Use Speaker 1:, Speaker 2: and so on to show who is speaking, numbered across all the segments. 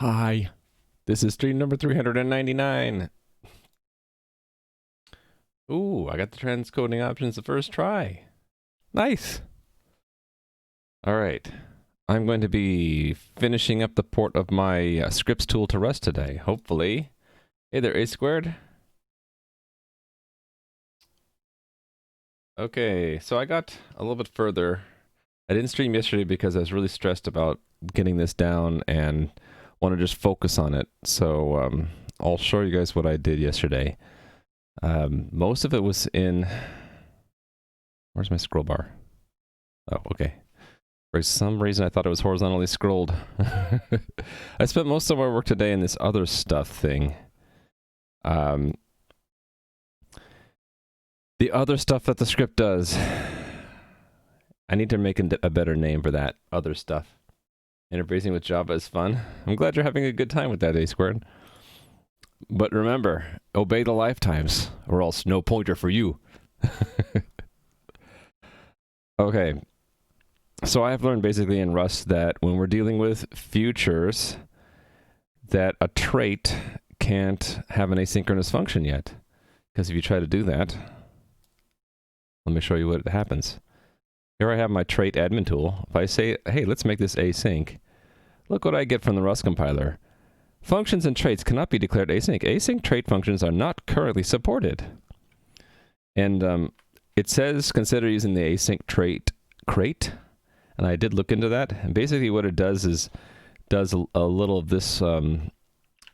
Speaker 1: Hi, this is stream number 399. Ooh, I got the transcoding options the first try. Nice. All right. I'm going to be finishing up the port of my scripts tool to Rust today, hopefully. Hey there, A squared. Okay, so I got a little bit further. I didn't stream yesterday because I was really stressed about getting this down and want to just focus on it. So I'll show you guys what I did yesterday. Most of it was in... Where's my scroll bar? Oh, okay. For some reason I thought it was horizontally scrolled. I spent most of my work today in this other stuff thing. The other stuff that the script does. I need to make a better name for that other stuff. Interfacing with Java is fun. I'm glad you're having a good time with that, A squared. But remember, obey the lifetimes, or else no pointer for you. Okay. So I've learned basically in Rust that when we're dealing with futures, that a trait can't have an asynchronous function yet. Because if you try to do that, let me show you what happens. Here I have my trait admin tool. If I say, hey, let's make this async, look what I get from the Rust compiler. Functions and traits cannot be declared async. Async trait functions are not currently supported. And it says consider using the async trait crate. And I did look into that. And basically what it does is does a little of this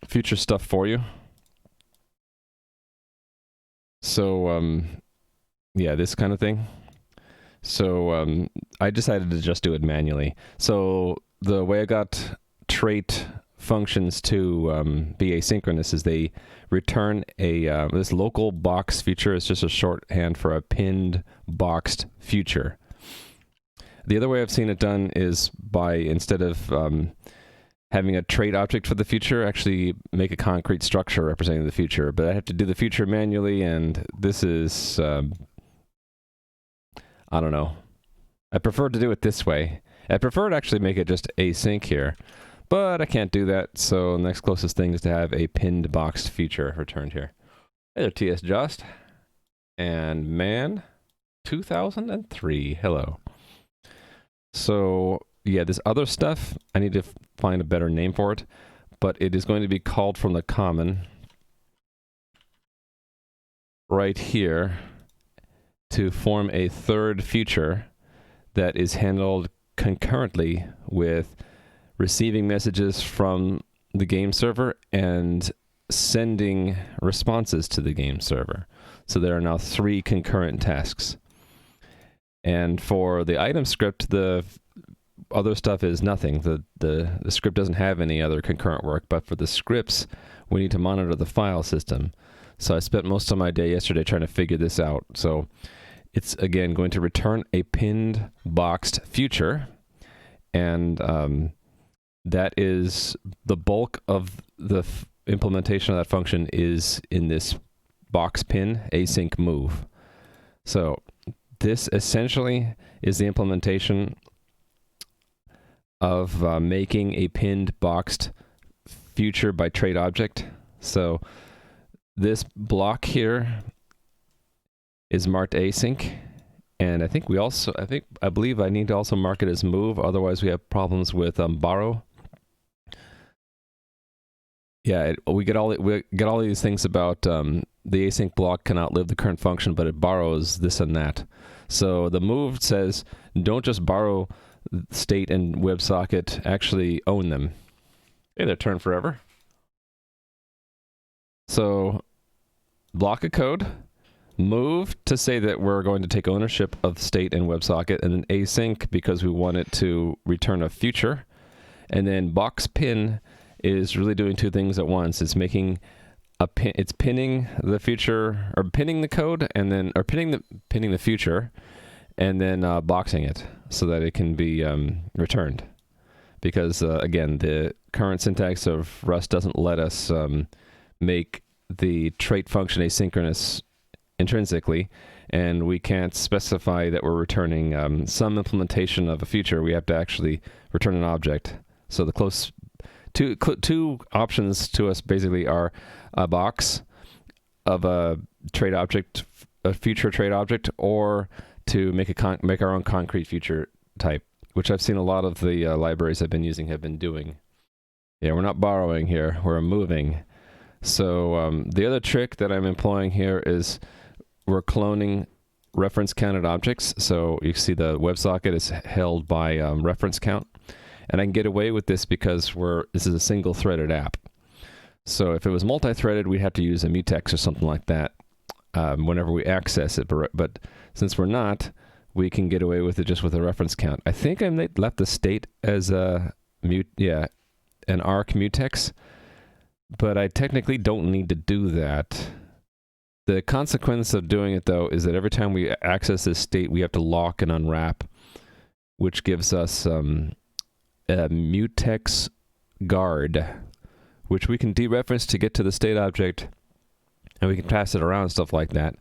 Speaker 1: future stuff for you. So, yeah, this kind of thing. So I decided to just do it manually. So the way I got trait functions to be asynchronous is they return a this local box feature is just a shorthand for a pinned boxed future. The other way I've seen it done is by, instead of having a trait object for the future, actually make a concrete structure representing the future. But I have to do the future manually, and this is, I don't know. I prefer to do it this way. I prefer to actually make it just async here. But I can't do that, so the next closest thing is to have a pinned boxed feature returned here. Hey there, TS Just. And man, 2003. Hello. So, yeah, this other stuff, I need to find a better name for it, but it is going to be called from the common right here to form a third feature that is handled concurrently with receiving messages from the game server and sending responses to the game server. So there are now 3 concurrent tasks. And for the item script, the other stuff is nothing. The script doesn't have any other concurrent work, but for the scripts, we need to monitor the file system. So I spent most of my day yesterday trying to figure this out. So it's, again, going to return a pinned boxed future, and that is the bulk of the implementation of that function is in this box pin async move. So this essentially is the implementation of making a pinned boxed future by trait object. So this block here is marked async, and I believe I need to also mark it as move, otherwise we have problems with borrow. Yeah, we get all these things about the async block can outlive the current function, but it borrows this and that. So the move says don't just borrow state and WebSocket, actually own them. Hey there, turn forever. So block of code, move to say that we're going to take ownership of state and WebSocket, and then async because we want it to return a future, and then box pin is really doing 2 things at once. It's making a pin, it's pinning the future, or pinning the code, and then, or pinning the future, and then boxing it so that it can be returned. Because again, the current syntax of Rust doesn't let us make the trait function asynchronous intrinsically, and we can't specify that we're returning some implementation of a feature. We have to actually return an object. So the close two options to us basically are a box of a trade object, a future trade object, or to make make our own concrete future type, which I've seen a lot of the libraries I've been using have been doing. Yeah, we're not borrowing here, we're moving. So the other trick that I'm employing here is we're cloning reference counted objects. So you see the WebSocket is held by reference count. And I can get away with this because this is a single threaded app. So if it was multi-threaded, we'd have to use a mutex or something like that whenever we access it. But since we're not, we can get away with it just with a reference count. I think I left the state as an arc mutex, but I technically don't need to do that. The consequence of doing it, though, is that every time we access this state, we have to lock and unwrap, which gives us a mutex guard, which we can dereference to get to the state object, and we can pass it around and stuff like that.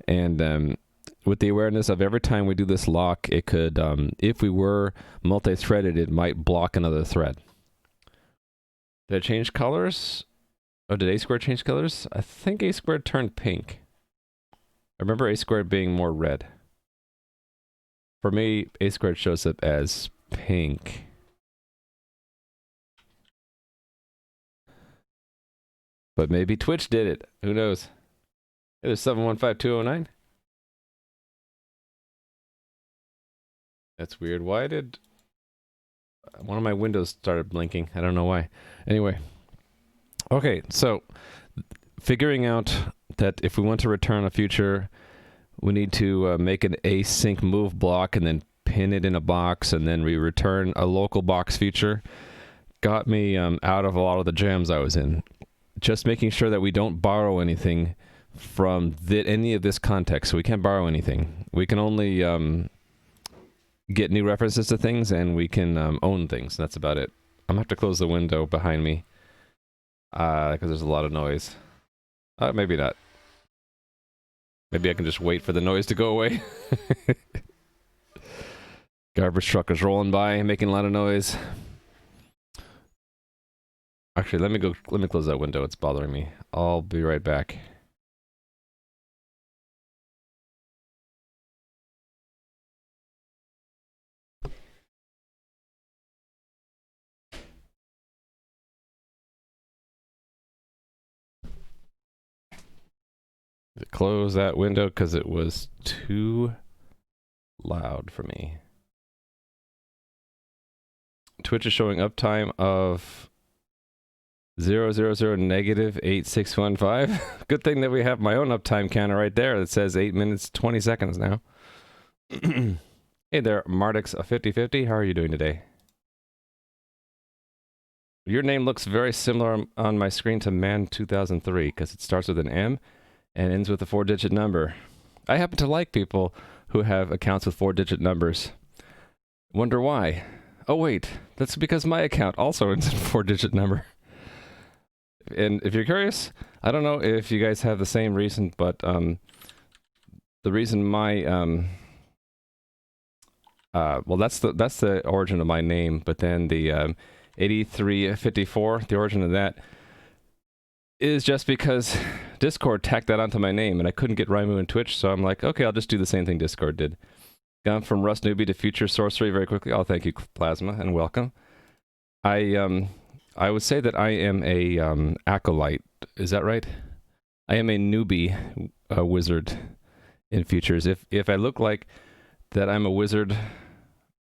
Speaker 1: And with the awareness of every time we do this lock, it could, if we were multi-threaded, it might block another thread. Did I change colors? Oh, did A-squared change colors? I think A-squared turned pink. I remember A-squared being more red. For me, A-squared shows up as pink. But maybe Twitch did it. Who knows? Hey, there's 715209. That's weird. Why did one of my windows started blinking? I don't know why. Anyway. Okay, so figuring out that if we want to return a future, we need to make an async move block and then pin it in a box, and then we return a local box feature, got me out of a lot of the jams I was in. Just making sure that we don't borrow anything from any of this context. So we can't borrow anything. We can only get new references to things, and we can own things. That's about it. I'm going to have to close the window behind me because there's a lot of noise. Maybe not. Maybe I can just wait for the noise to go away. Garbage truck is rolling by, making a lot of noise. Actually, let me close that window. It's bothering me. I'll be right back. Close that window because it was too loud for me. Twitch is showing uptime of 000 negative 8615. Good thing that we have my own uptime counter right there that says 8 minutes 20 seconds now. Hey there, Mardix a 5050. How are you doing today? Your name looks very similar on my screen to Man 2003 because it starts with an M and ends with a 4-digit number. I happen to like people who have accounts with 4-digit numbers. Wonder why? Oh wait, that's because my account also ends in a 4-digit number. And if you're curious, I don't know if you guys have the same reason, but the reason my well, that's the origin of my name, but then the 8354, the origin of that is just because Discord tacked that onto my name, and I couldn't get Raimu and Twitch, so I'm like, okay, I'll just do the same thing Discord did. Gone from Rust Newbie to Future Sorcery very quickly. Oh, thank you, Plasma, and welcome. I would say that I am a acolyte. Is that right? I am a newbie wizard in futures. If I look like that I'm a wizard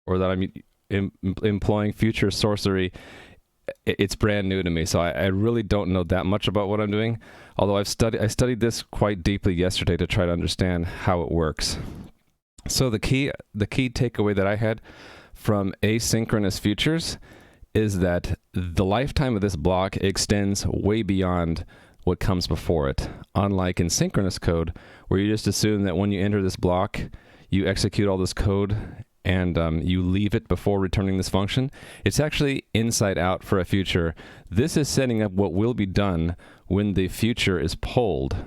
Speaker 1: or that I'm employing future sorcery, it's brand new to me, so I really don't know that much about what I'm doing. Although I studied this quite deeply yesterday to try to understand how it works. So the key takeaway that I had from asynchronous futures is that the lifetime of this block extends way beyond what comes before it. Unlike in synchronous code, where you just assume that when you enter this block, you execute all this code and you leave it before returning this function. It's actually inside out for a future. This is setting up what will be done when the future is polled.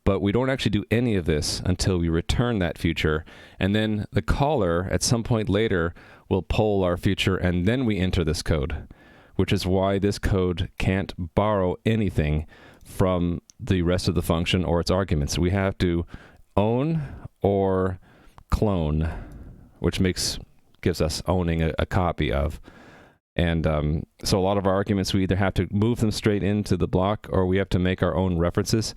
Speaker 1: But we don't actually do any of this until we return that future. And then the caller, at some point later, will poll our future, and then we enter this code. which is why this code can't borrow anything from the rest of the function or its arguments. We have to own or clone, which gives us owning a copy of. And so a lot of our arguments, we either have to move them straight into the block, or we have to make our own references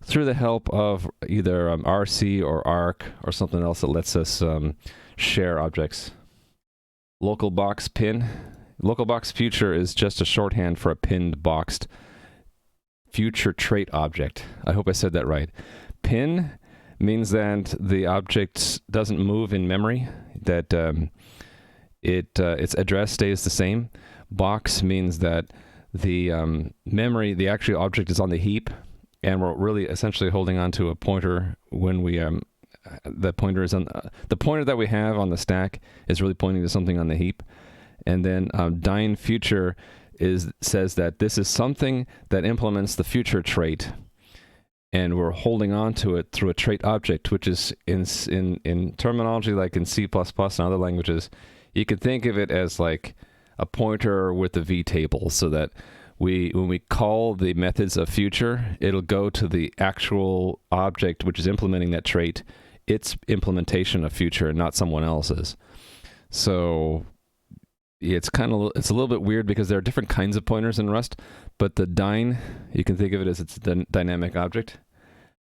Speaker 1: through the help of either RC or ARC or something else that lets us share objects. Local box pin. Local box future is just a shorthand for a pinned boxed future trait object. I hope I said that right. Pin means that the object doesn't move in memory, that its address stays the same. Box means that the memory, the actual object is on the heap, and we're really essentially holding on to a pointer when we the pointer is on the pointer that we have on the stack is really pointing to something on the heap. And then dyn future says that this is something that implements the future trait, and we're holding on to it through a trait object, which is in terminology like in C++ and other languages, you could think of it as like a pointer with the v table, so that when we call the methods of future, it'll go to the actual object which is implementing that trait, its implementation of future, and not someone else's. So it's a little bit weird because there are different kinds of pointers in Rust, but the dyn, you can think of it as it's a dynamic object.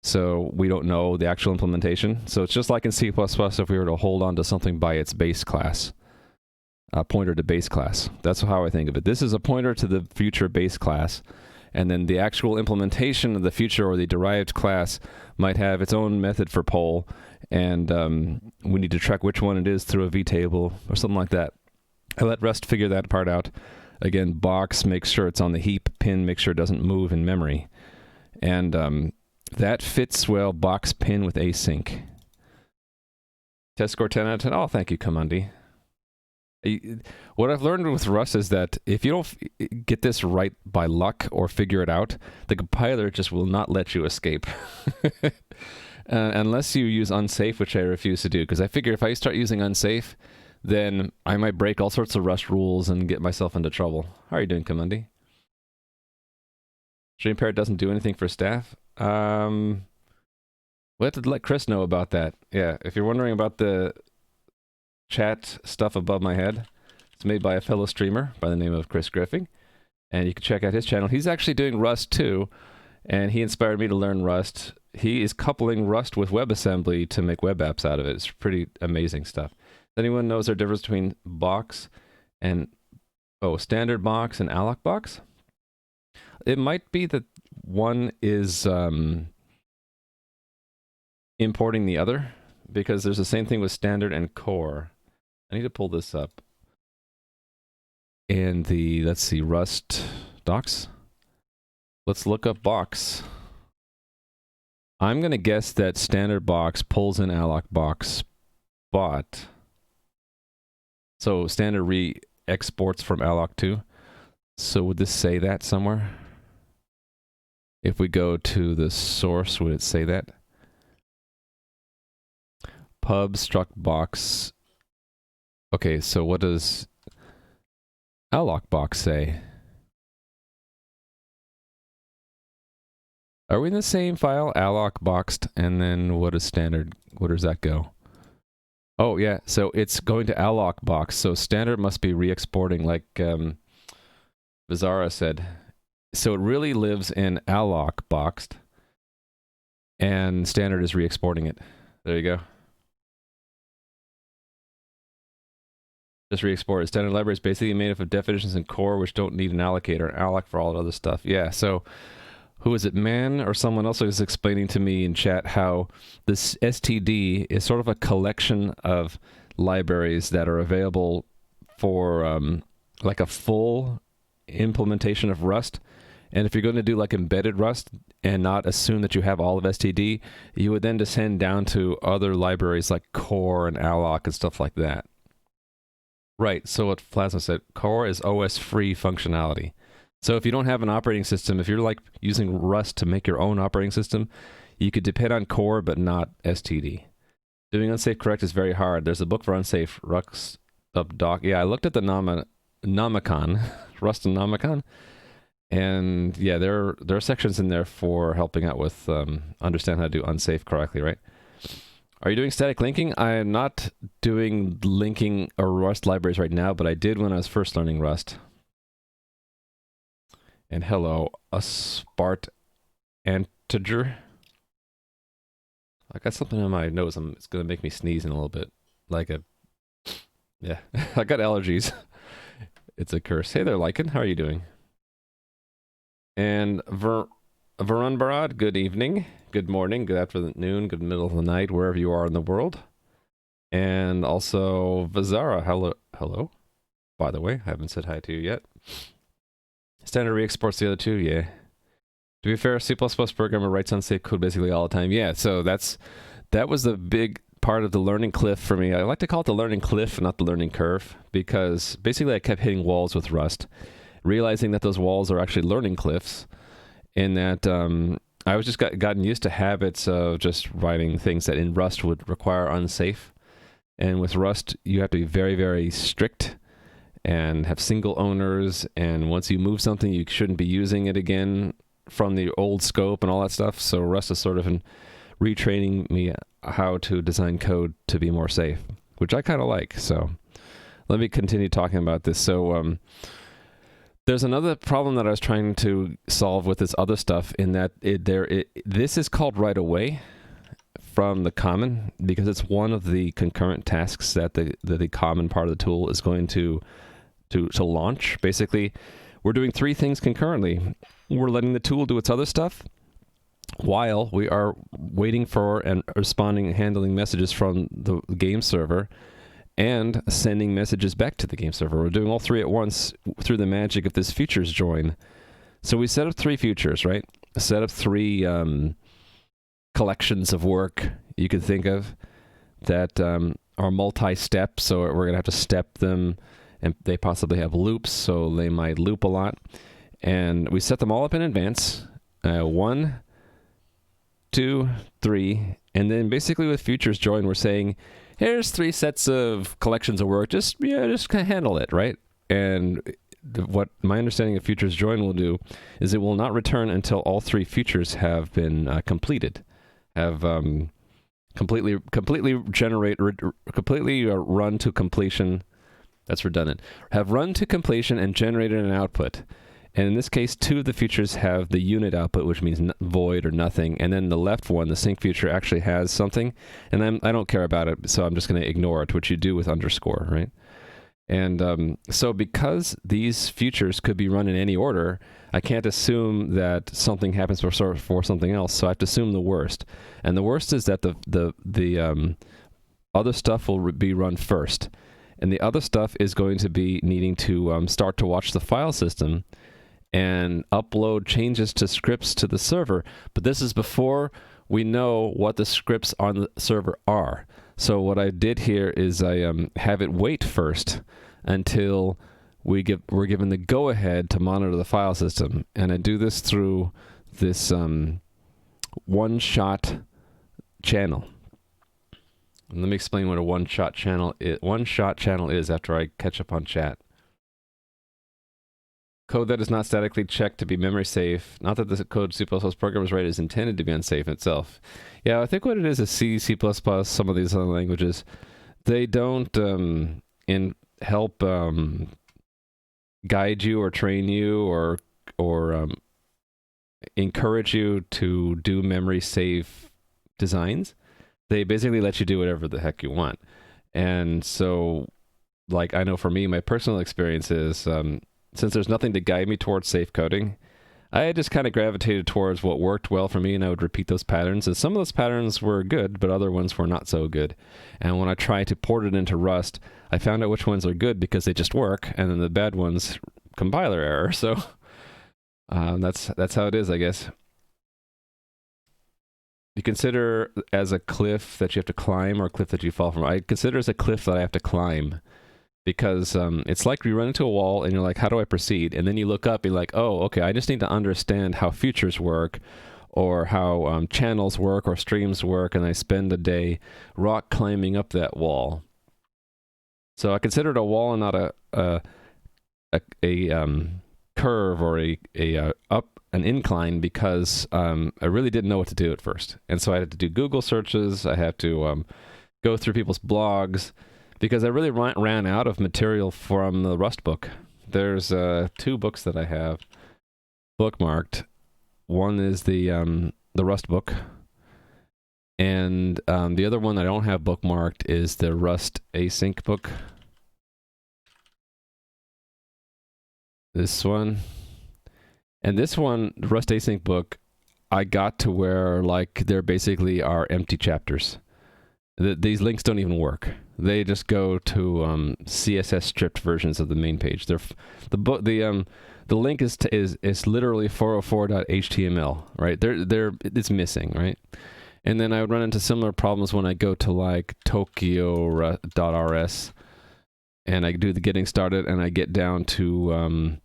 Speaker 1: So we don't know the actual implementation. So it's just like in C++ if we were to hold on to something by its base class. A pointer to base class. That's how I think of it. This is a pointer to the future base class, and then the actual implementation of the future or the derived class might have its own method for poll, and we need to track which one it is through a vtable or something like that. I let Rust figure that part out. Again, box makes sure it's on the heap, pin makes sure it doesn't move in memory, and that fits well. Box pin with async. Test score 10 out of 10. Oh, thank you, Kamandi. What I've learned with Rust is that if you don't get this right by luck or figure it out, the compiler just will not let you escape. Unless you use unsafe, which I refuse to do, because I figure if I start using unsafe, then I might break all sorts of Rust rules and get myself into trouble. How are you doing, Kamandi? Stream Parrot doesn't do anything for staff. We'll have to let Chris know about that. Yeah, if you're wondering about the chat stuff above my head, it's made by a fellow streamer by the name of Chris Griffin, and you can check out his channel. He's actually doing Rust too, and he inspired me to learn Rust. He is coupling Rust with WebAssembly to make web apps out of it. It's pretty amazing stuff. Anyone knows the difference between box and standard box and alloc box? It might be that one is importing the other, because there's the same thing with standard and core. I need to pull this up in the, let's see, Rust docs. Let's look up box. I'm going to guess that standard box pulls in alloc box, but so standard re-exports from alloc 2. So would this say that somewhere? If we go to the source, would it say that? Pub struct box. Okay, so what does alloc box say? Are we in the same file? Alloc boxed, and then what is standard? Where does that go? Oh yeah, so it's going to alloc box. So standard must be re-exporting, like Bizarra said. So it really lives in alloc boxed, and standard is re-exporting it. There you go. Just re-export it. Standard library is basically made up of definitions in core which don't need an allocator, alloc for all that other stuff. Yeah, so who is it, man or someone else was explaining to me in chat how this STD is sort of a collection of libraries that are available for like a full implementation of Rust. And if you're going to do like embedded Rust and not assume that you have all of STD, you would then descend down to other libraries like core and alloc and stuff like that. Right, so what Plasma said, core is OS-free functionality. So if you don't have an operating system, if you're like using Rust to make your own operating system, you could depend on core but not STD. Doing unsafe correct is very hard. There's a book for unsafe, Rux up doc. Yeah, I looked at the Nomicon, Rustonomicon. And yeah, there are sections in there for helping out with understand how to do unsafe correctly, right? Are you doing static linking? I am not doing linking or Rust libraries right now, but I did when I was first learning Rust. And hello, a Spart Antiger. I got something on my nose. It's going to make me sneeze in a little bit. Yeah, I got allergies. It's a curse. Hey there, Lycan. How are you doing? And Varun Barad, good evening, good morning, good afternoon, good middle of the night, wherever you are in the world. And also Vazara, hello. By the way, I haven't said hi to you yet. Standard re-exports the other two, yeah. To be fair, a C++ programmer writes unsafe code basically all the time. Yeah, so that was the big part of the learning cliff for me. I like to call it the learning cliff, not the learning curve, because basically I kept hitting walls with Rust, realizing that those walls are actually learning cliffs, in that I was just gotten used to habits of just writing things that in Rust would require unsafe. And with Rust, you have to be very, very strict and have single owners. And once you move something, you shouldn't be using it again from the old scope and all that stuff. So Rust is sort of retraining me how to design code to be more safe, which I kind of like. So let me continue talking about this. So there's another problem that I was trying to solve with this other stuff, in that this is called right away from the common, because it's one of the concurrent tasks that the common part of the tool is going to launch. Basically, we're doing three things concurrently. We're letting the tool do its other stuff while we are waiting for and responding and handling messages from the game server and sending messages back to the game server. We're doing all three at once through the magic of this futures join. So we set up three futures, right? Set up three collections of work you could think of that are multi-step, so we're going to have to step them, and they possibly have loops, so they might loop a lot. And we set them all up in advance. 1, 2, 3, and then basically with futures join, we're saying, here's three sets of collections of work. Just kind of handle it, right? And what my understanding of futures join will do is it will not return until all three futures have been completed, have completely run to completion. That's redundant. Have run to completion and generated an output. And in this case, two of the futures have the unit output, which means void or nothing. And then the left one, the sync future, actually has something. And I don't care about it, so I'm just going to ignore it, which you do with underscore, right? And so because these futures could be run in any order, I can't assume that something happens for something else. So I have to assume the worst. And the worst is that the other stuff will be run first. And the other stuff is going to be needing to start to watch the file system and upload changes to scripts to the server. But this is before we know what the scripts on the server are. So what I did here is I have it wait first until we're given the go-ahead to monitor the file system. And I do this through this one-shot channel. And let me explain what a one-shot channel is after I catch up on chat. Code that is not statically checked to be memory safe. Not that the code C++ programmers write is intended to be unsafe itself. Yeah, I think what it is C, C++, some of these other languages, they don't help guide you or train you or encourage you to do memory safe designs. They basically let you do whatever the heck you want. And so, like, I know for me, my personal experience is, since there's nothing to guide me towards safe coding, I just kind of gravitated towards what worked well for me, and I would repeat those patterns. And some of those patterns were good, but other ones were not so good. And when I tried to port it into Rust, I found out which ones are good because they just work, and then the bad ones, compiler error. So that's how it is, I guess. You consider as a cliff that you have to climb or a cliff that you fall from. I consider as a cliff that I have to climb. Because it's like you run into a wall and you're like, how do I proceed? And then you look up and you're like, oh, okay, I just need to understand how futures work or how channels work or streams work, and I spend a day rock climbing up that wall. So I consider it a wall and not a a curve or a up an incline because I really didn't know what to do at first, and so I had to do Google searches. I had to go through people's blogs because I really ran out of material from the Rust book. There's 2 books that I have bookmarked. One is the Rust book, and the other one I don't have bookmarked is the Rust async book. This one. And this one, the Rust async book, I got to where like there basically are empty chapters. These links don't even work. They just go to CSS stripped versions of the main page. The link is literally 404.html, right? It's missing, right? And then I would run into similar problems when I go to like Tokyo.rs and I do the getting started and I get down to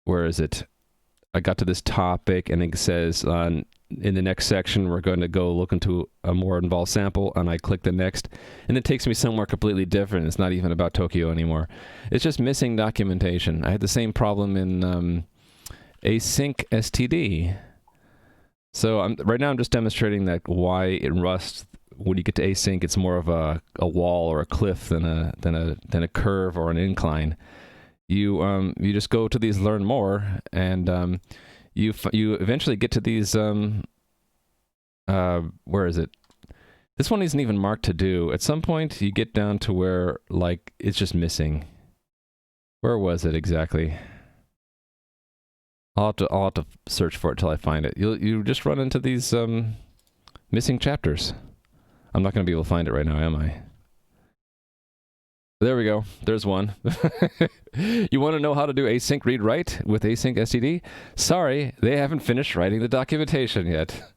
Speaker 1: where is it? I got to this topic and it says in the next section we're going to go look into a more involved sample, and I click the next and it takes me somewhere completely different. It's not even about Tokyo anymore. It's just missing documentation. I had the same problem in async std. So right now I'm just demonstrating that why in Rust when you get to async it's more of a wall or a cliff than a curve or an incline. You just go to these learn more, and you eventually get to these where is it? This one isn't even marked to do. At some point you get down to where like it's just missing. Where was it exactly? I'll have to search for it till I find it. You just run into these missing chapters. I'm not going to be able to find it right now, am I? There we go. There's one. You want to know how to do async read write with async std? Sorry, they haven't finished writing the documentation yet.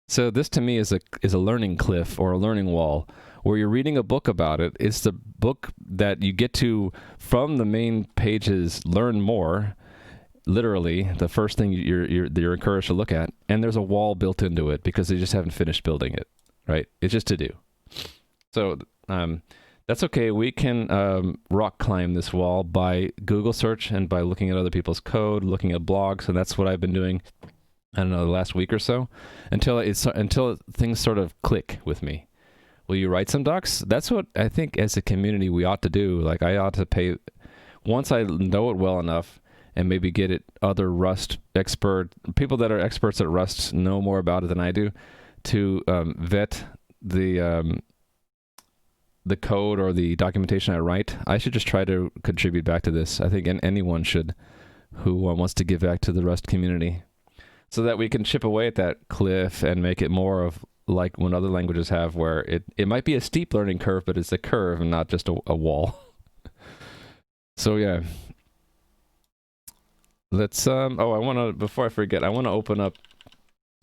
Speaker 1: So this to me is a learning cliff or a learning wall where you're reading a book about it. It's the book that you get to from the main pages learn more. Literally, the first thing you're encouraged to look at, and there's a wall built into it because they just haven't finished building it, right? It's just to do. So that's okay. We can rock climb this wall by Google search and by looking at other people's code, looking at blogs, and that's what I've been doing, I don't know, the last week or so, until things sort of click with me. Will you write some docs? That's what I think as a community we ought to do. Like I ought to pay, once I know it well enough, and maybe get it other Rust people that are experts at Rust know more about it than I do, to vet the code or the documentation I write. I should just try to contribute back to this. I think anyone should who wants to give back to the Rust community, so that we can chip away at that cliff and make it more of like when other languages have, where it might be a steep learning curve, but it's a curve and not just a wall. So yeah. Let's before I forget, I want to open up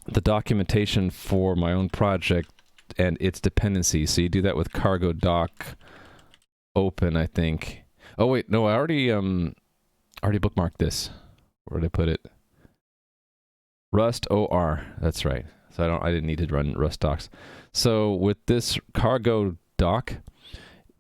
Speaker 1: the documentation for my own project and its dependencies. So you do that with cargo doc open, I think. Oh wait, no, I already bookmarked this. Where did I put it? Rust OR. That's right. So I didn't need to run Rust docs. So with this cargo doc,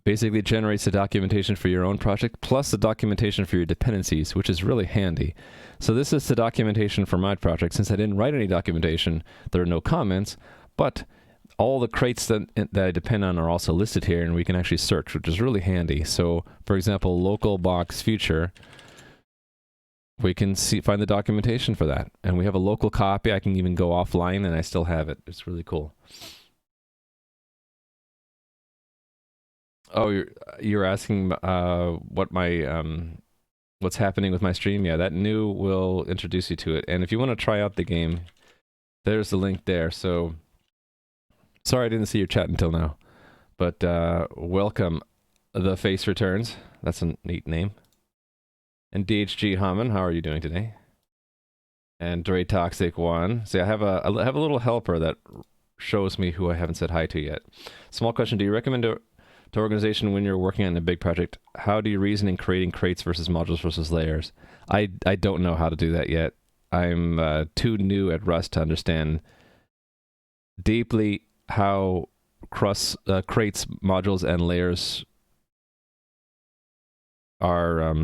Speaker 1: basically it generates the documentation for your own project plus the documentation for your dependencies, which is really handy. So this is the documentation for my project. Since I didn't write any documentation, there are no comments, but all the crates that I depend on are also listed here, and we can actually search, which is really handy. So for example, local box future, we can find the documentation for that. And we have a local copy. I can even go offline and I still have it. It's really cool. Oh, you're asking what my what's happening with my stream? Yeah, that new will introduce you to it. And if you want to try out the game, there's the link there. So sorry I didn't see your chat until now, but welcome. The Face Returns. That's a neat name. And DHG Haman, how are you doing today? And Dre Toxic One. See, I have a little helper that shows me who I haven't said hi to yet. Small question: do you recommend to organization when you're working on a big project? How do you reason in creating crates versus modules versus layers? I don't know how to do that yet. I'm too new at Rust to understand deeply how crates, modules, and layers are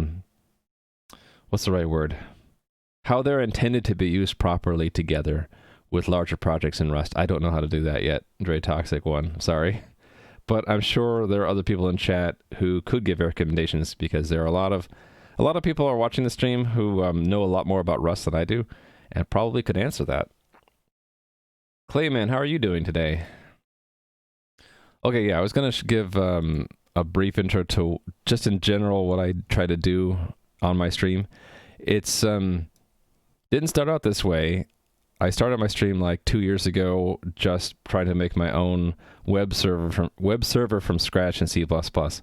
Speaker 1: what's the right word? How they're intended to be used properly together with larger projects in Rust. I don't know how to do that yet, Dre Toxic one. Sorry. But I'm sure there are other people in chat who could give recommendations, because there are a lot of people are watching the stream who know a lot more about Rust than I do, and probably could answer that. Clayman, how are you doing today? Okay, yeah, I was going to give a brief intro to just in general what I try to do on my stream. It's didn't start out this way. I started my stream like 2 years ago, just trying to make my own web server from scratch in C++. But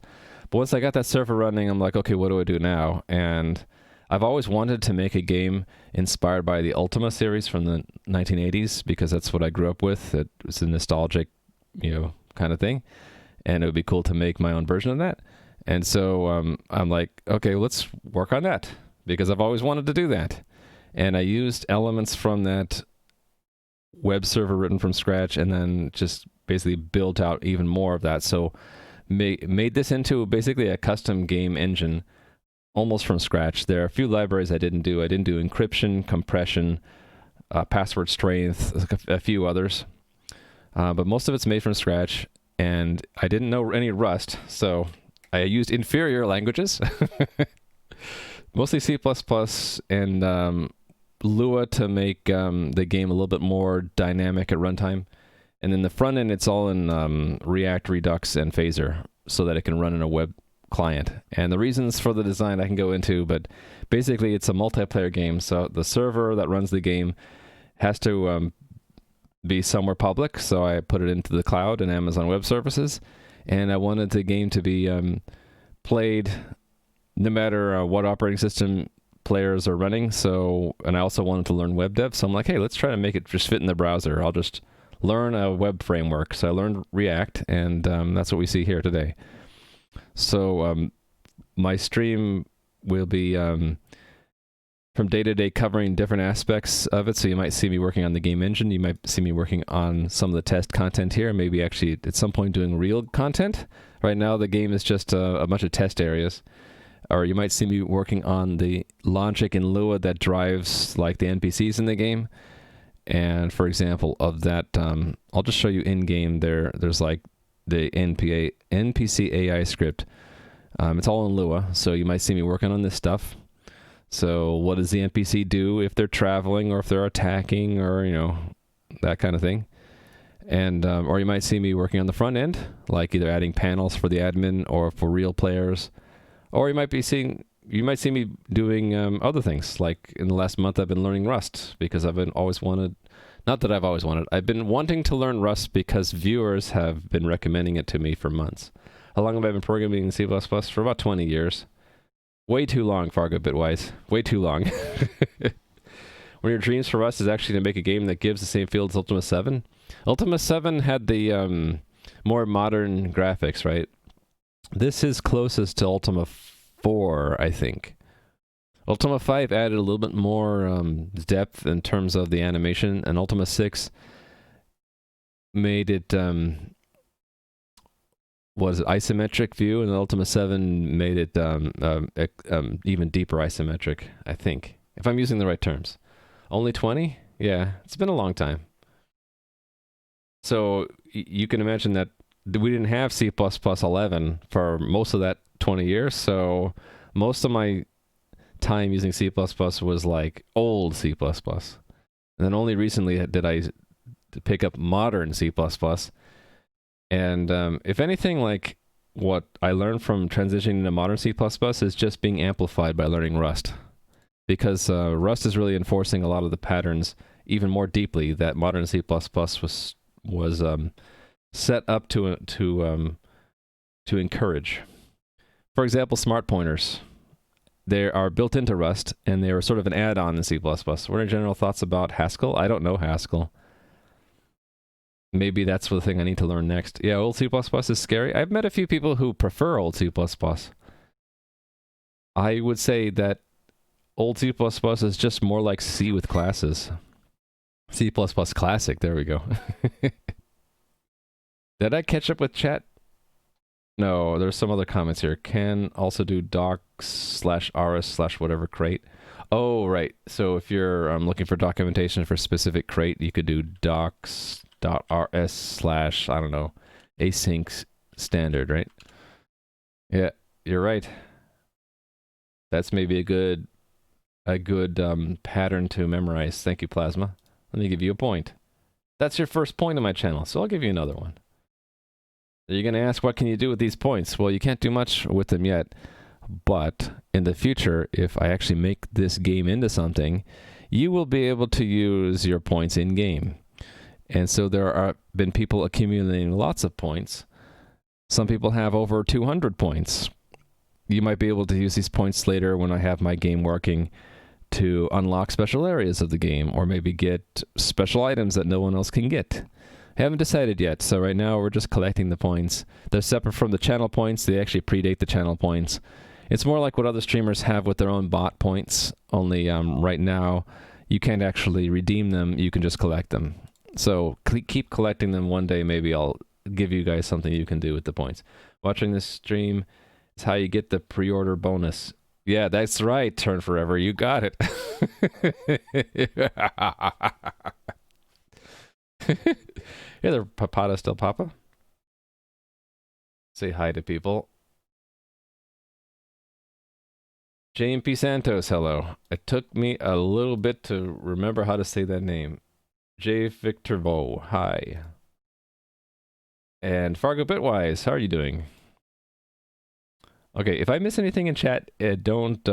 Speaker 1: once I got that server running, I'm like, okay, what do I do now? And I've always wanted to make a game inspired by the Ultima series from the 1980s, because that's what I grew up with. It was a nostalgic, kind of thing, and it would be cool to make my own version of that. And so I'm like, okay, let's work on that, because I've always wanted to do that. And I used elements from that web server written from scratch, and then just basically built out even more of that. So made this into basically a custom game engine almost from scratch. There are a few libraries I didn't do. I didn't do encryption, compression, password strength, a few others. But most of it's made from scratch, and I didn't know any Rust, so I used inferior languages. Mostly C++ and Lua to make the game a little bit more dynamic at runtime. And then the front end, it's all in React, Redux, and Phaser, so that it can run in a web client. And the reasons for the design I can go into, but basically it's a multiplayer game, so the server that runs the game has to be somewhere public, so I put it into the cloud and Amazon Web Services, and I wanted the game to be played no matter what operating system players are running. So, and I also wanted to learn web dev, so I'm like, hey, let's try to make it just fit in the browser. I'll just learn a web framework. So I learned React, and that's what we see here today. So my stream will be from day to day covering different aspects of it. So you might see me working on the game engine. You might see me working on some of the test content here, maybe actually at some point doing real content. Right now the game is just a bunch of test areas. Or you might see me working on the logic in Lua that drives like the NPCs in the game. And for example of that, I'll just show you in game. There's like the NPC AI script. It's all in Lua, so you might see me working on this stuff. So what does the NPC do if they're traveling, or if they're attacking, or that kind of thing. And or you might see me working on the front end, like either adding panels for the admin or for real players. Or you might see me doing other things. Like in the last month, I've been learning Rust, because I've been wanting to learn Rust because viewers have been recommending it to me for months. How long have I been programming in C++? For about 20 years. Way too long, Fargo Bitwise. Way too long. One of your dreams for Rust is actually to make a game that gives the same feel as Ultima 7. Ultima 7 had the more modern graphics, right? This is closest to Ultima 4, I think. Ultima 5 added a little bit more depth in terms of the animation, and Ultima 6 made it was isometric view, and Ultima 7 made it even deeper isometric, I think, if I'm using the right terms. Only 20? Yeah, it's been a long time. So you can imagine that we didn't have C++ 11 for most of that 20 years, so most of my time using C++ was like old C++. And then only recently did I pick up modern C++. And if anything, like what I learned from transitioning to modern C++ is just being amplified by learning Rust. Because Rust is really enforcing a lot of the patterns even more deeply that modern C++ was set up to encourage. For example, smart pointers. They are built into Rust, and they are sort of an add-on in C++. What are your general thoughts about Haskell? I don't know Haskell. Maybe that's the thing I need to learn next. Yeah, old C++ is scary. I've met a few people who prefer old C++. I would say that old C++ is just more like C with classes. C++ Classic, there we go. Did I catch up with chat? No, there's some other comments here. Can also do docs/rs/whatever crate. Oh, right. So if you're looking for documentation for a specific crate, you could do docs.rs/ I don't know, async standard, right? Yeah, you're right. That's maybe a good pattern to memorize. Thank you, Plasma. Let me give you a point. That's your first point on my channel, so I'll give you another one. You're going to ask, what can you do with these points? Well, you can't do much with them yet, but in the future, if I actually make this game into something, you will be able to use your points in-game. And so there are been people accumulating lots of points. Some people have over 200 points. You might be able to use these points later when I have my game working to unlock special areas of the game, or maybe get special items that no one else can get. Haven't decided yet, so right now we're just collecting the points. They're separate from the channel points. They actually predate the channel points. It's more like what other streamers have with their own bot points, only right now you can't actually redeem them, you can just collect them. So keep collecting them. One day maybe I'll give you guys something you can do with the points. Watching this stream is how you get the pre-order bonus. Yeah, that's right, Turn Forever, you got it. Hey there, Papata still Papa. Say hi to people. JMP Santos, hello. It took me a little bit to remember how to say that name. J. Victor Vo, hi. And Fargo Bitwise, how are you doing? Okay, if I miss anything in chat, don't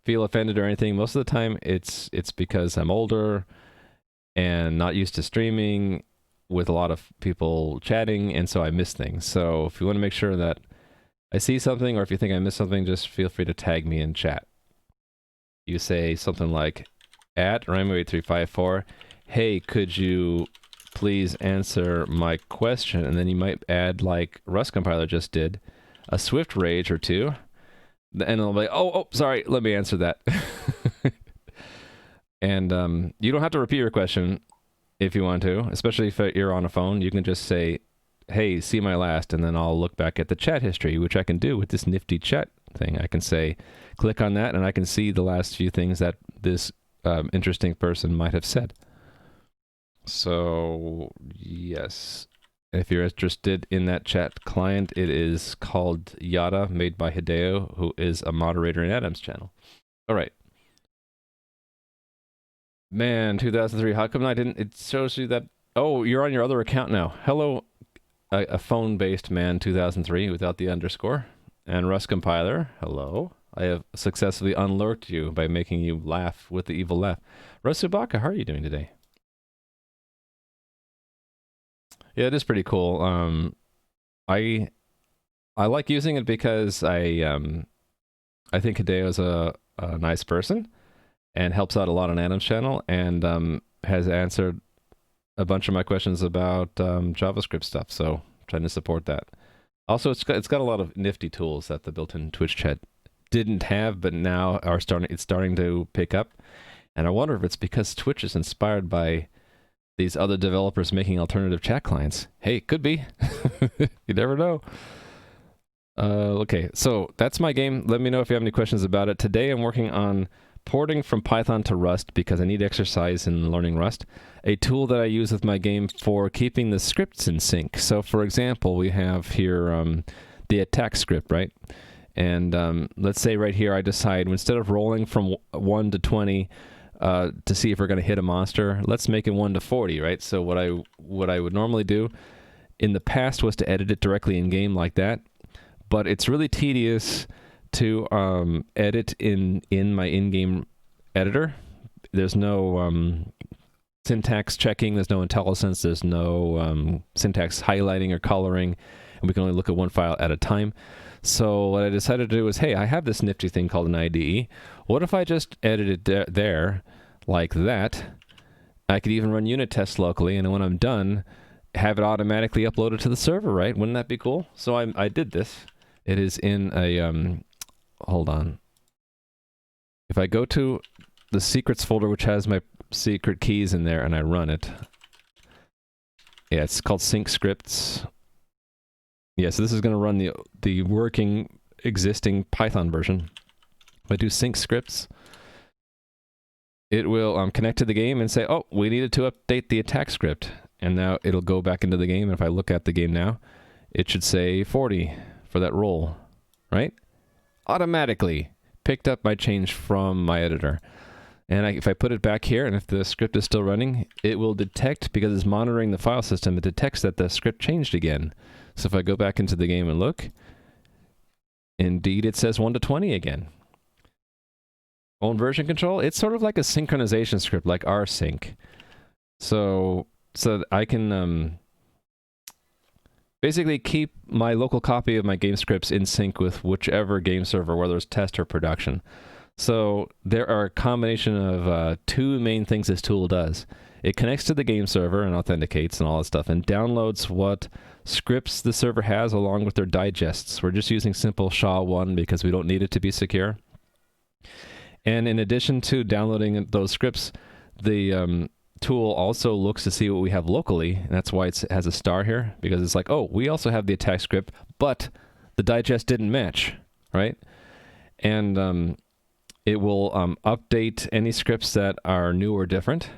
Speaker 1: feel offended or anything. Most of the time, it's because I'm older and not used to streaming with a lot of people chatting, and so I miss things. So if you want to make sure that I see something, or if you think I missed something, just feel free to tag me in chat. You say something like, @Ramo8354, hey, could you please answer my question? And then you might add, like Rust Compiler just did, a Swift Rage or two. And I'll be like, oh, sorry, let me answer that. And you don't have to repeat your question if you want to, especially if you're on a phone. You can just say, hey, see my last, and then I'll look back at the chat history, which I can do with this nifty chat thing. I can say, click on that, and I can see the last few things that this interesting person might have said. So, yes. If you're interested in that chat client, it is called Yada, made by Hideo, who is a moderator in Adam's channel. All right. Man, 2003, how come I didn't... It shows you that... Oh, you're on your other account now. Hello, a phone-based man, 2003, without the underscore. And Rust Compiler, hello. I have successfully unlurked you by making you laugh with the evil laugh. Rosubaka, how are you doing today? Yeah, it is pretty cool. I like using it because I think Hideo is a nice person and helps out a lot on Adam's channel, and has answered a bunch of my questions about JavaScript stuff. So I'm trying to support that. Also, it's got a lot of nifty tools that the built-in Twitch chat didn't have, but now are starting to pick up. And I wonder if it's because Twitch is inspired by these other developers making alternative chat clients. Hey, could be. You never know. Okay, so that's my game. Let me know if you have any questions about it. Today I'm working on porting from Python to Rust because I need exercise in learning Rust. A tool that I use with my game for keeping the scripts in sync. So for example, we have here the attack script, right? And let's say right here I decide, instead of rolling from 1 to 20 to see if we're going to hit a monster, let's make it 1 to 40, right? So what I would normally do in the past was to edit it directly in game like that, but it's really tedious to edit in my in-game editor. There's no syntax checking, there's no IntelliSense, there's no syntax highlighting or coloring, and we can only look at one file at a time. So what I decided to do was, hey, I have this nifty thing called an IDE. What if I just edit it there like that? I could even run unit tests locally, and when I'm done, have it automatically uploaded to the server, right? Wouldn't that be cool? So I did this. It is in a, hold on. If I go to the secrets folder, which has my secret keys in there, and I run it, yeah, it's called sync scripts. Yeah, so this is going to run the working existing Python version. If I do sync scripts, it will connect to the game and say, oh, we needed to update the attack script. And now it'll go back into the game. And if I look at the game now, it should say 40 for that roll, right? Automatically picked up my change from my editor. And if I put it back here, and if the script is still running, it will detect, because it's monitoring the file system, it detects that the script changed again. So if I go back into the game and look, indeed it says 1 to 20 again. Own version control, it's sort of like a synchronization script, like rsync. So I can basically keep my local copy of my game scripts in sync with whichever game server, whether it's test or production. So there are a combination of two main things this tool does. It connects to the game server and authenticates and all that stuff, and downloads what scripts the server has along with their digests. We're just using simple SHA-1 because we don't need it to be secure. And in addition to downloading those scripts, the tool also looks to see what we have locally, and that's why it has a star here, because it's like, oh, we also have the attack script, but the digest didn't match, right? And it will update any scripts that are new or different,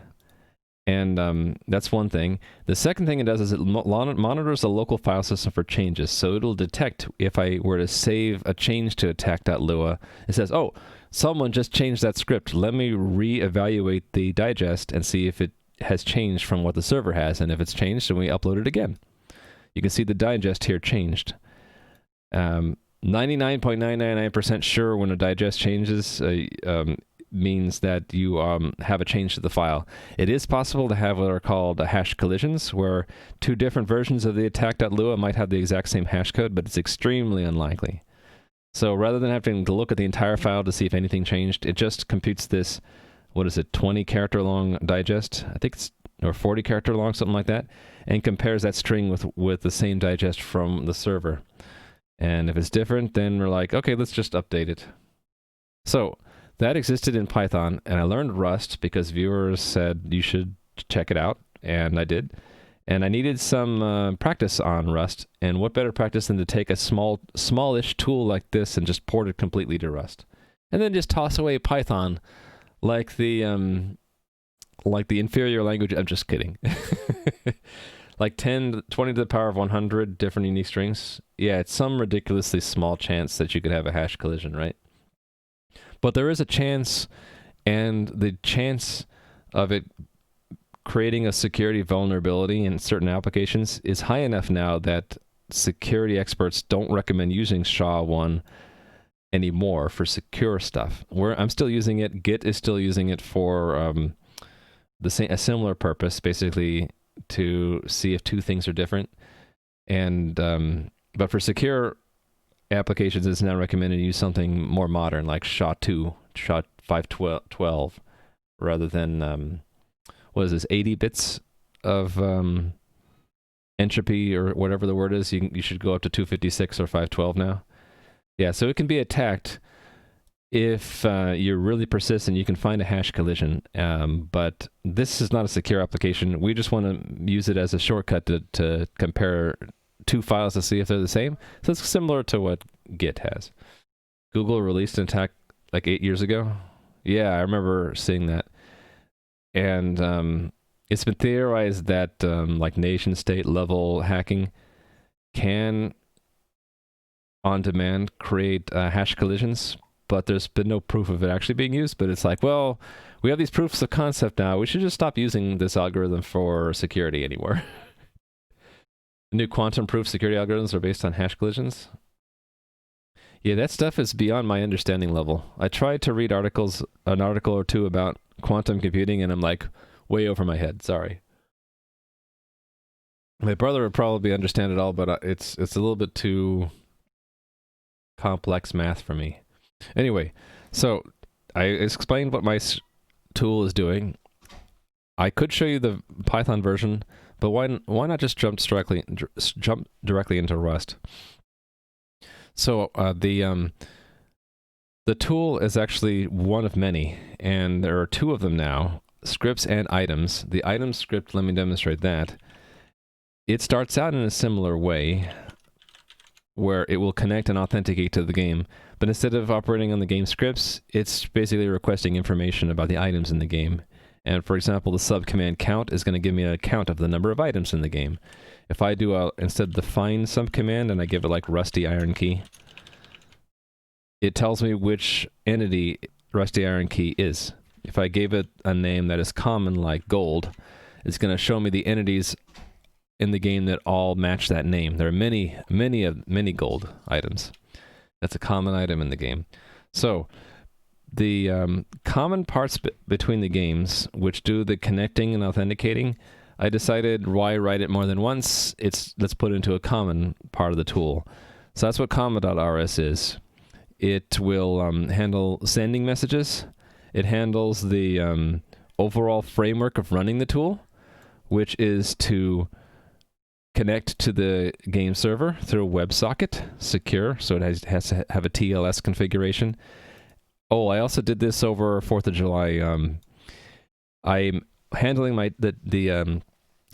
Speaker 1: and that's one thing. The second thing it does is it monitors the local file system for changes, so it'll detect if I were to save a change to attack.lua. It says, oh, someone just changed that script. Let me re-evaluate the digest and see if it has changed from what the server has. And if it's changed, then we upload it again. You can see the digest here changed. 99.999% sure when a digest changes means that you have a change to the file. It is possible to have what are called hash collisions, where two different versions of the attack.lua might have the exact same hash code, but it's extremely unlikely. So rather than having to look at the entire file to see if anything changed, it just computes this, what is it, 20 character long digest? I think it's, or 40 character long, something like that, and compares that string with the same digest from the server. And if it's different, then we're like, okay, let's just update it. So that existed in Python, and I learned Rust because viewers said you should check it out, and I did. And I needed some practice on Rust, and what better practice than to take a smallish tool like this and just port it completely to Rust, and then just toss away Python like the inferior language. I'm just kidding. Like 20 to the power of 100 different unique strings. Yeah, it's some ridiculously small chance that you could have a hash collision, right? But there is a chance, and the chance of it creating a security vulnerability in certain applications is high enough now that security experts don't recommend using SHA-1 anymore for secure stuff. I'm still using it. Git is still using it for a similar purpose, basically to see if two things are different. And but for secure applications, it's now recommended to use something more modern like SHA-2, SHA-512, rather than what is this, 80 bits of entropy or whatever the word is. You should go up to 256 or 512 now. Yeah, so it can be attacked if you're really persistent. You can find a hash collision, but this is not a secure application. We just want to use it as a shortcut to compare two files to see if they're the same. So it's similar to what Git has. Google released an attack like 8 years ago. Yeah, I remember seeing that. And it's been theorized that like nation-state level hacking can, on demand, create hash collisions, but there's been no proof of it actually being used. But it's like, well, we have these proofs of concept now. We should just stop using this algorithm for security anymore. New quantum-proof security algorithms are based on hash collisions. Yeah, that stuff is beyond my understanding level. I tried to read an article or two about quantum computing, and I'm like way over my head. Sorry. My brother would probably understand it all, but it's a little bit too complex math for me. Anyway, so I explained what my tool is doing. I could show you the Python version, but why not just jump directly into Rust? So the tool is actually one of many, and there are two of them now, scripts and items. The items script, let me demonstrate that. It starts out in a similar way. where it will connect and authenticate to the game. But instead of operating on the game scripts, it's basically requesting information about the items in the game. And for example, the subcommand count is going to give me a count of the number of items in the game. If I do instead the find subcommand and I give it like rusty iron key, it tells me which entity rusty iron key is. If I gave it a name that is common like gold, it's going to show me the entities in the game that all match that name. There are many gold items. That's a common item in the game. So the common parts between the games, which do the connecting and authenticating, I decided why write it more than once? Let's put it into a common part of the tool. So that's what comma.rs is. It will handle sending messages. It handles the overall framework of running the tool, which is to connect to the game server through a WebSocket, secure, so it has to have a TLS configuration. Oh, I also did this over 4th of July. I'm handling the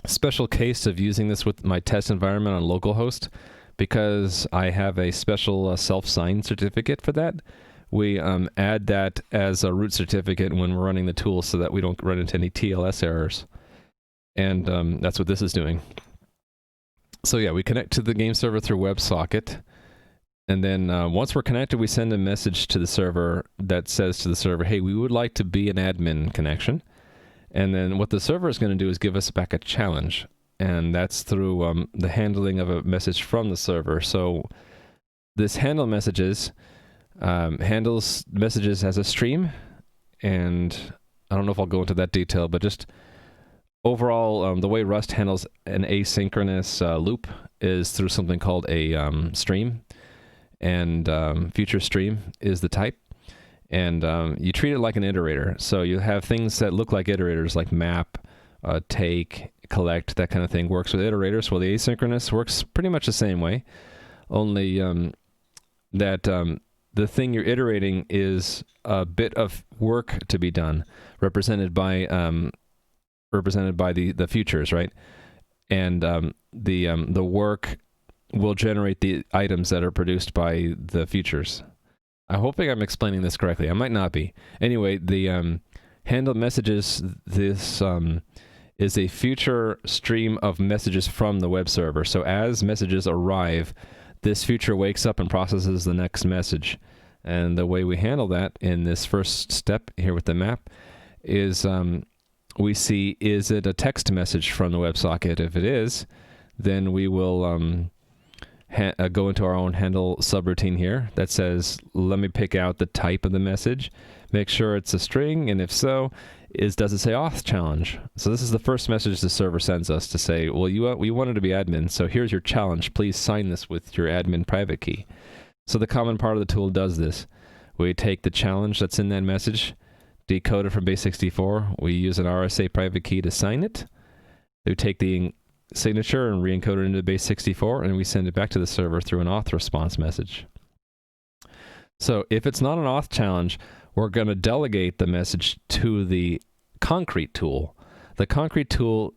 Speaker 1: special case of using this with my test environment on localhost because I have a special self-signed certificate for that. We add that as a root certificate when we're running the tool so that we don't run into any TLS errors. And that's what this is doing. So yeah, we connect to the game server through WebSocket. And then once we're connected, we send a message to the server that says to the server, hey, we would like to be an admin connection. And then what the server is going to do is give us back a challenge. And that's through the handling of a message from the server. So this handle messages handles messages as a stream. And I don't know if I'll go into that detail, but just overall, the way Rust handles an asynchronous loop is through something called a stream. And future stream is the type. And you treat it like an iterator. So you have things that look like iterators, like map, take, collect, that kind of thing works with iterators. Well, the asynchronous works pretty much the same way, only that the thing you're iterating is a bit of work to be done, represented by the futures, right? And the work will generate the items that are produced by the futures. I'm hoping I'm explaining this correctly. I might not be. Anyway, the handle messages, this is a future stream of messages from the web server. So as messages arrive, this future wakes up and processes the next message. And the way we handle that in this first step here with the map is we see, is it a text message from the WebSocket? If it is, then we will go into our own handle subroutine here that says, let me pick out the type of the message, make sure it's a string, and if so, does it say auth challenge? So this is the first message the server sends us to say, well, we wanted to be admin, so here's your challenge. Please sign this with your admin private key. So the common part of the tool does this. We take the challenge that's in that message, decode it from base64. We use an RSA private key to sign it. We take the signature and re-encode it into base64, and we send it back to the server through an auth response message. So if it's not an auth challenge, we're going to delegate the message to the concrete tool. The concrete tool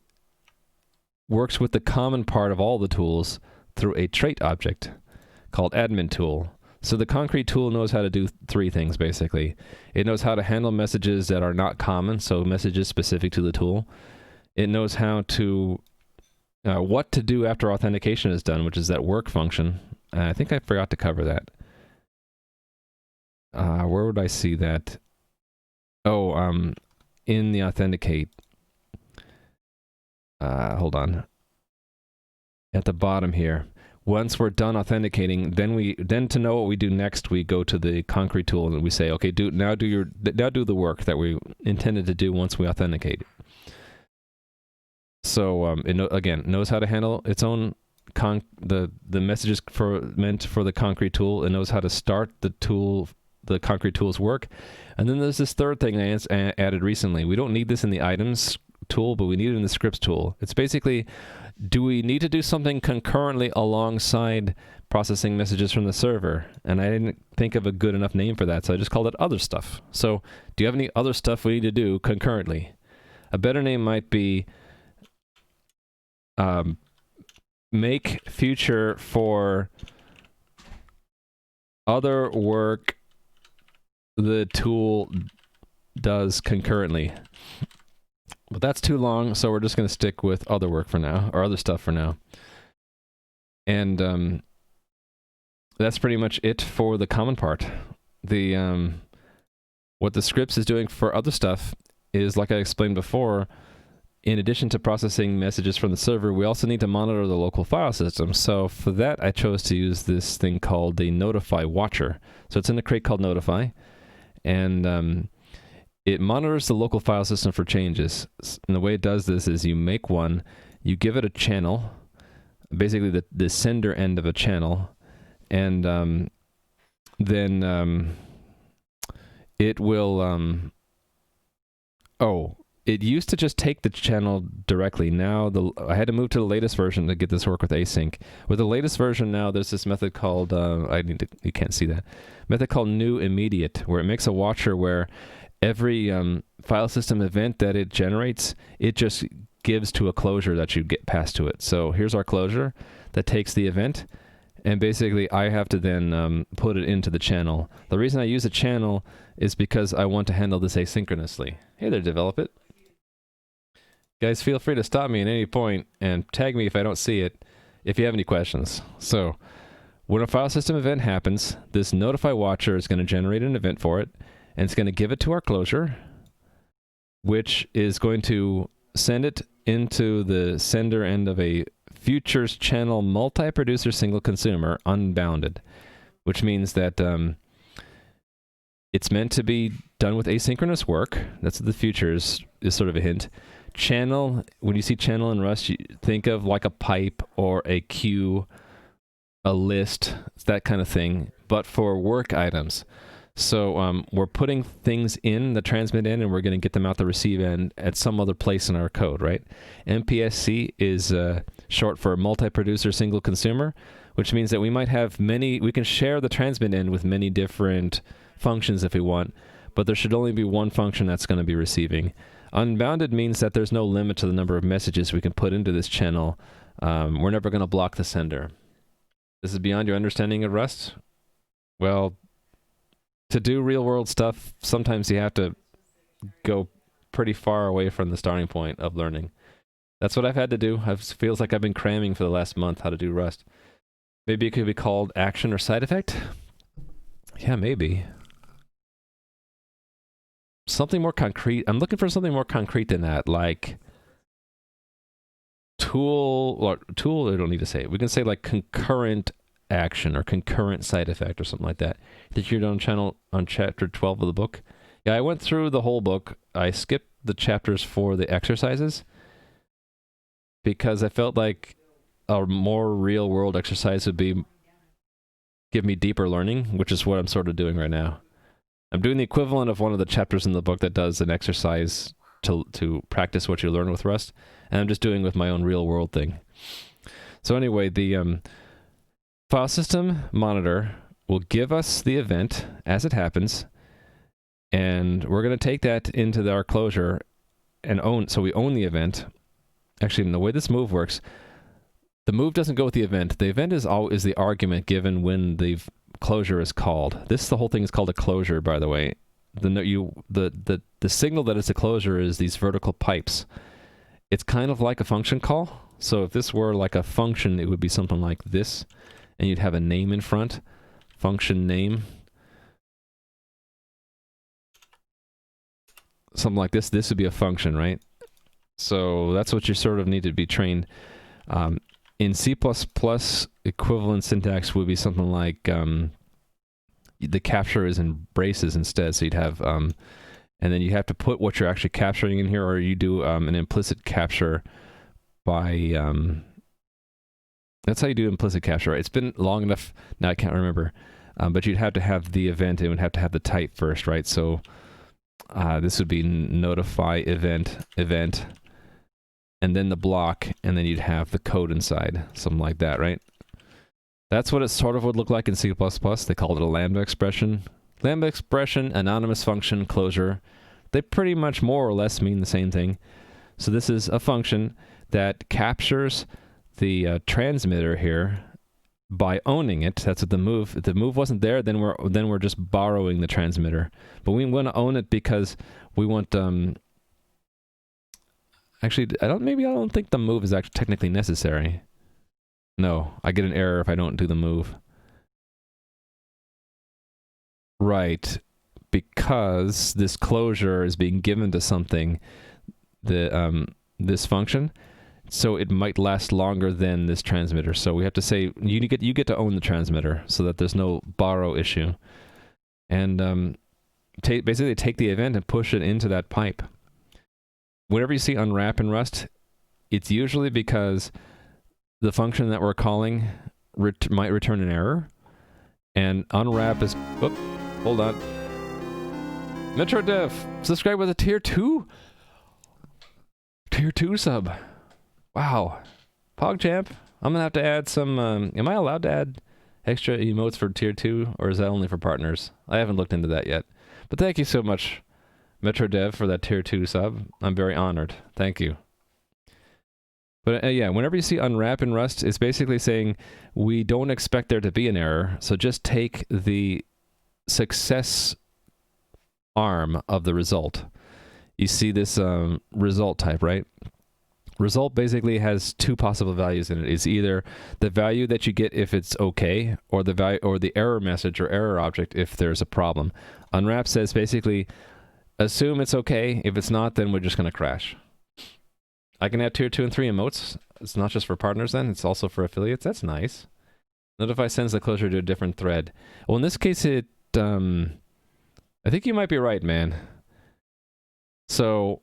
Speaker 1: works with the common part of all the tools through a trait object called admin tool. So the concrete tool knows how to do three things, basically. It knows how to handle messages that are not common, so messages specific to the tool. It knows how to what to do after authentication is done, which is that work function. I think I forgot to cover that. Where would I see that? Oh, in the authenticate. Hold on. At the bottom here. Once we're done authenticating, then to know what we do next, we go to the concrete tool and we say, okay, now do the work that we intended to do once we authenticate. So it again knows how to handle its own the messages meant for the concrete tool. It knows how to start the concrete tool's work. And then there's this third thing I added recently. We don't need this in the items tool, but we need it in the scripts tool. It's basically, do we need to do something concurrently alongside processing messages from the server? And I didn't think of a good enough name for that, so I just called it other stuff. So do you have any other stuff we need to do concurrently? A better name might be make future for other work the tool does concurrently. But that's too long, so we're just going to stick with other work for now, or other stuff for now. And that's pretty much it for the common part. What the scripts is doing for other stuff is, like I explained before, in addition to processing messages from the server, we also need to monitor the local file system. So for that, I chose to use this thing called the Notify Watcher. So it's in a crate called Notify, and it monitors the local file system for changes. And the way it does this is you make one, you give it a channel, basically the sender end of a channel, and then it will, it used to just take the channel directly. Now I had to move to the latest version to get this to work with async. With the latest version now, there's this method called, you can't see that, method called new immediate, where it makes a watcher where every file system event that it generates, it just gives to a closure that you get passed to it. So here's our closure that takes the event, and basically I have to then put it into the channel. The reason I use a channel is because I want to handle this asynchronously. Hey there, develop it. Guys, feel free to stop me at any point and tag me if I don't see it, if you have any questions. So when a file system event happens, this Notify Watcher is going to generate an event for it, and it's going to give it to our closure, which is going to send it into the sender end of a futures channel multi-producer single consumer unbounded, which means that it's meant to be done with asynchronous work. That's what the futures is sort of a hint. Channel, when you see channel in Rust, you think of like a pipe or a queue, a list, that kind of thing, but for work items. So we're putting things in the transmit end, and we're going to get them out the receive end at some other place in our code, right? MPSC is short for multi-producer single consumer, which means that we might have we can share the transmit end with many different functions if we want, but there should only be one function that's going to be receiving. Unbounded means that there's no limit to the number of messages we can put into this channel. We're never going to block the sender. This is beyond your understanding of Rust? Well, to do real-world stuff, sometimes you have to go pretty far away from the starting point of learning. That's what I've had to do. It feels like I've been cramming for the last month how to do Rust. Maybe it could be called action or side effect? Yeah, maybe. Something more concrete. I'm looking for something more concrete than that, like tool, I don't need to say it. We can say like concurrent action or concurrent side effect or something like that. Did you on chapter 12 of the book? Yeah, I went through the whole book. I skipped the chapters for the exercises because I felt like a more real world exercise would give me deeper learning, which is what I'm sort of doing right now. I'm doing the equivalent of one of the chapters in the book that does an exercise to practice what you learn with Rust, and I'm just doing with my own real world thing. So anyway, the file system monitor will give us the event as it happens, and we're going to take that into our closure and so we own the event. Actually, in the way this move works, the move doesn't go with the event. The event is the argument given when the closure is called. The whole thing is called a closure, by the way. The signal that it's a closure is these vertical pipes. It's kind of like a function call. So if this were like a function, it would be something like this, and you'd have a name in front, function name, something like this. This would be a function, right? So that's what you sort of need to be trained. In C++, equivalent syntax would be something like the capture is in braces instead. So you'd have, and then you have to put what you're actually capturing in here, or you do an implicit capture by, that's how you do implicit capture. Right? It's been long enough, now I can't remember, but you'd have to have the event, and would have to have the type first, right? So this would be notify event, and then the block, and then you'd have the code inside, something like that, right? That's what it sort of would look like in C++. They called it a lambda expression. Lambda expression, anonymous function, closure. They pretty much more or less mean the same thing. So this is a function that captures the transmitter here by owning it. That's what the move. If the move wasn't there, then we're just borrowing the transmitter. But we want to own it because we want actually I don't think the move is actually technically necessary. No, I get an error if I don't do the move. Right, because this closure is being given to something, this function, so it might last longer than this transmitter. So we have to say you get to own the transmitter so that there's no borrow issue, and basically take the event and push it into that pipe. Whenever you see unwrap in Rust, it's usually because the function that we're calling might return an error, and unwrap is. Hold on. MetroDev, subscribe with a tier 2? Tier 2 sub. Wow. PogChamp, I'm gonna have to add some, am I allowed to add extra emotes for tier 2, or is that only for partners? I haven't looked into that yet. But thank you so much, MetroDev, for that tier 2 sub. I'm very honored. Thank you. But yeah, whenever you see unwrap in Rust, it's basically saying we don't expect there to be an error, so just take the success arm of the result. You see this result type, right? Result basically has two possible values in it. It's either the value that you get if it's okay, or the value or the error message or error object if there's a problem. Unwrap says basically assume it's okay. If it's not, then we're just going to crash. I can add tier 2 and 3 emotes. It's not just for partners then, it's also for affiliates. That's nice. Notify sends the closure to a different thread. Well, in this case, I think you might be right, man. So,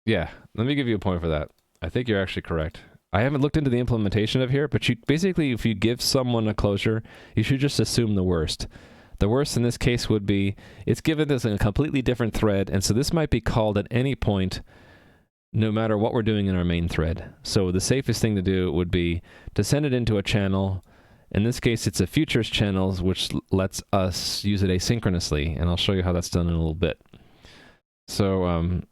Speaker 1: yeah, let me give you a point for that. I think you're actually correct. I haven't looked into the implementation of here, but basically, if you give someone a closure, you should just assume the worst. The worst in this case would be, it's given this in a completely different thread, and so this might be called at any point, no matter what we're doing in our main thread. So the safest thing to do would be to send it into a channel. In this case, it's a futures channel, which lets us use it asynchronously, and I'll show you how that's done in a little bit. So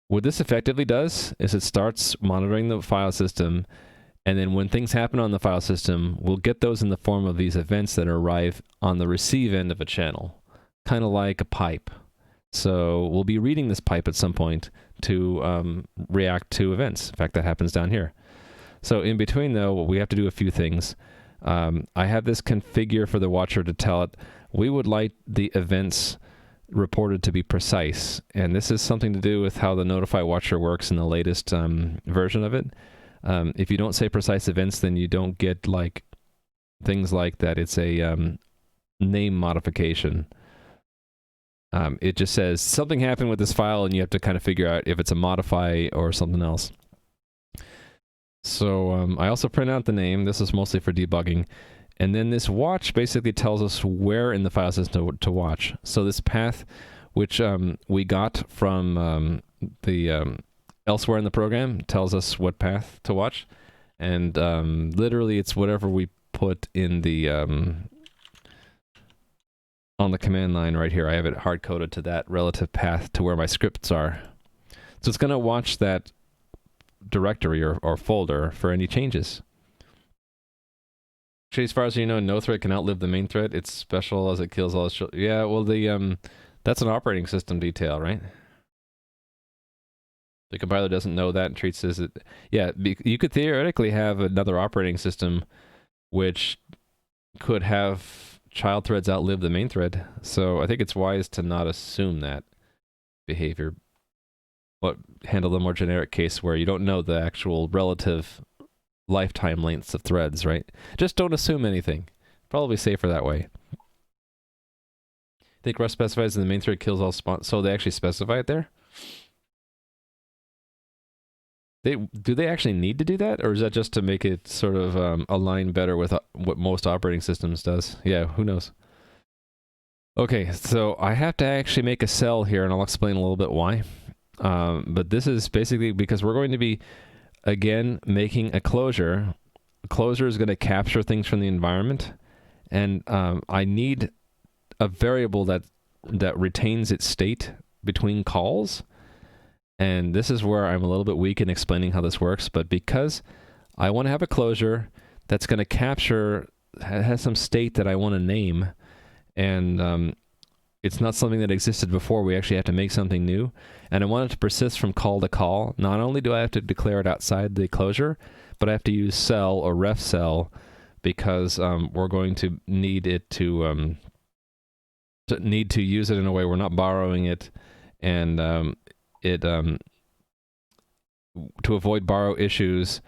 Speaker 1: what this effectively does is it starts monitoring the file system, and then when things happen on the file system, we'll get those in the form of these events that arrive on the receive end of a channel, kind of like a pipe. So we'll be reading this pipe at some point to react to events. In fact, that happens down here. So in between, though, we have to do a few things. I have this configure for the watcher to tell it, we would like the events reported to be precise. And this is something to do with how the notify watcher works in the latest version of it. If you don't say precise events, then you don't get like things like that. It's a name modification. It just says something happened with this file, and you have to kind of figure out if it's a modify or something else. So I also print out the name. This is mostly for debugging. And then this watch basically tells us where in the file system to watch. So this path, which we got from the elsewhere in the program, tells us what path to watch. And literally it's whatever we put in the on the command line right here. I have it hard-coded to that relative path to where my scripts are. So it's going to watch that directory or folder for any changes. Actually, as far as you know, no thread can outlive the main thread. It's special as it kills all its children. Yeah, well, that's an operating system detail, right? The compiler doesn't know that and treats it as it. Yeah, you could theoretically have another operating system which could have child threads outlive the main thread. So I think it's wise to not assume that behavior. But handle the more generic case where you don't know the actual relative lifetime lengths of threads, right? Just don't assume anything. Probably safer that way. I think Rust specifies in the main thread kills all spawn. So they actually specify it there? Do they actually need to do that? Or is that just to make it sort of align better with what most operating systems does? Yeah, who knows? Okay, so I have to actually make a cell here, and I'll explain a little bit why. But this is basically because we're going to be, again, making a closure. A closure is going to capture things from the environment, and I need a variable that retains its state between calls. And this is where I'm a little bit weak in explaining how this works, but because I want to have a closure that's going to capture, has some state that I want to name, and it's not something that existed before. We actually have to make something new, and I want it to persist from call to call. Not only do I have to declare it outside the closure, but I have to use cell or ref cell, because we're going to need it to use it in a way we're not borrowing it, and to avoid borrow issues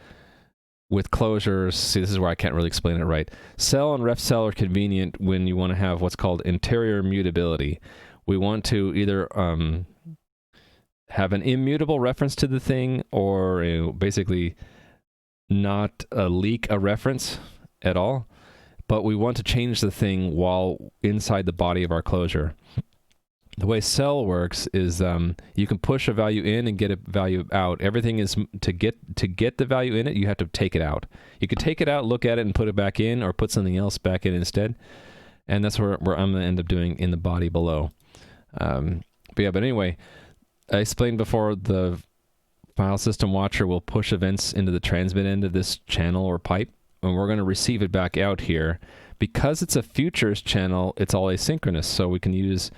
Speaker 1: with closures. See, this is where I can't really explain it right. Cell and ref cell are convenient when you want to have what's called interior mutability. We want to either have an immutable reference to the thing, or basically not leak a reference at all, but we want to change the thing while inside the body of our closure. The way cell works is you can push a value in and get a value out. Everything is to get the value in it, you have to take it out. You can take it out, look at it, and put it back in, or put something else back in instead. And that's where I'm going to end up doing in the body below. But anyway, I explained before, the file system watcher will push events into the transmit end of this channel or pipe, and we're going to receive it back out here. Because it's a futures channel, it's all asynchronous, so we can use,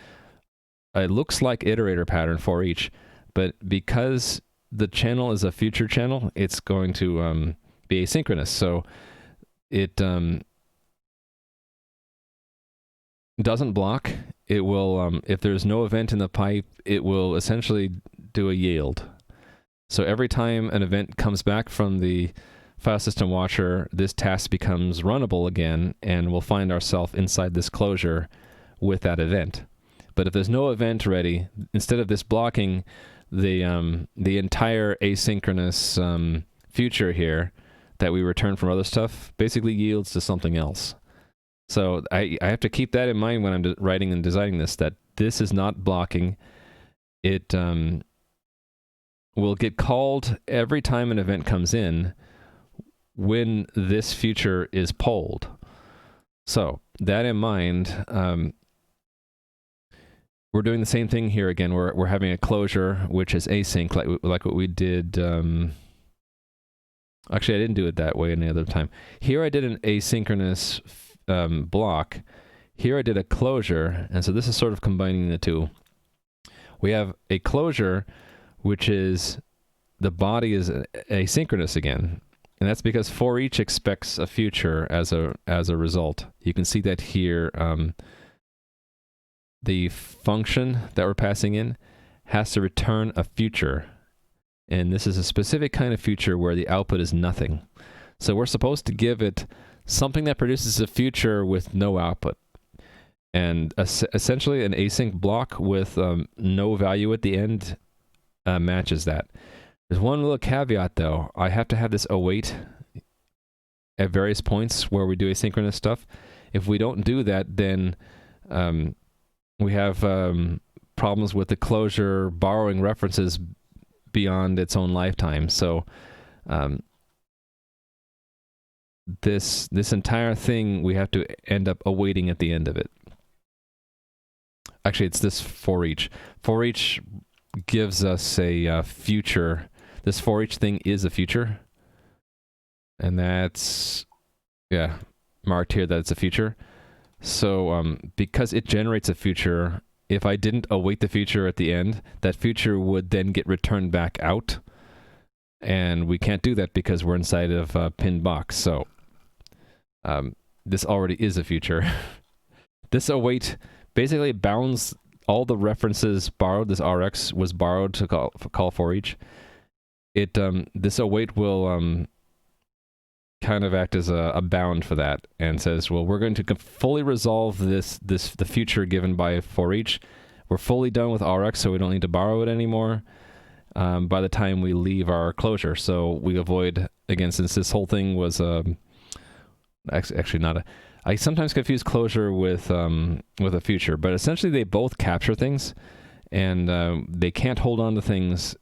Speaker 1: it looks like iterator pattern for each, but because the channel is a future channel, it's going to be asynchronous. So it doesn't block. It will, if there's no event in the pipe, it will essentially do a yield. So every time an event comes back from the file system watcher, this task becomes runnable again, and we'll find ourselves inside this closure with that event. But if there's no event ready, instead of this blocking the entire asynchronous future here that we return from other stuff, basically yields to something else. So I have to keep that in mind when I'm writing and designing this, that this is not blocking. It will get called every time an event comes in when this future is polled. So that in mind, we're doing the same thing here again. We're having a closure which is async, like what we did. Actually, I didn't do it that way any other time. Here I did an asynchronous block. Here I did a closure, and so this is sort of combining the two. We have a closure, which is the body is asynchronous again, and that's because for each expects a future as a result. You can see that here. The function that we're passing in has to return a future, and this is a specific kind of future where the output is nothing. So we're supposed to give it something that produces a future with no output, and essentially an async block with no value at the end matches that. There's one little caveat though. I have to have this await at various points where we do asynchronous stuff. If we don't do that, then we have problems with the closure borrowing references beyond its own lifetime. So this entire thing, we have to end up awaiting at the end of it. Actually, it's this for each. For each gives us a future. This for each thing is a future. And that's, yeah, marked here that it's a future. So because it generates a future, if I didn't await the future at the end, that future would then get returned back out. And we can't do that because we're inside of a pinned box. So this already is a future. This await basically bounds all the references borrowed. This RX was borrowed to call for each. This await will kind of act as a bound for that, and says, well, we're going to fully resolve the future given by for each. We're fully done with RX, so we don't need to borrow it anymore by the time we leave our closure. So we avoid, again, since this whole thing was actually not a, I sometimes confuse closure with a future, but essentially they both capture things, and they can't hold on to things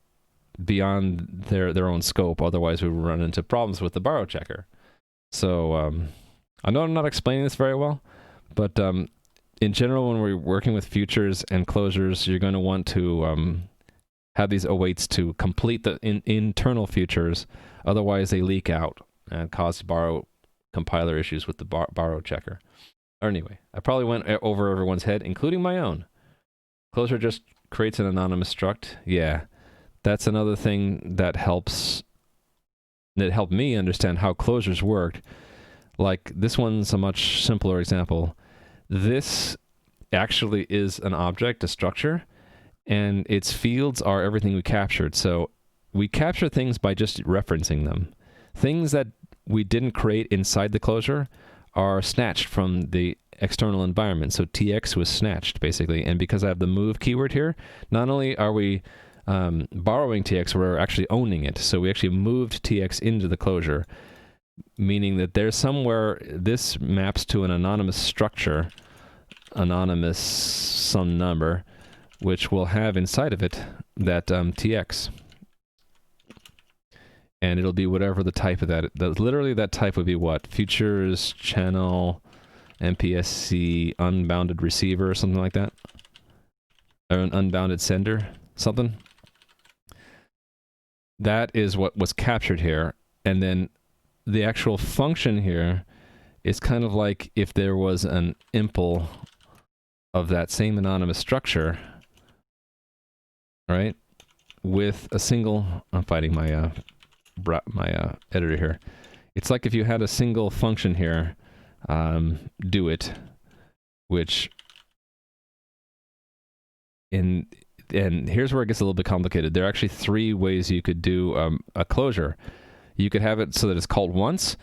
Speaker 1: beyond their own scope. Otherwise, we run into problems with the borrow checker. So I know I'm not explaining this very well, but in general, when we're working with futures and closures, you're going to want to have these awaits to complete the internal futures. Otherwise, they leak out and cause borrow compiler issues with the borrow checker. Or anyway, I probably went over everyone's head, including my own. Closure just creates an anonymous struct. Yeah, that's another thing that helped me understand how closures worked. Like, this one's a much simpler example. This actually is an object, a structure, and its fields are everything we captured. So we capture things by just referencing them. Things that we didn't create inside the closure are snatched from the external environment. So tx was snatched, basically. And because I have the move keyword here, not only are we borrowing tx, we're actually owning it. So we actually moved tx into the closure, meaning that there's somewhere, this maps to an anonymous structure, anonymous some number, which will have inside of it that tx. And it'll be whatever the type of that. Literally, that type would be what? Futures, channel, MPSC, unbounded receiver, or something like that? Or an unbounded sender, something? That is what was captured here. And then the actual function here is kind of like if there was an impl of that same anonymous structure, right? With a single... I'm fighting my editor here. It's like if you had a single function here, do it, which and here's where it gets a little bit complicated. There are actually 3 ways you could do a closure. You could have it so that it's called once,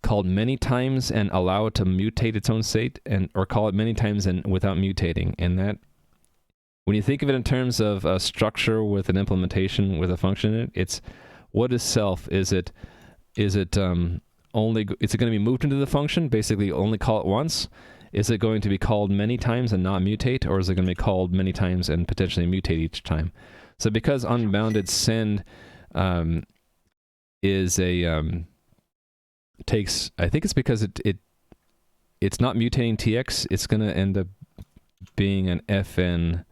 Speaker 1: called many times and allow it to mutate its own state, or call it many times and without mutating. And that, when you think of it in terms of a structure with an implementation with a function in it, it's what is self? Is it only, is it going to be moved into the function, basically only call it once? Is it going to be called many times and not mutate, or is it going to be called many times and potentially mutate each time? So because unbounded send is a takes, I think it's because it's not mutating tx, it's going to end up being an fn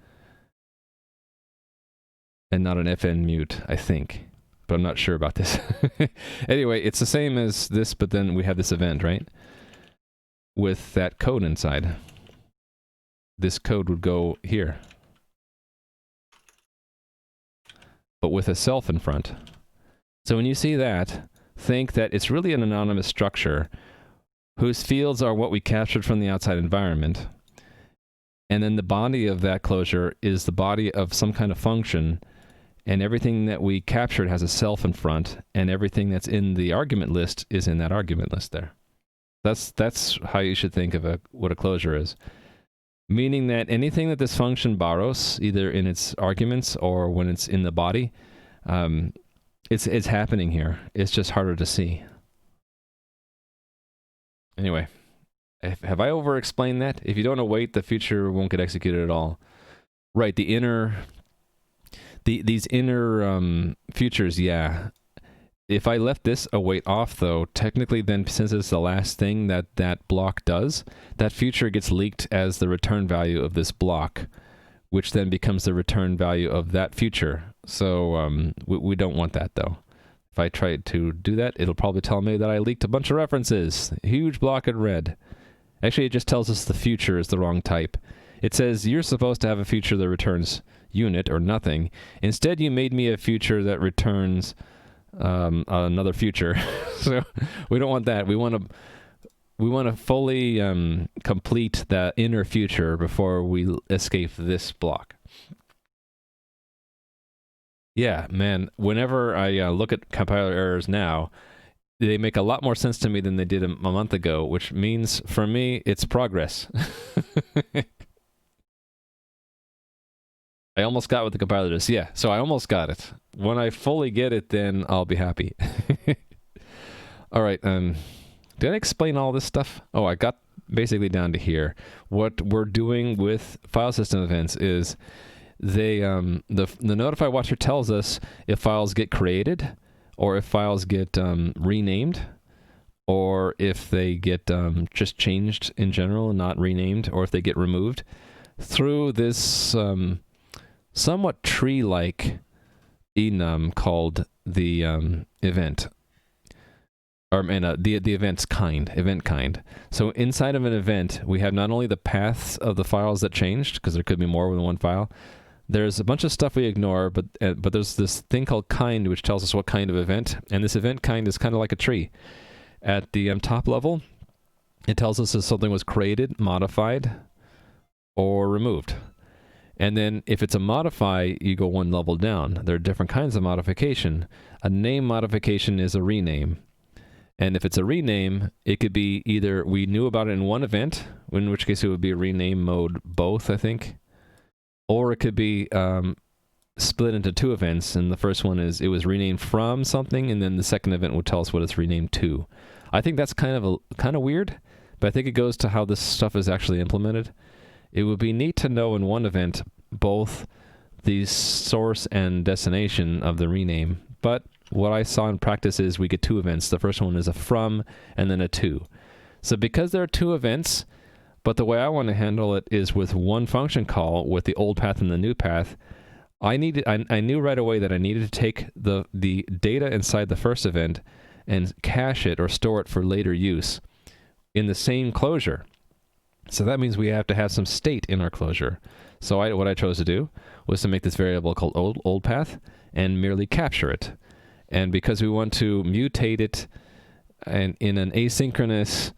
Speaker 1: and not an fn mute, I think. But I'm not sure about this. Anyway, it's the same as this, but then we have this event, right? With that code inside. This code would go here. But with a self in front. So when you see that, think that it's really an anonymous structure whose fields are what we captured from the outside environment. And then the body of that closure is the body of some kind of function. And everything that we captured has a self in front, and everything that's in the argument list is in that argument list there. That's how you should think of what a closure is. Meaning that anything that this function borrows, either in its arguments or when it's in the body, it's happening here. It's just harder to see. Anyway, have I over-explained that? If you don't await, the future won't get executed at all. Right, the inner... These inner futures, yeah. If I left this await off, though, technically then, since it's the last thing that block does, that future gets leaked as the return value of this block, which then becomes the return value of that future. So we don't want that, though. If I try to do that, it'll probably tell me that I leaked a bunch of references. Huge block in red. Actually, it just tells us the future is the wrong type. It says you're supposed to have a future that returns unit or nothing. Instead, you made me a future that returns another future. So we don't want that. We want to fully complete that inner future before we escape this block. Yeah, man. Whenever I look at compiler errors now, they make a lot more sense to me than they did a month ago, which means for me it's progress. I almost got what the compiler does. Yeah, so I almost got it. When I fully get it, then I'll be happy. All right, did I explain all this stuff? Oh, I got basically down to here. What we're doing with file system events is they the notify watcher tells us if files get created, or if files get renamed, or if they get just changed in general and not renamed, or if they get removed through this somewhat tree-like enum called the event. the event kind. So inside of an event, we have not only the paths of the files that changed, because there could be more than one file. There's a bunch of stuff we ignore, but there's this thing called kind, which tells us what kind of event, and this event kind is kind of like a tree. At the top level, it tells us if something was created, modified, or removed. And then if it's a modify, you go one level down. There are different kinds of modification. A name modification is a rename. And if it's a rename, it could be either we knew about it in one event, in which case it would be a rename mode both, I think. Or it could be split into two events, and the first one is it was renamed from something, and then the second event would tell us what it's renamed to. I think that's kind of weird, but I think it goes to how this stuff is actually implemented. It would be neat to know in one event both the source and destination of the rename, but what I saw in practice is we get two events. The first one is a from and then a to. So because there are two events, but the way I want to handle it is with one function call with the old path and the new path, I knew right away that I needed to take the data inside the first event and cache it or store it for later use in the same closure. So that means we have to have some state in our closure. So what I chose to do was to make this variable called old path and merely capture it. And because we want to mutate it and in an asynchronous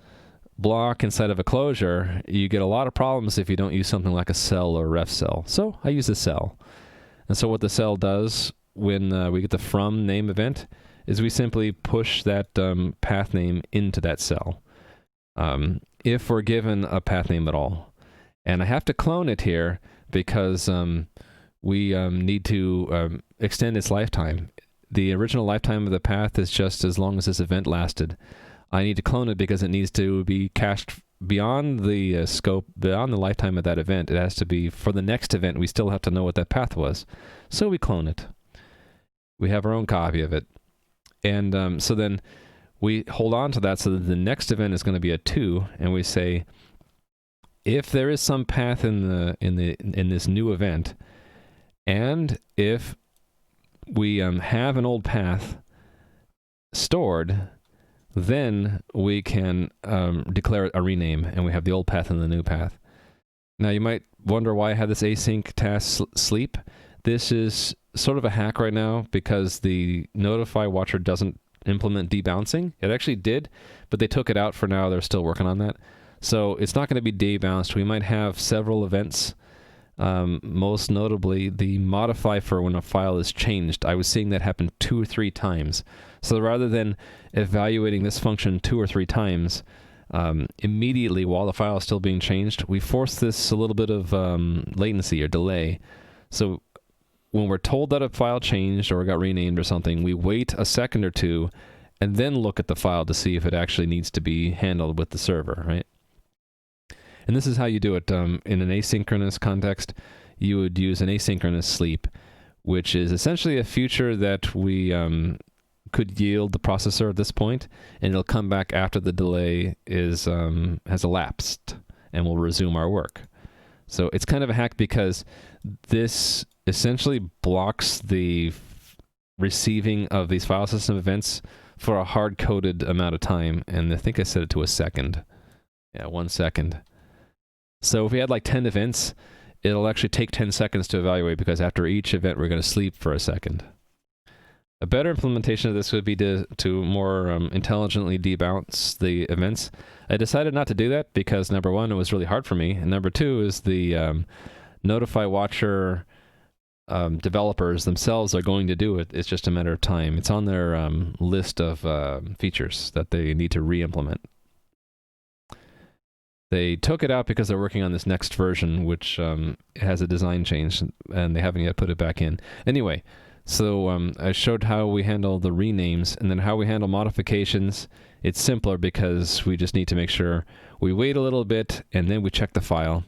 Speaker 1: block inside of a closure, you get a lot of problems if you don't use something like a cell or ref cell. So I use a cell. And so what the cell does when we get the from name event is we simply push that path name into that cell. If we're given a path name at all. And I have to clone it here because we need to extend its lifetime. The original lifetime of the path is just as long as this event lasted. I need to clone it because it needs to be cached beyond the scope, beyond the lifetime of that event. It has to be, for the next event, we still have to know what that path was. So we clone it. We have our own copy of it. And so then we hold on to that so that the next event is going to be a to, and we say, if there is some path in this new event, and if we have an old path stored, then we can declare a rename, and we have the old path and the new path. Now you might wonder why I have this async task sleep. This is sort of a hack right now because the notify watcher doesn't implement debouncing. It actually did, but they took it out for now. They're still working on that. So it's not going to be debounced. We might have several events. Most notably, the modify for when a file is changed. I was seeing that happen 2 or 3 times. So rather than evaluating this function 2 or 3 times immediately while the file is still being changed, we force this a little bit of latency or delay. So when we're told that a file changed or got renamed or something, we wait a second or two and then look at the file to see if it actually needs to be handled with the server, right? And this is how you do it. In an asynchronous context, you would use an asynchronous sleep, which is essentially a feature that we could yield the processor at this point, and it'll come back after the delay has elapsed, and we'll resume our work. So it's kind of a hack because this essentially blocks the receiving of these file system events for a hard-coded amount of time, and I think I set it to a second. Yeah, 1 second. So if we had like 10 events, it'll actually take 10 seconds to evaluate because after each event we're going to sleep for a second. A better implementation of this would be to more intelligently debounce the events. I decided not to do that because number one, it was really hard for me, and number two is the notify watcher developers themselves are going to do it. It's just a matter of time. It's on their list of features that they need to re-implement. They took it out because they're working on this next version, which has a design change, and they haven't yet put it back in. Anyway, so I showed how we handle the renames, and then how we handle modifications. It's simpler because we just need to make sure we wait a little bit, and then we check the file.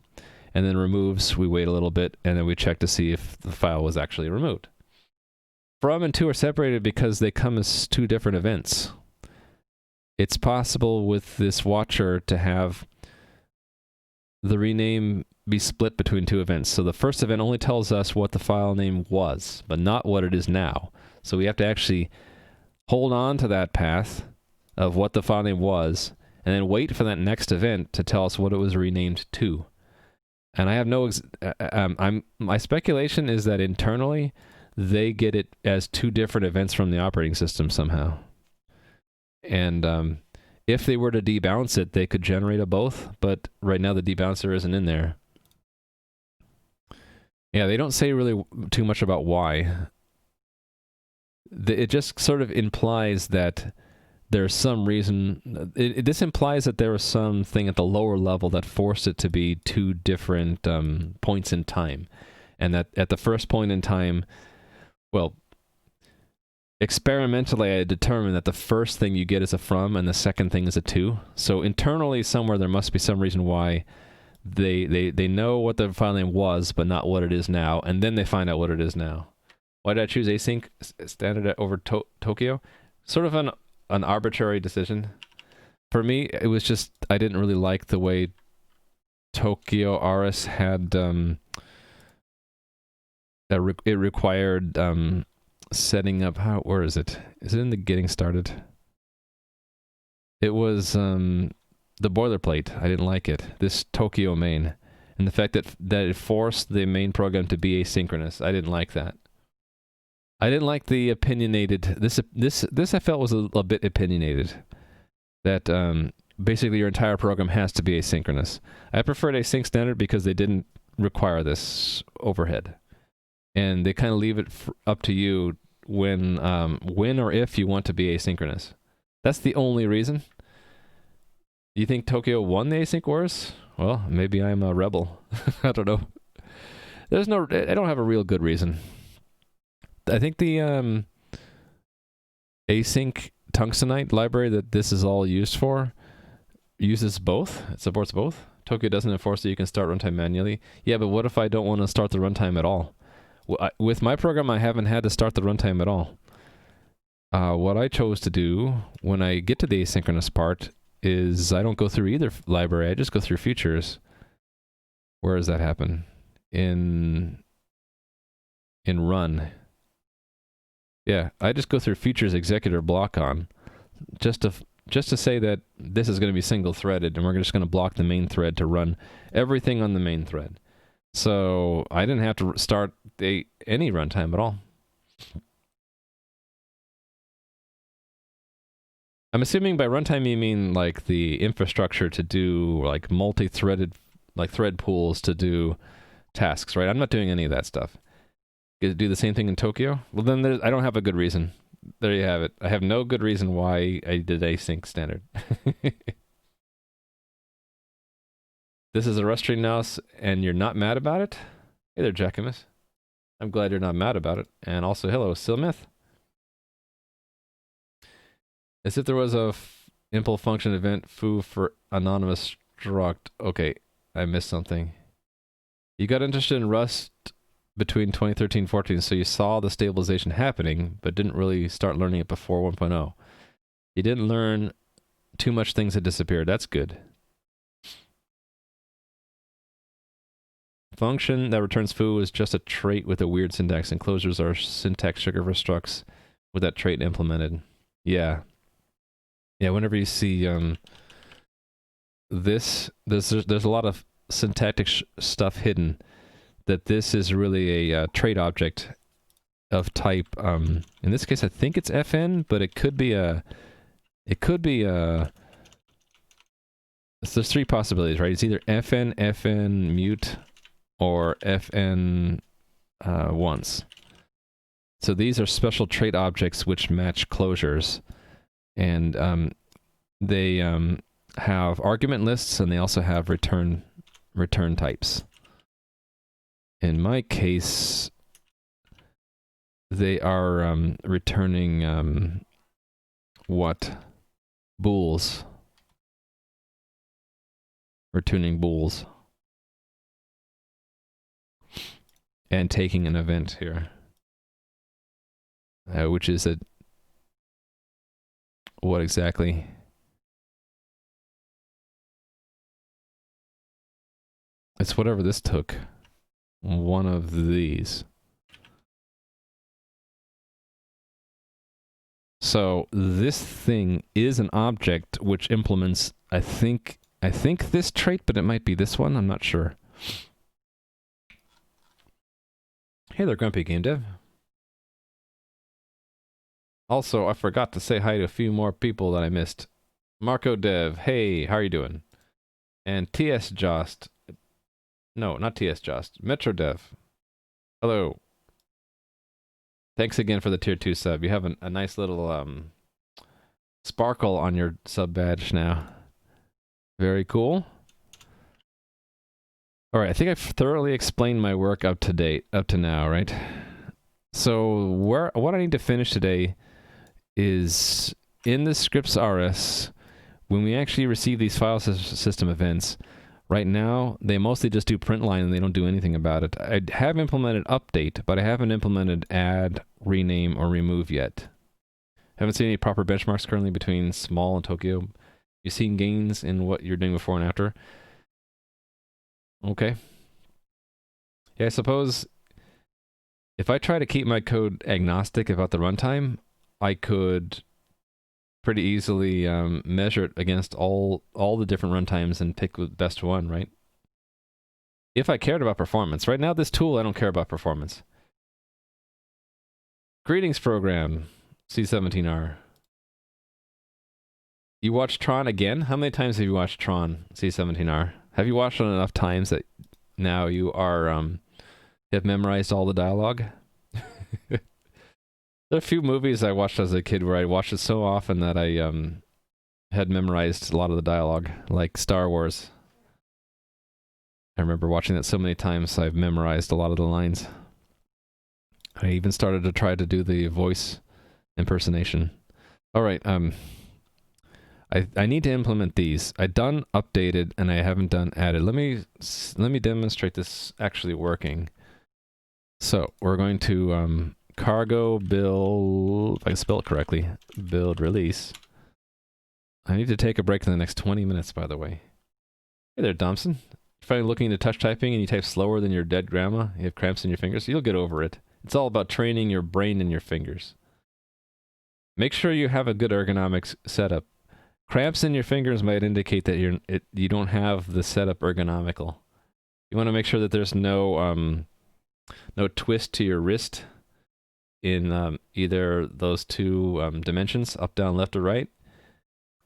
Speaker 1: And then removes, we wait a little bit, and then we check to see if the file was actually removed. From and to are separated because they come as 2 different events. It's possible with this watcher to have the rename be split between 2 events. So the first event only tells us what the file name was, but not what it is now. So we have to actually hold on to that path of what the file name was, and then wait for that next event to tell us what it was renamed to. And I have no, my speculation is that internally, they get it as two different events from the operating system somehow. And if they were to debounce it, they could generate a both, but right now the debouncer isn't in there. Yeah, they don't say really too much about why. It just sort of implies that there's some reason. This implies that there was something at the lower level that forced it to be two different points in time. And that at the first point in time, well, experimentally, I determined that the first thing you get is a from and the second thing is a to. So internally, somewhere, there must be some reason why they know what the file name was, but not what it is now, and then they find out what it is now. Why did I choose async standard over Tokyo? Sort of an arbitrary decision. For me, it was just, I didn't really like the way Tokyo RS had, it required setting up, where is it? Is it in the getting started? It was the boilerplate. I didn't like it. This Tokyo main. And the fact that it forced the main program to be asynchronous. I didn't like that. I didn't like the opinionated, this I felt was a bit opinionated. That basically your entire program has to be asynchronous. I preferred async standard because they didn't require this overhead. And they kind of leave it up to you when or if you want to be asynchronous. That's the only reason. You think Tokyo won the async wars? Well, maybe I'm a rebel. I don't know. I don't have a real good reason. I think the async tungstenite library that this is all used for uses both. It supports both. Tokyo doesn't enforce that you can start runtime manually. Yeah, but what if I don't want to start the runtime at all? With my program, I haven't had to start the runtime at all. What I chose to do when I get to the asynchronous part is I don't go through either library. I just go through features. Where does that happen? In run. Yeah, I just go through features executor block on, just to say that this is going to be single threaded, and we're just going to block the main thread to run everything on the main thread. So I didn't have to start any runtime at all. I'm assuming by runtime you mean like the infrastructure to do like multi-threaded, like thread pools to do tasks, right? I'm not doing any of that stuff. Do the same thing in Tokyo? Well, then I don't have a good reason. There you have it. I have no good reason why I did async standard. This is a Rust tree now, and you're not mad about it? Hey there, Jackamus. I'm glad you're not mad about it. And also, hello, Silmith. As if there was a impl function event foo for anonymous struct. Okay, I missed something. You got interested in Rust between 2013 and 14, so you saw the stabilization happening, but didn't really start learning it before 1.0. You didn't learn too much, things had disappeared. That's good. Function that returns foo is just a trait with a weird syntax. Enclosures are syntax sugar for structs with that trait implemented. Yeah. Yeah, whenever you see this, there's a lot of syntactic stuff hidden. That this is really a trait object of type, in this case I think it's fn, but it could be there's three possibilities, right? It's either fn mute, or fn once. So these are special trait objects which match closures, and they have argument lists, and they also have return types. In my case, they are returning what? Bools. Returning bools. And taking an event here. Which is what exactly? It's whatever this took. One of these. So this thing is an object which implements, I think this trait, but it might be this one. I'm not sure. Hey there, Grumpy Game Dev. Also, I forgot to say hi to a few more people that I missed. Marco Dev, hey, how are you doing? And TS Jost. No, not TS Jost. Metro Dev. Hello. Thanks again for the tier 2 sub. You have a nice little sparkle on your sub badge now. Very cool. Alright, I think I've thoroughly explained my work up to now, right? So what I need to finish today is in the scripts RS, when we actually receive these file system events, right now they mostly just do print line and they don't do anything about it. I have implemented update, but I haven't implemented add, rename, or remove yet. Haven't seen any proper benchmarks currently between small and Tokyo. You've seen gains in what you're doing before and after. Okay. Yeah, I suppose if I try to keep my code agnostic about the runtime, I could pretty easily measure it against all the different runtimes and pick the best one, right? If I cared about performance. Right now, this tool, I don't care about performance. Greetings, program. C17R. You watched Tron again? How many times have you watched Tron, C17R? Have you watched it enough times that now you are, have memorized all the dialogue? There are a few movies I watched as a kid where I watched it so often that I had memorized a lot of the dialogue, like Star Wars. I remember watching that so many times I've memorized a lot of the lines. I even started to try to do the voice impersonation. Alright, I need to implement these. I've done updated and I haven't done added. Let me demonstrate this actually working. So we're going to cargo build, if I can spell it correctly, build release. I need to take a break in the next 20 minutes, by the way. Hey there, Thompson. If you're looking into touch typing and you type slower than your dead grandma, you have cramps in your fingers, you'll get over it. It's all about training your brain and your fingers. Make sure you have a good ergonomics setup. Cramps in your fingers might indicate that you don't have the setup ergonomical. You want to make sure that there's no twist to your wrist in either those two dimensions, up, down, left, or right.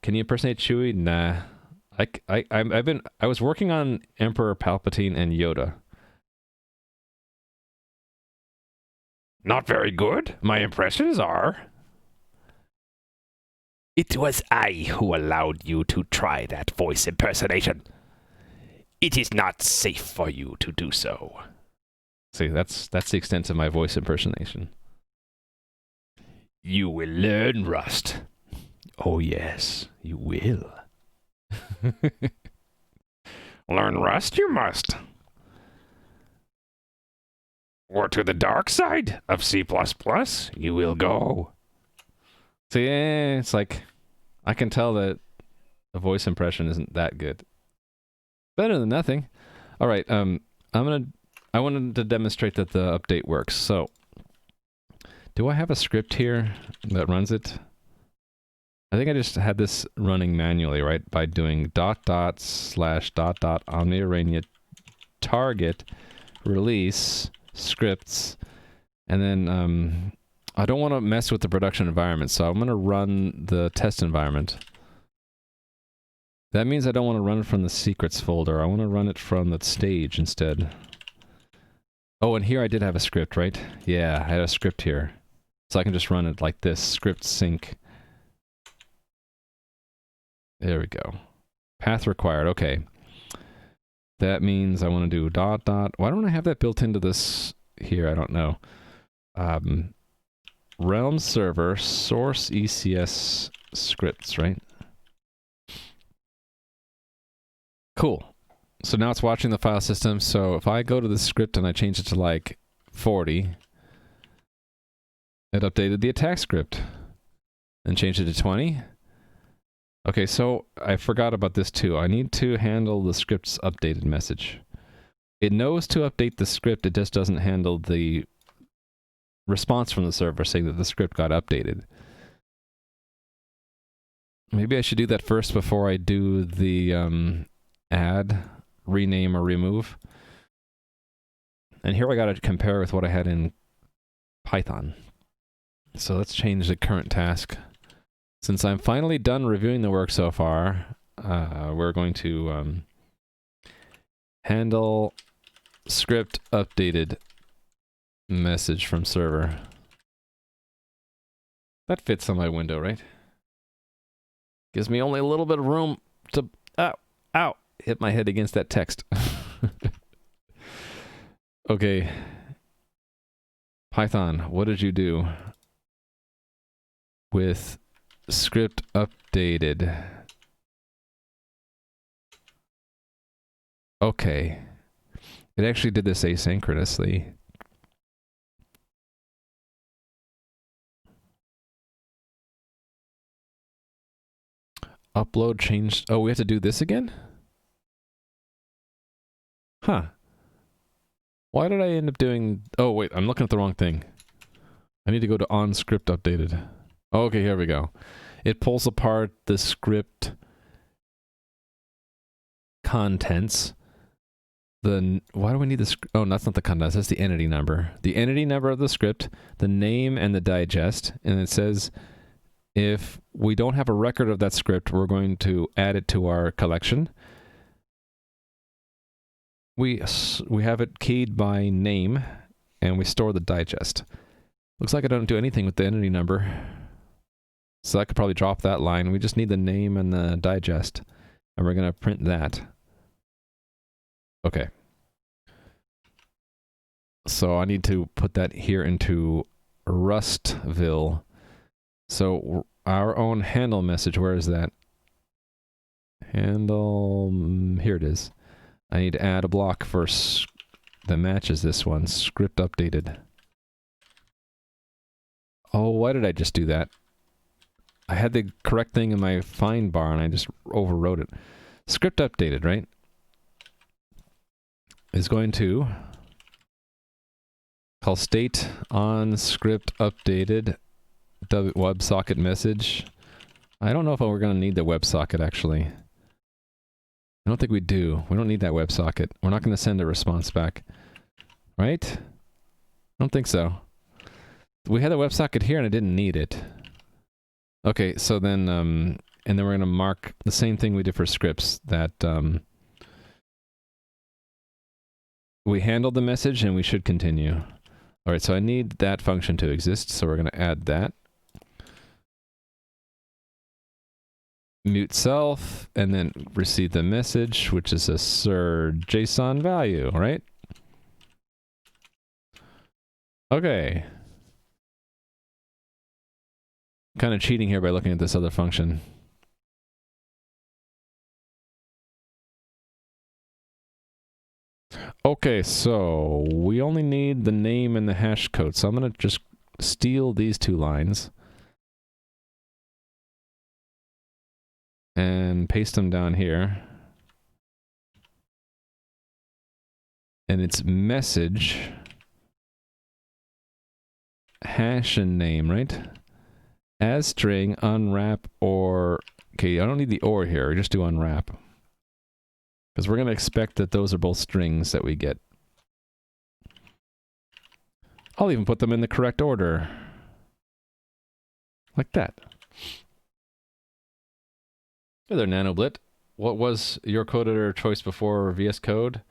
Speaker 1: Can you impersonate Chewie? Nah. I was working on Emperor Palpatine and Yoda. Not very good. My impressions are.
Speaker 2: It was I who allowed you to try that voice impersonation. It is not safe for you to do so.
Speaker 1: See, that's the extent of my voice impersonation.
Speaker 2: You will learn, Rust. Oh yes, you will. Learn Rust you must. Or to the dark side of C++ you will go.
Speaker 1: See, it's like, I can tell that a voice impression isn't that good. Better than nothing. All right, I wanted to demonstrate that the update works. So, do I have a script here that runs it? I think I just had this running manually, right? By doing // omni-arraynet target release scripts, and then I don't want to mess with the production environment, so I'm going to run the test environment. That means I don't want to run it from the secrets folder. I want to run it from the stage instead. Oh, and here I did have a script, right? Yeah, I had a script here. So I can just run it like this, script sync. There we go. Path required, okay. That means I want to do ... Why don't I have that built into this here? I don't know. Realm server source ECS scripts, right? Cool. So now it's watching the file system. So if I go to the script and I change it to like 40, it updated the attack script and changed it to 20. Okay, so I forgot about this too. I need to handle the script's updated message. It knows to update the script, it just doesn't handle the response from the server saying that the script got updated. Maybe I should do that first before I do the add, rename, or remove. And here I got to compare with what I had in Python. So let's change the current task. Since I'm finally done reviewing the work so far, we're going to handle script updated message from server. That fits on my window, right? Gives me only a little bit of room to, ow, hit my head against that text. Okay. Python, what did you do with script updated? Okay. It actually did this asynchronously. Upload changed. Oh, we have to do this again? Huh. Why did I end up doing... Oh, wait, I'm looking at the wrong thing. I need to go to on script updated. Okay, here we go. It pulls apart the script contents. Why do we need this? Oh, that's not the contents. That's the entity number. The entity number of the script, the name, and the digest. And it says if we don't have a record of that script, we're going to add it to our collection. We have it keyed by name, and we store the digest. Looks like I don't do anything with the entity number. So I could probably drop that line. We just need the name and the digest, and we're going to print that. Okay. So I need to put that here into Rustville. So our own handle message, where is that? Handle, here it is. I need to add a block for that matches this one, script updated. Oh, why did I just do that? I had the correct thing in my find bar and I just overwrote it. Script updated, right? Is going to call state on script updated WebSocket message. I don't know if we're going to need the WebSocket actually. I don't think we do. We don't need that WebSocket. We're not going to send a response back. Right? I don't think so. We had a WebSocket here and I didn't need it. Okay, so then, and then we're going to mark the same thing we did for scripts, that we handled the message and we should continue. All right, so I need that function to exist, so we're going to add that. Mute self, and then receive the message, which is a SIR JSON value, right? Okay. Kind of cheating here by looking at this other function. Okay, so we only need the name and the hash code, so I'm going to just steal these two lines and paste them down here. And it's message, hash and name, right? As string, unwrap, or... Okay, I don't need the or here, just do unwrap. Because we're going to expect that those are both strings that we get. I'll even put them in the correct order. Like that. Hey there, NanoBlit. What was your code editor choice before VS Code?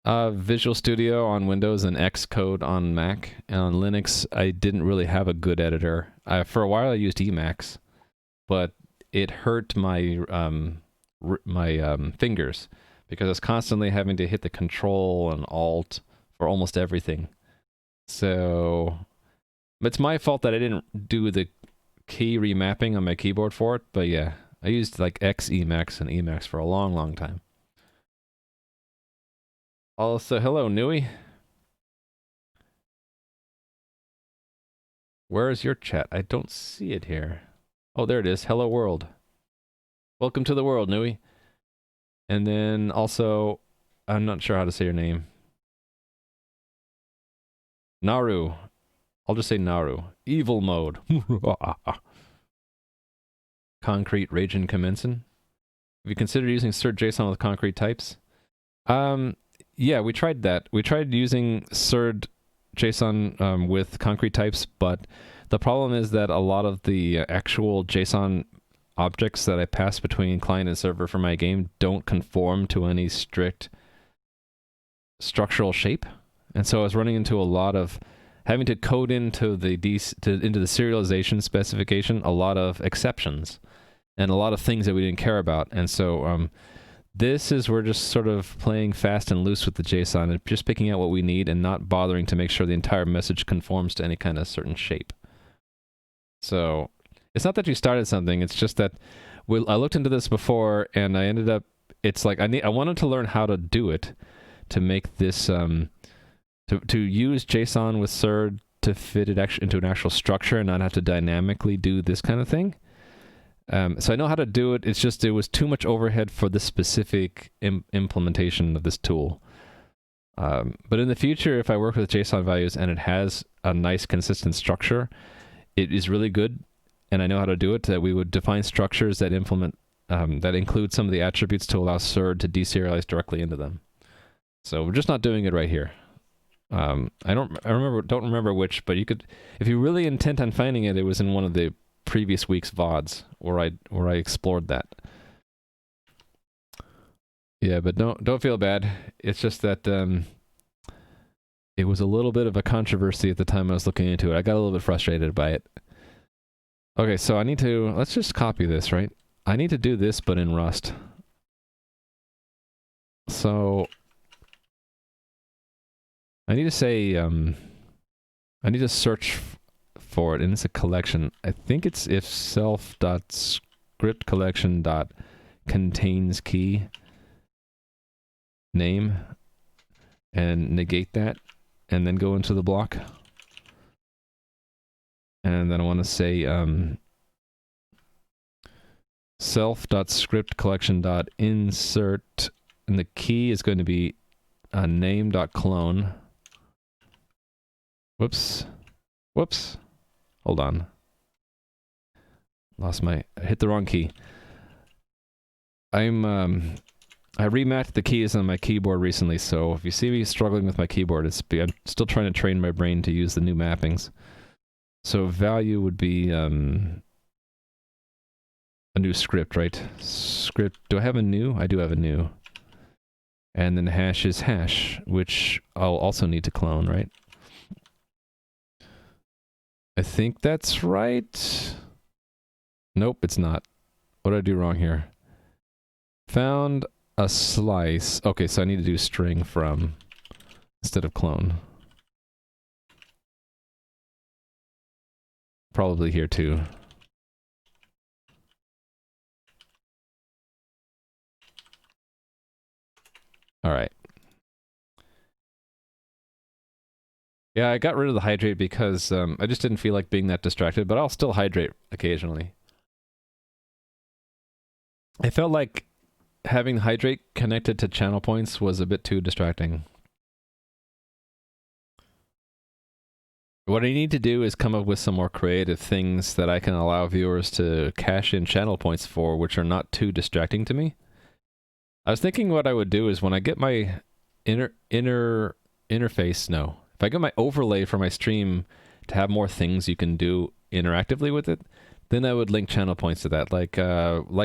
Speaker 1: Visual Studio on Windows and Xcode on Mac. And on Linux, I didn't really have a good editor. For a while, I used Emacs, but it hurt my fingers because I was constantly having to hit the Control and Alt for almost everything. So it's my fault that I didn't do the key remapping on my keyboard for it. But yeah, I used like Emacs and Emacs for a long, long time. Also, hello, Nui. Where is your chat? I don't see it here. Oh, there it is. Hello, world. Welcome to the world, Nui. And then also, I'm not sure how to say your name. Naru. I'll just say Naru. Evil mode. concrete region commencing. Have you considered using cert JSON with concrete types? Yeah, we tried that. We tried using cert JSON with concrete types, but the problem is that a lot of the actual JSON objects that I pass between client and server for my game don't conform to any strict structural shape. And so I was running into a lot of having to code into the serialization specification a lot of exceptions and a lot of things that we didn't care about. And so this is we're just sort of playing fast and loose with the JSON and just picking out what we need and not bothering to make sure the entire message conforms to any kind of certain shape. So it's not that you started something, it's just that I looked into this before and I ended up, it's like I wanted to learn how to do it to make this, to use JSON with CERD to fit it into an actual structure and not have to dynamically do this kind of thing. So I know how to do it, it's just it was too much overhead for the specific implementation of this tool. But in the future, if I work with JSON values and it has a nice consistent structure, it is really good, and I know how to do it, that we would define structures that implement, that include some of the attributes to allow CERD to deserialize directly into them. So we're just not doing it right here. I don't remember which, but you could, if you're really intent on finding it, it was in one of the previous week's VODs where I explored that. Yeah, but don't feel bad. It's just that it was a little bit of a controversy at the time I was looking into it. I got a little bit frustrated by it. Okay, so let's just copy this, right? I need to do this, but in Rust. So I need to say, I need to search for it, and it's a collection. I think it's if self.script collection.contains key name and negate that, and then go into the block. And then I want to say self.script collection.insert, and the key is going to be name.clone. Whoops. Hold on. I hit the wrong key. I rematched the keys on my keyboard recently, so if you see me struggling with my keyboard, I'm still trying to train my brain to use the new mappings. So value would be a new script, right? Script, do I have a new? I do have a new. And then hash is hash, which I'll also need to clone, right? I think that's right. Nope, it's not. What did I do wrong here? Found a slice. Okay, so I need to do string from instead of clone. Probably here too. All right. Yeah, I got rid of the hydrate because I just didn't feel like being that distracted, but I'll still hydrate occasionally. I felt like having hydrate connected to channel points was a bit too distracting. What I need to do is come up with some more creative things that I can allow viewers to cache in channel points for, which are not too distracting to me. I was thinking what I would do is when I get my interface, if I get my overlay for my stream to have more things you can do interactively with it, then I would link channel points to that, like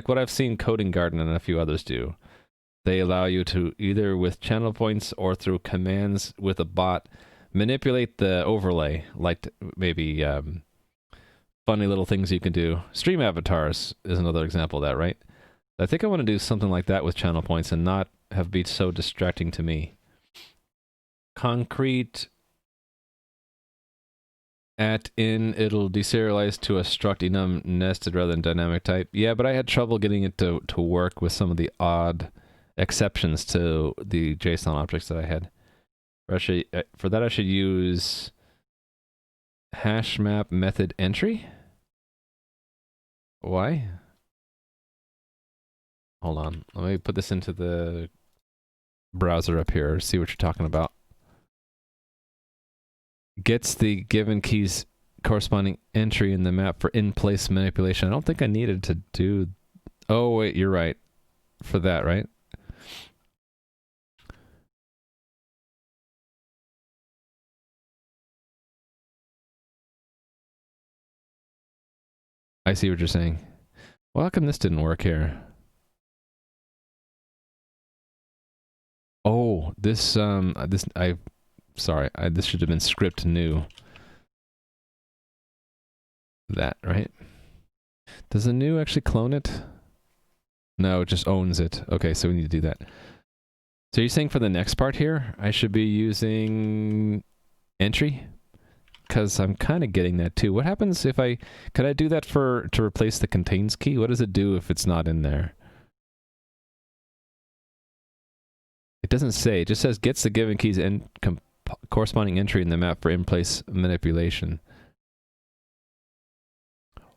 Speaker 1: what I've seen Coding Garden and a few others do. They allow you to either with channel points or through commands with a bot manipulate the overlay, like maybe funny little things you can do. Stream avatars is another example of that, right? I think I want to do something like that with channel points and not have be so distracting to me. Concrete it'll deserialize to a struct enum nested rather than dynamic type. Yeah, but I had trouble getting it to work with some of the odd exceptions to the JSON objects that I had. For that I should use hash map method entry. Why? Hold on, let me put this into the browser up here, see what you're talking about. Gets the given keys corresponding entry in the map for in-place manipulation. I don't think I needed to do... Oh, wait, you're right. For that, right? I see what you're saying. Well, how come this didn't work here? Oh, this sorry, this should have been script new. That, right? Does the new actually clone it? No, it just owns it. Okay, so we need to do that. So you're saying for the next part here, I should be using entry? Because I'm kind of getting that too. What happens if I... Could I do that to replace the contains key? What does it do if it's not in there? It doesn't say. It just says gets the given keys and corresponding entry in the map for in-place manipulation.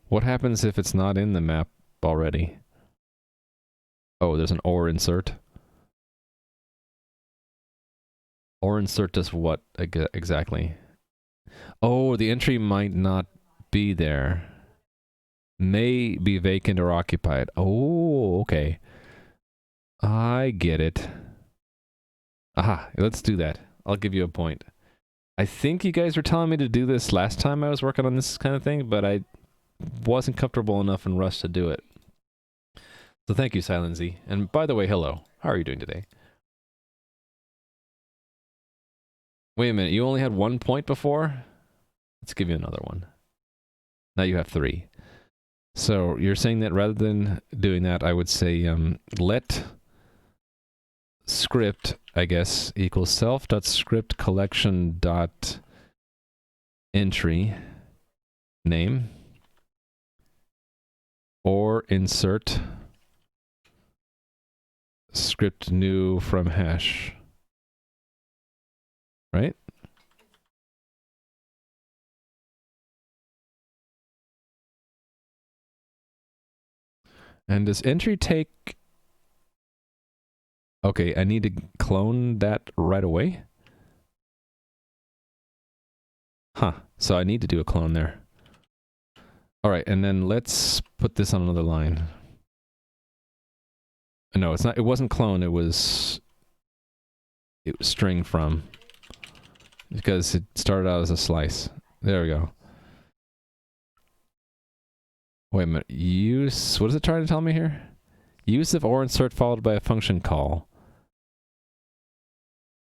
Speaker 1: What happens if it's not in the map already? Oh, there's an OR insert. OR insert does what exactly? Oh, the entry might not be there. May be vacant or occupied. Oh, okay. I get it. Aha, let's do that. I'll give you a point. I think you guys were telling me to do this last time I was working on this kind of thing, but I wasn't comfortable enough in Rust to do it. So thank you, Silent Z. And by the way, hello. How are you doing today? Wait a minute, you only had 1 point before? Let's give you another one. Now you have 3. So you're saying that rather than doing that, I would say let script, I guess, equals self.script collection dot entry name or insert script new from hash. Right? And does entry take... Okay, I need to clone that right away? Huh, so I need to do a clone there. Alright, and then let's put this on another line. No, it's not, it wasn't clone, it was string from. Because it started out as a slice. There we go. Wait a minute, use, what is it trying to tell me here? Use of or insert followed by a function call.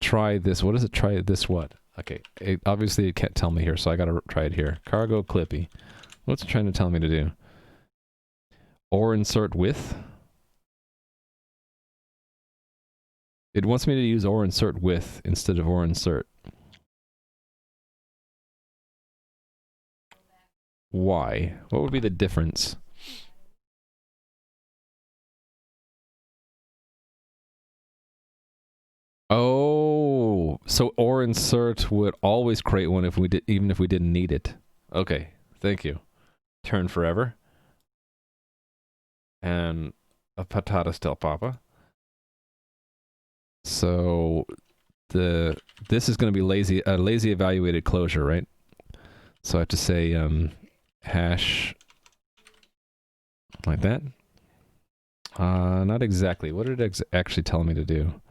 Speaker 1: Try this, what does it try this what? Okay, obviously it can't tell me here, so I gotta try it here. Cargo Clippy. What's it trying to tell me to do? Or insert with? It wants me to use or insert with instead of or insert. Why? What would be the difference? Oh, so or insert would always create one if we did, even if we didn't need it. Okay, thank you. Turn forever. And a patata still papa. So this is going to be a lazy evaluated closure, right? So I have to say hash like that. Not exactly. What did it actually tell me to do?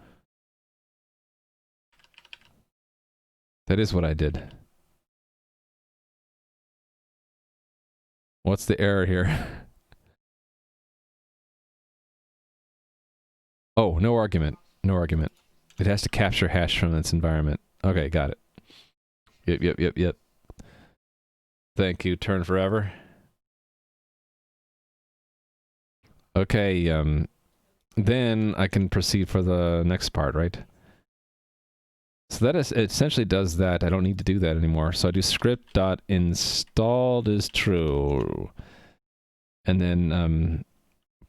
Speaker 1: That is what I did. What's the error here? Oh, no argument. No argument. It has to capture hash from its environment. Okay, got it. Yep. Thank you, turn forever. Okay, then I can proceed for the next part, right? So that is, it essentially does that. I don't need to do that anymore. So I do script.installed is true. And then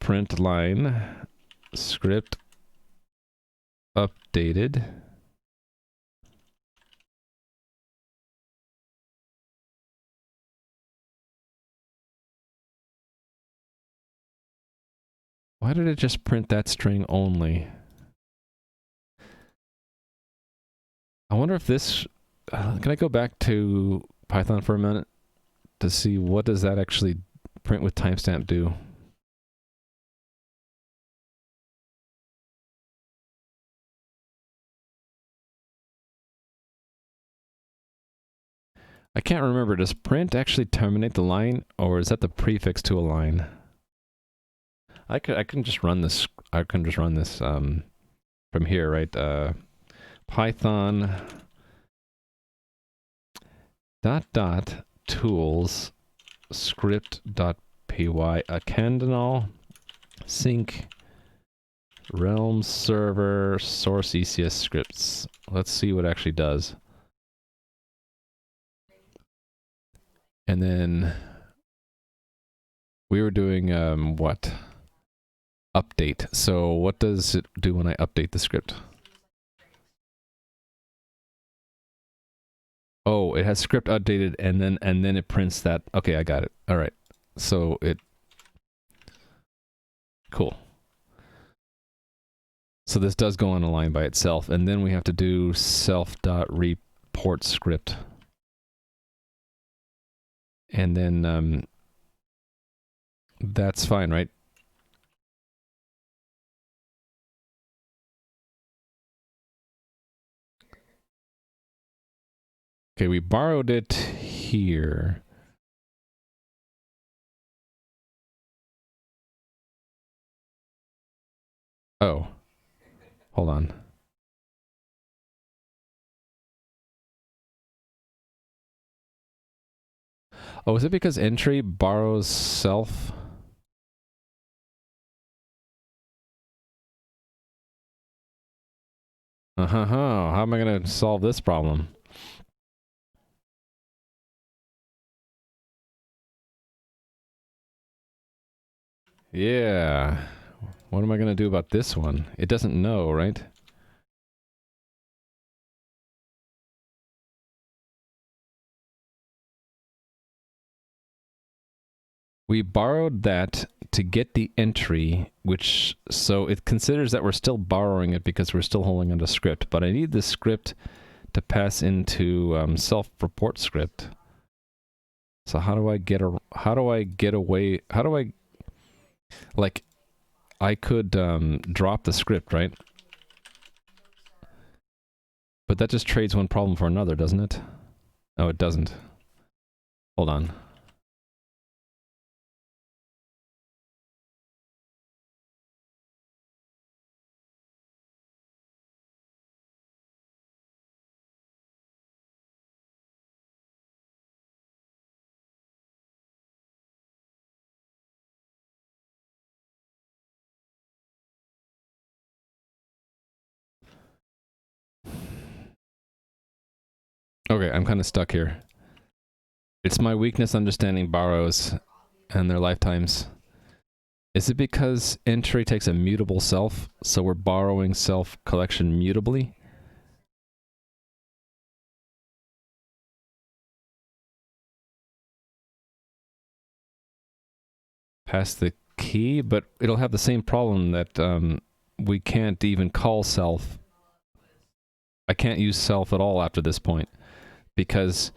Speaker 1: print line script updated. Why did it just print that string only? I wonder if this... can I go back to Python for a minute? to see what does that actually print with timestamp do. I can't remember. Does print actually terminate the line, or is that the prefix to a line? I can just run this. I can just run this from here, right? Python .tools script.py a candinal sync realm server source ECS scripts. Let's see what it actually does. And then we were doing what? Update. So what does it do when I update the script? Oh, it has script updated and then it prints that. Okay, I got it. All right. So it cool. So this does go on a line by itself, and then we have to do self.report script. And then that's fine, right? Okay, we borrowed it here. Oh, hold on. Oh, is it because entry borrows self? How am I going to solve this problem? Yeah. What am I going to do about this one? It doesn't know, right? We borrowed that to get the entry, which, so it considers that we're still borrowing it because we're still holding on to script, but I need the script to pass into self-report script. So how do I get away, like, I could drop the script, right? But that just trades one problem for another, doesn't it? Oh, it doesn't. Hold on. Okay, I'm kind of stuck here. It's my weakness understanding borrows and their lifetimes. Is it because entry takes a mutable self, so we're borrowing self collection mutably? Pass the key, but it'll have the same problem that we can't even call self. I can't use self at all after this point because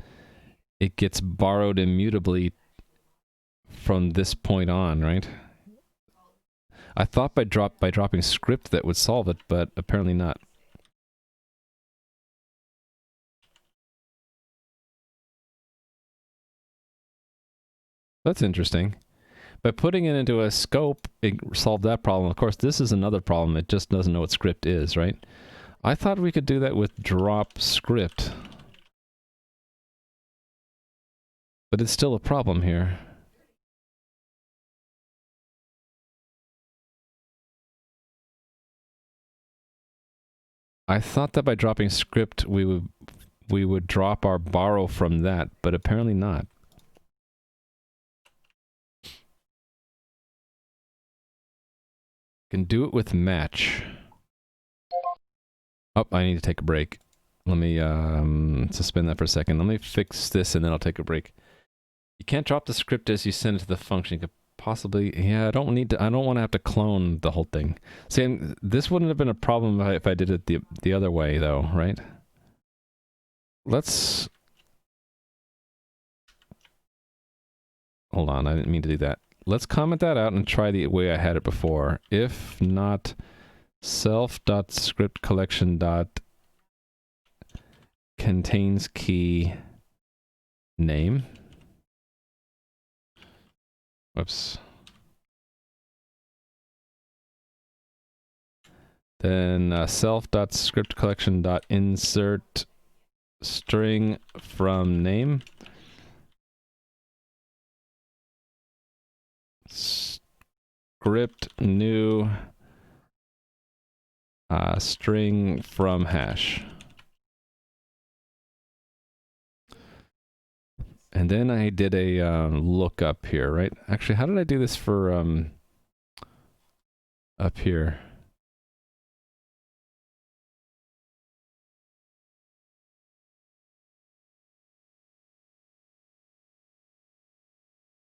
Speaker 1: it gets borrowed immutably from this point on, right? I thought by dropping script that would solve it, but apparently not. That's interesting. By putting it into a scope, it solved that problem. Of course, this is another problem. It just doesn't know what script is, right? I thought we could do that with drop script. But it's still a problem here. I thought that by dropping script, we would drop our borrow from that, but apparently not. Can do it with match. Oh, I need to take a break. Let me suspend that for a second. Let me fix this and then I'll take a break. You can't drop the script as you send it to the function. You could possibly, yeah, I don't want to have to clone the whole thing. See, this wouldn't have been a problem if I did it the other way though, right? Let's hold on, I didn't mean to do that. Let's comment that out and try the way I had it before. If not self.script collection dot contains key name. Whoops. Then self.script collection dot insert string from name. Script new string from hash. And then I did a lookup here, right? Actually, how did I do this for up here?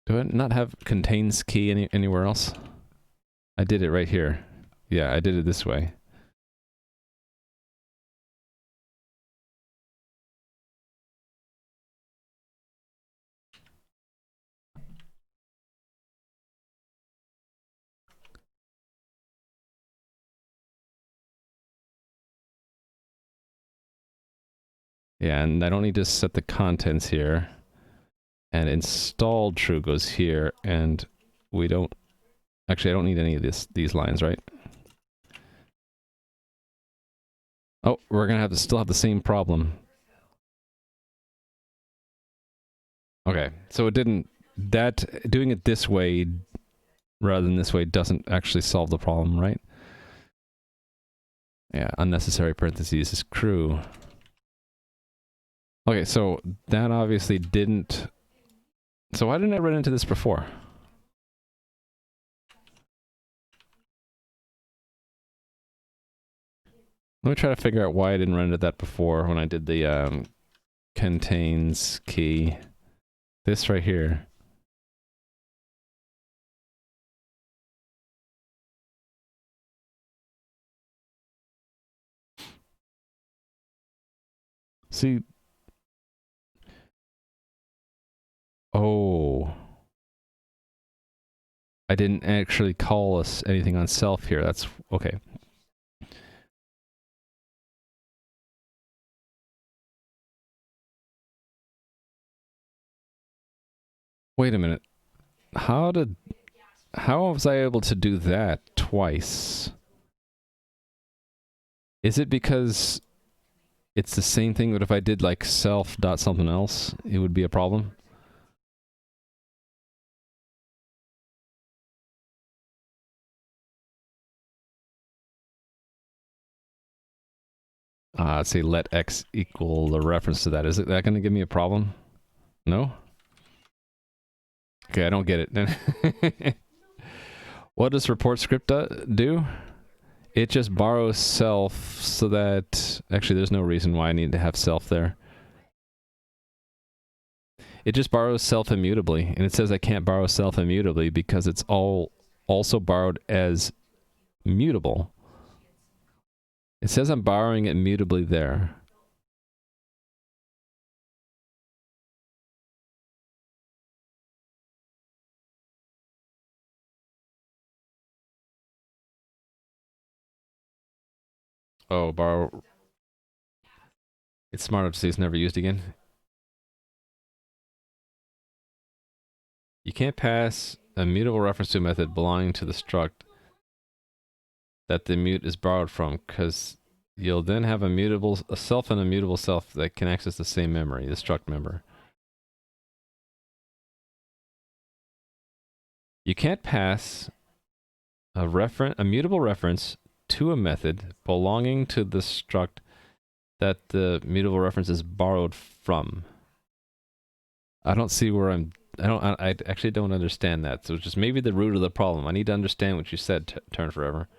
Speaker 1: Do I not have contains key anywhere else? I did it right here. Yeah, I did it this way. Yeah, and I don't need to set the contents here. And installed true goes here, and we don't... Actually, I don't need any of these lines, right? Oh, we're gonna have to still have the same problem. Okay, so it didn't... Doing it this way rather than this way doesn't actually solve the problem, right? Yeah, unnecessary parentheses is true. Okay, so that obviously didn't... So why didn't I run into this before? Let me try to figure out why I didn't run into that before when I did the contains key. This right here. See... Oh... I didn't actually call us anything on self here. That's... Okay. Wait a minute. How was I able to do that twice? Is it because it's the same thing, but if I did like self dot something else, it would be a problem? Let's say let x equal the reference to that. Is that going to give me a problem? No? Okay, I don't get it. What does report script do? It just borrows self so that... Actually, there's no reason why I need to have self there. It just borrows self immutably, and it says I can't borrow self immutably because it's all also borrowed as mutable. It says I'm borrowing it mutably there. Oh, borrow... It's smart enough to say it's never used again. You can't pass a mutable reference to a method belonging to the struct that the mute is borrowed from, because you'll then have a self and a mutable self that can access the same memory, the struct member. You can't pass a mutable reference to a method belonging to the struct that the mutable reference is borrowed from. I don't see where I actually don't understand that. So it's just maybe the root of the problem. I need to understand what you said, Turn Forever.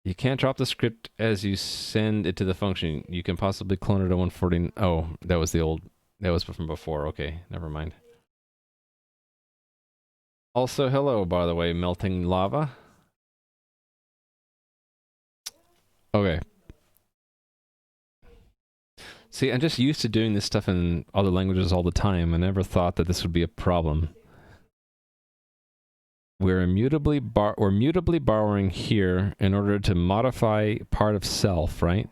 Speaker 1: You can't drop the script as you send it to the function. You can possibly clone it to 140. Oh, that was from before. Okay, never mind. Also, hello, by the way, melting lava. Okay. See, I'm just used to doing this stuff in other languages all the time. I never thought that this would be a problem. We're mutably borrowing here in order to modify part of self, right?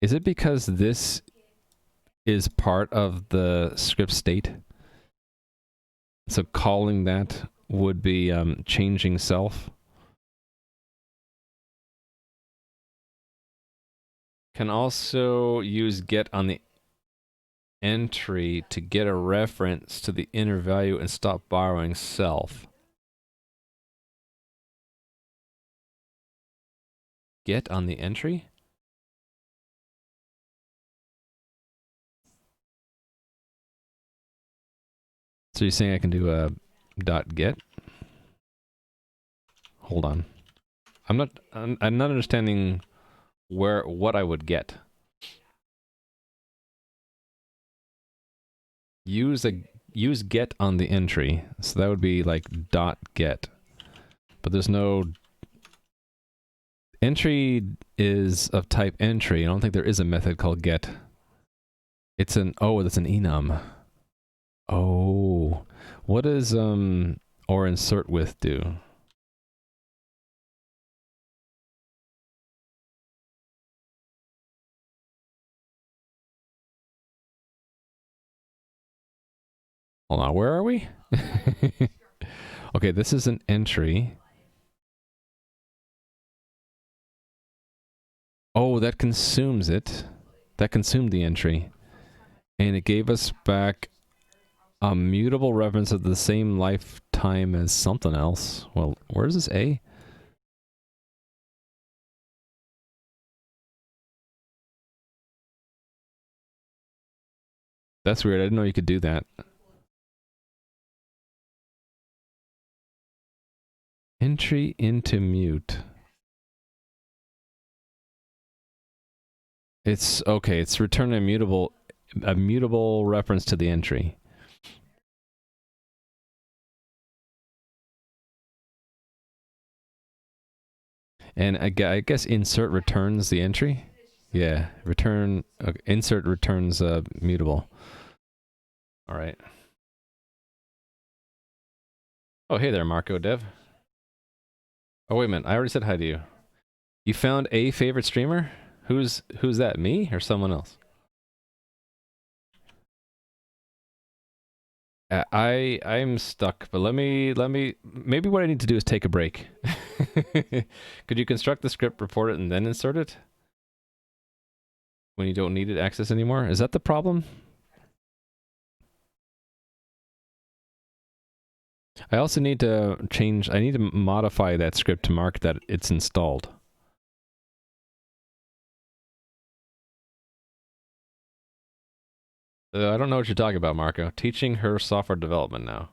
Speaker 1: Is it because this is part of the script state? So calling that would be changing self. Can also use get on the entry to get a reference to the inner value and stop borrowing self. Get on the entry? So you're saying I can do a dot get? Hold on. I'm not understanding what I would get. Use get on the entry. So that would be like dot get. But there's no entry is of type entry. I don't think there is a method called get. It's an that's an enum. Oh. What does or insert with do? Hold on, where are we? Okay, this is an entry. Oh, that consumes it. That consumed the entry. And it gave us back a mutable reference of the same lifetime as something else. Well, where's this A? That's weird. I didn't know you could do that. Entry into mute. It's okay. It's returning a mutable reference to the entry. And I guess insert returns the entry. Yeah, insert returns mutable. All right. Oh, hey there, Marco Dev. Oh, wait a minute. I already said hi to you. You found a favorite streamer? Who's that? Me or someone else? I'm stuck, but let me maybe what I need to do is take a break. Could you construct the script, report it, and then insert it? When you don't need it access anymore? Is that the problem? I also need to modify that script to mark that it's installed. I don't know what you're talking about, Marco. Teaching her software development now.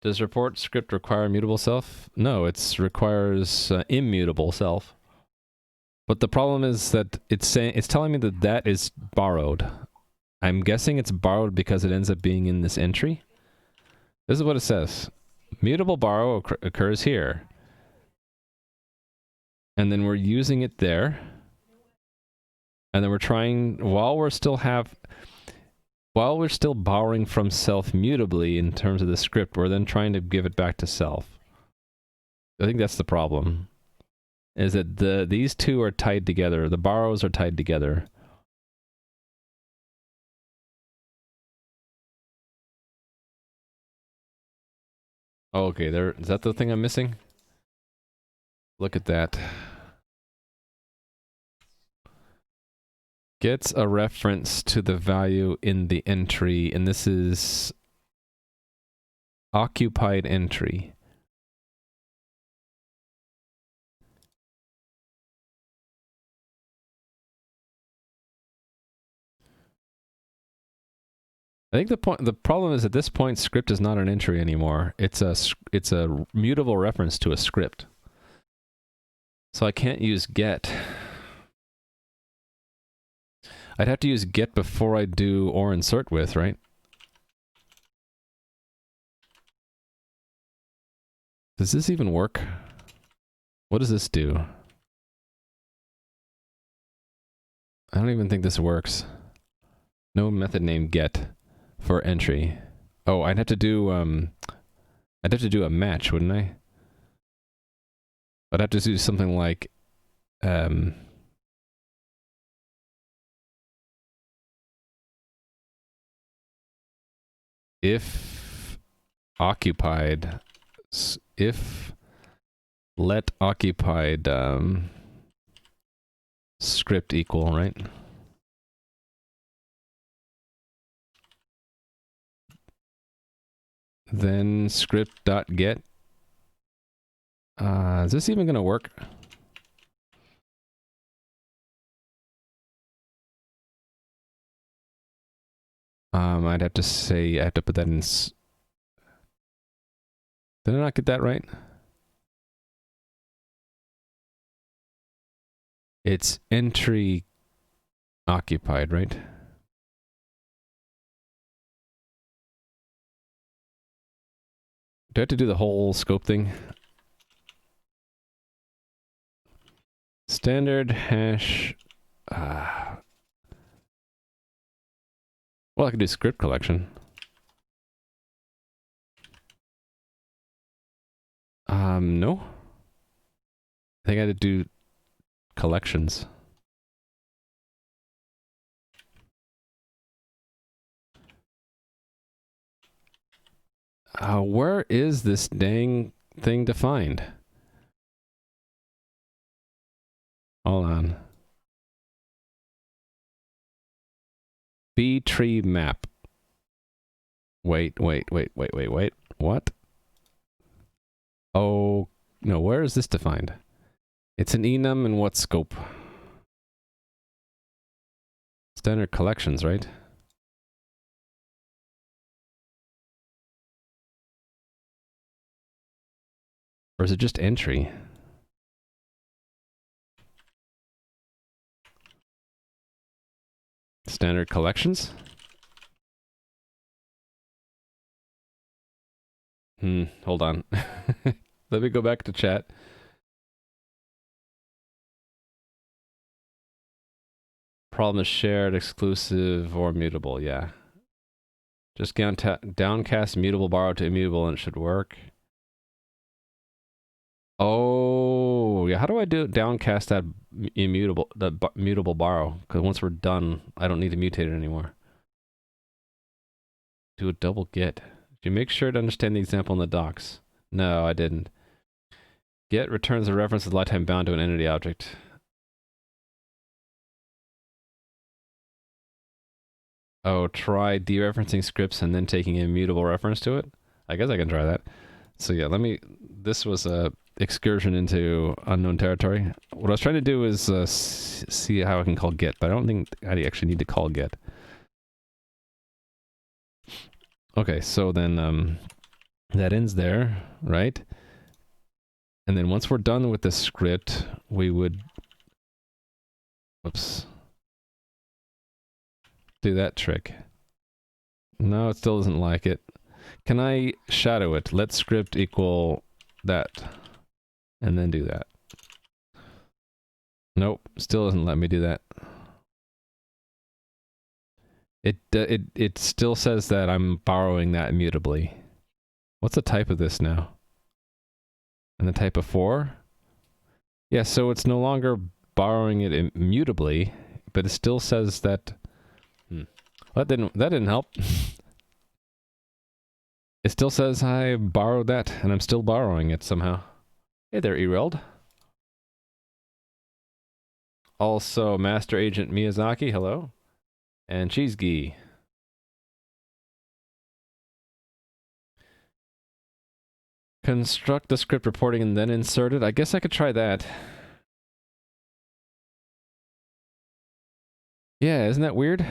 Speaker 1: Does report script require mutable self? No, it requires immutable self. But the problem is that it's telling me that is borrowed. I'm guessing it's borrowed because it ends up being in this entry. This is what it says. Mutable borrow occurs here. And then we're using it there. And then we're trying, while we're still borrowing from self mutably in terms of the script, we're then trying to give it back to self. I think that's the problem. Is that these two are tied together. The borrows are tied together. Oh, okay, is that the thing I'm missing? Look at that. Gets a reference to the value in the entry, and this is occupied entry. I think the problem is at this point script is not an entry anymore. It's a mutable reference to a script. So I can't use get. I'd have to use get before I do or insert with, right? Does this even work? What does this do? I don't even think this works. No method name get for entry. Oh, I'd have to do a match, wouldn't I? I'd have to do something like if occupied, if let occupied script equal, right? Then script.get. Is this even gonna work? I'd have to say I have to put that in. Did I not get that right? It's entry occupied, right? Do I have to do the whole scope thing? Standard hash. Well, I could do script collection. No. I think I had to do collections. Where is this dang thing defined? Hold on. B tree map. Wait. What? Oh, no, where is this defined? It's an enum in what scope? Standard collections, right? Or is it just entry? Standard collections? Hold on. Let me go back to chat. Problem is shared, exclusive, or mutable, yeah. Just downcast mutable borrow to immutable and it should work. Oh, yeah. How do I do downcast that immutable, mutable borrow? Because once we're done, I don't need to mutate it anymore. Do a double get. Did you make sure to understand the example in the docs? No, I didn't. Get returns a reference with lifetime bound to an entity object. Oh, try dereferencing scripts and then taking a immutable reference to it? I guess I can try that. So yeah, this was a excursion into unknown territory. What I was trying to do is see how I can call get, but I don't think I actually need to call get. Okay, so then that ends there, right? And then once we're done with the script, we would, whoops, do that trick. No, it still doesn't like it. Can I shadow it? Let script equal that, and then do that. Nope, still doesn't let me do that. It still says that I'm borrowing that immutably. What's the type of this now? And the type of 4? Yeah, so it's no longer borrowing it immutably, but it still says that. That didn't help. It still says I borrowed that, and I'm still borrowing it somehow. Hey there, Ereld. Also, Master Agent Miyazaki, hello. And Cheesegi. Construct the script reporting and then insert it. I guess I could try that. Yeah, isn't that weird?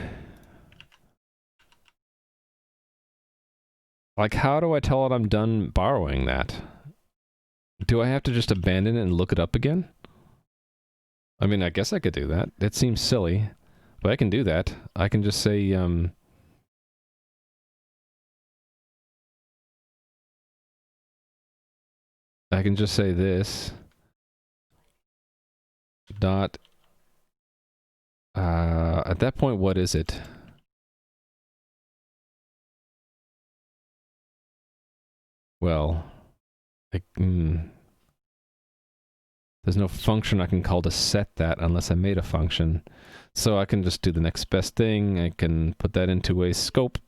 Speaker 1: Like, how do I tell it I'm done borrowing that? Do I have to just abandon it and look it up again? I mean, I guess I could do that. It seems silly, but I can do that. I can just say, I can just say this. Dot At that point, what is it? Well, like, there's no function I can call to set that unless I made a function. So I can just do the next best thing. I can put that into a scope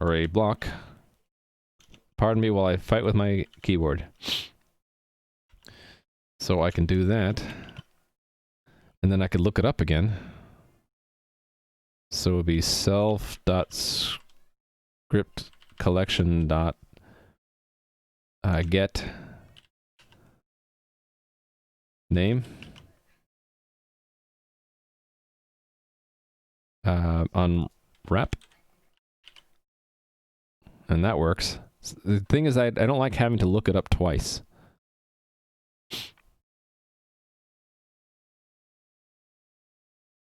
Speaker 1: or a block. Pardon me while I fight with my keyboard. So I can do that. And then I could look it up again. So it would be self.script collection dot get name unwrap, and that works. The thing is, I don't like having to look it up twice.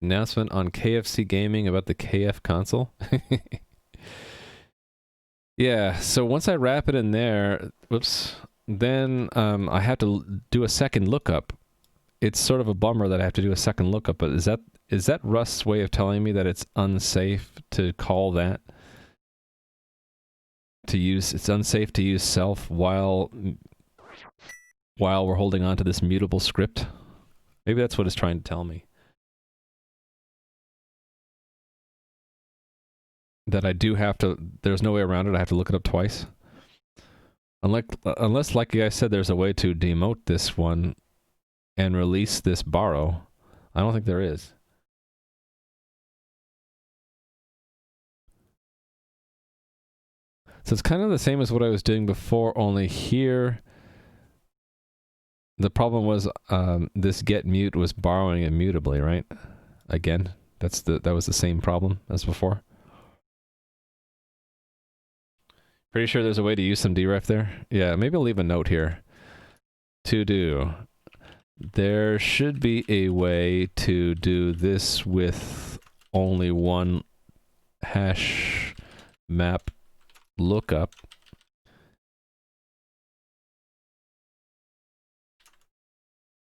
Speaker 1: Announcement on KFC Gaming about the KF console. Yeah, so once I wrap it in there, whoops, then I have to do a second lookup. It's sort of a bummer that I have to do a second lookup, but is that Rust's way of telling me that it's unsafe to call that? It's unsafe to use self while we're holding on to this mutable script? Maybe that's what it's trying to tell me. That I do have to, there's no way around it, I have to look it up twice. Unless, like I said, there's a way to demote this one and release this borrow. I don't think there is. So it's kind of the same as what I was doing before, only here the problem was this get mute was borrowing it mutably, right? Again, that was the same problem as before. Pretty sure there's a way to use some deref there. Yeah, maybe I'll leave a note here. To do. There should be a way to do this with only one hash map lookup.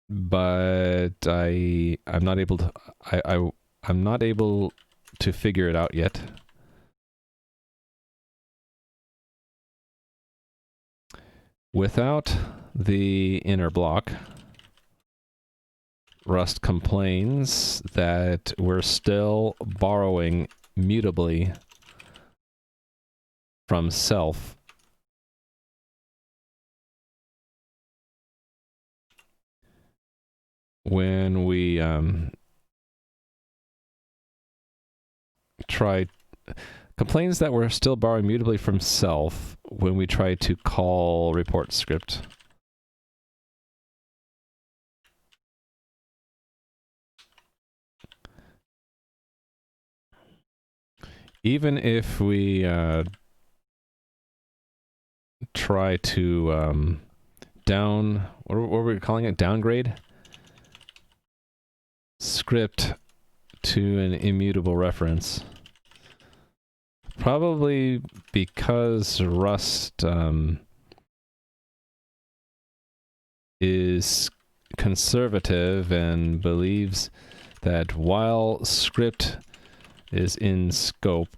Speaker 1: But I'm not able to I'm not able to figure it out yet. Without the inner block, Rust complains that we're still borrowing mutably from self. When we complains that we're still borrowing mutably from self when we try to call report script. Even if we try to what were we calling it? Downgrade script to an immutable reference. Probably because Rust is conservative and believes that while script is in scope,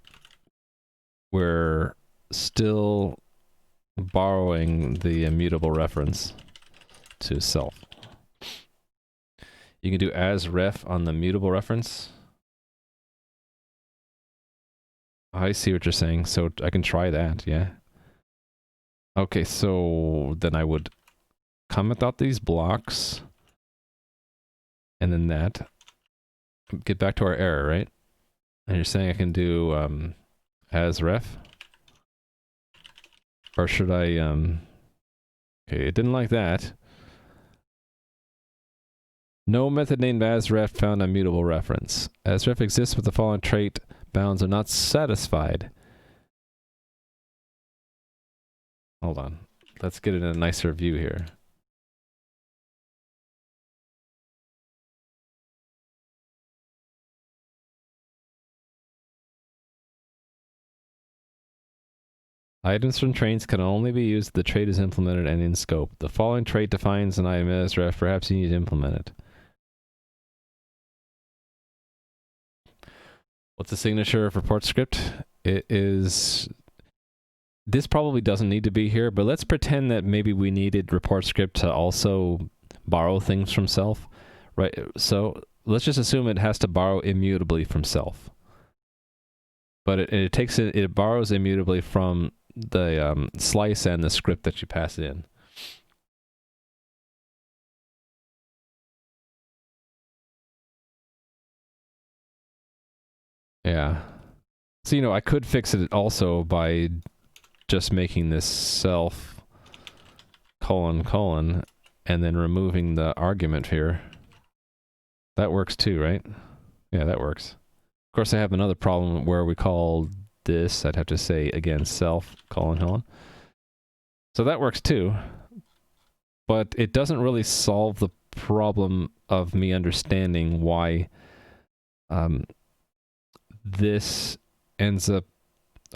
Speaker 1: we're still borrowing the immutable reference to self. You can do as ref on the mutable reference. I see what you're saying, so I can try that, yeah. Okay, so then I would comment out these blocks, and then that. Get back to our error, right? And you're saying I can do as ref? Or should I, okay, it didn't like that. No method named asref found a mutable reference. Asref exists with the following trait bounds are not satisfied. Hold on. Let's get it in a nicer view here. Items from traits can only be used if the trait is implemented and in scope. The following trait defines an item as ref. Perhaps you need to implement it. What's the signature of report script? It is... This probably doesn't need to be here, but let's pretend that maybe we needed report script to also borrow things from self, right? So let's just assume it has to borrow immutably from self. But it borrows immutably from the slice and the script that you pass it in. Yeah. So, you know, I could fix it also by just making this self colon and then removing the argument here. That works too, right? Yeah, that works. Of course, I have another problem where we call this, I'd have to say again, self colon. So that works too. But it doesn't really solve the problem of me understanding why this ends up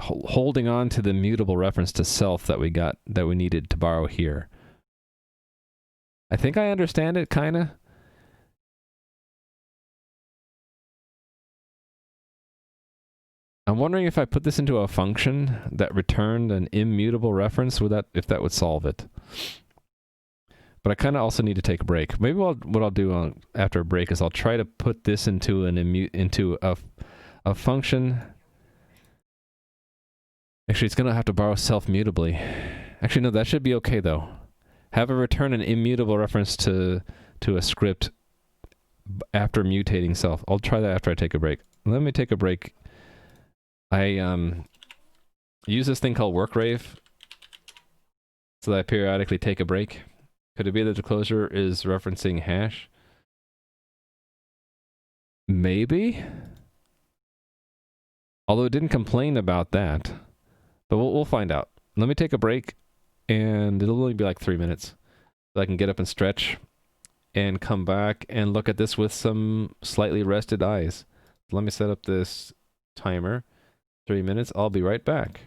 Speaker 1: holding on to the mutable reference to self that we needed to borrow here. I think I understand it, kinda. I'm wondering if I put this into a function that returned an immutable reference, if that would solve it. But I kind of also need to take a break. Maybe what I'll do after a break is I'll try to put this into a function. Actually, it's gonna have to borrow self mutably. Actually, no, that should be okay though. Have it return an immutable reference to a script after mutating self. I'll try that after I take a break. Let me take a break. I use this thing called workrave so that I periodically take a break. Could it be that the closure is referencing hash? Maybe? Although it didn't complain about that. But we'll find out. Let me take a break, and it'll only be like 3 minutes. So I can get up and stretch, and come back and look at this with some slightly rested eyes. Let me set up this timer. 3 minutes. I'll be right back.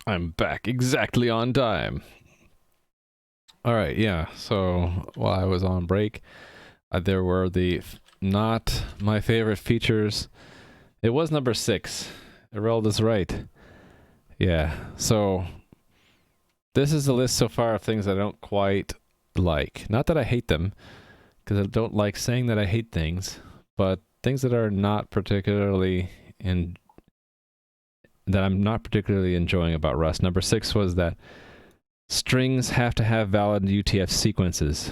Speaker 1: I'm back exactly on time. All right, yeah. So while I was on break, there were the not my favorite features. It was number 6. Errol is right. Yeah. So this is the list so far of things I don't quite like. Not that I hate them, because I don't like saying that I hate things, but things that are not particularly in that I'm not particularly enjoying about Rust. Number 6 was that strings have to have valid UTF sequences.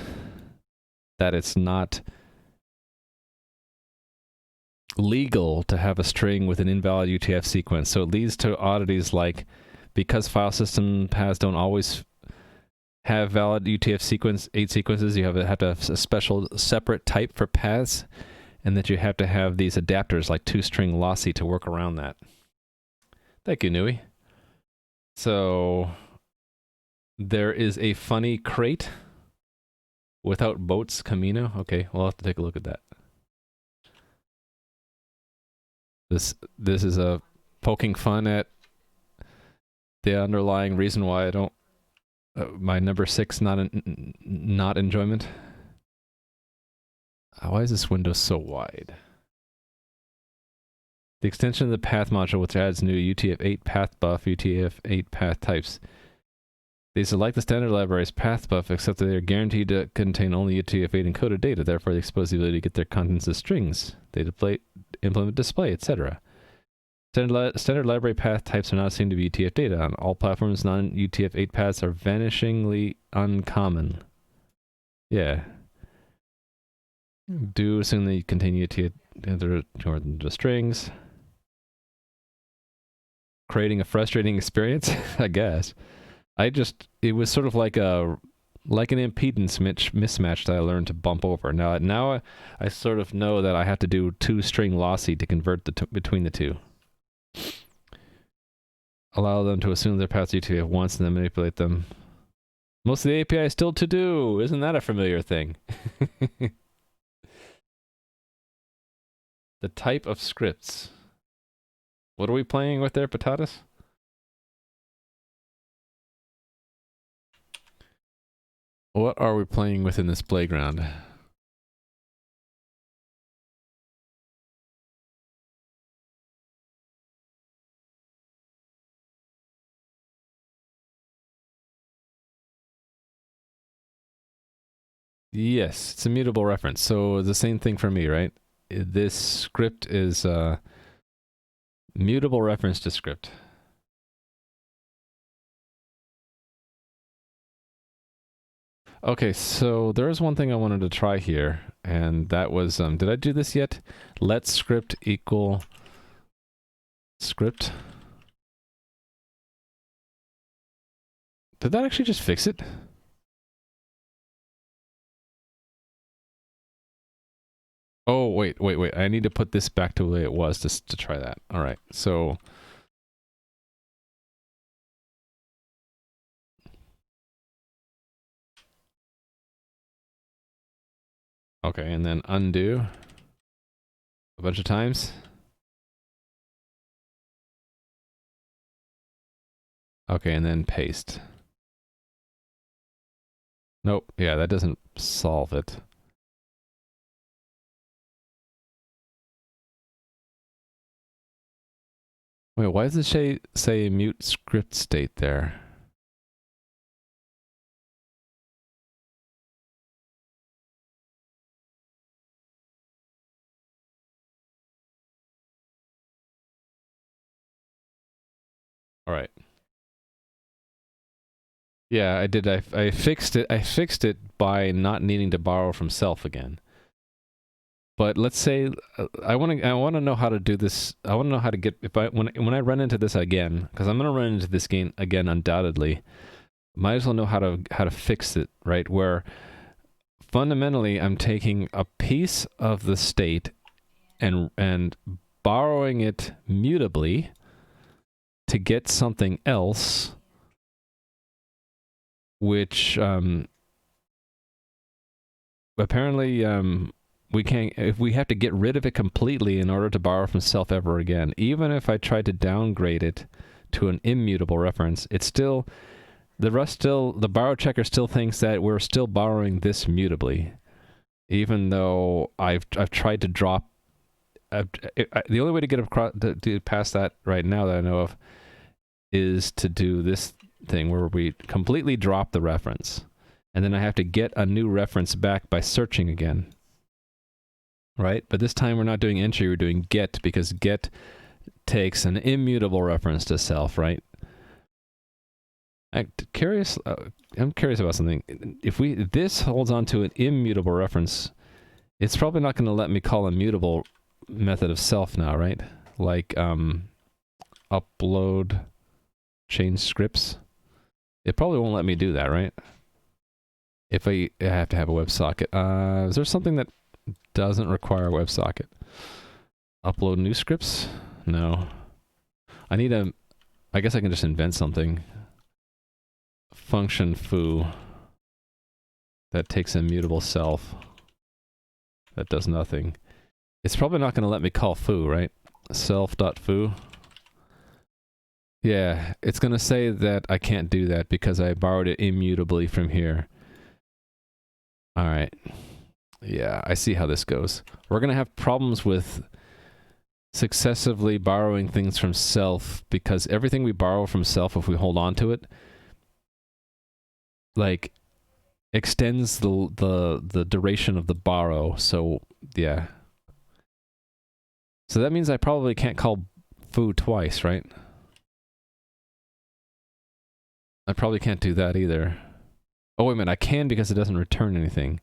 Speaker 1: That it's not legal to have a string with an invalid UTF sequence. So it leads to oddities like, because file system paths don't always have valid UTF sequence, 8 sequences, you have to have a special separate type for paths, and that you have to have these adapters like toString lossy to work around that. Thank you, Nui. So there is a funny crate without boats Camino. Okay, we'll have to take a look at that. This is a poking fun at the underlying reason why I don't my number 6 not enjoyment. Why is this window so wide? The extension of the path module, which adds new UTF-8 path buff, UTF-8 path types. These are like the standard library's path buff, except that they are guaranteed to contain only UTF-8 encoded data. Therefore, they expose the ability to get their contents as strings. They implement display, etc. Standard library path types are not assumed to be UTF data. On all platforms, non-UTF-8 paths are vanishingly uncommon. Yeah. Do assume that you continue to the strings. Creating a frustrating experience, I guess. It was sort of like an impedance mismatch that I learned to bump over. Now I sort of know that I have to do toString lossy to convert between the two. Allow them to assume their paths UTF once and then manipulate them. Most of the API is still to do. Isn't that a familiar thing? The type of scripts. What are we playing with there, Patatas? What are we playing with in this playground? Yes, it's a mutable reference. So the same thing for me, right? This script is a mutable reference to script. Okay, so there's one thing I wanted to try here, and that was, did I do this yet? Let script equal script. Did that actually just fix it? Oh, wait. I need to put this back to the way it was to try that. All right, so... Okay, and then undo a bunch of times. Okay, and then paste. Nope, yeah, that doesn't solve it. Wait, why does it say mute script state there? All right. Yeah, I did. I fixed it. I fixed it by not needing to borrow from self again. But let's say I want to know how to do this. I want to know how to get when I run into this again, because I'm going to run into this game again undoubtedly. Might as well know how to fix it, right? Where fundamentally I'm taking a piece of the state and borrowing it mutably to get something else, which apparently we can't, if we have to get rid of it completely in order to borrow from self ever again. Even if I tried to downgrade it to an immutable reference, it's still the borrow checker still thinks that we're still borrowing this mutably, even though I've tried to drop. The only way to get across to past that right now that I know of is to do this thing where we completely drop the reference, and then I have to get a new reference back by searching again. Right? But this time we're not doing entry, we're doing get, because get takes an immutable reference to self, right? I'm curious about something. If this holds on to an immutable reference, it's probably not going to let me call a mutable method of self now, right? Like upload change scripts. It probably won't let me do that, right? If I have to have a WebSocket. Is there something that doesn't require a WebSocket? Upload new scripts? No. I guess I can just invent something. Function foo that takes a mutable self that does nothing. It's probably not going to let me call foo, right? Self.foo. Yeah, it's going to say that I can't do that because I borrowed it immutably from here. All right. Yeah, I see how this goes. We're going to have problems with successively borrowing things from self, because everything we borrow from self, if we hold on to it, like, extends the duration of the borrow. So, yeah. So that means I probably can't call foo twice, right? I probably can't do that either. Oh, wait a minute, I can because it doesn't return anything.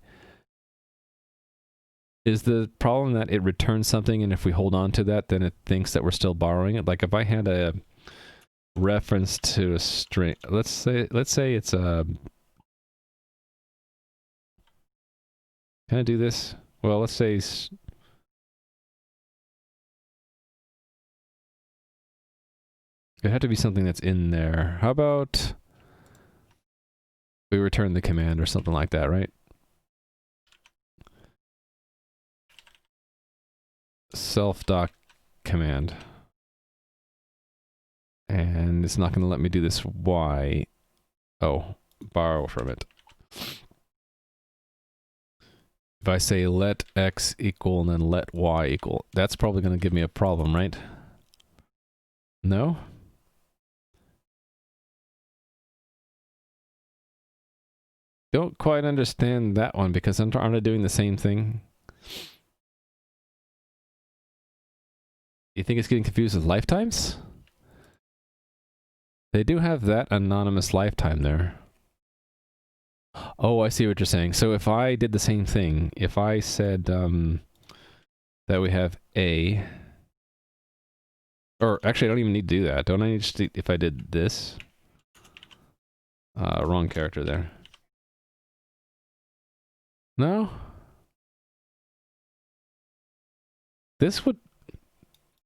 Speaker 1: Is the problem that it returns something, and if we hold on to that, then it thinks that we're still borrowing it? Like if I had a reference to a string, let's say it's a... Can I do this? Well, let's say... It had to be something that's in there. How about we return the command or something like that, right? Self.command. And it's not going to let me do this Y. Oh, borrow from it. If I say let X equal and then let Y equal, that's probably going to give me a problem, right? No? Don't quite understand that one because aren't I doing the same thing? You think it's getting confused with lifetimes? They do have that anonymous lifetime there. Oh, I see what you're saying. So if I did the same thing, if I said that we have A, or actually I don't even need to do that. Don't I just, if I did this? Wrong character there. No? This would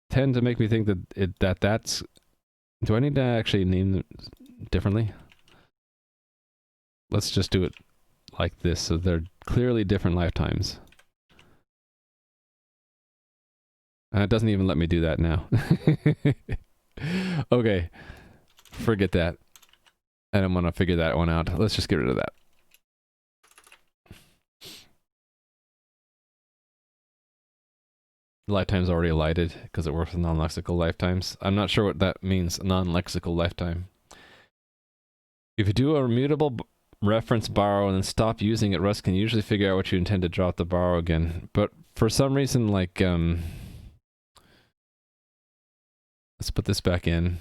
Speaker 1: tend to make me think that that's... Do I need to actually name them differently? Let's just do it like this, so they're clearly different lifetimes. It doesn't even let me do that now. Okay. Forget that. I don't want to figure that one out. Let's just get rid of that. Lifetime's already alighted because it works with non-lexical lifetimes. I'm not sure what that means, non-lexical lifetime. If you do a mutable reference borrow and then stop using it, Rust can usually figure out what you intend to drop the borrow again. But for some reason, like, let's put this back in.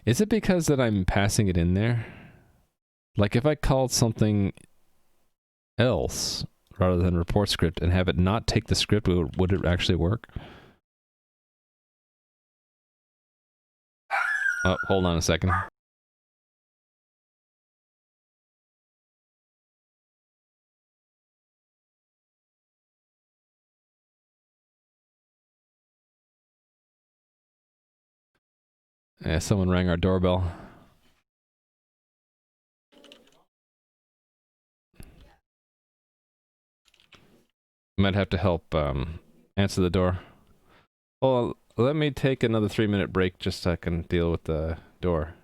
Speaker 1: Is it because that I'm passing it in there? Like if I called something else rather than report script and have it not take the script, would it actually work? Oh, hold on a second. Yeah, someone rang our doorbell. Might have to help answer the door. Well, let me take another 3-minute break just so I can deal with the door.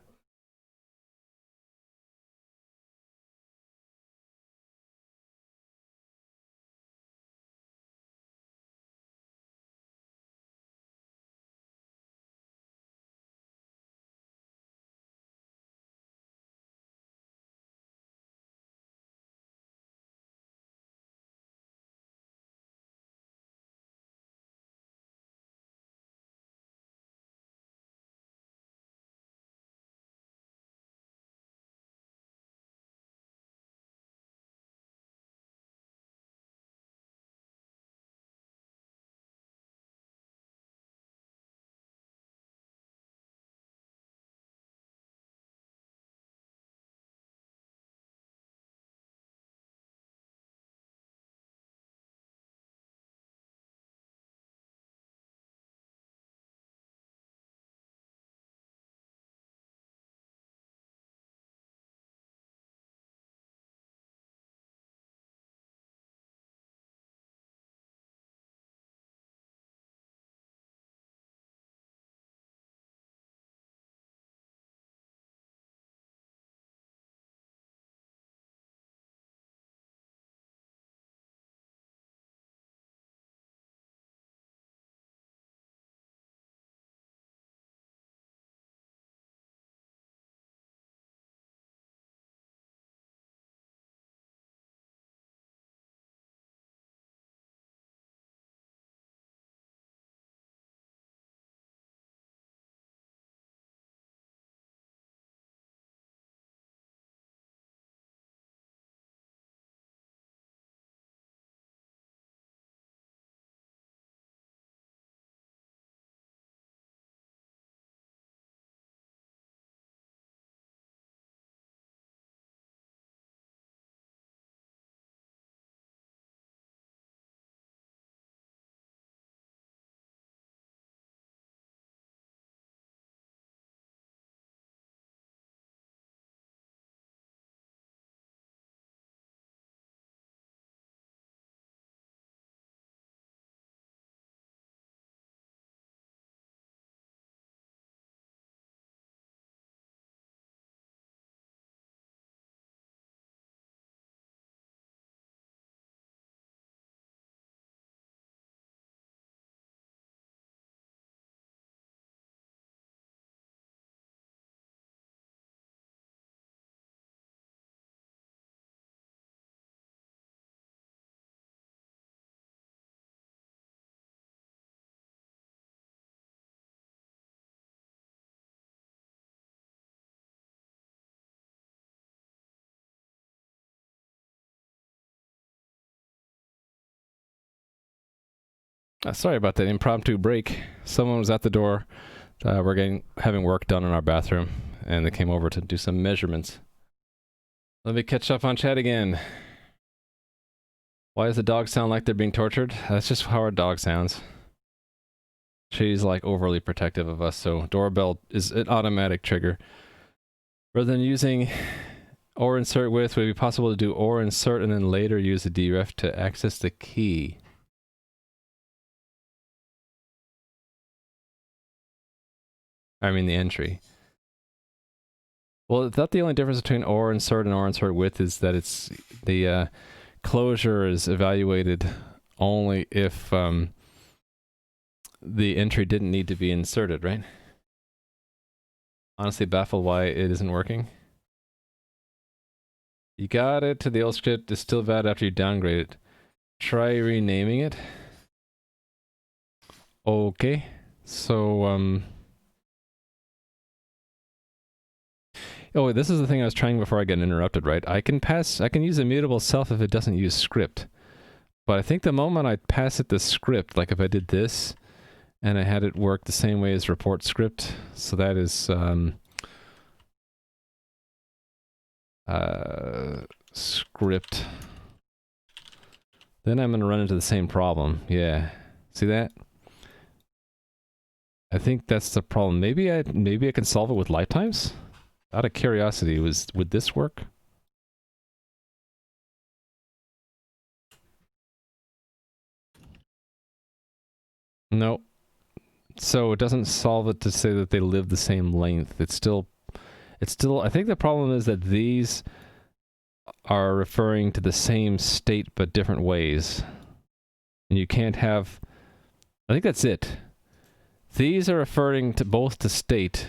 Speaker 1: Sorry about that impromptu break. Someone was at the door. We're having work done in our bathroom, and they came over to do some measurements. Let me catch up on chat again. Why does the dog sound like they're being tortured? That's just how our dog sounds. She's like overly protective of us, so doorbell is an automatic trigger. Rather than using or insert with, would it be possible to do or insert and then later use the deref to access the key? I mean the entry. Well, I thought the only difference between or insert and or insert with is that it's the closure is evaluated only if the entry didn't need to be inserted, right? Honestly baffled why it isn't working. You got it to the old script, it's still bad after you downgrade it. Try renaming it. Okay. So, oh, this is the thing I was trying before I get interrupted, right? I can use immutable self if it doesn't use script. But I think the moment I pass it the script, like if I did this, and I had it work the same way as report script, so that is, script, then I'm going to run into the same problem. Yeah. See that? I think that's the problem. Maybe I can solve it with lifetimes? Out of curiosity, would this work? No. So it doesn't solve it to say that they live the same length. It's still, I think the problem is that these are referring to the same state but different ways. And you can't have, I think that's it. These are referring to both to state,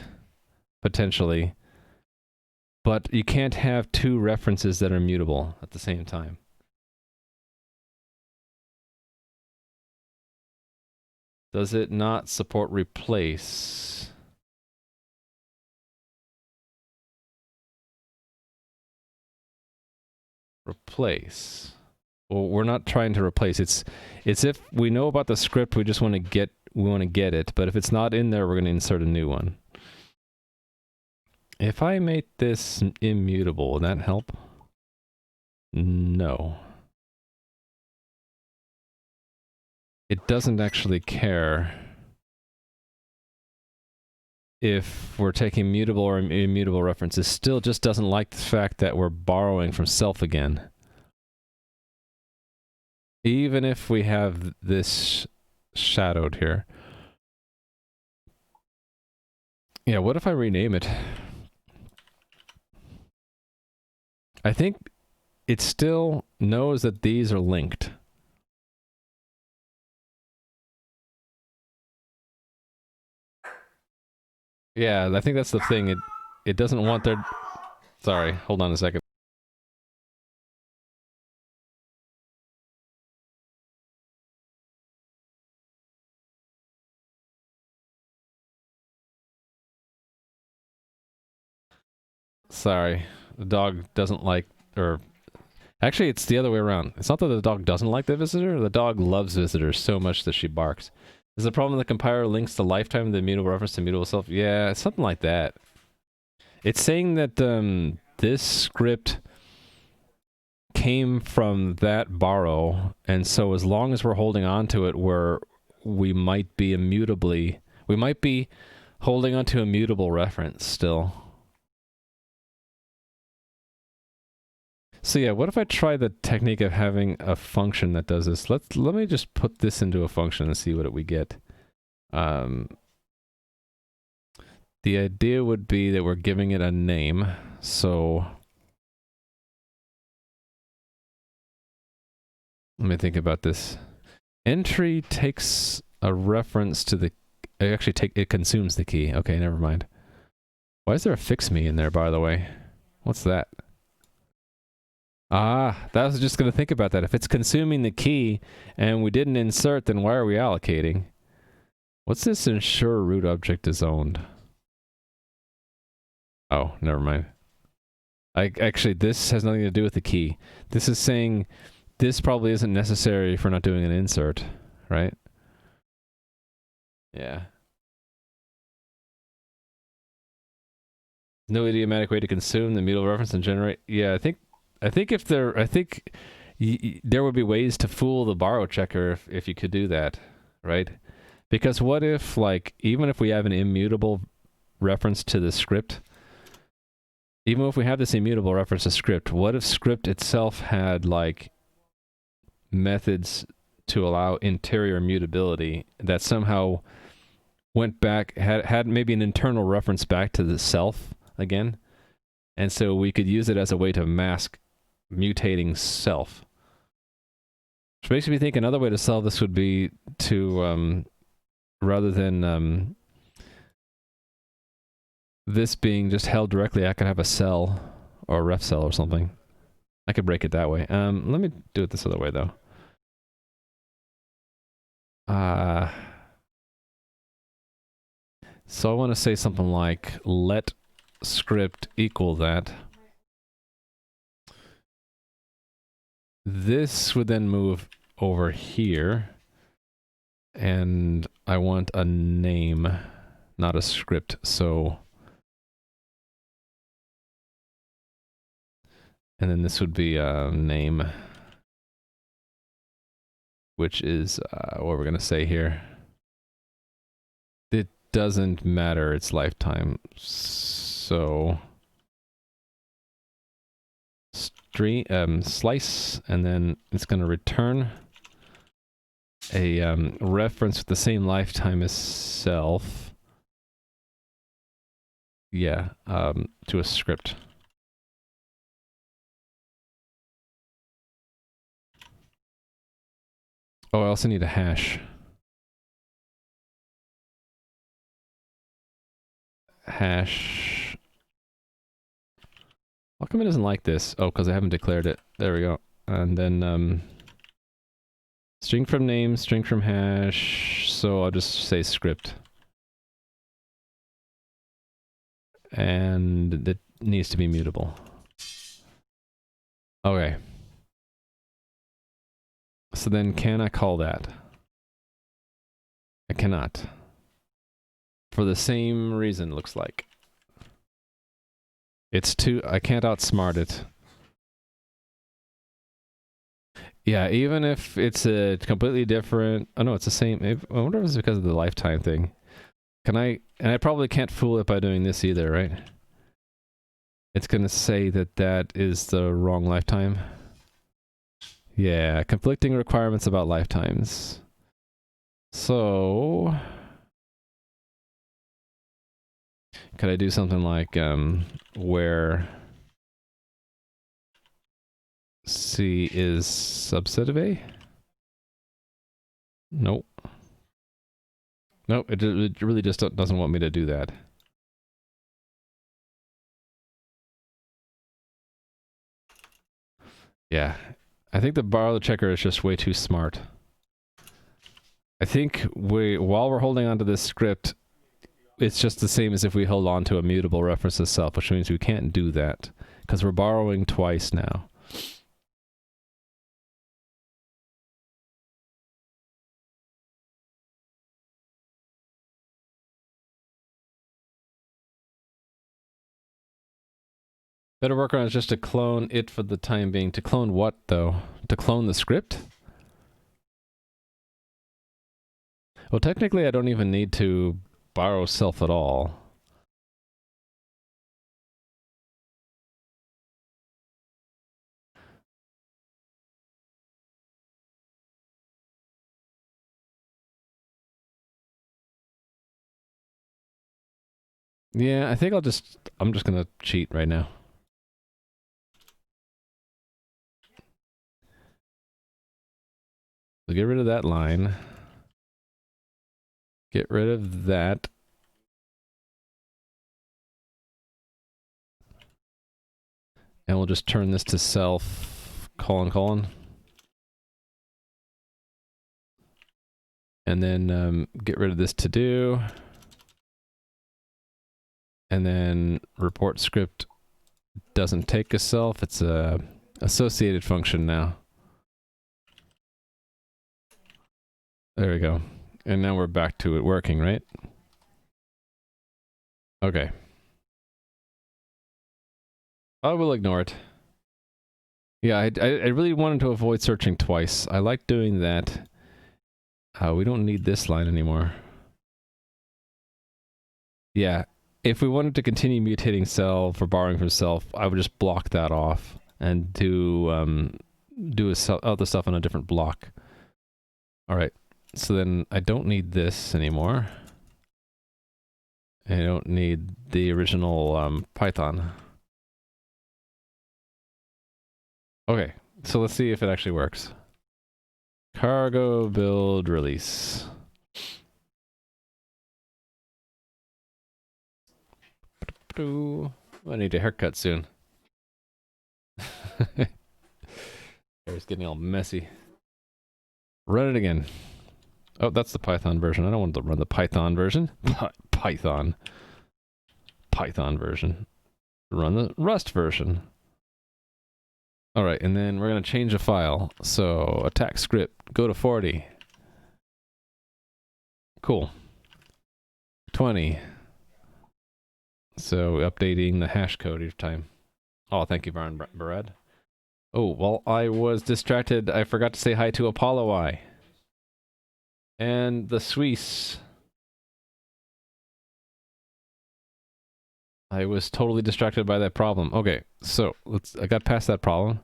Speaker 1: potentially, but you can't have two references that are mutable at the same time. Does it not support replace? Replace. Well, we're not trying to replace. It's if we know about the script, we just want to get it. But if it's not in there, we're going to insert a new one. If I make this immutable, would that help? No. It doesn't actually care if we're taking mutable or immutable references. Still just doesn't like the fact that we're borrowing from self again. Even if we have this shadowed here. Yeah, what if I rename it? I think it still knows that these are linked. Yeah, I think that's the thing. It doesn't want their... Sorry, hold on a second. Sorry, the dog doesn't like, or actually it's the other way around. It's not that the dog doesn't like the visitor, the dog loves visitors so much that she barks. Is the problem the compiler links the lifetime of the immutable reference to immutable self? Yeah, something like that. It's saying that this script came from that borrow, and so as long as we're holding on to it, we might be holding on to a mutable reference still. So yeah, what if I try the technique of having a function that does this? Let me just put this into a function and see what we get. The idea would be that we're giving it a name. So let me think about this. Entry takes a reference to the... it consumes the key. Okay, never mind. Why is there a fix me in there, by the way? What's that? Ah, that was just going to think about that. If it's consuming the key and we didn't insert, then why are we allocating? What's this ensure root object is owned? Oh, never mind. Actually, this has nothing to do with the key. This is saying this probably isn't necessary for not doing an insert, right? Yeah. No idiomatic way to consume the mutable reference and generate. Yeah, I think there would be ways to fool the borrow checker if you could do that, right? Because what if, like, even if we have an immutable reference to the script, even if we have this immutable reference to script, what if script itself had, like, methods to allow interior mutability that somehow went back, had maybe an internal reference back to the self again, and so we could use it as a way to mask mutating self. Which makes me think another way to solve this would be to, rather than this being just held directly, I could have a cell or a ref cell or something. I could break it that way. Let me do it this other way though. So I want to say something like let script equal that. This would then move over here, and I want a name, not a script, so... And then this would be a name, which is what we're going to say here. It doesn't matter its lifetime, so... slice, and then it's going to return a reference with the same lifetime as self. Yeah, to a script. Oh, I also need a hash. Hash. How come it doesn't like this? Oh, because I haven't declared it. There we go. And then, string from name, string from hash. So I'll just say script. And it needs to be mutable. Okay. So then can I call that? I cannot. For the same reason, looks like. It's too... I can't outsmart it. Yeah, even if it's a completely different... Oh no, it's the same... I wonder if it's because of the lifetime thing. Can I... And I probably can't fool it by doing this either, right? It's gonna say that that is the wrong lifetime. Yeah, conflicting requirements about lifetimes. So... Could I do something like, where C is subset of A? Nope. Nope, it really just doesn't want me to do that. Yeah, I think the borrow the checker is just way too smart. I think while we're holding on to this script, it's just the same as if we held on to a mutable reference to self, which means we can't do that, because we're borrowing twice now. Better workaround is just to clone it for the time being. To clone what, though? To clone the script? Well, technically, I don't even need to borrow self at all. Yeah, I think I'm just gonna cheat right now. So get rid of that line. Get rid of that. And we'll just turn this to self, colon. And then get rid of this to do. And then report script doesn't take a self, it's a associated function now. There we go. And now we're back to it working, right? Okay. I will ignore it. Yeah, I really wanted to avoid searching twice. I like doing that. We don't need this line anymore. Yeah, if we wanted to continue mutating self or borrowing from self, I would just block that off and do other stuff on a different block. All right, so then I don't need this anymore. I don't need the original Python. Okay, so let's see if it actually works. Cargo build release. I need a haircut soon. Hair's getting all messy. Run it again. Oh, that's the Python version. I don't want to run the Python version. Python version. Run the Rust version. All right, and then we're going to change a file. So attack script, go to 40. Cool. 20. So updating the hash code each time. Oh, thank you, Barad. Oh, well, I was distracted. I forgot to say hi to Apollo I. And the Swiss. I was totally distracted by that problem. Okay, so I got past that problem.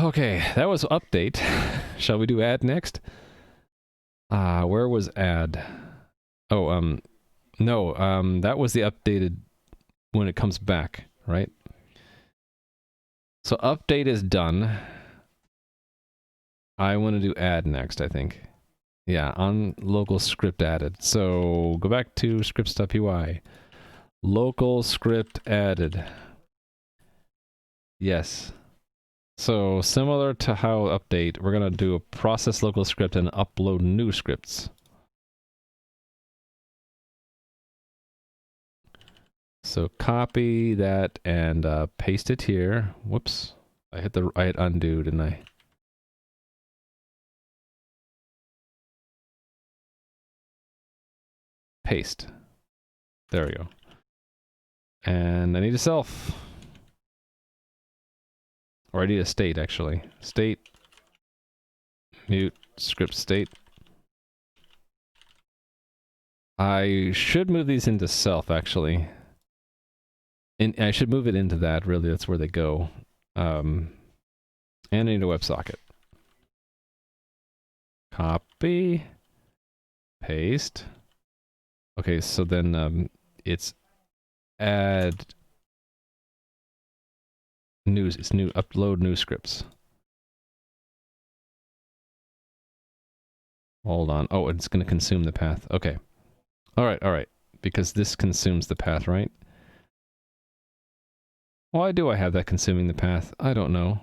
Speaker 1: Okay, that was update. Shall we do add next? Where was add? Oh, no, that was the updated when it comes back, right? So update is done. I want to do add next, I think. Yeah, on local script added. So go back to scripts.py. Local script added. Yes. So similar to how update, we're going to do a process local script and upload new scripts. So copy that and paste it here. Whoops. I hit undo, didn't I? Paste. There we go. And I need a self. Or I need a state, actually. State. Mute. Script state. I should move these into self, actually. And I should move it into that, really. That's where they go. And I need a WebSocket. Copy. Paste. Okay, so then it's add news. It's new. Upload new scripts. Hold on. Oh, it's going to consume the path. Okay. All right. Because this consumes the path, right? Why do I have that consuming the path? I don't know.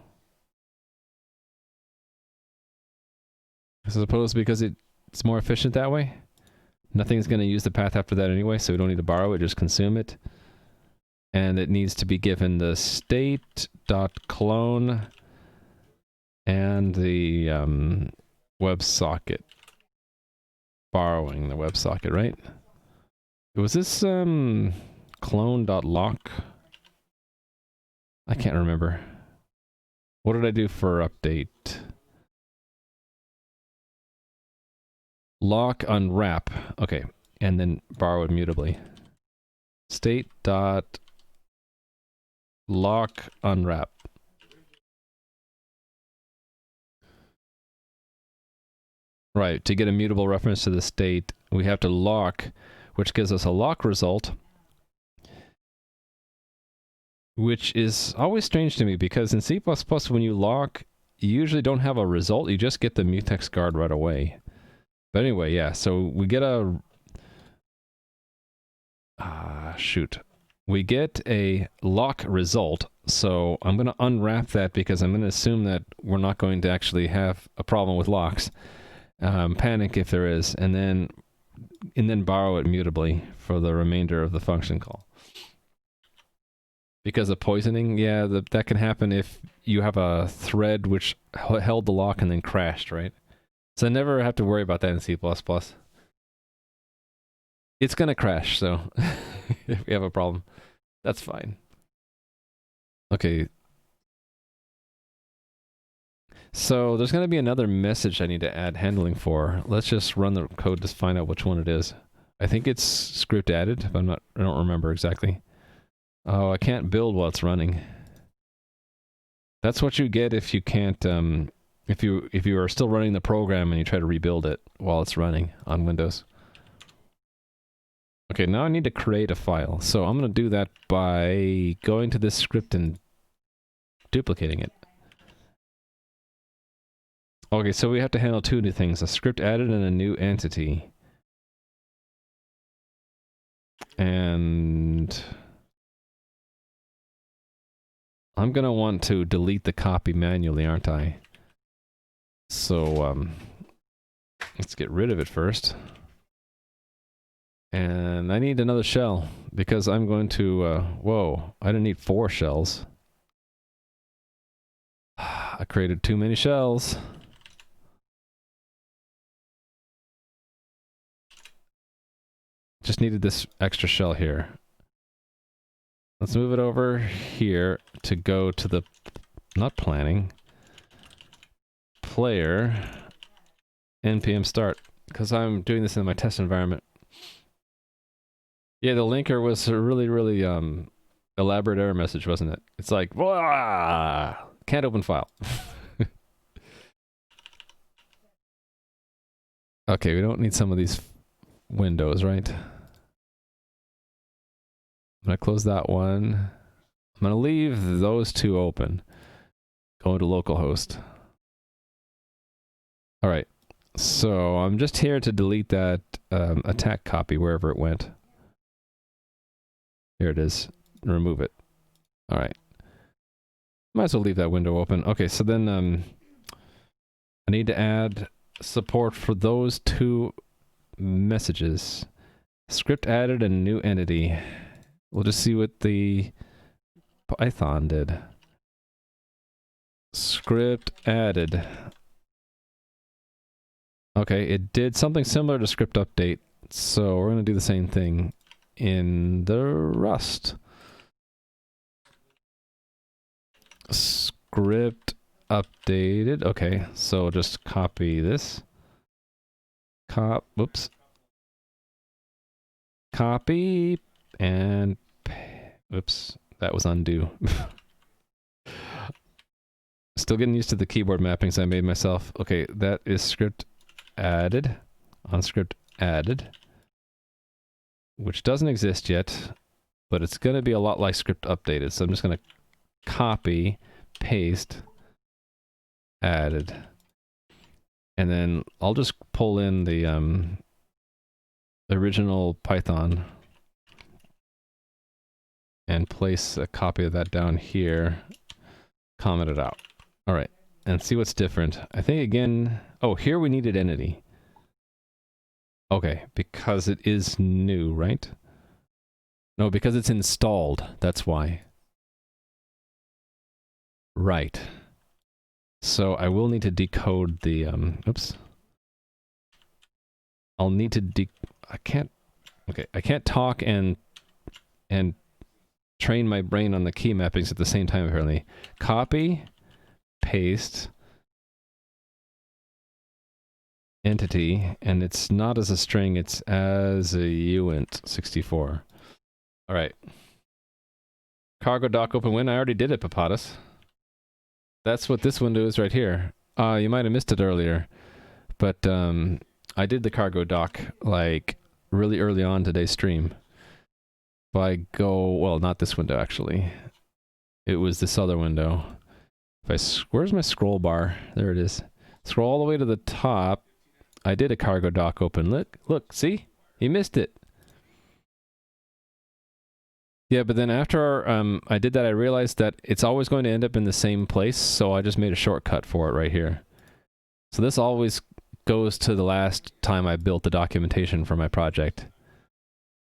Speaker 1: I suppose because it's more efficient that way? Nothing's going to use the path after that anyway, so we don't need to borrow it, just consume it. And it needs to be given the state.clone and the WebSocket. Borrowing the WebSocket, right? Was this clone.lock? I can't remember. What did I do for update? Lock unwrap. Okay. And then borrow it mutably. State.lock unwrap. Right. To get a mutable reference to the state, we have to lock, which gives us a lock result. Which is always strange to me because in C++, when you lock, you usually don't have a result. You just get the mutex guard right away. But anyway, yeah, so we get a... We get a lock result, so I'm going to unwrap that because I'm going to assume that we're not going to actually have a problem with locks. Panic if there is, and then borrow it mutably for the remainder of the function call. Because of poisoning, yeah, that can happen if you have a thread which held the lock and then crashed, right? So I never have to worry about that in C++. It's gonna crash, so if we have a problem, that's fine. Okay. So there's gonna be another message I need to add handling for. Let's just run the code to find out which one it is. I think it's script added, but I don't remember exactly. Oh, I can't build while it's running. That's what you get if you can't, if you are still running the program and you try to rebuild it while it's running on Windows. Okay, now I need to create a file. So I'm going to do that by going to this script and duplicating it. Okay, so we have to handle two new things, a script added and a new entity. And I'm going to want to delete the copy manually, aren't I? So, let's get rid of it first. And I need another shell, because I'm going to, whoa, I didn't need 4 shells. I created too many shells. Just needed this extra shell here. Let's move it over here to go to the, not planning, player, npm start, because I'm doing this in my test environment. Yeah, the linker was a really, really elaborate error message, wasn't it? It's like, wah, can't open file. Okay, we don't need some of these windows, right? I'm gonna close that one. I'm gonna leave those two open. Go to localhost. All right. So I'm just here to delete that attack copy wherever it went. Here it is. Remove it. All right. Might as well leave that window open. Okay, so then I need to add support for those two messages. Script added a new entity. We'll just see what the Python did. Script added. Okay, it did something similar to script update, so we're going to do the same thing in the Rust. Script updated. Okay, so just copy this. Whoops. Copy and oops, that was undo. Still getting used to the keyboard mappings I made myself. Okay, that is script added on script added, which doesn't exist yet, but it's going to be a lot like script updated. So I'm just going to copy, paste, added, and then I'll just pull in the original Python and place a copy of that down here, comment it out. All right, and see what's different. I think again, oh, here we needed entity. Okay, because it is new, right? No, because it's installed, that's why. Right. So I will need to decode the, oops. I'll need to I can't talk and train my brain on the key mappings at the same time, apparently. Copy, paste, entity, and it's not as a string, it's as a uint 64. All right. Cargo doc open when? I already did it, Papatus. That's what this window is right here. You might have missed it earlier, but I did the cargo doc like really early on today's stream. If I go, well, not this window actually. It was this other window. If where's my scroll bar? There it is. Scroll all the way to the top. I did a cargo doc open. Look, see? You missed it. Yeah, but then after I did that, I realized that it's always going to end up in the same place, so I just made a shortcut for it right here. So this always goes to the last time I built the documentation for my project.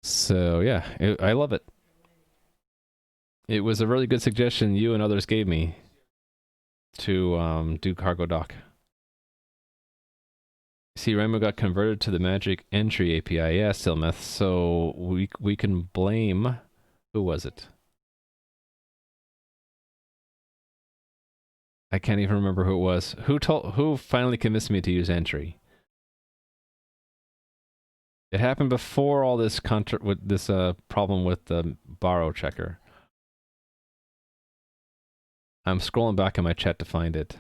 Speaker 1: So yeah, I love it. It was a really good suggestion you and others gave me to do cargo doc. See, Remo got converted to the Magic Entry API. Yeah, Silmeth. So we can blame... Who was it? I can't even remember who it was. Who finally convinced me to use entry? It happened before all this problem with the borrow checker. I'm scrolling back in my chat to find it.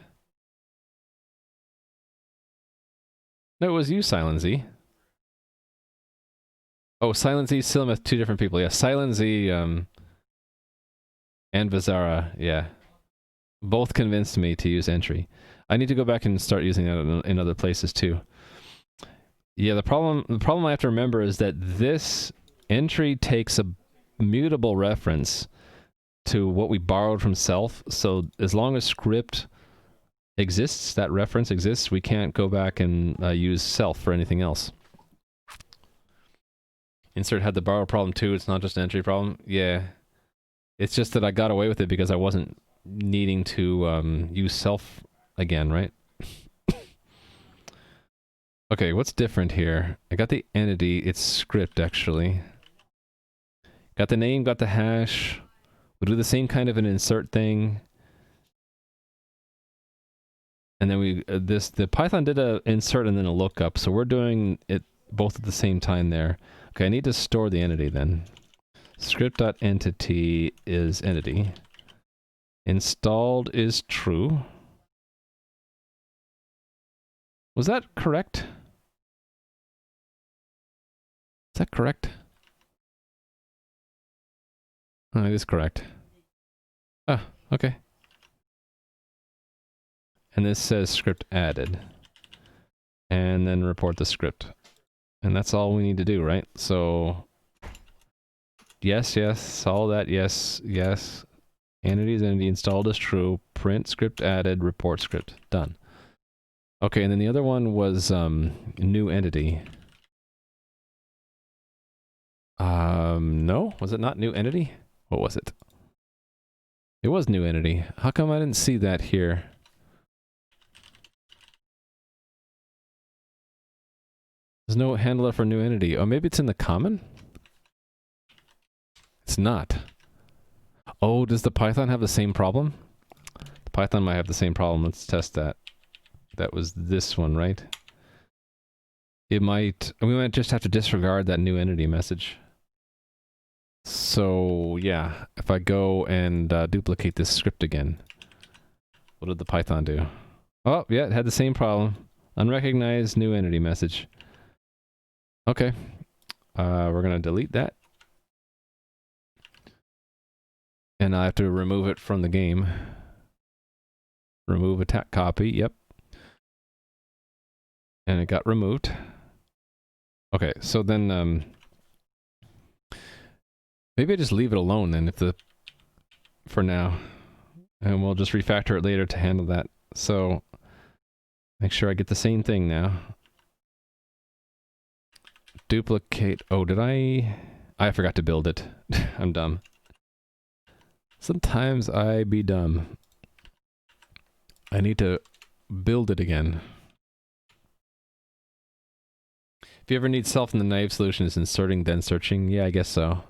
Speaker 1: No, it was you, Silent Z. Oh, Silent Z, Silmeth, two different people. Yeah, Silent Z and Vizara, yeah. Both convinced me to use entry. I need to go back and start using it in other places too. Yeah, the problem I have to remember is that this entry takes a mutable reference to what we borrowed from self. So as long as script exists, that reference exists, we can't go back and use self for anything else. Insert had the borrow problem too. It's not just an entry problem. Yeah. It's just that I got away with it because I wasn't needing to use self again, right? Okay, what's different here? I got the entity. It's script, actually. Got the name, got the hash. We'll do the same kind of an insert thing. And then the Python did a insert and then a lookup, so we're doing it both at the same time there. Okay, I need to store the entity then. Script.entity is entity. Installed is true. Was that correct? Is that correct? Oh, it is correct. Ah, okay. And this says script added. And then report the script. And that's all we need to do, right? So, yes, yes, all that, yes, yes. Entity is entity, installed as true, print script added, report script, done. Okay, and then the other one was new entity. No, was it not new entity? What was it? It was new entity. How come I didn't see that here? There's no handler for new entity. Oh, maybe it's in the common? It's not. Oh, does the Python have the same problem? The Python might have the same problem. Let's test that. That was this one, right? It might... We might just have to disregard that new entity message. So, yeah. If I go and duplicate this script again, what did the Python do? Oh, yeah, it had the same problem. Unrecognized new entity message. Okay. We're going to delete that. And I have to remove it from the game. Remove attack copy, yep. And it got removed. Okay, so then, maybe I just leave it alone then, for now. And we'll just refactor it later to handle that. So, make sure I get the same thing now. Duplicate, oh, did I forgot to build it. I'm dumb. Sometimes I be dumb. I need to build it again. If you ever need self in the naive solution, is inserting then searching? Yeah, I guess so.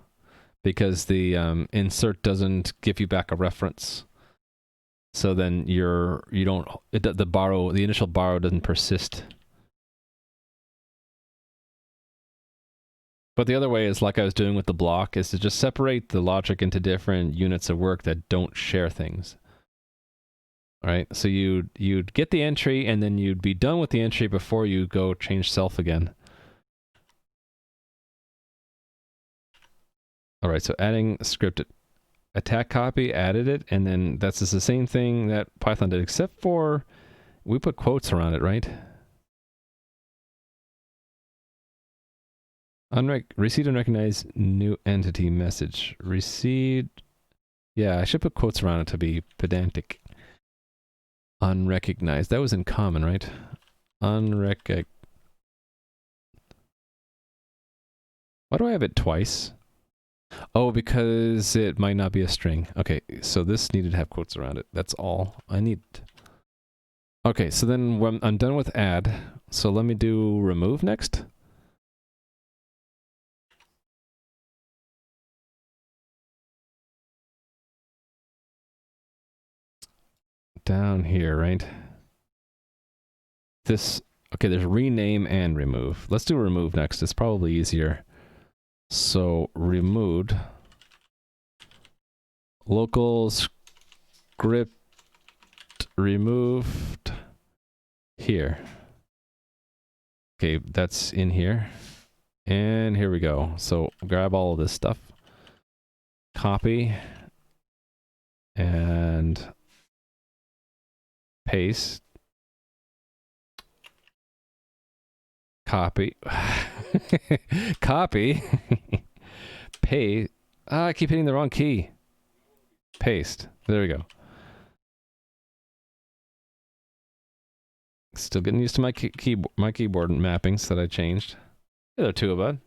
Speaker 1: Because the insert doesn't give you back a reference. So then the initial borrow doesn't persist. But the other way is, like I was doing with the block, is to just separate the logic into different units of work that don't share things. All right, so you'd get the entry, and then you'd be done with the entry before you go change self again. All right, so adding script attack copy, added it, and then that's just the same thing that Python did, except for we put quotes around it, right? Received unrecognized new entity message. Received... Yeah, I should put quotes around it to be pedantic. Unrecognized. That was in common, right? Why do I have it twice? Oh, because it might not be a string. Okay, so this needed to have quotes around it. That's all I need. Okay, so then when I'm done with add, so let me do remove next. Down here, right? Okay, there's rename and remove. Let's do remove next. It's probably easier. So removed. Local script removed here. Okay, that's in here. And here we go. So grab all of this stuff. Copy. And paste. Copy. Copy. Paste. Ah, I keep hitting the wrong key. Paste. There we go. Still getting used to my keyboard mappings that I changed. Hey there, Tua Bud.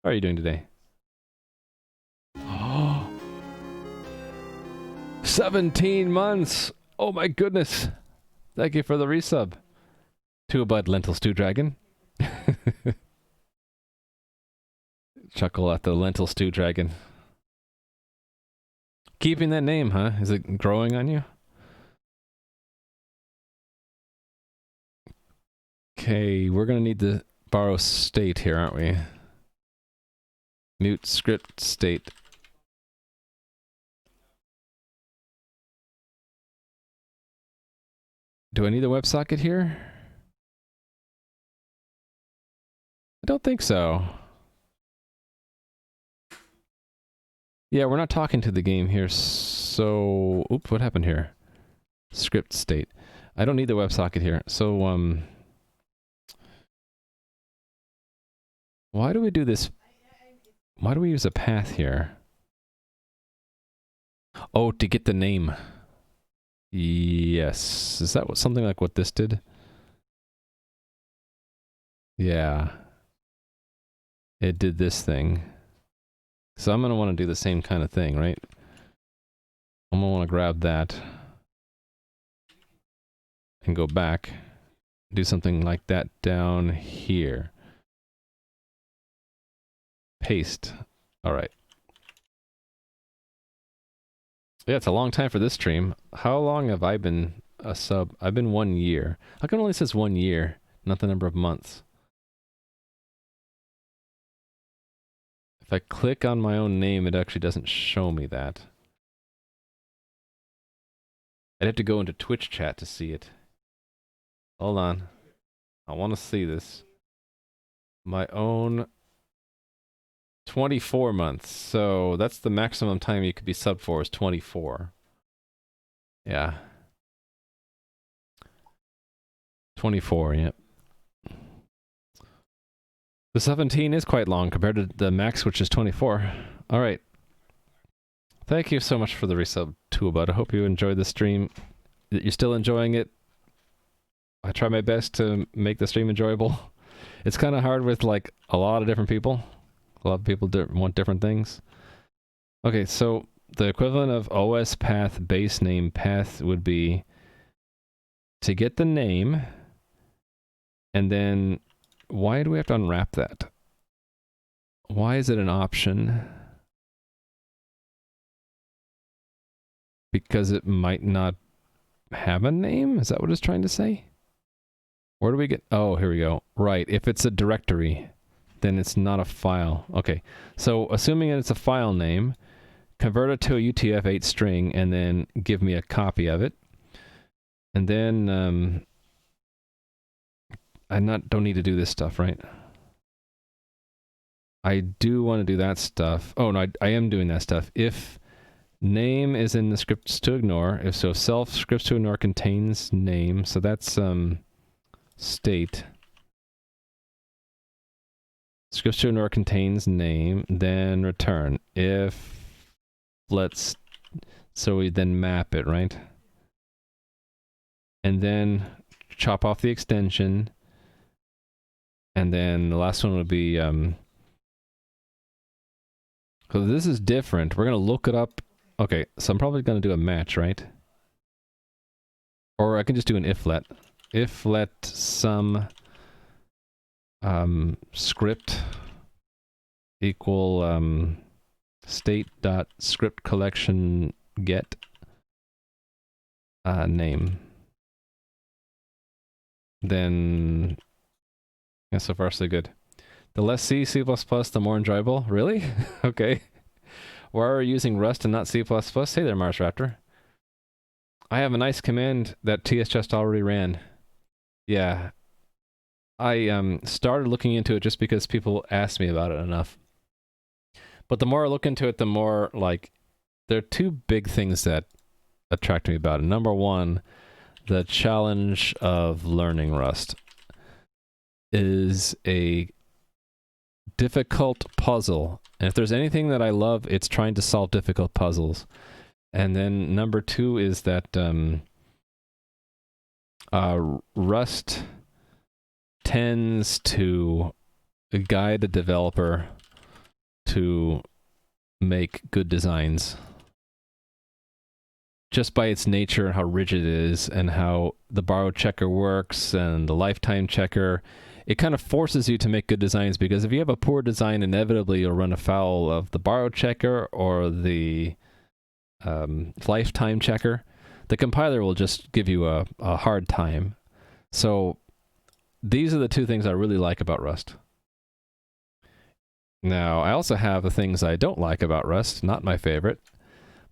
Speaker 1: How are you doing today? Oh, 17 months! Oh my goodness! Thank you for the resub. Tua Bud Lentil Stew Dragon. Chuckle at the Lentil Stew Dragon. Keeping that name, huh? Is it growing on you? Okay, we're gonna need to borrow state here, aren't we? Mute script state. Do I need a WebSocket here? I don't think so. Yeah, we're not talking to the game here, so... Oops, what happened here? Script state. I don't need the WebSocket here, so, why do we do this? Why do we use a path here? Oh, to get the name. Yes. Is that what, something like what this did? Yeah. It did this thing. So I'm going to want to do the same kind of thing, right? I'm going to want to grab that and go back. Do something like that down here. Paste. All right. Yeah, it's a long time for this stream. How long have I been a sub? I've been 1 year. How come it only says 1 year, not the number of months? If I click on my own name, it actually doesn't show me that. I'd have to go into Twitch chat to see it. Hold on. I want to see this. My own 24 months. So that's the maximum time you could be sub for is 24. Yeah. 24, yep. The 17 is quite long compared to the max, which is 24. All right. Thank you so much for the resub, Toolbud. I hope you enjoyed the stream. That you're still enjoying it. I try my best to make the stream enjoyable. It's kind of hard with like a lot of different people. A lot of people want different things. Okay, so the equivalent of OS path base name path would be to get the name, and then why do we have to unwrap that? Why is it an option? Because it might not have a name? Is that what it's trying to say? Where do we get... Oh, here we go. Right, if it's a directory, then it's not a file. Okay, so assuming it's a file name, convert it to a UTF-8 string, and then give me a copy of it. And then, I don't need to do this stuff, right? I do want to do that stuff. Oh, no, I am doing that stuff. If name is in the scripts to ignore, if so, self scripts to ignore contains name, so that's, state. Scripts to ignore contains name, then return. If, so we then map it, right? And then chop off the extension. And then the last one would be, so this is different. We're going to look it up. Okay, so I'm probably going to do a match, right? Or I can just do an if let. If let some script equal state dot script collection get name. Then, yeah, so far so good. The less C, the more enjoyable. Really? Okay. Why are you using Rust and not C++? Hey there, Mars Raptor. I have a nice command that TS just already ran. Yeah. I started looking into it just because people asked me about it enough. But the more I look into it, the more, like, there are two big things that attract me about it. Number one, the challenge of learning Rust is a difficult puzzle. And if there's anything that I love, it's trying to solve difficult puzzles. And then number two is that Rust tends to guide the developer to make good designs. Just by its nature and how rigid it is and how the borrow checker works and the lifetime checker, it kind of forces you to make good designs, because if you have a poor design, inevitably you'll run afoul of the borrow checker or the lifetime checker. The compiler will just give you a hard time. So these are the two things I really like about Rust. Now, I also have the things I don't like about Rust, not my favorite.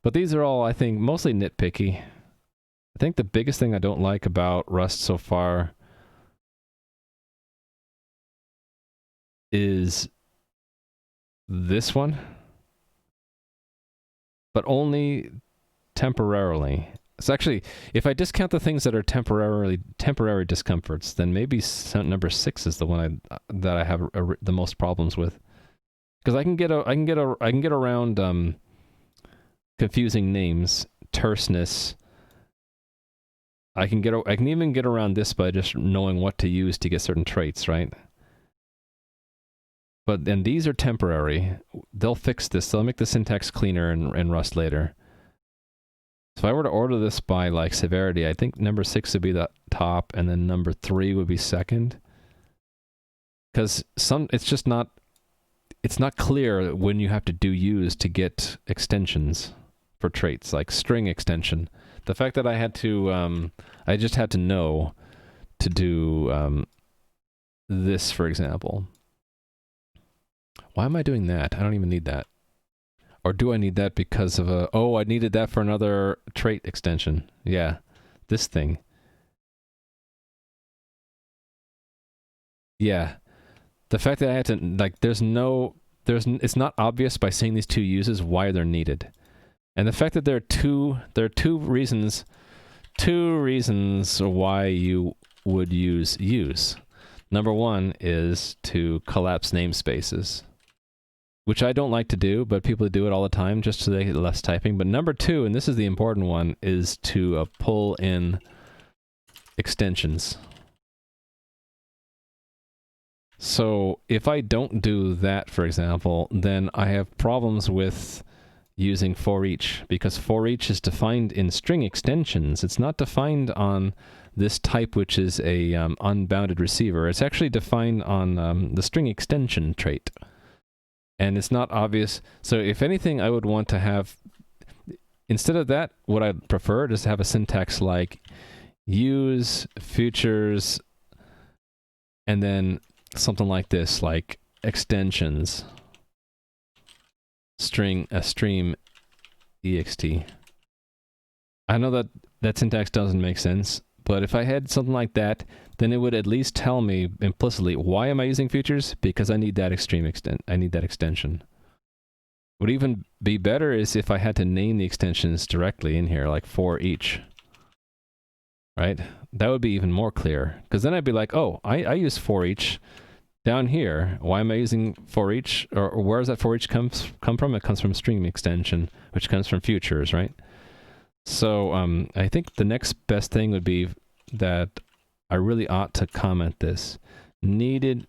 Speaker 1: But these are all, I think, mostly nitpicky. I think the biggest thing I don't like about Rust so far is this one. but only temporarily. So actually, if I discount the things that are temporary discomforts, then maybe number 6 is the one that I have the most problems with, because I can get around confusing names, terseness. I can even get around this by just knowing what to use to get certain traits, right? But then these are temporary. They'll fix this. They'll make the syntax cleaner in Rust later. So if I were to order this by like severity, I think number 6 would be the top, and then number 3 would be second. Because it's not clear when you have to do use to get extensions for traits, like string extension. The fact that I just had to know to do this, for example. Why am I doing that? I don't even need that. Or do I need that because of I needed that for another trait extension. Yeah, this thing. Yeah. The fact that I had to, like, it's not obvious by seeing these 2 uses why they're needed. And the fact that there are two reasons why you would use. Number 1 is to collapse namespaces, which I don't like to do, but people do it all the time just so they get less typing. But number 2, and this is the important one, is to pull in extensions. So if I don't do that, for example, then I have problems with using for each, because for each is defined in string extensions. It's not defined on this type, which is a unbounded receiver. It's actually defined on the string extension trait. And it's not obvious. So if anything, I would want to have, instead of that, what I'd prefer is to have a syntax like use futures and then something like this, like extensions stream ext. I know that syntax doesn't make sense, but if I had something like that, then it would at least tell me implicitly, why am I using futures? Because I need that extension. Would even be better is if I had to name the extensions directly in here, like for each. Right? That would be even more clear. Because then I'd be like, oh, I use for each down here. Why am I using for each? Or where does that for each come from? It comes from stream extension, which comes from futures, right? So I think the next best thing would be that I really ought to comment this. Needed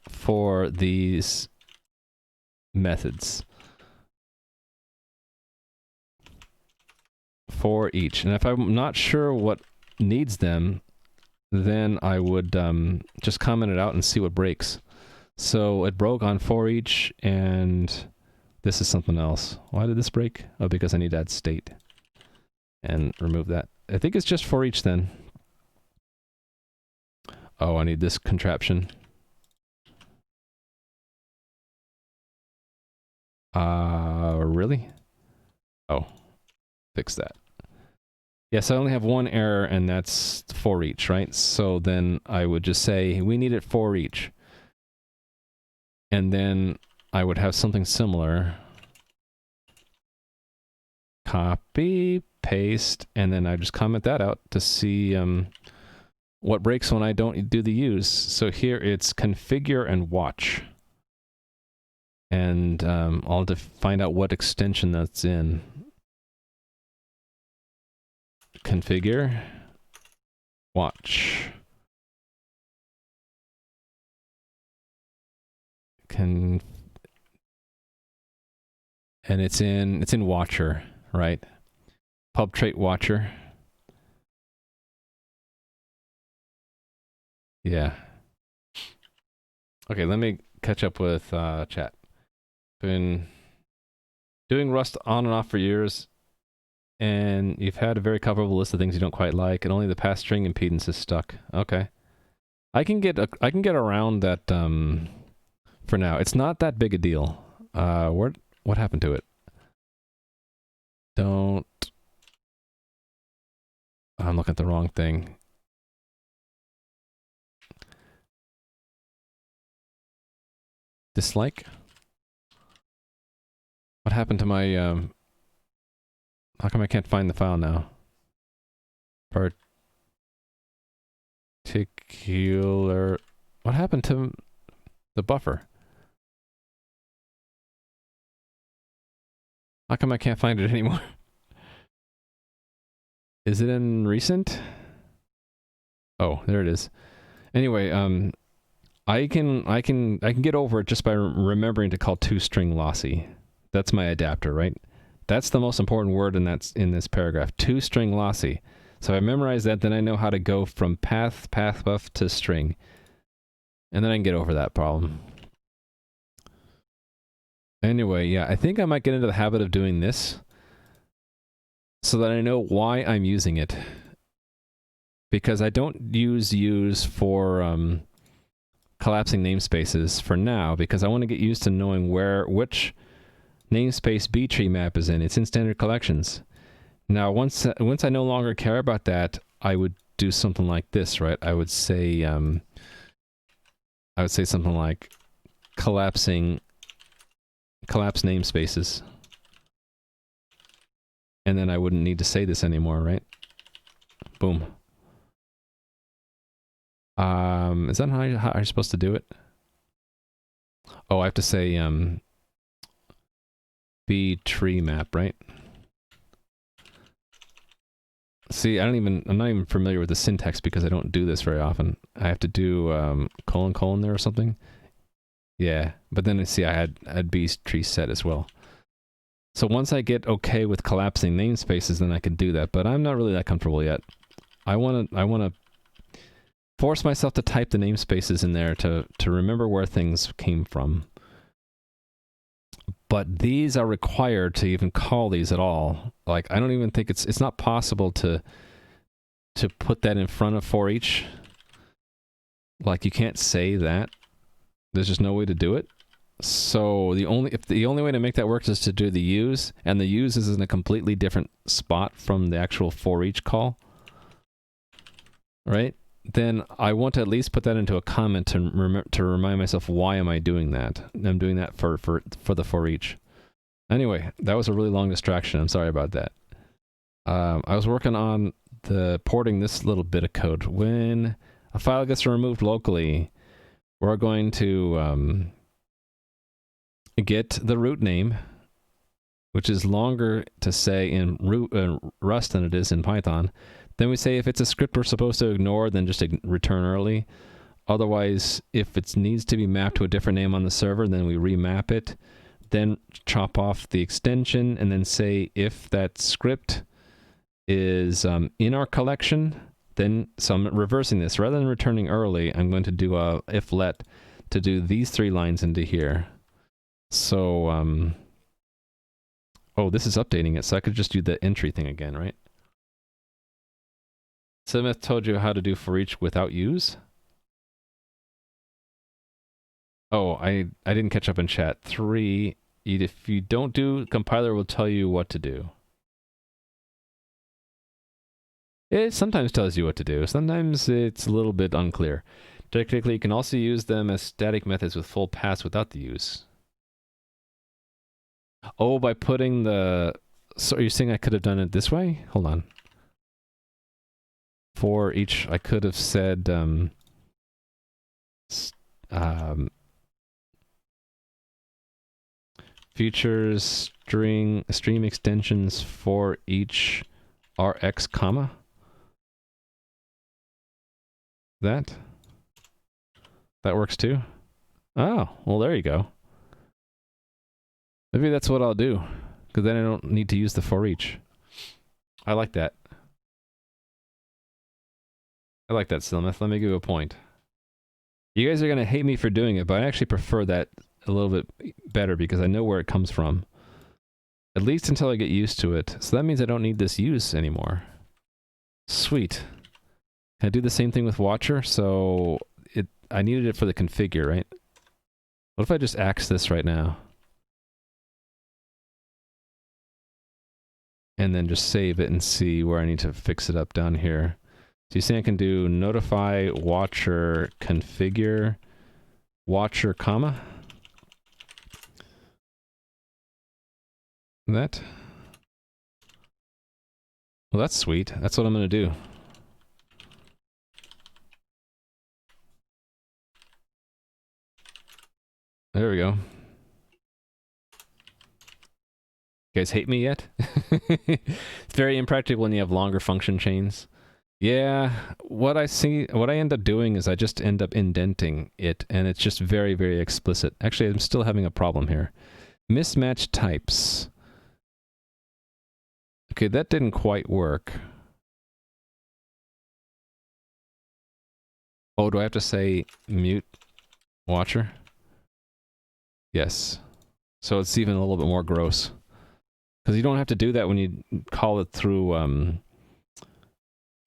Speaker 1: for these methods. For each. And if I'm not sure what needs them, then I would just comment it out and see what breaks. So it broke on for each, and this is something else. Why did this break? Oh, because I need to add state. And remove that. I think it's just for each then. Oh, I need this contraption. Really? Oh, fix that. Yes, I only have one error, and that's for each, right? So then I would just say, we need it for each. And then I would have something similar. Copy, paste, and then I just comment that out to see what breaks when I don't do the use. So here it's configure and watch. And I'll find out what extension that's in. Configure, watch. And it's in watcher, right? Pub trait watcher. Yeah. Okay, let me catch up with chat. Been doing Rust on and off for years, and you've had a very coverable list of things you don't quite like, and only the past string impedance is stuck. Okay. I can get around that for now. It's not that big a deal. What happened to it? Don't... I'm looking at the wrong thing. Dislike? What happened to my How come I can't find the file now? Particular... What happened to the buffer? How come I can't find it anymore? Is it in recent? Oh, there it is. Anyway, I can get over it just by remembering to call toString lossy. That's my adapter, right? That's the most important word in this paragraph. toString lossy. So if I memorize that, then I know how to go from pathbuf to string. And then I can get over that problem. Anyway, yeah, I think I might get into the habit of doing this so that I know why I'm using it. Because I don't use for collapsing namespaces for now, because I want to get used to knowing which namespace B tree map is in. It's in standard collections. Now, once I no longer care about that, I would do something like this, right? I would say something like collapse namespaces. And then I wouldn't need to say this anymore, right? Boom. Is that how you're supposed to do it? Oh, I have to say B tree map, right? See, I'm not even familiar with the syntax because I don't do this very often. I have to do colon there or something. Yeah, but then see, I had B tree set as well. So once I get okay with collapsing namespaces, then I can do that. But I'm not really that comfortable yet. I wanna force myself to type the namespaces in there to remember where things came from. But these are required to even call these at all. Like, I don't even think it's not possible to put that in front of for each. Like, you can't say that. There's just no way to do it. So the only way to make that work is to do the use, and the use is in a completely different spot from the actual for each call. Right? Then I want to at least put that into a comment to remind myself, why am I doing that? I'm doing that for the for each. Anyway, that was a really long distraction. I'm sorry about that. I was working on porting this little bit of code. When a file gets removed locally, we're going to get the root name, which is longer to say in Rust than it is in Python. Then we say if it's a script we're supposed to ignore, then just return early. Otherwise, if it needs to be mapped to a different name on the server, then we remap it. Then chop off the extension, and then say if that script is in our collection, then, so I'm reversing this. Rather than returning early, I'm going to do a if let to do these 3 lines into here. So, oh, this is updating it, so I could just do the entry thing again, right? Smith told you how to do for each without use? Oh, I didn't catch up in chat. 3, if you don't do, compiler will tell you what to do. It sometimes tells you what to do. Sometimes it's a little bit unclear. Technically, you can also use them as static methods with full paths without the use. Oh, by putting the... So are you saying I could have done it this way? Hold on. For each, I could have said... features stream extensions for each rx comma. That works too. Oh, well, there you go. Maybe that's what I'll do, because then I don't need to use the for each. I like that. I like that, Silmeth. Let me give you a point. You guys are going to hate me for doing it, but I actually prefer that a little bit better because I know where it comes from. At least until I get used to it. So that means I don't need this use anymore. Sweet. Can I do the same thing with Watcher? So I needed it for the configure, right? What if I just axe this right now? And then just save it and see where I need to fix it up down here. So you see I can do notify Watcher configure Watcher comma. That. Well, that's sweet. That's what I'm going to do. There we go. You guys hate me yet? It's very impractical when you have longer function chains. Yeah, what I end up doing is I just end up indenting it, and it's just very, very explicit. Actually, I'm still having a problem here. Mismatch types. Okay, that didn't quite work. Oh, do I have to say mute watcher? Yes. So it's even a little bit more gross. Because you don't have to do that when you call it through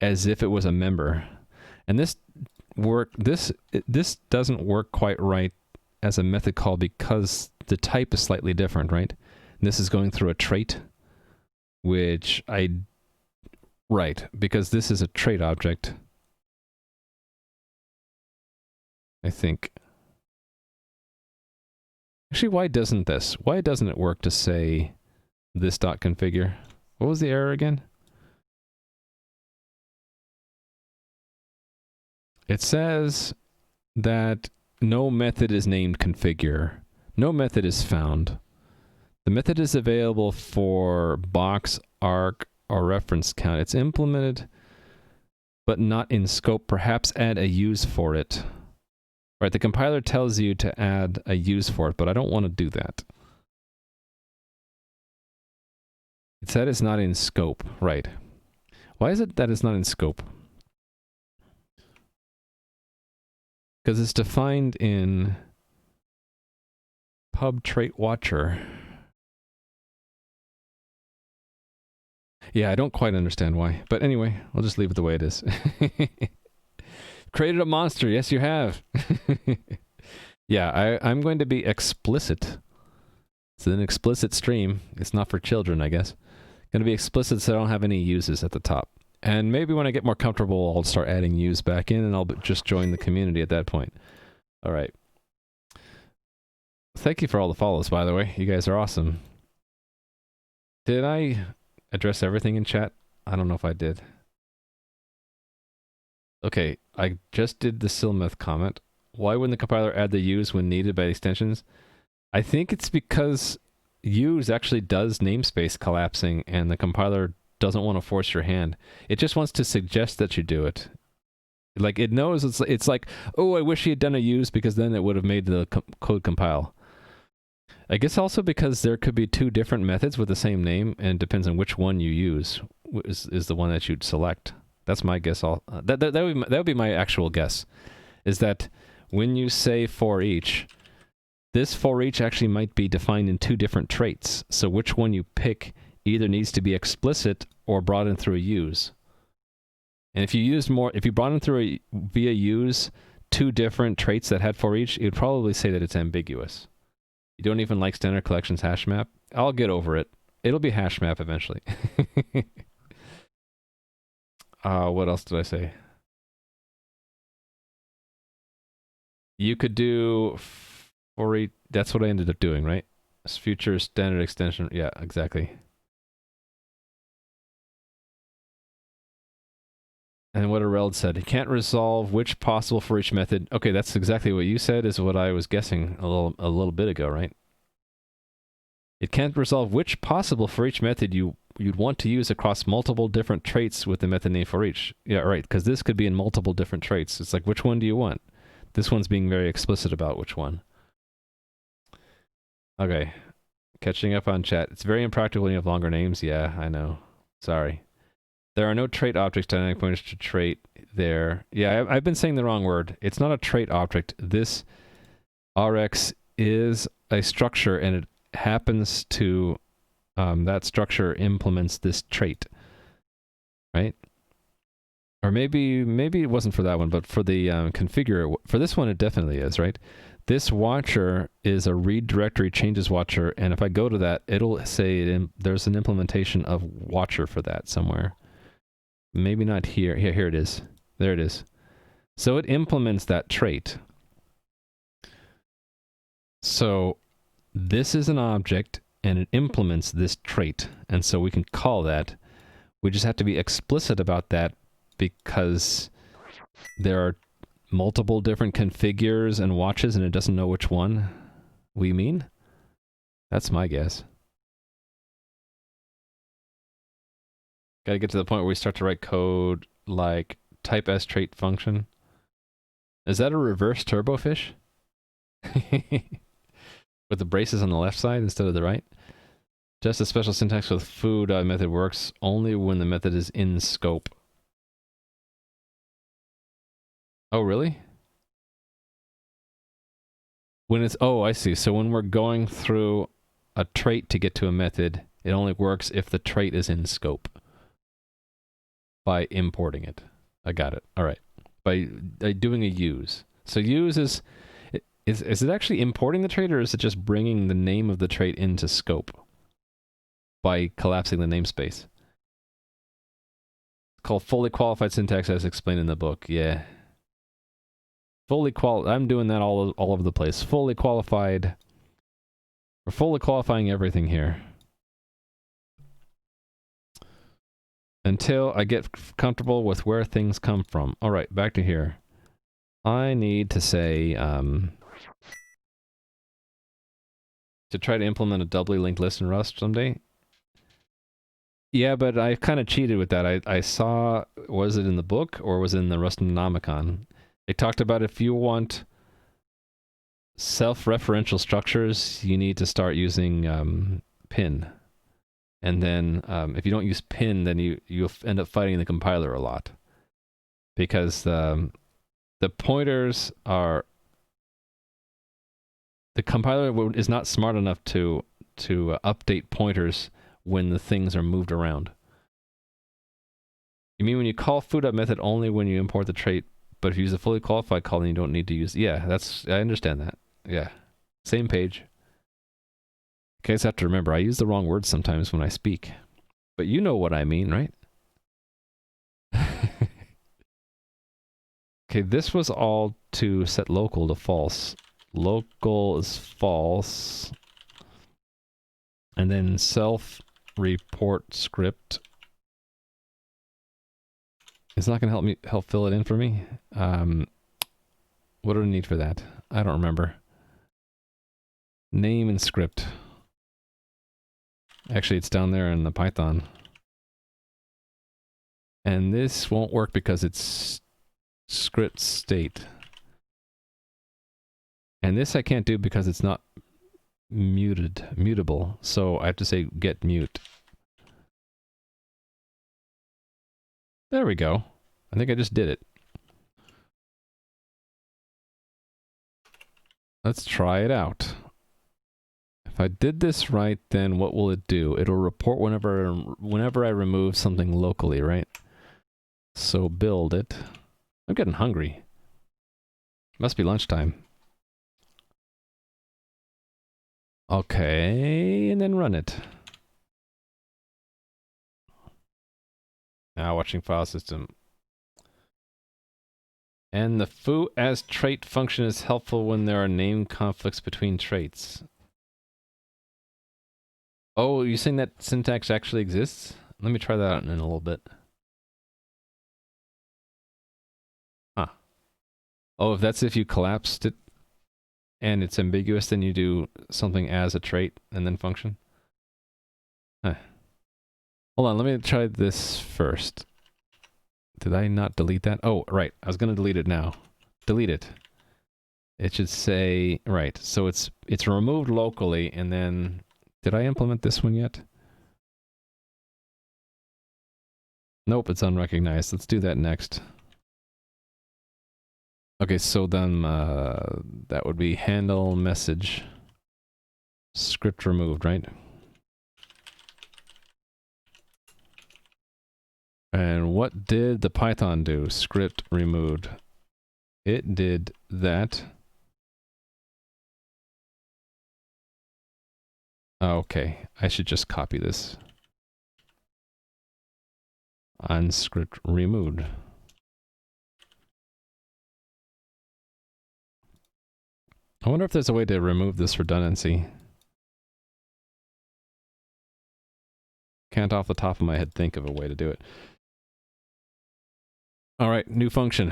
Speaker 1: as if it was a member. And this doesn't work quite right as a method call because the type is slightly different, right? And this is going through a trait, which right, because this is a trait object. I think. Actually, why doesn't it work to say this dot configure? What was the error again? It says that no method is named configure. No method is found. The method is available for box, arc, or reference count. It's implemented, but not in scope. Perhaps add a use for it. Right, the compiler tells you to add a use for it, but I don't want to do that. It said it's not in scope. Right. Why is it that it's not in scope? Because it's defined in pub trait watcher. Yeah, I don't quite understand why. But anyway, I'll just leave it the way it is. Created a monster. Yes, you have. Yeah, I'm going to be explicit. It's an explicit stream. It's not for children, I guess. Going to be explicit so I don't have any uses at the top. And maybe when I get more comfortable, I'll start adding use back in and I'll just join the community at that point. All right. Thank you for all the follows, by the way. You guys are awesome. Did I address everything in chat? I don't know if I did. Okay, I just did the Silmeth comment. Why wouldn't the compiler add the use when needed by extensions? I think it's because use actually does namespace collapsing and the compiler doesn't want to force your hand. It just wants to suggest that you do it. Like, it knows it's like, oh, I wish he had done a use because then it would have made the code compile. I guess also because there could be two different methods with the same name, and it depends on which one you use is the one that you'd select. That's my guess. That would be my actual guess, is that when you say for each, this for each actually might be defined in two different traits. So which one you pick either needs to be explicit or brought in through a use. And if you brought in through via use two different traits that had for each, you'd probably say that it's ambiguous. You don't even like standard collections hash map? I'll get over it. It'll be hash map eventually. What else did I say? You could do for each, that's what I ended up doing, right? Future standard extension. Yeah, exactly. And what Areld said, he can't resolve which possible for each method. Okay, that's exactly what you said, is what I was guessing a little bit ago, right? It can't resolve which possible for each method you'd want to use across multiple different traits with the method name for each. Yeah, right, because this could be in multiple different traits. It's like, which one do you want? This one's being very explicit about which one. Okay, catching up on chat. It's very impractical when you have longer names. Yeah, I know. Sorry. There are no trait objects dynamic pointers to trait there. Yeah, I've been saying the wrong word. It's not a trait object. This Rx is a structure, and it happens to, that structure implements this trait, right? Or maybe it wasn't for that one, but for the configure, for this one it definitely is, right? This watcher is a read directory changes watcher, and if I go to that, it'll say there's an implementation of watcher for that somewhere. Maybe not here. Here it is. There it is. So it implements that trait. So this is an object, and it implements this trait. And so we can call that We just have to be explicit about that because there are multiple different configures and watches and it doesn't know which one we mean. That's my guess. Gotta get to the point where we start to write code like type S trait function. Is that a reverse turbofish? With the braces on the left side instead of the right? Just a special syntax with foo method works only when the method is in scope. Oh, really? When it's, oh, I see. So when we're going through a trait to get to a method, it only works if the trait is in scope. By importing it. I got it. All right. By doing a use. So use is it actually importing the trait or is it just bringing the name of the trait into scope by collapsing the namespace? It's called fully qualified syntax as explained in the book. Yeah. I'm doing that all over the place. Fully qualified. We're fully qualifying everything here. Until I get comfortable with where things come from. All right, back to here. I need to say, to try to implement a doubly linked list in Rust someday. Yeah, but I kind of cheated with that. I saw, was it in the book or was it in the Rustonomicon? They talked about if you want self-referential structures, you need to start using pin. And then if you don't use pin, then you'll end up fighting the compiler a lot. Because the pointers are... The compiler is not smart enough to update pointers when the things are moved around. You mean when you call foo.method only when you import the trait, but if you use a fully qualified call, then you don't need to use... Yeah, I understand that. Yeah. Same page. You guys have to remember, I use the wrong words sometimes when I speak. But you know what I mean, right? Okay, this was all to set local to false. Local is false. And then self-report script. It's not going to help fill it in for me. What do I need for that? I don't remember. Name and script. Actually, it's down there in the Python. And this won't work because it's script state. And this I can't do because it's not mutable. So I have to say get mute. There we go. I think I just did it. Let's try it out. If I did this right, then what will it do? It'll report whenever I remove something locally, right? So build it. I'm getting hungry. Must be lunchtime. Okay, and then run it. Now watching file system. And the foo as trait function is helpful when there are name conflicts between traits. Oh, you're saying that syntax actually exists? Let me try that out in a little bit. Huh. Oh, if you collapsed it and it's ambiguous, then you do something as a trait and then function? Huh. Hold on, let me try this first. Did I not delete that? Oh, right. I was going to delete it now. Delete it. It should say, right, so it's removed locally, and then... Did I implement this one yet? Nope, it's unrecognized. Let's do that next. Okay, so then that would be handle message. Script removed, right? And what did the Python do? Script removed. It did that. Okay, I should just copy this. On script removed. I wonder if there's a way to remove this redundancy. can't off the top of my head think of a way to do it. All right, new function.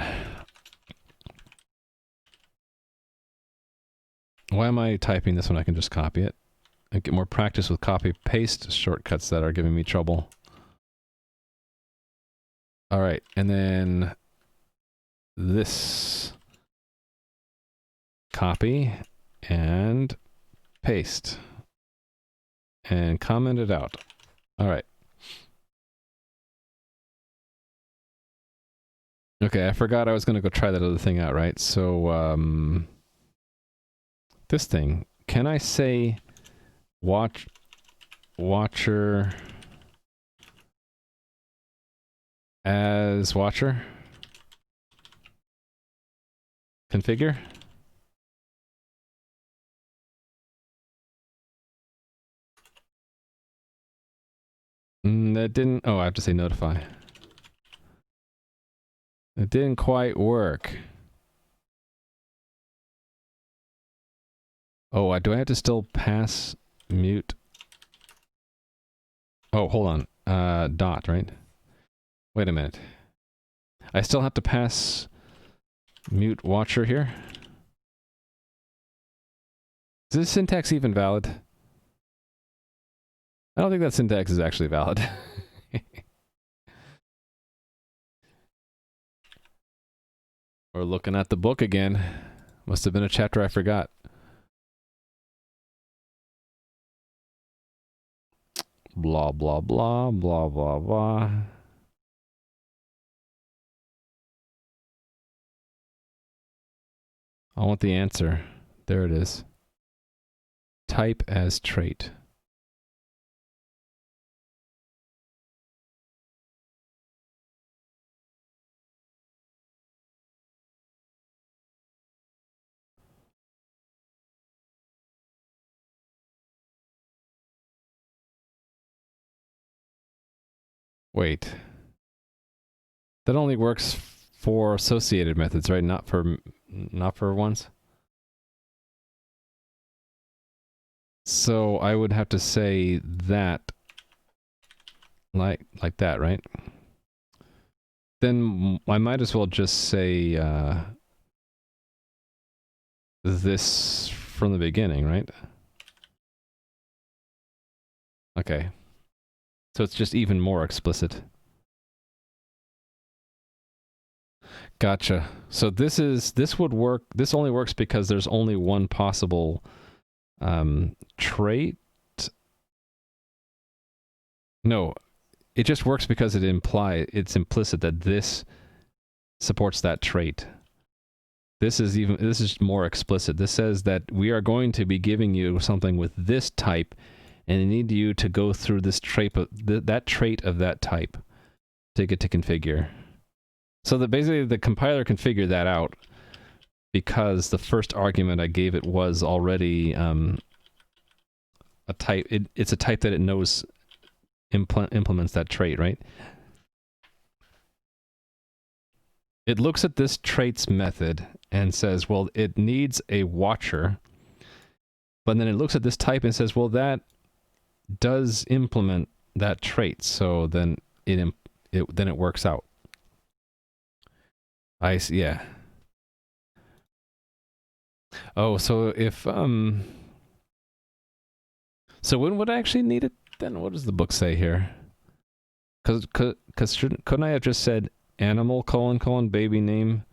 Speaker 1: Why am I typing this when I can just copy it? I get more practice with copy-paste shortcuts that are giving me trouble. All right, and then this. Copy and paste. And comment it out. All right. Okay, I forgot I was going to go try that other thing out, right? So, this thing. Can I say watcher as watcher? Configure? That didn't... Oh, I have to say notify. It didn't quite work. Oh, do I have to still pass mute? Oh, hold on. Dot, right? Wait a minute. I still have to pass mute watcher here? Is this syntax even valid? I don't think that syntax is actually valid. We're looking at the book again. Must have been a chapter I forgot. Blah, blah, blah, blah, blah, blah. I want the answer. There it is. Type as trait. Wait. That only works for associated methods, right? Not for ones. So I would have to say that like that, right? Then I might as well just say this from the beginning, right? Okay. So it's just even more explicit. Gotcha. So this would work. This only works because there's only one possible trait. No, it just works because it's implicit that this supports that trait. This is more explicit. This says that we are going to be giving you something with this type, and I need you to go through this trait that trait of that type to get to configure. So that basically the compiler can figure that out because the first argument I gave it was already a type. It's a type that it knows implements that trait, right? It looks at this traits method and says, well, it needs a watcher. But then it looks at this type and says, well, that does implement that trait. So then it works out. I see, yeah. Oh, so if so when would I actually need it then? What does the book say here? Because couldn't I have just said animal : baby name?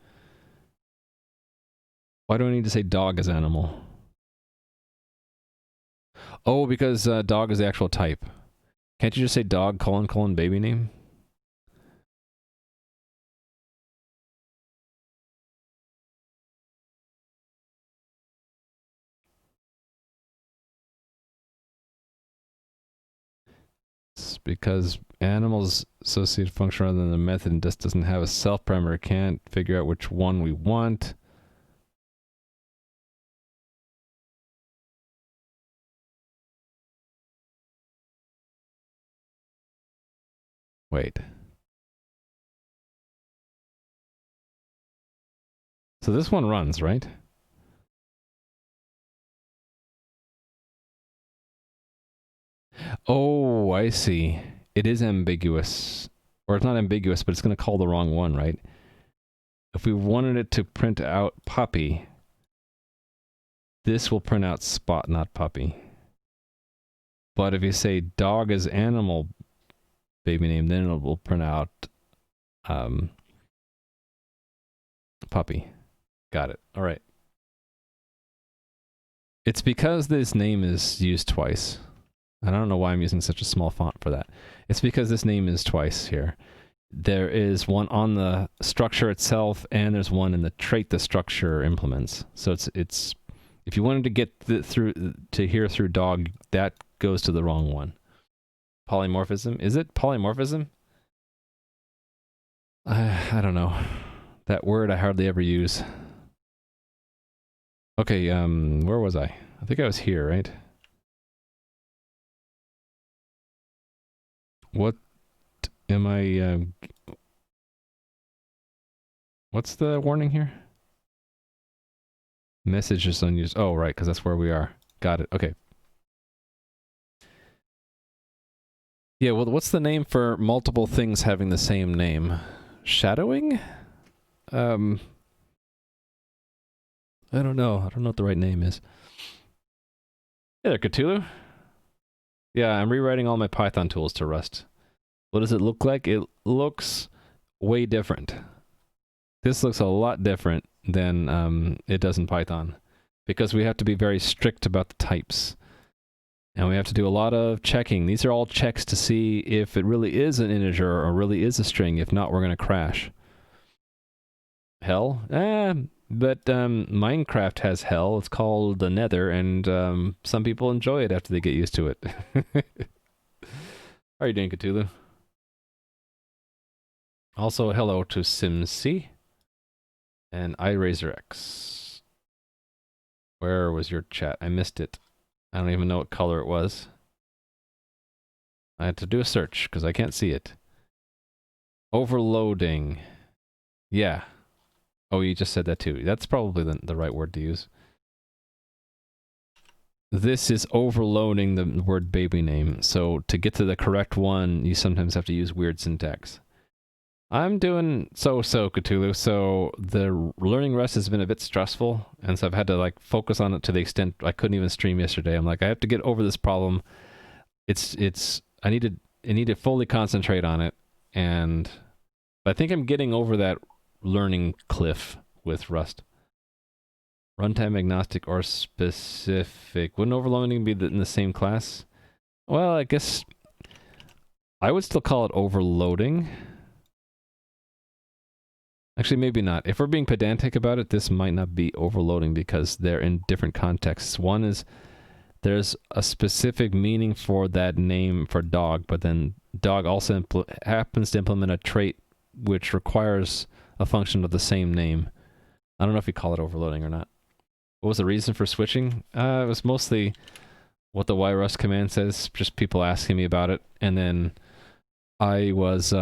Speaker 1: Why do I need to say dog as animal? Oh, because dog is the actual type. Can't you just say dog : baby name? It's because animals associated function rather than the method and just doesn't have a self parameter. Can't figure out which one we want. Wait. So this one runs, right? Oh, I see. it is ambiguous. Or it's not ambiguous, but it's going to call the wrong one, right? If we wanted it to print out puppy, this will print out spot, not puppy. But if you say dog is animal baby name, then it will print out puppy. Got it. All right. It's because this name is used twice. And I don't know why I'm using such a small font for that. It's because this name is twice here. There is one on the structure itself, and there's one in the trait the structure implements. So it's if you wanted to get to here through dog, that goes to the wrong one. Polymorphism? Is it polymorphism? I don't know. That word I hardly ever use. Okay, where was I? I think I was here, right? What am I... what's the warning here? Messages unused. Oh, right, because that's where we are. Got it. Okay. Yeah, well, what's the name for multiple things having the same name? Shadowing? I don't know. I don't know what the right name is. Hey there, Cthulhu. Yeah, I'm rewriting all my Python tools to Rust. What does it look like? It looks way different. This looks a lot different than it does in Python, because we have to be very strict about the types. And we have to do a lot of checking. These are all checks to see if it really is an integer or really is a string. If not, we're going to crash. Hell? But Minecraft has hell. It's called the Nether, and some people enjoy it after they get used to it. How are you doing, Cthulhu? Also, hello to SimC and iRazorX. Where was your chat? I missed it. I don't even know what color it was. I had to do a search because I can't see it. Overloading. Yeah. Oh, you just said that too. That's probably the right word to use. This is overloading the word baby name. So to get to the correct one, you sometimes have to use weird syntax. I'm doing so-so, Cthulhu. So the learning Rust has been a bit stressful, and so I've had to like focus on it to the extent I couldn't even stream yesterday. I'm like, I have to get over this problem. I need to fully concentrate on it, and I think I'm getting over that learning cliff with Rust. Runtime agnostic or specific. Wouldn't overloading be in the same class? Well, I guess I would still call it overloading. Actually, maybe not. If we're being pedantic about it, this might not be overloading because they're in different contexts. One is there's a specific meaning for that name for dog, but then dog also happens to implement a trait which requires a function of the same name. I don't know if you call it overloading or not. What was the reason for switching? It was mostly what the yrust command says, just people asking me about it, and then I was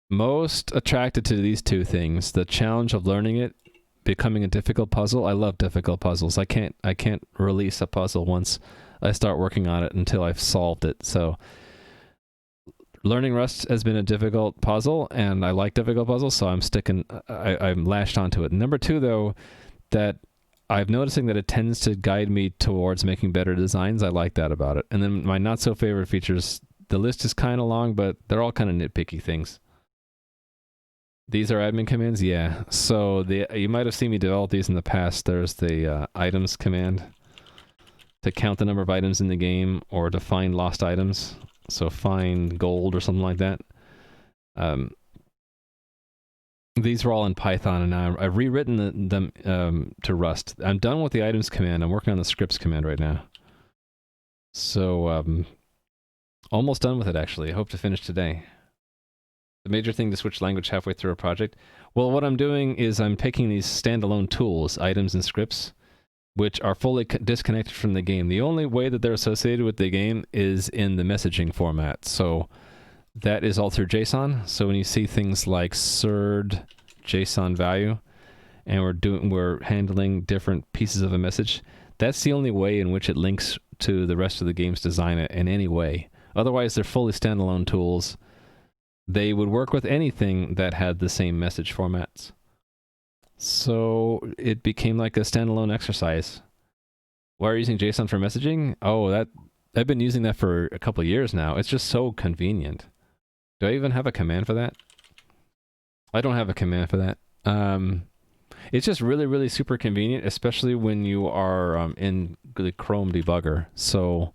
Speaker 1: most attracted to these two things: the challenge of learning it, becoming a difficult puzzle. I love difficult puzzles. I can't release a puzzle once I start working on it until I've solved it. So learning Rust has been a difficult puzzle, and I like difficult puzzles, so I'm lashed onto it. Number two, though, that I'm noticing that it tends to guide me towards making better designs. I like that about it. And then my not so favorite features, the list is kind of long, but they're all kind of nitpicky things. These are admin commands? Yeah. So you might have seen me develop these in the past. There's the items command to count the number of items in the game or to find lost items. So find gold or something like that. These were all in Python, and now I've rewritten them to Rust. I'm done with the items command. I'm working on the scripts command right now. So almost done with it, actually. I hope to finish today. The major thing to switch language halfway through a project? Well, what I'm doing is I'm taking these standalone tools, items and scripts, which are fully disconnected from the game. The only way that they're associated with the game is in the messaging format. So that is all through JSON. So when you see things like surd JSON value, and we're handling different pieces of a message, that's the only way in which it links to the rest of the game's design in any way. Otherwise, they're fully standalone tools. They would work with anything that had the same message formats. So it became like a standalone exercise. Why are you using JSON for messaging? Oh, I've been using that for a couple of years now. It's just so convenient. Do I even have a command for that? I don't have a command for that. It's just really, really super convenient, especially when you are in the Chrome debugger. So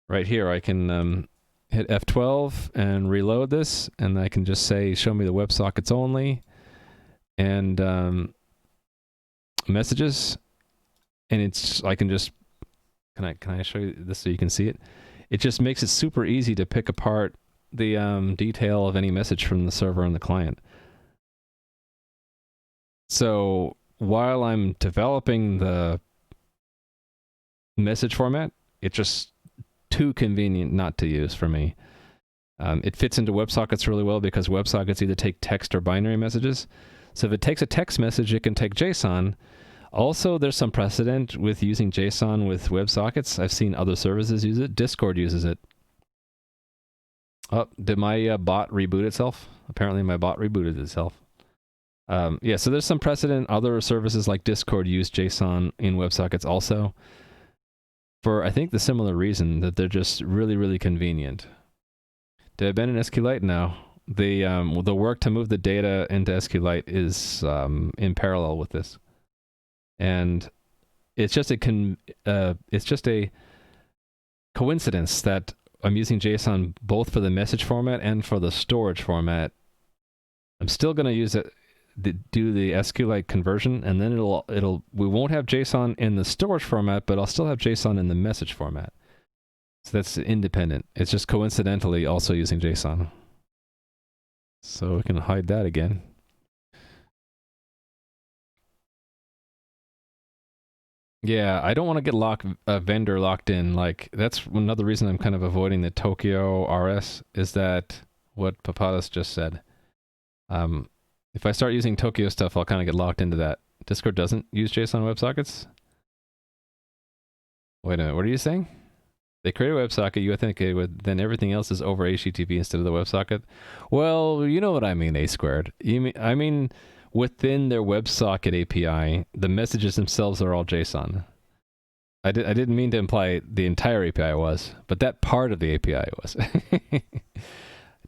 Speaker 1: right here, I can hit F12 and reload this, and I can just say, show me the WebSockets only, and messages, and I can just, can I show you this so you can see it? It just makes it super easy to pick apart the detail of any message from the server and the client. So while I'm developing the message format, it's just too convenient not to use for me. It fits into WebSockets really well because WebSockets either take text or binary messages. So if it takes a text message, it can take JSON. Also, there's some precedent with using JSON with WebSockets. I've seen other services use it. Discord uses it. Oh, did my bot reboot itself? Apparently my bot rebooted itself. Yeah, so there's some precedent. Other services like Discord use JSON in WebSockets also, for I think the similar reason that they're just really, really convenient. Did I bend in SQLite? No. The work to move the data into SQLite is in parallel with this, and it's just a coincidence that I'm using JSON both for the message format and for the storage format. I'm still going to use it. Do the SQLite conversion, and then we won't have JSON in the storage format, but I'll still have JSON in the message format. So that's independent. It's just coincidentally also using JSON. So we can hide that again. Yeah, I don't want to get vendor locked in. Like, that's another reason I'm kind of avoiding the Tokyo RS, is that what Papadas just said. If I start using Tokyo stuff, I'll kind of get locked into that. Discord doesn't use JSON WebSockets? Wait a minute, what are you saying? They create a WebSocket, you authenticate with, then everything else is over HTTP instead of the WebSocket? Well, you know what I mean, A squared. I mean, within their WebSocket API, the messages themselves are all JSON. I didn't mean to imply the entire API was, but that part of the API was.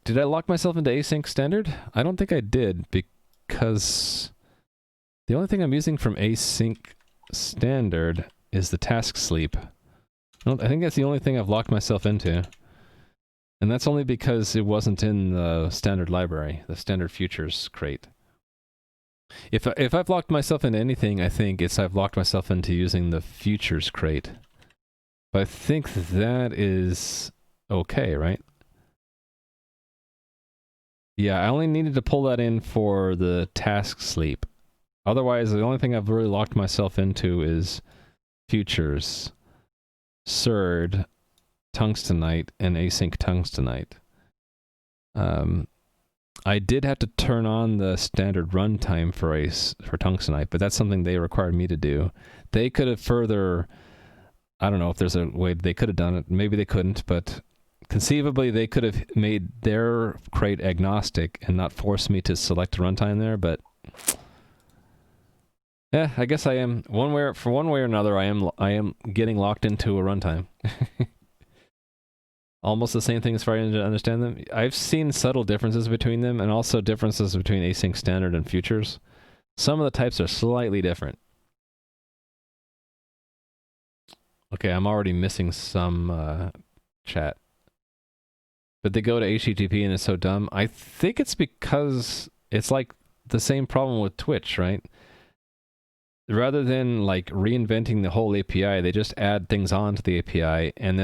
Speaker 1: Did I lock myself into async standard? I don't think I did, because the only thing I'm using from async standard is the task sleep. I think that's the only thing I've locked myself into. And that's only because it wasn't in the standard library, the standard futures crate. If I've locked myself into anything, I think I've locked myself into using the futures crate. But I think that is okay, right? Yeah, I only needed to pull that in for the task sleep. Otherwise, the only thing I've really locked myself into is futures, surd, tungstenite, and async tungstenite. I did have to turn on the standard runtime for tungstenite, but that's something they required me to do. They could have further, I don't know if there's a way they could have done it. Maybe they couldn't, but conceivably they could have made their crate agnostic and not forced me to select a runtime there, but yeah, I guess I am one way or another. I am getting locked into a runtime. Almost the same thing as far as I understand them. I've seen subtle differences between them, and also differences between async standard and futures. Some of the types are slightly different. Okay, I'm already missing some chat. But they go to HTTP and it's so dumb. I think it's because it's like the same problem with Twitch, right? Rather than like reinventing the whole API, they just add things onto the API, and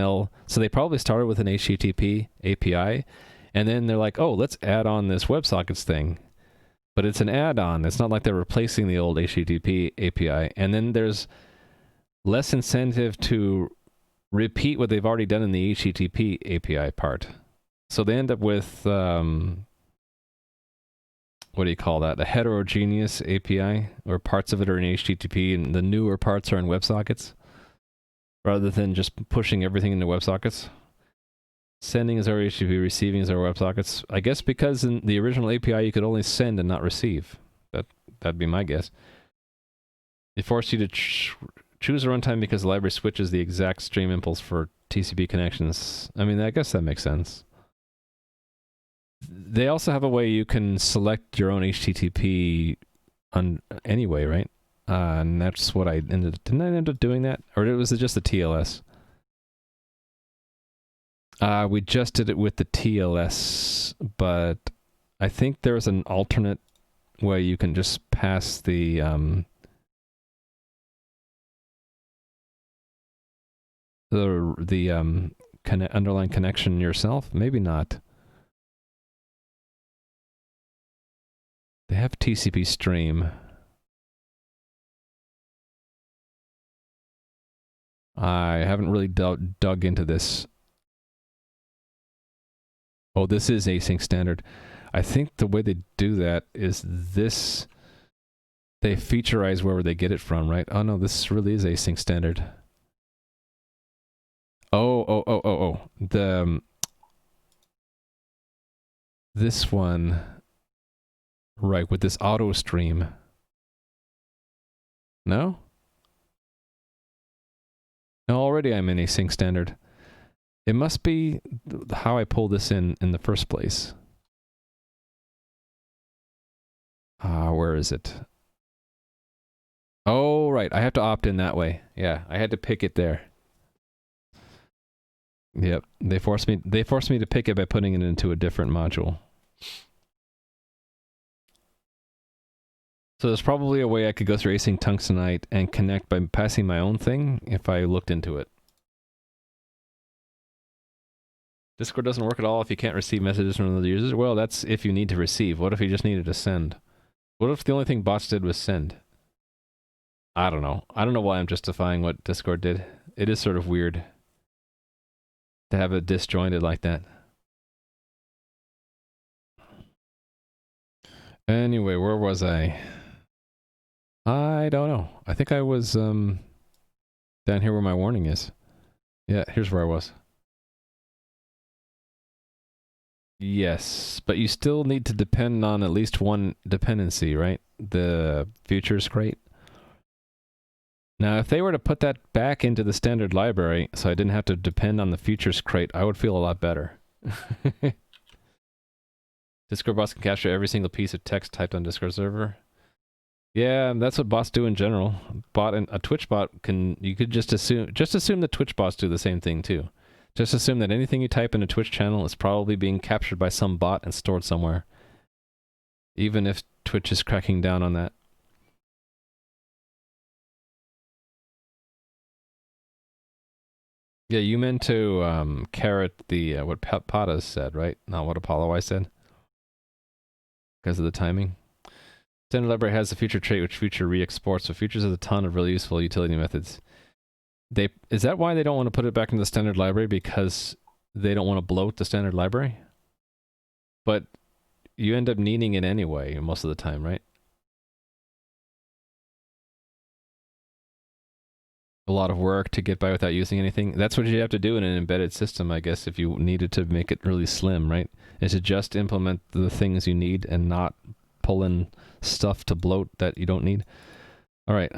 Speaker 1: so they probably started with an HTTP API, and then they're like, oh, let's add on this WebSockets thing. But it's an add-on. It's not like they're replacing the old HTTP API. And then there's less incentive to repeat what they've already done in the HTTP API part. So they end up with, what do you call that? A heterogeneous API, where parts of it are in HTTP and the newer parts are in WebSockets. rather than just pushing everything into WebSockets. Sending is our HTTP, receiving is our WebSockets. I guess because in the original API you could only send and not receive. That'd be my guess. It forced you to choose a runtime because the library switches the exact stream impulse for TCP connections. I mean, I guess that makes sense. They also have a way you can select your own HTTP anyway, right? And that's what didn't I end up doing that? Or was it just the TLS? We just did it with the TLS, but I think there's an alternate way you can just pass the underlying connection yourself. Maybe not. They have TCP stream. I haven't really dug into this. Oh, this is async standard. I think the way they do that is this. They featureize wherever they get it from, right? Oh no, this really is async standard. Oh. This one, right, with this auto stream. No? No, already I'm in async standard. It must be how I pull this in the first place. Where is it? Oh, right. I have to opt in that way. Yeah, I had to pick it there. Yep. They forced me to pick it by putting it into a different module. So there's probably a way I could go through async tungstenite and connect by passing my own thing if I looked into it. Discord doesn't work at all if you can't receive messages from other users. Well, that's if you need to receive. What if you just needed to send? What if the only thing bots did was send? I don't know. I don't know why I'm justifying what Discord did. It is sort of weird to have it disjointed like that. Anyway, where was I? I don't know. I think I was down here where my warning is. Yeah, here's where I was. Yes, but you still need to depend on at least one dependency, right? The futures crate. Now, if they were to put that back into the standard library, so I didn't have to depend on the futures crate, I would feel a lot better. Discord bots can capture every single piece of text typed on Discord server. Yeah, that's what bots do in general. A Twitch bot you could just assume that Twitch bots do the same thing too. Just assume that anything you type in a Twitch channel is probably being captured by some bot and stored somewhere. Even if Twitch is cracking down on that. Yeah, you meant to carrot the what Patas said, right? Not what Apollo I said. Because of the timing. Standard library has a future trait which future re-exports, so futures has a ton of really useful utility methods. Is that why they don't want to put it back into the standard library? Because they don't want to bloat the standard library? But you end up needing it anyway most of the time, right? A lot of work to get by without using anything. That's what you have to do in an embedded system, I guess, if you needed to make it really slim, right? Is to just implement the things you need and not pull in stuff to bloat that you don't need. All right,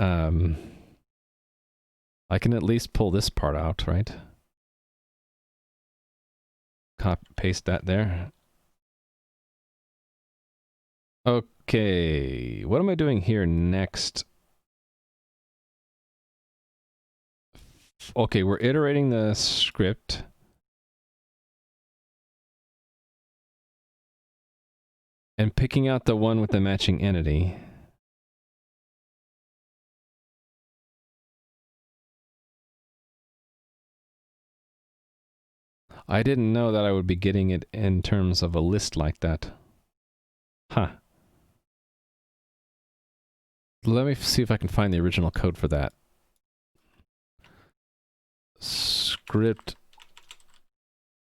Speaker 1: I can at least pull this part out, right? Paste that there. Okay, what am I doing here next? Okay, we're iterating the script. And picking out the one with the matching entity. I didn't know that I would be getting it in terms of a list like that. Huh. Let me see if I can find the original code for that. Script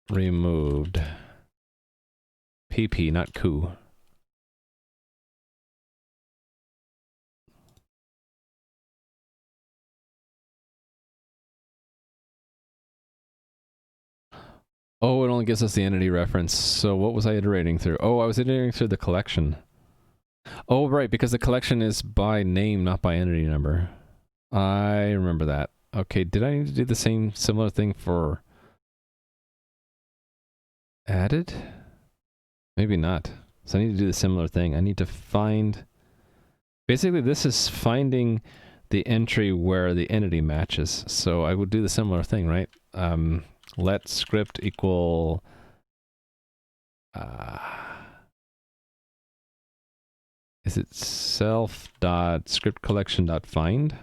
Speaker 1: removed. PP, not coup. Oh, it only gives us the entity reference. So what was I iterating through? Oh, I was iterating through the collection. Oh, right, because the collection is by name, not by entity number. I remember that. Okay, did I need to do the same similar thing for added? Maybe not. So I need to do the similar thing. I need to find... Basically, this is finding the entry where the entity matches. So I would do the similar thing, right? Let script equal... is it self.scriptCollection.find?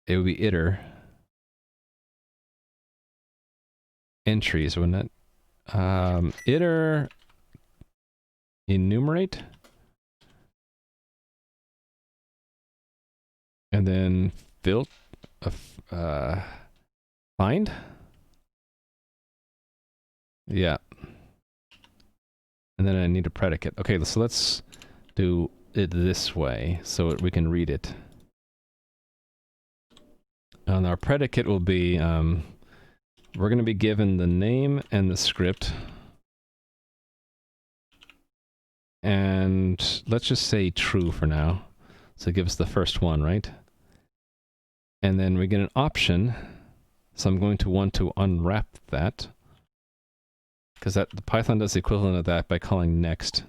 Speaker 1: It would be iter. Entries, wouldn't it? Iter enumerate. And then find? Yeah. And then I need a predicate. Okay, so let's do it this way so we can read it. And our predicate will be, we're going to be given the name and the script. And let's just say true for now. So it gives the first one, right? And then we get an option. So I'm going to want to unwrap that. Because the Python does the equivalent of that by calling next.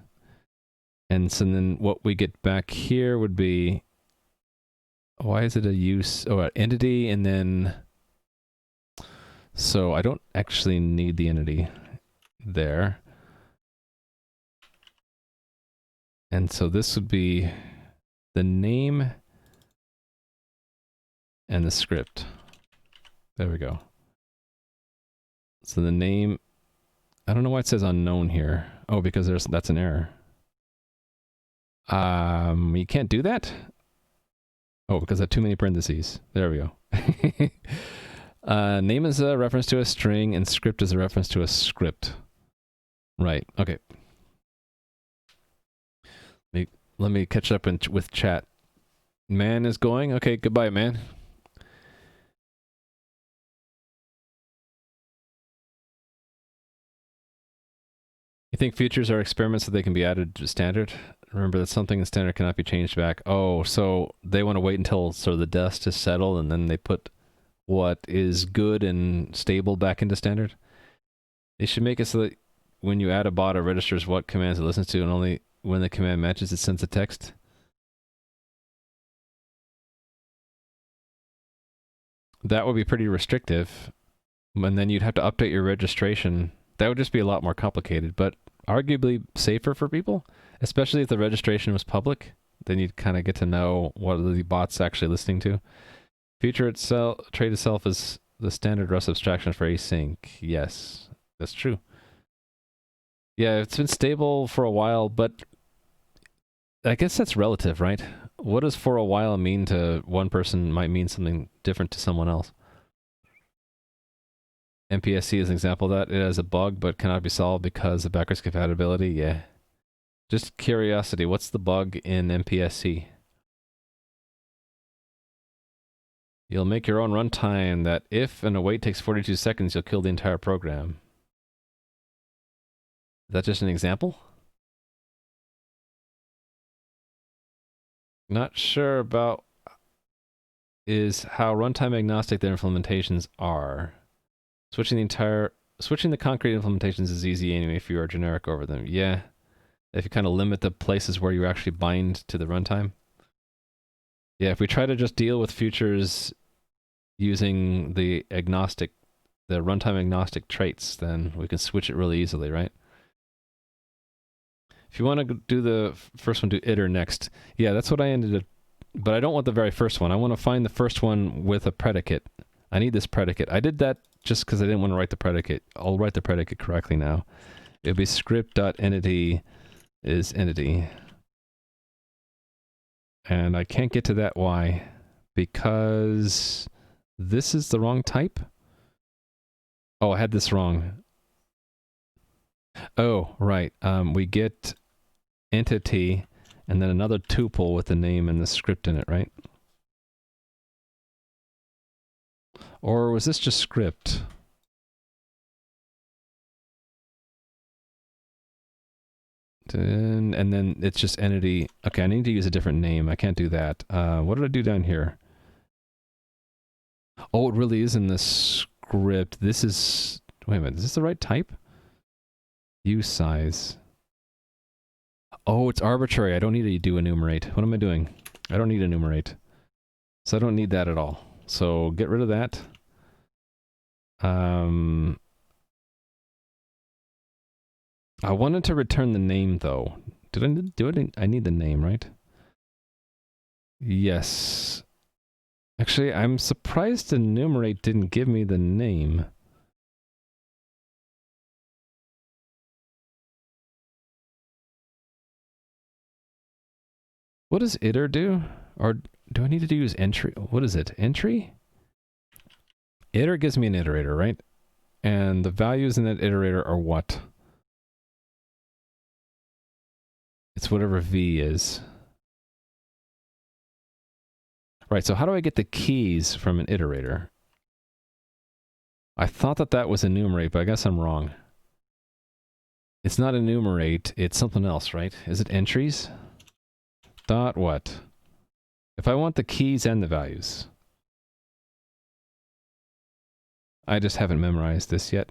Speaker 1: And so then what we get back here would be, why is it a use, an entity, and then, so I don't actually need the entity there. And so this would be the name and the script. There we go. So the name, I don't know why it says unknown here. Oh, because that's an error. You can't do that? Oh, because I have too many parentheses. There we go. Name is a reference to a string, and script is a reference to a script. Right, okay. Let me catch up with chat. Man is going? Okay, goodbye, man. You think futures are experiments that they can be added to standard? Remember that something in standard cannot be changed back. Oh, so they want to wait until sort of the dust is settled and then they put what is good and stable back into standard? They should make it so that when you add a bot, it registers what commands it listens to, and only when the command matches, it sends a text. That would be pretty restrictive. And then you'd have to update your registration. That would just be a lot more complicated, but arguably safer for people, especially if the registration was public. Then you'd kind of get to know what the bot's actually listening to. Future itself, trait itself is the standard Rust abstraction for async. Yes, that's true. Yeah, it's been stable for a while, but I guess that's relative, right? What does for a while mean to one person might mean something different to someone else. MPSC is an example of that. It has a bug, but cannot be solved because of backwards compatibility. Yeah. Just curiosity, what's the bug in MPSC? You'll make your own runtime that if an await takes 42 seconds, you'll kill the entire program. Is that just an example? Not sure about is how runtime agnostic their implementations are. Switching the concrete implementations is easy anyway if you are generic over them. Yeah. If you kind of limit the places where you actually bind to the runtime. Yeah, if we try to just deal with futures using the runtime agnostic traits, then we can switch it really easily, right? If you want to do the first one, do iter next. Yeah, that's what I ended up, but I don't want the very first one. I want to find the first one with a predicate. I need this predicate. I did that just because I didn't want to write the predicate. I'll write the predicate correctly now. It'll be script.entity is entity. And I can't get to that Y because this is the wrong type. Oh, I had this wrong. Oh, right. We get entity and then another tuple with the name and the script in it, right? Or was this just script? And then it's just entity. Okay, I need to use a different name. I can't do that. What did I do down here? Oh, it really is in the script. This is... Wait a minute, is this the right type? Use size. Oh, it's arbitrary. I don't need to do enumerate. What am I doing? I don't need enumerate. So I don't need that at all. So get rid of that. I wanted to return the name though. Did I do it? I need the name, right? Yes. Actually, I'm surprised enumerate didn't give me the name. What does iter do? Or do I need to use entry? What is it? Entry? Iter gives me an iterator, right? And the values in that iterator are what? It's whatever v is. Right, so how do I get the keys from an iterator? I thought that that was enumerate, but I guess I'm wrong. It's not enumerate, it's something else, right? Is it entries? Dot what? If I want the keys and the values. I just haven't memorized this yet.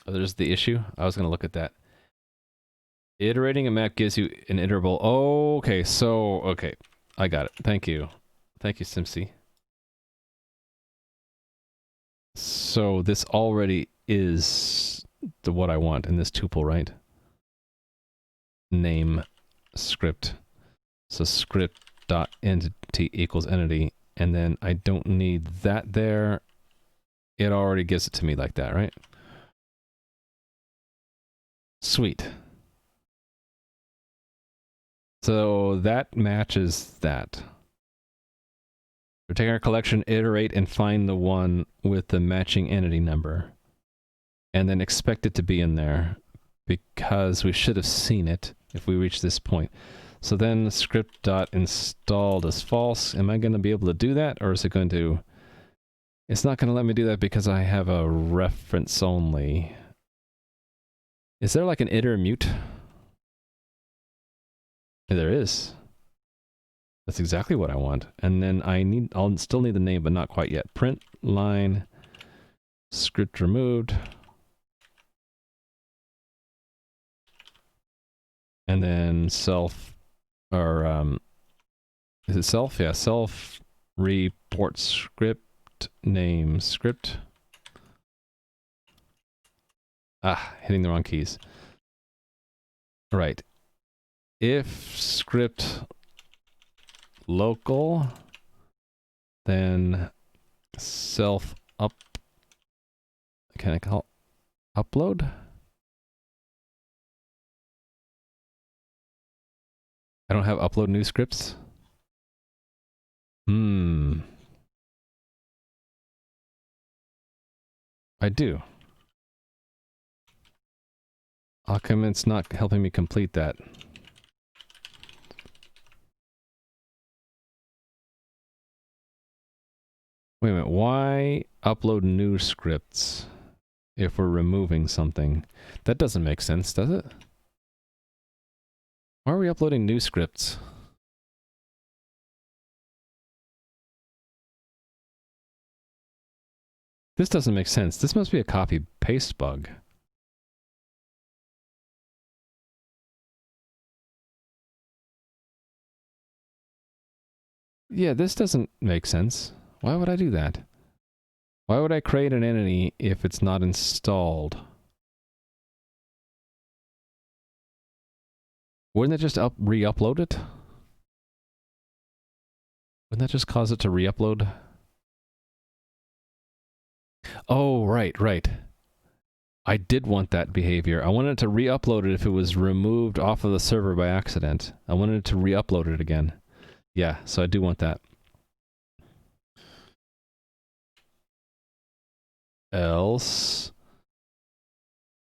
Speaker 1: Oh, there's the issue. I was going to look at that. Iterating a map gives you an iterable. Oh, okay. So, okay. I got it. Thank you. Thank you, Simsy. So this already is what I want in this tuple, right? Name script. So script dot entity equals entity. And then I don't need that there. It already gives it to me like that, right? Sweet. So that matches that. We're taking our collection, iterate, and find the one with the matching entity number. And then expect it to be in there, because we should have seen it if we reach this point. So then script.installed is false. Am I going to be able to do that, or is it going to... It's not going to let me do that because I have a reference only. Is there like an iter mute? There is. That's exactly what I want. And then I'll still need the name, but not quite yet. Print line script removed. And then self, or is it self? Yeah, self report script name script. Ah, hitting the wrong keys. Right. If script local, then self up. Can I call upload? I don't have upload new scripts. I do. How come it's not helping me complete that? Wait a minute, why upload new scripts if we're removing something? That doesn't make sense, does it? Why are we uploading new scripts? This doesn't make sense. This must be a copy-paste bug. Yeah, this doesn't make sense. Why would I do that? Why would I create an entity if it's not installed? Wouldn't that just re-upload it? Wouldn't that just cause it to re-upload? Oh, right. I did want that behavior. I wanted to re-upload it if it was removed off of the server by accident. I wanted to re-upload it again. Yeah, so I do want that. Else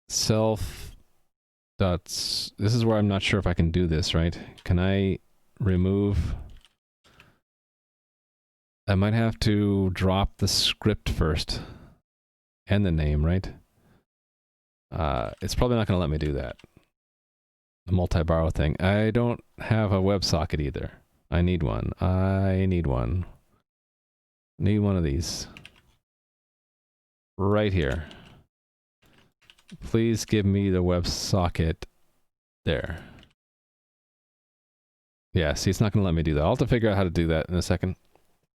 Speaker 1: self dots. This is where I'm not sure if I can do this, right? Can I remove I might have to drop the script first. And the name, right? It's probably not going to let me do that. The multi-borrow thing. I don't have a WebSocket either. I need one. I need one. Need one of these. Right here. Please give me the WebSocket there. Yeah, see, it's not going to let me do that. I'll have to figure out how to do that in a second.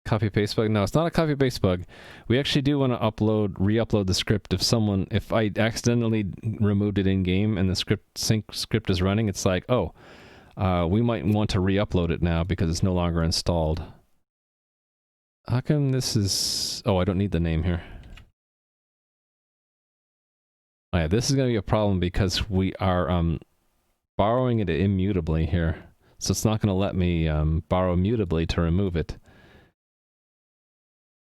Speaker 1: Copy paste bug? No, it's not a copy paste bug. We actually do want to re-upload the script if I accidentally removed it in game and the sync script is running, it's like, oh, we might want to re-upload it now because it's no longer installed. How come this is... Oh, I don't need the name here. Oh yeah, this is going to be a problem because we are borrowing it immutably here. So it's not going to let me borrow mutably to remove it.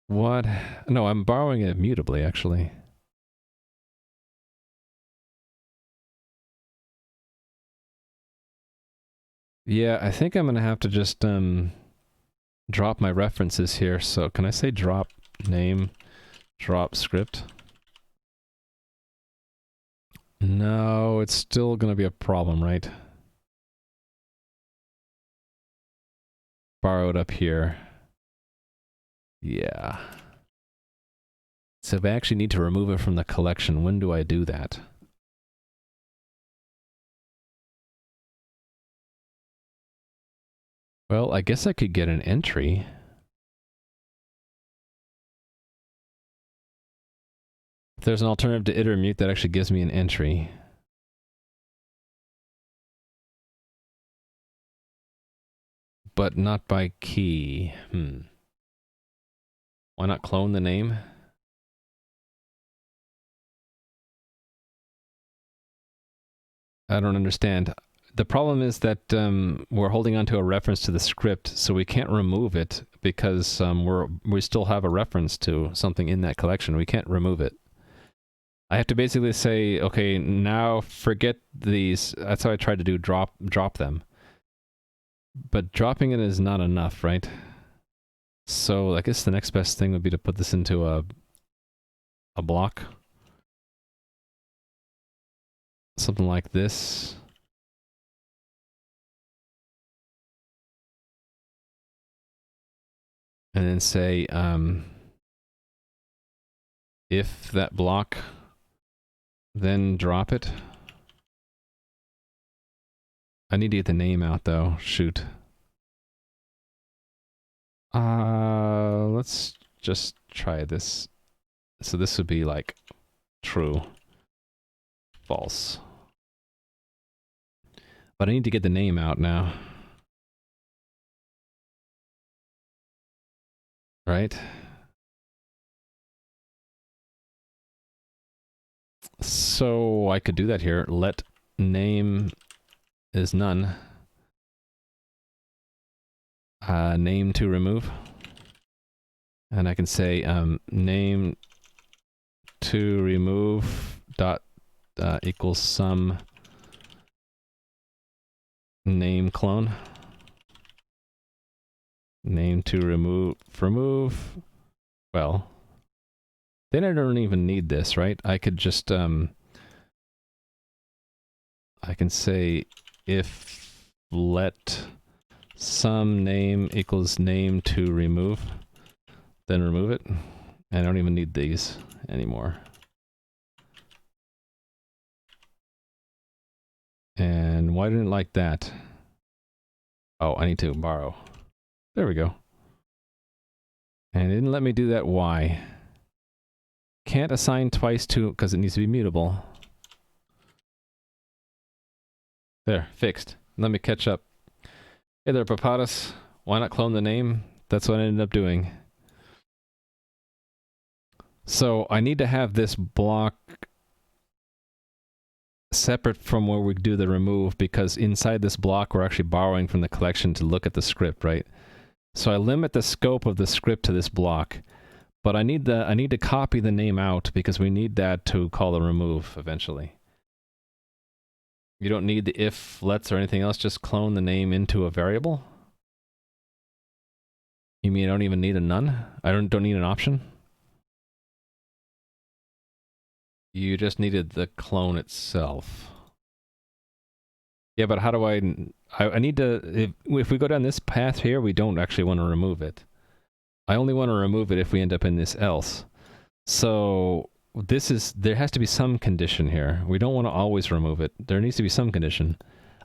Speaker 1: What? No, I'm borrowing it mutably, actually. Yeah, I think I'm going to have to just drop my references here. So can I say drop name, drop script? No, it's still going to be a problem, right? Borrow it up here. Yeah. So if I actually need to remove it from the collection, when do I do that? Well, I guess I could get an entry. If there's an alternative to iter mute that actually gives me an entry. But not by key. Why not clone the name? I don't understand. The problem is that we're holding on to a reference to the script, so we can't remove it because we still have a reference to something in that collection. We can't remove it. I have to basically say, okay, now forget these. That's how I tried to do drop them. But dropping it is not enough, right? So I guess the next best thing would be to put this into a block. Something like this. And then say, if that block, then drop it. I need to get the name out though, shoot. Let's just try this. So this would be like true, false. But I need to get the name out now. Right? So I could do that here. Let name is none. Name to remove. And I can say name to remove dot equals some name clone. Name to remove. Well, then I don't even need this, right? I could just I can say if let some name equals name to remove, then remove it. And I don't even need these anymore. And why didn't it like that? Oh, I need to borrow. There we go. And it didn't let me do that. Why? Can't assign twice to, because it needs to be mutable. There, fixed. Let me catch up. Hey there, Papatus. Why not clone the name? That's what I ended up doing. So I need to have this block separate from where we do the remove, because inside this block we're actually borrowing from the collection to look at the script, right? So I limit the scope of the script to this block, but I need to copy the name out because we need that to call the remove eventually. You don't need the if, lets, or anything else, just clone the name into a variable. You mean I don't even need a none? I don't need an option? You just needed the clone itself. Yeah, but how do I need to... If we go down this path here, we don't actually want to remove it. I only want to remove it if we end up in this else. So there has to be some condition here. We don't want to always remove it. There needs to be some condition.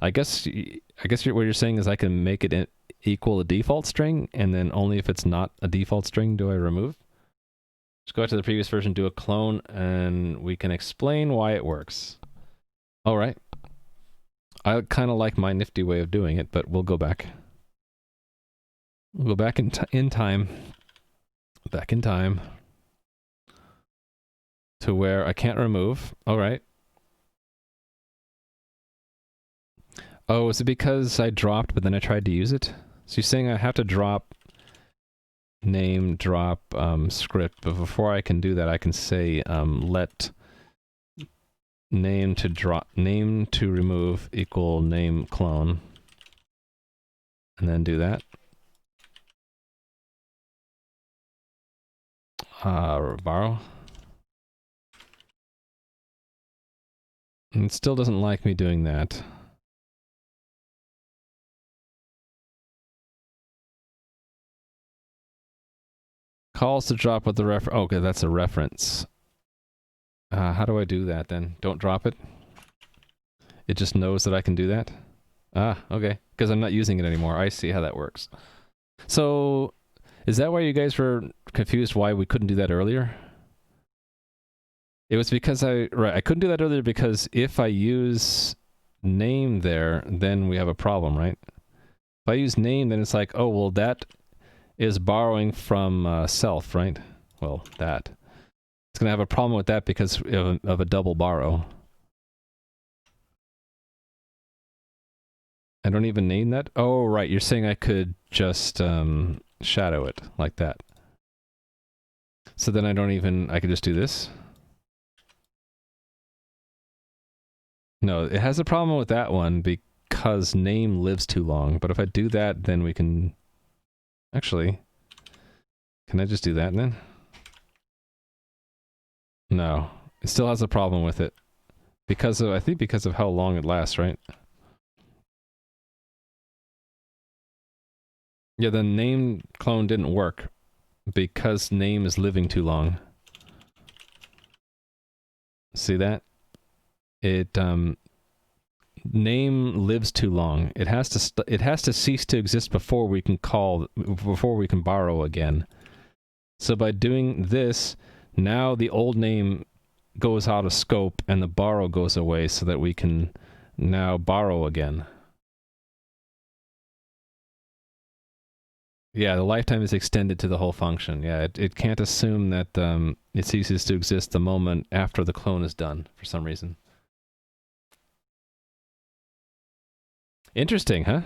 Speaker 1: I guess what you're saying is I can make it equal a default string, and then only if it's not a default string do I remove. Just go back to the previous version, do a clone, and we can explain why it works. All right. I kind of like my nifty way of doing it, but we'll go back. We'll go back in time. Back in time. To where I can't remove. All right. Oh, is it because I dropped, but then I tried to use it? So you're saying I have to drop name, drop script, but before I can do that, I can say let name to remove equal name clone, and then do that. Borrow. And it still doesn't like me doing that. Calls to drop with the reference. Okay, that's a reference. How do I do that then? Don't drop it? It just knows that I can do that? Ah, okay. Because I'm not using it anymore. I see how that works. So, is that why you guys were confused why we couldn't do that earlier? It was because I couldn't do that earlier because if I use name there, then we have a problem, right? If I use name, then it's like, oh, well, that is borrowing from self, right? Well, that. It's going to have a problem with that because of a double borrow. I don't even name that? Oh, right. You're saying I could just shadow it like that. So then I could just do this. No, it has a problem with that one because name lives too long. But if I do that, then we can... Actually, can I just do that then? No, it still has a problem with it. I think because of how long it lasts, right? Yeah, the name clone didn't work because name is living too long. See that? Name lives too long. It has to cease to exist before we can borrow again. So by doing this, now the old name goes out of scope and the borrow goes away so that we can now borrow again. Yeah, the lifetime is extended to the whole function. Yeah, it can't assume that it ceases to exist the moment after the clone is done for some reason. Interesting, huh?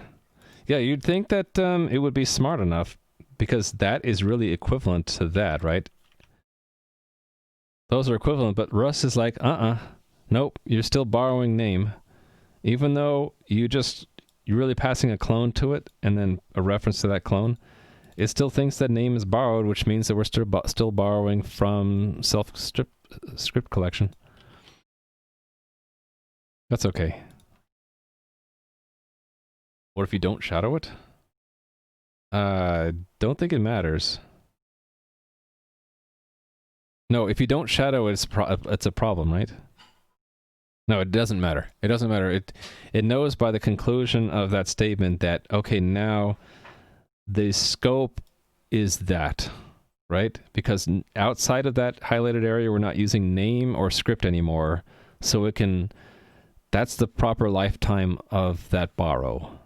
Speaker 1: Yeah, you'd think that it would be smart enough because that is really equivalent to that, right? Those are equivalent, but Russ is like, nope, you're still borrowing name. Even though you're really passing a clone to it and then a reference to that clone, it still thinks that name is borrowed, which means that we're still borrowing from script collection. That's okay. What if you don't shadow it? Don't think it matters. No, if you don't shadow it, it's a problem, right? No, it doesn't matter. It doesn't matter. It knows by the conclusion of that statement that, okay, now the scope is that, right? Because outside of that highlighted area, we're not using name or script anymore. So that's the proper lifetime of that borrow,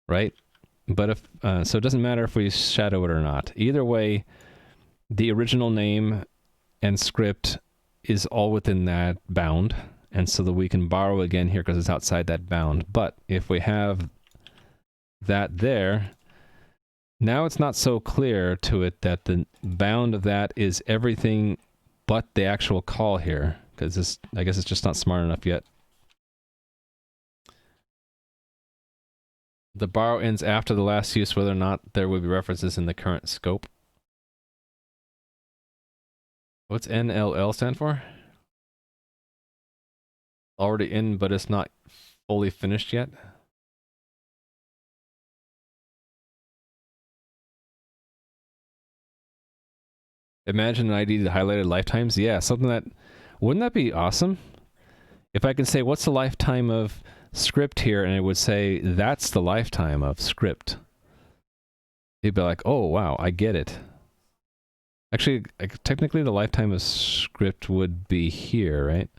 Speaker 1: right? But so it doesn't matter if we shadow it or not. Either way, the original name and script is all within that bound. And so that we can borrow again here because it's outside that bound. But if we have that there, now it's not so clear to it that the bound of that is everything but the actual call here. Because I guess it's just not smart enough yet. The borrow ends after the last use, whether or not there would be references in the current scope. What's NLL stand for? Already in, but it's not fully finished yet. Imagine an ID that highlighted lifetimes. Yeah, something that... Wouldn't that be awesome? If I could say, what's the lifetime of script here? And it would say, that's the lifetime of script. You'd be like, oh, wow, I get it. Actually, technically the lifetime of script would be here, right?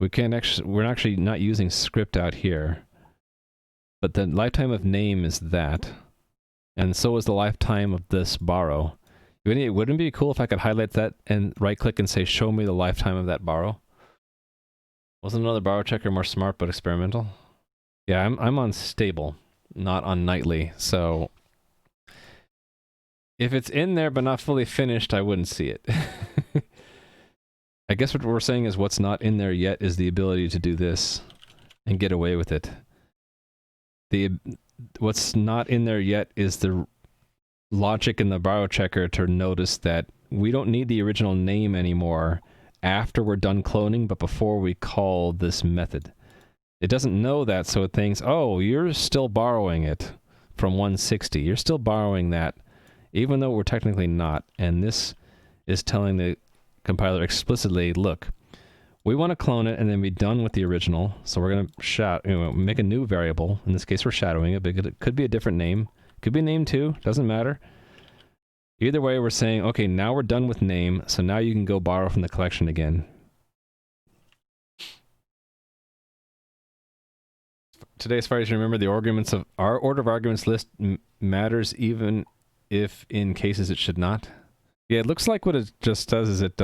Speaker 1: We're actually not using script out here. But the lifetime of name is that. And so is the lifetime of this borrow. Wouldn't it be cool if I could highlight that and right click and say, show me the lifetime of that borrow? Wasn't another borrow checker more smart but experimental? Yeah, I'm on stable, not on nightly, so if it's in there but not fully finished, I wouldn't see it. I guess what we're saying is what's not in there yet is the ability to do this and get away with it. What's not in there yet is the logic in the borrow checker to notice that we don't need the original name anymore after we're done cloning, but before we call this method. It doesn't know that, so it thinks, oh, you're still borrowing it from 160. You're still borrowing that, even though we're technically not. And this is telling the compiler explicitly, look, we want to clone it and then be done with the original. So we're going to make a new variable. In this case, we're shadowing it, but it could be a different name. Could be name too, doesn't matter. Either way, we're saying, okay, now we're done with name, so now you can go borrow from the collection again. Today, as far as you remember, the arguments of our order of arguments list matters even if in cases it should not. Yeah, it looks like what it just does is it,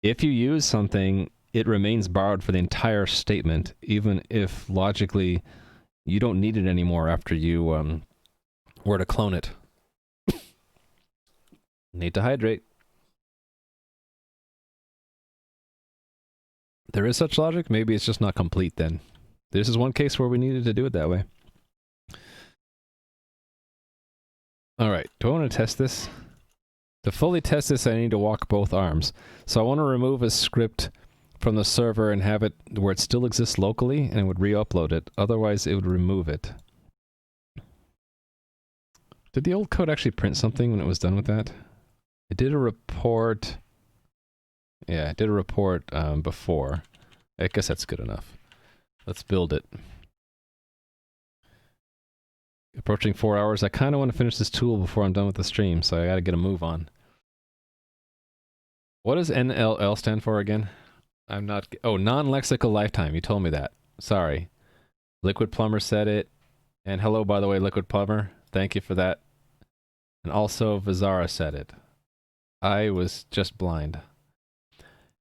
Speaker 1: if you use something, it remains borrowed for the entire statement, even if logically you don't need it anymore after you were to clone it. Need to hydrate. There is such logic? Maybe it's just not complete then. This is one case where we needed to do it that way. Alright, do I want to test this? To fully test this, I need to walk both arms. So I want to remove a script from the server and have it where it still exists locally, and it would re-upload it. Otherwise, it would remove it. Did the old code actually print something when it was done with that? It did a report... Yeah, it did a report before. I guess that's good enough. Let's build it. Approaching 4 hours. I kind of want to finish this tool before I'm done with the stream, so I gotta get a move on. What does NLL stand for again? I'm not... Oh, non-lexical lifetime. You told me that. Sorry. Liquid Plumber said it. And hello, by the way, Liquid Plumber. Thank you for that. And also, Vizara said it. I was just blind.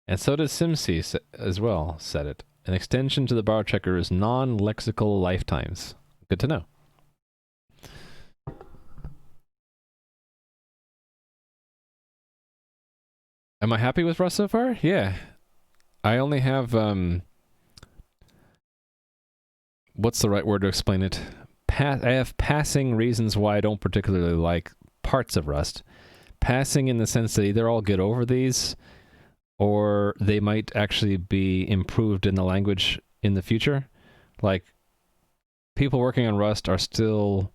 Speaker 1: And so did SimC as well, said it. An extension to the borrow checker is non-lexical lifetimes. Good to know. Am I happy with Rust so far? Yeah. I only have, what's the right word to explain it? I have passing reasons why I don't particularly like parts of Rust. Passing in the sense that either I'll get over these, or they might actually be improved in the language in the future. Like, people working on Rust are still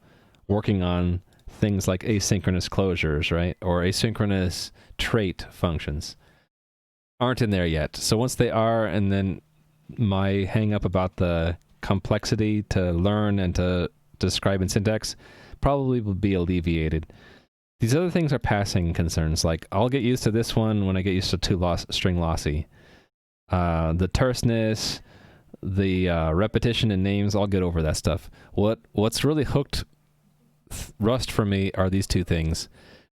Speaker 1: working on things like asynchronous closures, right? Or asynchronous trait functions. Aren't in there yet. So once they are, and then my hang up about the complexity to learn and to describe in syntax probably will be alleviated. These other things are passing concerns, like I'll get used to this one when I get used to string lossy. The terseness, the repetition in names, I'll get over that stuff. What's really hooked Rust for me are these two things.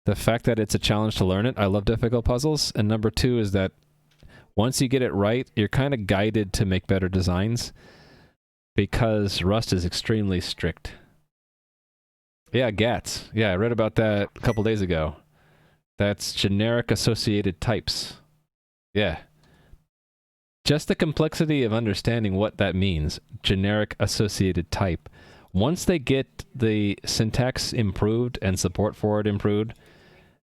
Speaker 1: The fact that it's a challenge to learn it. I love difficult puzzles. And number two is that once you get it right, you're kind of guided to make better designs because Rust is extremely strict. Yeah, GATS. Yeah, I read about that a couple days ago. That's generic associated types. Yeah. Just the complexity of understanding what that means. Generic associated type. once they get the syntax improved and support for it improved,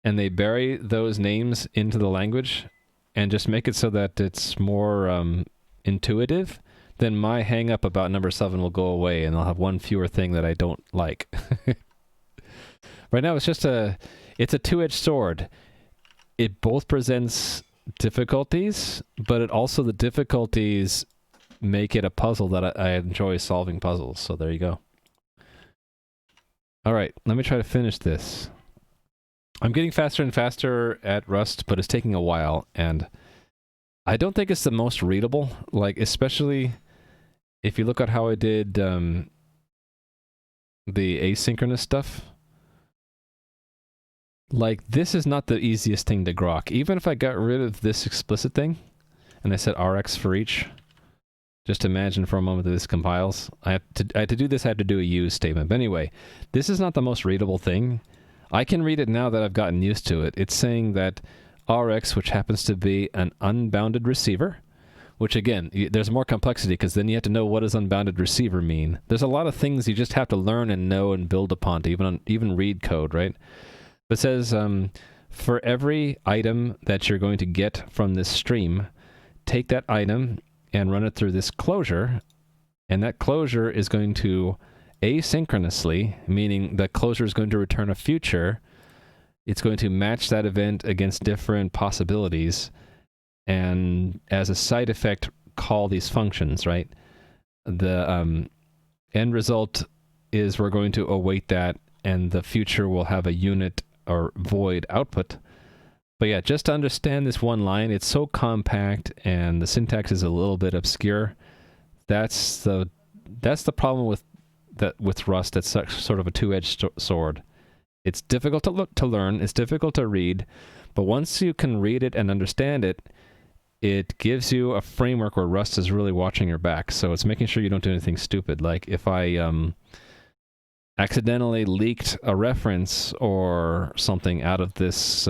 Speaker 1: and they bury those names into the language and just make it so that it's more intuitive, then my hang up about number 7 will go away and I'll have one fewer thing that I don't like. Right now it's a two-edged sword. It both presents difficulties, but the difficulties make it a puzzle that I enjoy solving puzzles. So there you go. All right, let me try to finish this. I'm getting faster and faster at Rust, but it's taking a while, and I don't think it's the most readable, like, especially if you look at how I did the asynchronous stuff. Like, this is not the easiest thing to grok. Even if I got rid of this explicit thing, and I set RX for each, just imagine for a moment that this compiles. I had to do this, I had to do a use statement. But anyway, this is not the most readable thing. I can read it now that I've gotten used to it. It's saying that RX, which happens to be an unbounded receiver, which again, there's more complexity because then you have to know what does unbounded receiver mean. There's a lot of things you just have to learn and know and build upon to even read code, right? It says, for every item that you're going to get from this stream, take that item and run it through this closure, and that closure is going to asynchronously, meaning the closure is going to return a future. It's going to match that event against different possibilities, and as a side effect, call these functions, right? The end result is we're going to await that, and the future will have a unit or void output. But yeah, just to understand this one line, it's so compact and the syntax is a little bit obscure. That's the problem with Rust. It's sort of a two-edged sword. It's difficult to learn, it's difficult to read, but once you can read it and understand it, it gives you a framework where Rust is really watching your back. So it's making sure you don't do anything stupid. Like if I accidentally leaked a reference or something out of this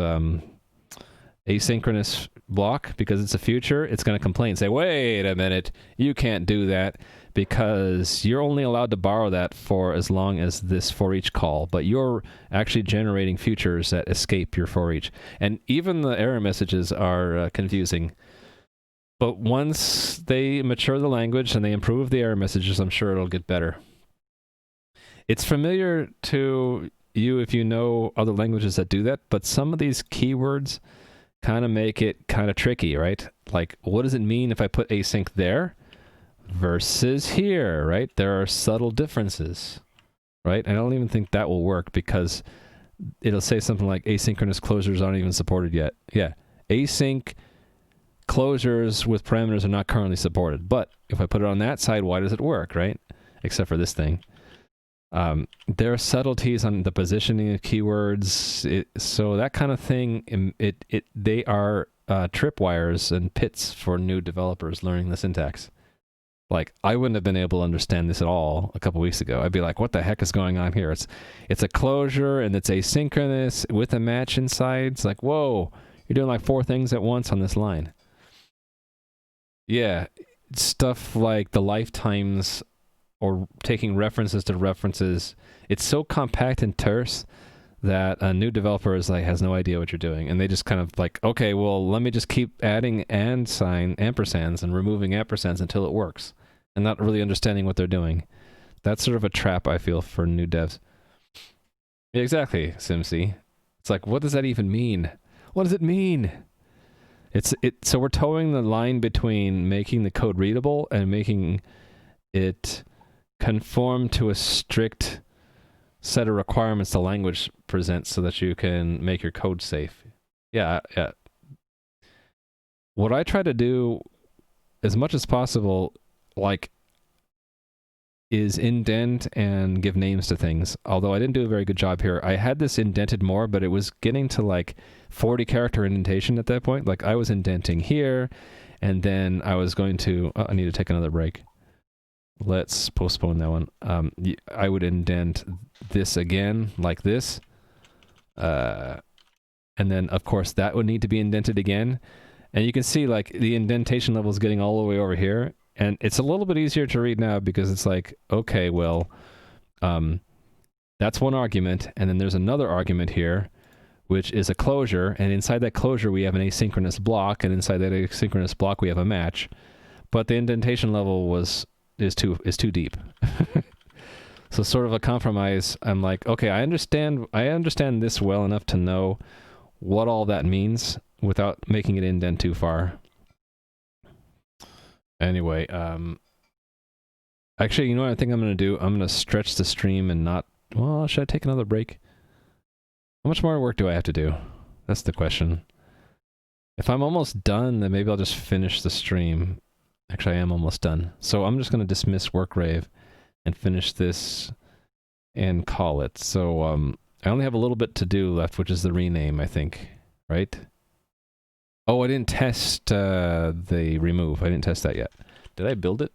Speaker 1: asynchronous block because it's a future, it's going to complain, say, wait a minute, you can't do that because you're only allowed to borrow that for as long as this for each call, but you're actually generating futures that escape your for each. And even the error messages are confusing. But once they mature the language and they improve the error messages, I'm sure it'll get better. It's familiar to you if you know other languages that do that, but some of these keywords kind of make it kind of tricky, right? Like, what does it mean if I put async there versus here, right? There are subtle differences, right? I don't even think that will work because it'll say something like asynchronous closures aren't even supported yet. Yeah, async closures with parameters are not currently supported. But if I put it on that side, why does it work, right? Except for this thing. There are subtleties on the positioning of keywords, so that kind of thing. They are tripwires and pits for new developers learning the syntax. Like, I wouldn't have been able to understand this at all a couple weeks ago. I'd be like, "What the heck is going on here?" It's a closure and it's asynchronous with a match inside. It's like, whoa, you're doing like 4 things at once on this line. Yeah, stuff like the lifetimes or taking references to references. It's so compact and terse that a new developer is like, has no idea what you're doing. And they just kind of like, okay, well, let me just keep adding and sign ampersands and removing ampersands until it works. And not really understanding what they're doing. That's sort of a trap, I feel, for new devs. Yeah, exactly, SimC. It's like, what does that even mean? What does it mean? So we're towing the line between making the code readable and making it conform to a strict set of requirements the language presents so that you can make your code safe. Yeah. What I try to do as much as possible, like, is indent and give names to things. Although I didn't do a very good job here. I had this indented more, but it was getting to like 40 character indentation at that point. Like, I was indenting here, and then I was going to... I need to take another break. Let's postpone that one. I would indent this again, like this. And then, of course, that would need to be indented again. And you can see, like, the indentation level is getting all the way over here. And it's a little bit easier to read now because it's like, okay, well, That's one argument, and then there's another argument here, which is a closure, and inside that closure we have an asynchronous block, and inside that asynchronous block we have a match, but the indentation level is too deep. So sort of a compromise. I'm like, okay, I understand this well enough to know what all that means without making it indent too far. Anyway, actually, you know what I think I'm going to do? I'm going to stretch the stream and not... Well, should I take another break? How much more work do I have to do? That's the question. If I'm almost done, then maybe I'll just finish the stream. Actually, I am almost done. So I'm just going to dismiss Workrave and finish this and call it. So I only have a little bit to do left, which is the rename, I think. Right? Oh, I didn't test the remove. I didn't test that yet. Did I build it?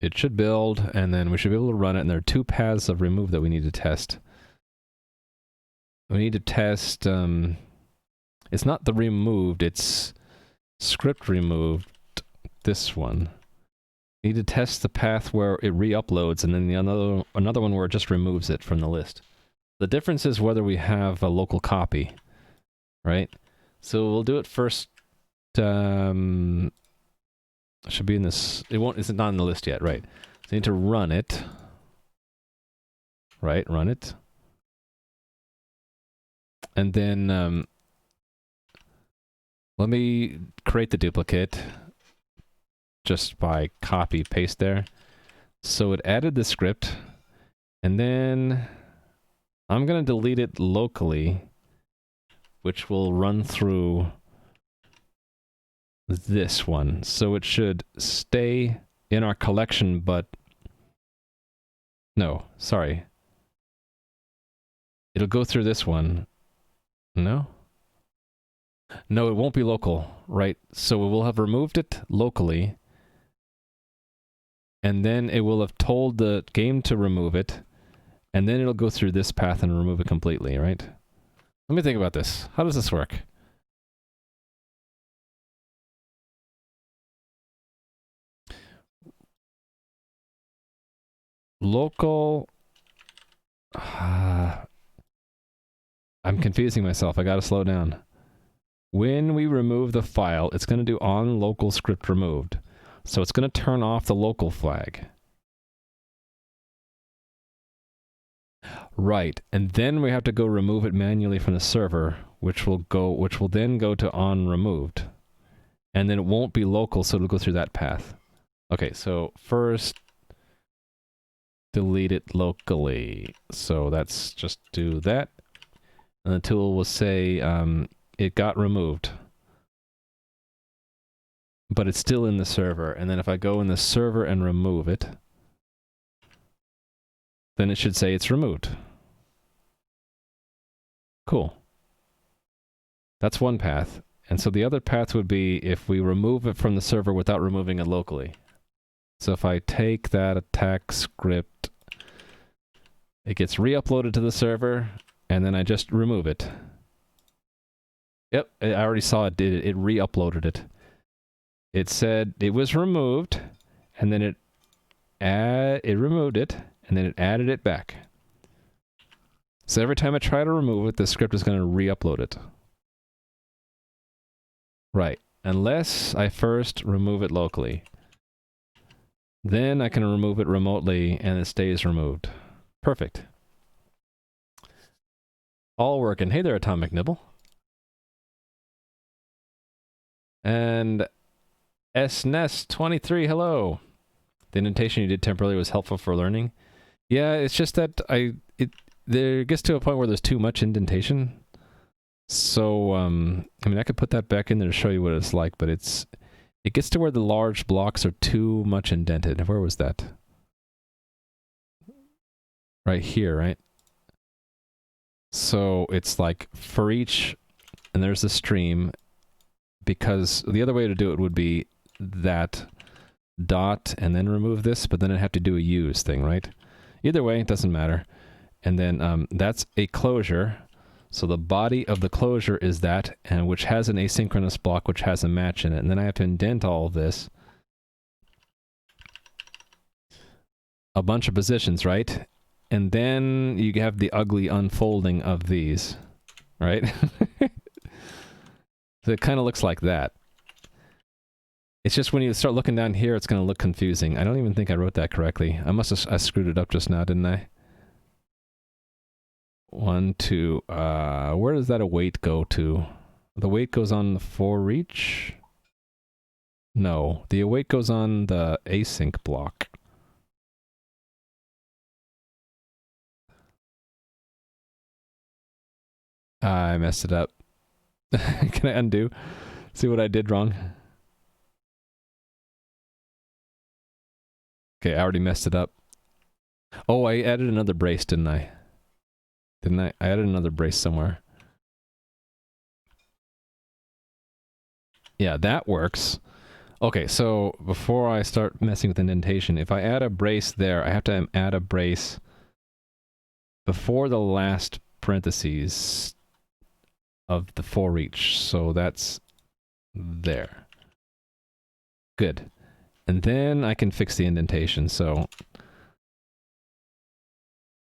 Speaker 1: It should build, and then we should be able to run it, and there are two paths of remove that we need to test. We need to test, it's not the removed, it's script removed, this one. We need to test the path where it re-uploads, and then the another one where it just removes it from the list. The difference is whether we have a local copy, right? So we'll do it first, should be in this, it's not in the list yet, right? So you need to run it. Right, run it. And then, let me create the duplicate just by copy, paste there. So it added the script, and then I'm gonna delete it locally, which will run through this one. So it should stay in our collection, but no, sorry. It'll go through this one. No? No, it won't be local, right? So we will have removed it locally, and then it will have told the game to remove it, and then it'll go through this path and remove it completely, right? Let me think about this. How does this work? Local... I'm confusing myself. I gotta slow down. When we remove the file, it's going to do on local script removed. So it's going to turn off the local flag. Right, and then we have to go remove it manually from the server, which will then go to on removed. And then it won't be local, so it'll go through that path. Okay, so first delete it locally. So that's just do that. And the tool will say it got removed, but it's still in the server. And then if I go in the server and remove it, then it should say it's removed. Cool. That's one path. And so the other path would be if we remove it from the server without removing it locally. So if I take that attack script, it gets re-uploaded to the server, and then I just remove it. Yep, I already saw it did it. It re-uploaded it. It said it was removed, and then it removed it, and then it added it back. So every time I try to remove it, the script is going to re-upload it. Right, unless I first remove it locally. Then I can remove it remotely, and it stays removed. Perfect. All working. Hey there, Atomic Nibble. And SNES23, hello. The indentation you did temporarily was helpful for learning. Yeah, it's just that there gets to a point where there's too much indentation. So, I mean, I could put that back in there to show you what it's like, but it gets to where the large blocks are too much indented. Where was that? Right here, right? So it's like for each, and there's the stream, because the other way to do it would be that dot and then remove this, but then I'd have to do a use thing, right? Either way, it doesn't matter. And then that's a closure. So the body of the closure is that, and which has an asynchronous block which has a match in it. And then I have to indent all of this. a bunch of positions, right? And then you have the ugly unfolding of these, right? So it kind of looks like that. It's just when you start looking down here, it's going to look confusing. I don't even think I wrote that correctly. I screwed it up just now, didn't I? 1, 2, where does that await go to? The weight goes on the for reach? No, the await goes on the async block. I messed it up. Can I undo? See what I did wrong? Okay, I already messed it up. Oh, I added another brace, didn't I? Didn't I? I added another brace somewhere. Yeah, that works. Okay, so before I start messing with indentation, if I add a brace there, I have to add a brace before the last parentheses of the for each. So that's there. Good. And then I can fix the indentation. So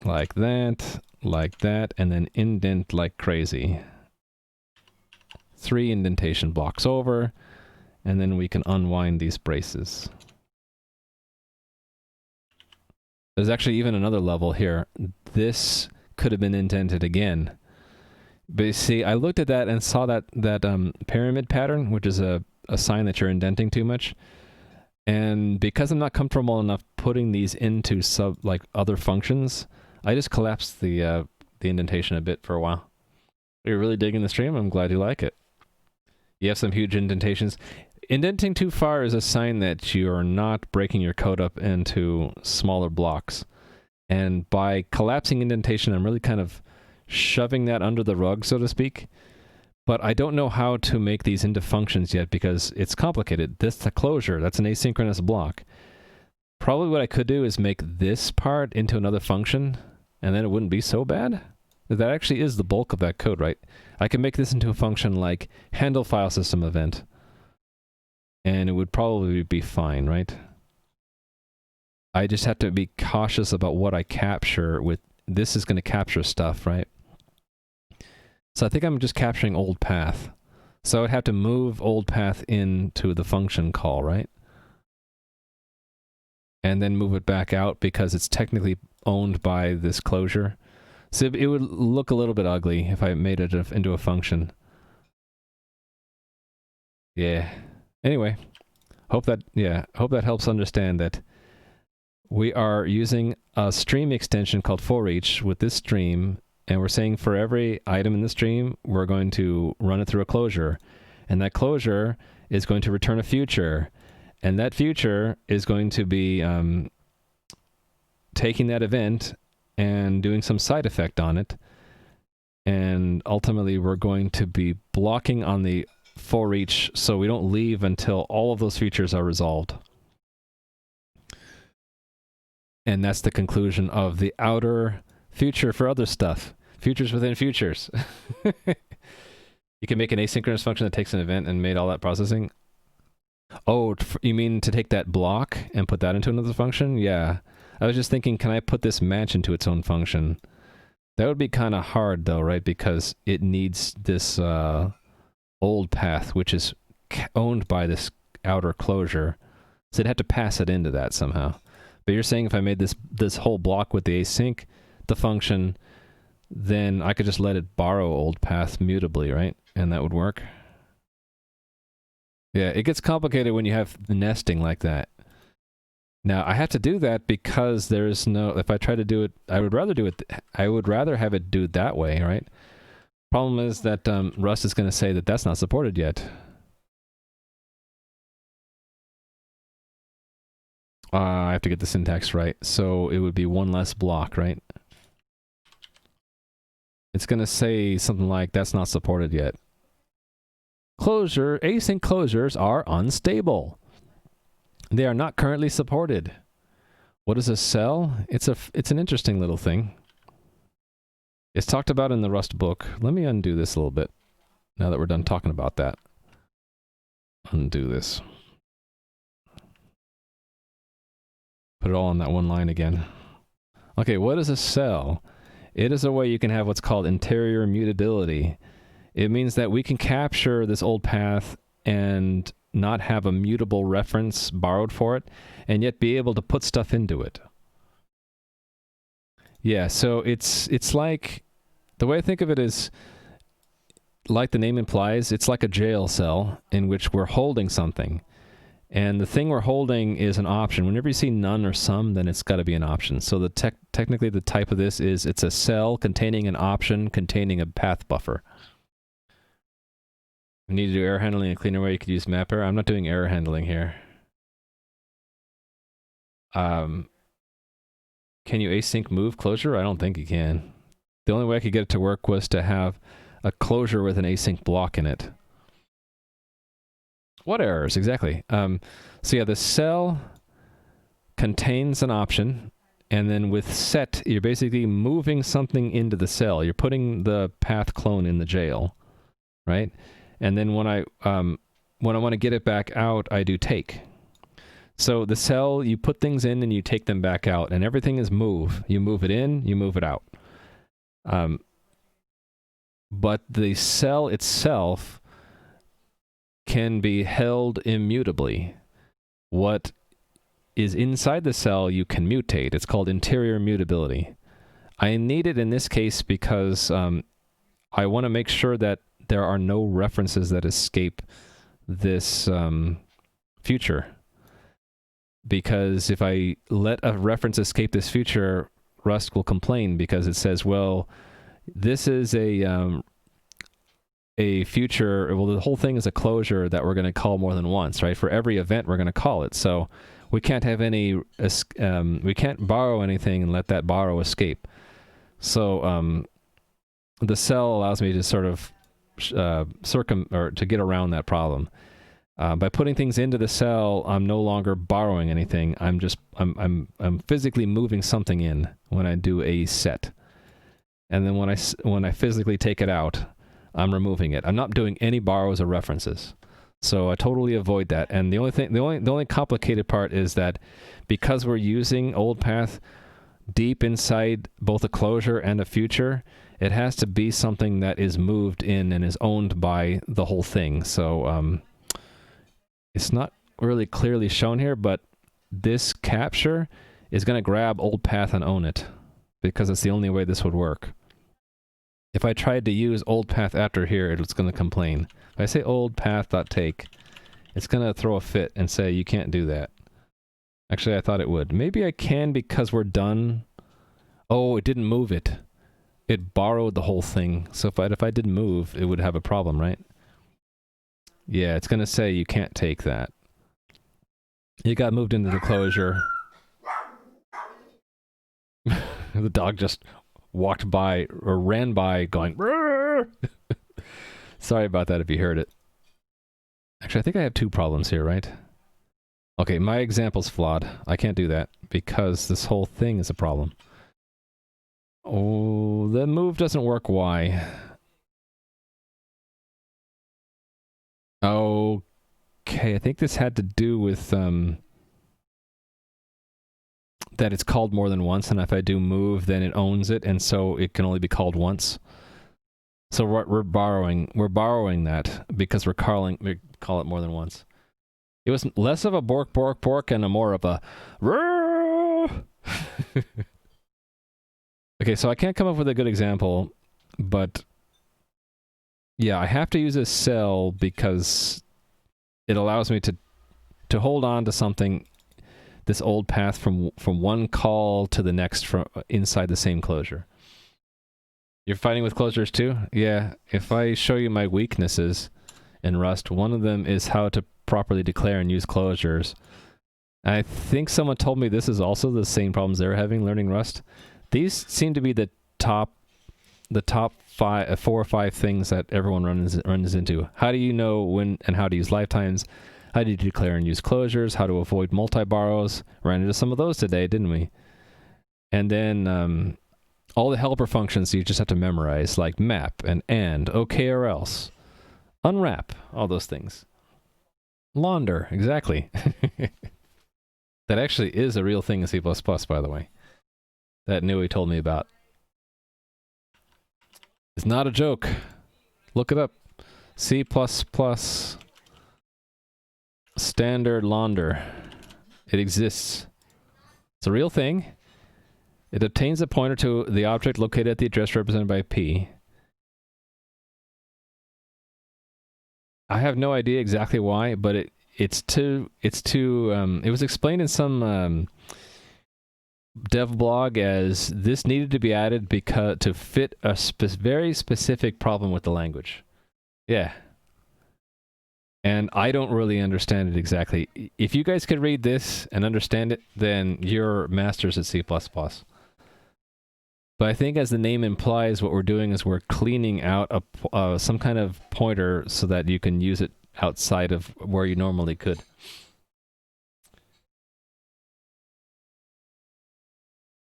Speaker 1: like that, and then indent like crazy. 3 indentation blocks over, and then we can unwind these braces. There's actually even another level here. This could have been indented again. But you see, I looked at that and saw that pyramid pattern, which is a sign that you're indenting too much. And because I'm not comfortable enough putting these into other functions, I just collapsed the indentation a bit for a while. You're really digging the stream? I'm glad you like it. You have some huge indentations. Indenting too far is a sign that you are not breaking your code up into smaller blocks. And by collapsing indentation, I'm really kind of shoving that under the rug, so to speak. But I don't know how to make these into functions yet because it's complicated. This a closure, that's an asynchronous block. Probably what I could do is make this part into another function, and then it wouldn't be so bad. That actually is the bulk of that code, right? I can make this into a function like handle file system event, and it would probably be fine, right? I just have to be cautious about what I capture with... This is going to capture stuff, right? So I think I'm just capturing old path. So I'd have to move old path into the function call, right? And then move it back out because it's technically owned by this closure. So it would look a little bit ugly if I made it into a function. Yeah. Anyway, hope that helps understand that we are using a stream extension called forEach with this stream, and we're saying for every item in the stream, we're going to run it through a closure. And that closure is going to return a future. And that future is going to be taking that event and doing some side effect on it. And ultimately, we're going to be blocking on the for each so we don't leave until all of those features are resolved. And that's the conclusion of the outer future for other stuff. Futures within futures. You can make an asynchronous function that takes an event and made all that processing. Oh, you mean to take that block and put that into another function? Yeah. I was just thinking, can I put this match into its own function? That would be kind of hard, though, right? Because it needs this old path, which is owned by this outer closure. So it'd have to pass it into that somehow. But you're saying if I made this whole block with the async, the function, then I could just let it borrow old path mutably, right? And that would work? Yeah, it gets complicated when you have nesting like that. Now, I have to do that because there's no... If I try to do it, I would rather have it do it that way, right? Problem is that Rust is going to say that that's not supported yet. I have to get the syntax right. So it would be one less block, right? It's going to say something like, that's not supported yet. Async closures are unstable. They are not currently supported. What is a cell? It's an interesting little thing. It's talked about in the Rust book. Let me undo this a little bit, now that we're done talking about that. Undo this. Put it all on that one line again. Okay, what is a cell? It is a way you can have what's called interior mutability. It means that we can capture this old path and not have a mutable reference borrowed for it, and yet be able to put stuff into it. Yeah, so it's like, the way I think of it is, like the name implies, it's like a jail cell in which we're holding something. And the thing we're holding is an option. Whenever you see none or some, then it's got to be an option. So technically the type of this is, it's a cell containing an option containing a path buffer. We need to do error handling in a cleaner way. You could use map error. I'm not doing error handling here. Can you async move closure? I don't think you can. The only way I could get it to work was to have a closure with an async block in it. What errors? Exactly. So yeah, the cell contains an option, and then with set, you're basically moving something into the cell. You're putting the path clone in the jail, right? And then when I want to get it back out, I do take. So the cell, you put things in and you take them back out, and everything is move. You move it in, you move it out. But the cell itself can be held immutably. What is inside the cell, you can mutate. It's called interior mutability. I need it in this case because I want to make sure that there are no references that escape this future. Because if I let a reference escape this future, Rust will complain because it says, well, this is a future, well, the whole thing is a closure that we're going to call more than once, right? For every event, we're going to call it. So we can't have any, we can't borrow anything and let that borrow escape. So the cell allows me to sort of to get around that problem. By putting things into the cell, I'm no longer borrowing anything. I'm physically moving something in when I do a set. And then when I physically take it out, I'm removing it. I'm not doing any borrows or references. So I totally avoid that. And the only complicated part is that because we're using old path deep inside both a closure and a future, it has to be something that is moved in and is owned by the whole thing. So it's not really clearly shown here, but this capture is going to grab old path and own it, because it's the only way this would work. If I tried to use old path after here, it's going to complain. If I say old path.take, it's going to throw a fit and say, you can't do that. Actually, I thought it would. Maybe I can because we're done. Oh, it didn't move it. It borrowed the whole thing. So if I didn't move, it would have a problem, right? Yeah, it's going to say you can't take that. It got moved into the closure. The dog just walked by or ran by going, sorry about that if you heard it. Actually, I think I have two problems here, right? Okay, my example's flawed. I can't do that because this whole thing is a problem. Oh, the move doesn't work. Why? Okay, I think this had to do with that it's called more than once, and if I do move, then it owns it, and so it can only be called once. So we're borrowing that because we call it more than once. It was less of a bork bork bork and a more of a Okay, so I can't come up with a good example, but yeah, I have to use a cell because it allows me to hold on to something, this old path from one call to the next from inside the same closure. You're fighting with closures too? Yeah, if I show you my weaknesses in Rust, one of them is how to properly declare and use closures. I think someone told me this is also the same problems they're having learning Rust. These seem to be the top 4 or 5 things that everyone runs into. How do you know when and how to use lifetimes? How do you declare and use closures? How to avoid multi-borrows? Ran into some of those today, didn't we? And then all the helper functions you just have to memorize, like map and, okay or else, unwrap, all those things. Launder, exactly. That actually is a real thing in C++, by the way. That Nui told me about. It's not a joke. Look it up. C++ standard launder. It exists. It's a real thing. It obtains a pointer to the object located at the address represented by P. I have no idea exactly why, but it was explained in some dev blog as this needed to be added because to fit a very specific problem with the language. Yeah. And I don't really understand it exactly. If you guys could read this and understand it, then you're masters at C++. But I think as the name implies, what we're doing is we're cleaning out some kind of pointer so that you can use it outside of where you normally could.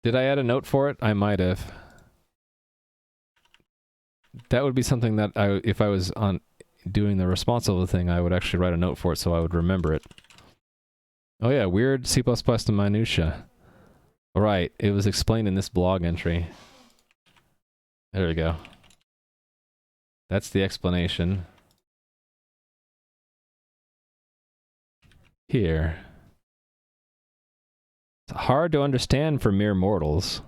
Speaker 1: Did I add a note for it? I might have. That would be something that if I was on doing the responsible thing, I would actually write a note for it so I would remember it. Oh yeah, weird C++ to minutia. Right, it was explained in this blog entry. There we go. That's the explanation. Here. It's hard to understand for mere mortals.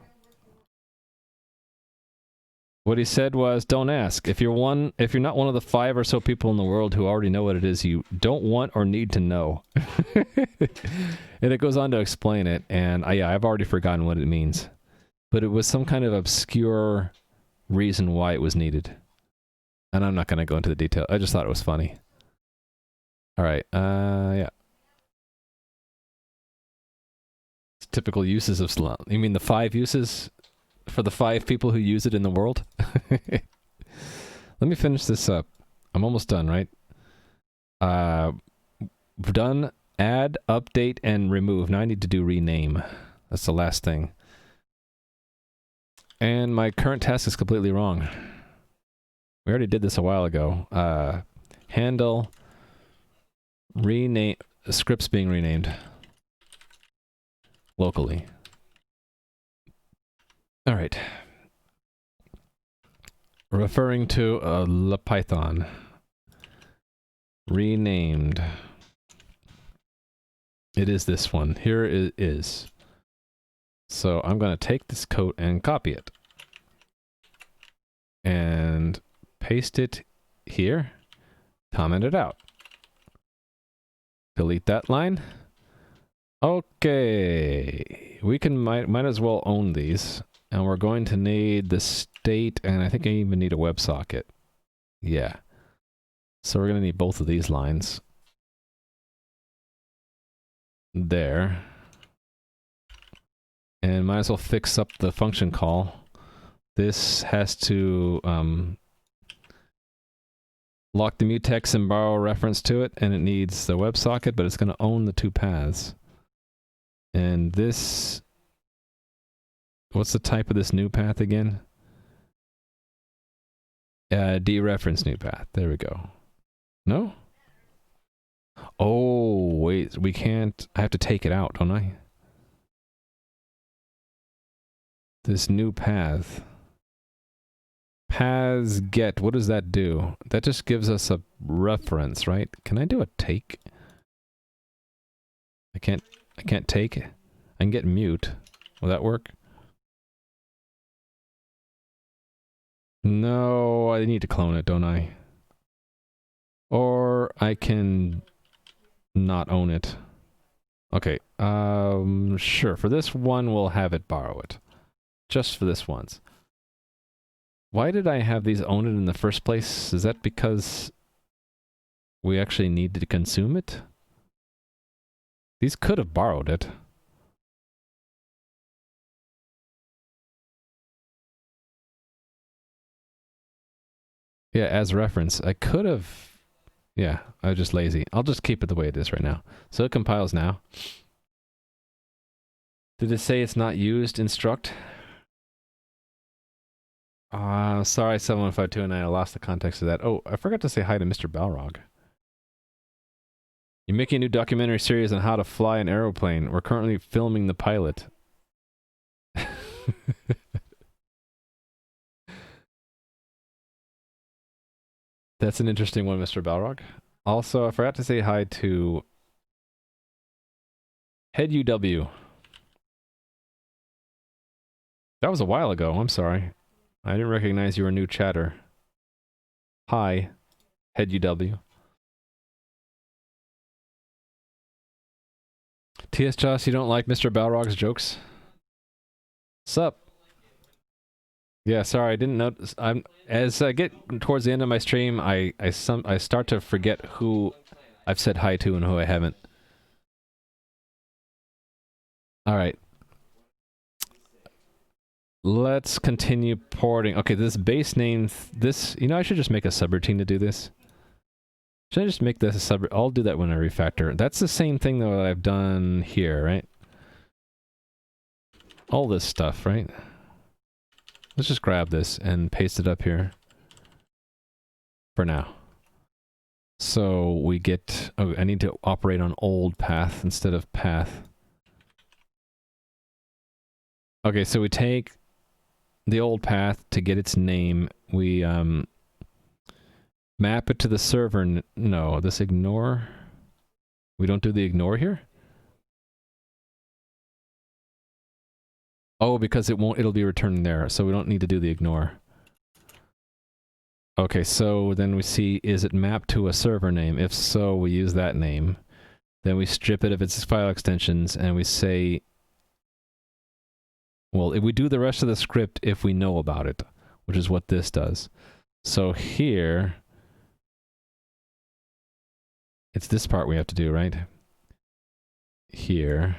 Speaker 1: What he said was, don't ask. If you're not one of the 5 or so people in the world who already know what it is you don't want or need to know. And it goes on to explain it, and yeah, I've already forgotten what it means. But it was some kind of obscure reason why it was needed. And I'm not going to go into the detail. I just thought it was funny. Alright, yeah. Typical uses of Slum. You mean the 5 uses for the 5 people who use it in the world? Let me finish this up. I'm almost done, right? Done. Add, update, and remove. Now I need to do rename. That's the last thing. And my current task is completely wrong. We already did this a while ago. Handle, rename, scripts being renamed locally. All right. Referring to the Python. Renamed. It is this one. Here it is. So I'm going to take this code and copy it. And paste it here. Comment it out. Delete that line. Okay. We can might as well own these. And we're going to need the state, and I think I even need a WebSocket. Yeah. So we're going to need both of these lines. There. And might as well fix up the function call. This has to lock the mutex and borrow a reference to it, and it needs the WebSocket, but it's going to own the 2 paths. And this... What's the type of this new path again? Dereference new path. There we go. No? Oh, wait. We can't... I have to take it out, don't I? This new path. Paths get. What does that do? That just gives us a reference, right? Can I do a take? I can't take. I can get mute. Will that work? No, I need to clone it, don't I? Or I can not own it. Okay, sure. For this one, we'll have it borrow it. Just for this once. Why did I have these own it in the first place? Is that because we actually needed to consume it? These could have borrowed it. Yeah, as reference. I could have... Yeah, I was just lazy. I'll just keep it the way it is right now. So it compiles now. Did it say it's not used in struct? Sorry, 7152, and I lost the context of that. Oh, I forgot to say hi to Mr. Balrog. You're making a new documentary series on how to fly an aeroplane. We're currently filming the pilot. That's an interesting one, Mr. Balrog. Also, I forgot to say hi to Head UW. That was a while ago. I'm sorry. I didn't recognize you were a new chatter. Hi, Head UW. TS Joss, you don't like Mr. Balrog's jokes? Sup? Yeah, sorry, I didn't notice. As I get towards the end of my stream, I start to forget who I've said hi to and who I haven't. All right. Let's continue porting. Okay, this base name, this, you know, I should just make a subroutine to do this. Should I just make this a sub? I'll do that when I refactor. That's the same thing though that I've done here, right? All this stuff, right? Let's just grab this and paste it up here. For now. So we get, oh, I need to operate on old path instead of path. Okay, so we take the old path to get its name. We map it to the server. No, this ignore. We don't do the ignore here? Oh, because it'll be returning there, so we don't need to do the ignore. Okay, so then we see, is it mapped to a server name? If so, we use that name. Then we strip it of its file extensions, and we say, well, if we do the rest of the script if we know about it, which is what this does. So here, it's this part we have to do, right? Here.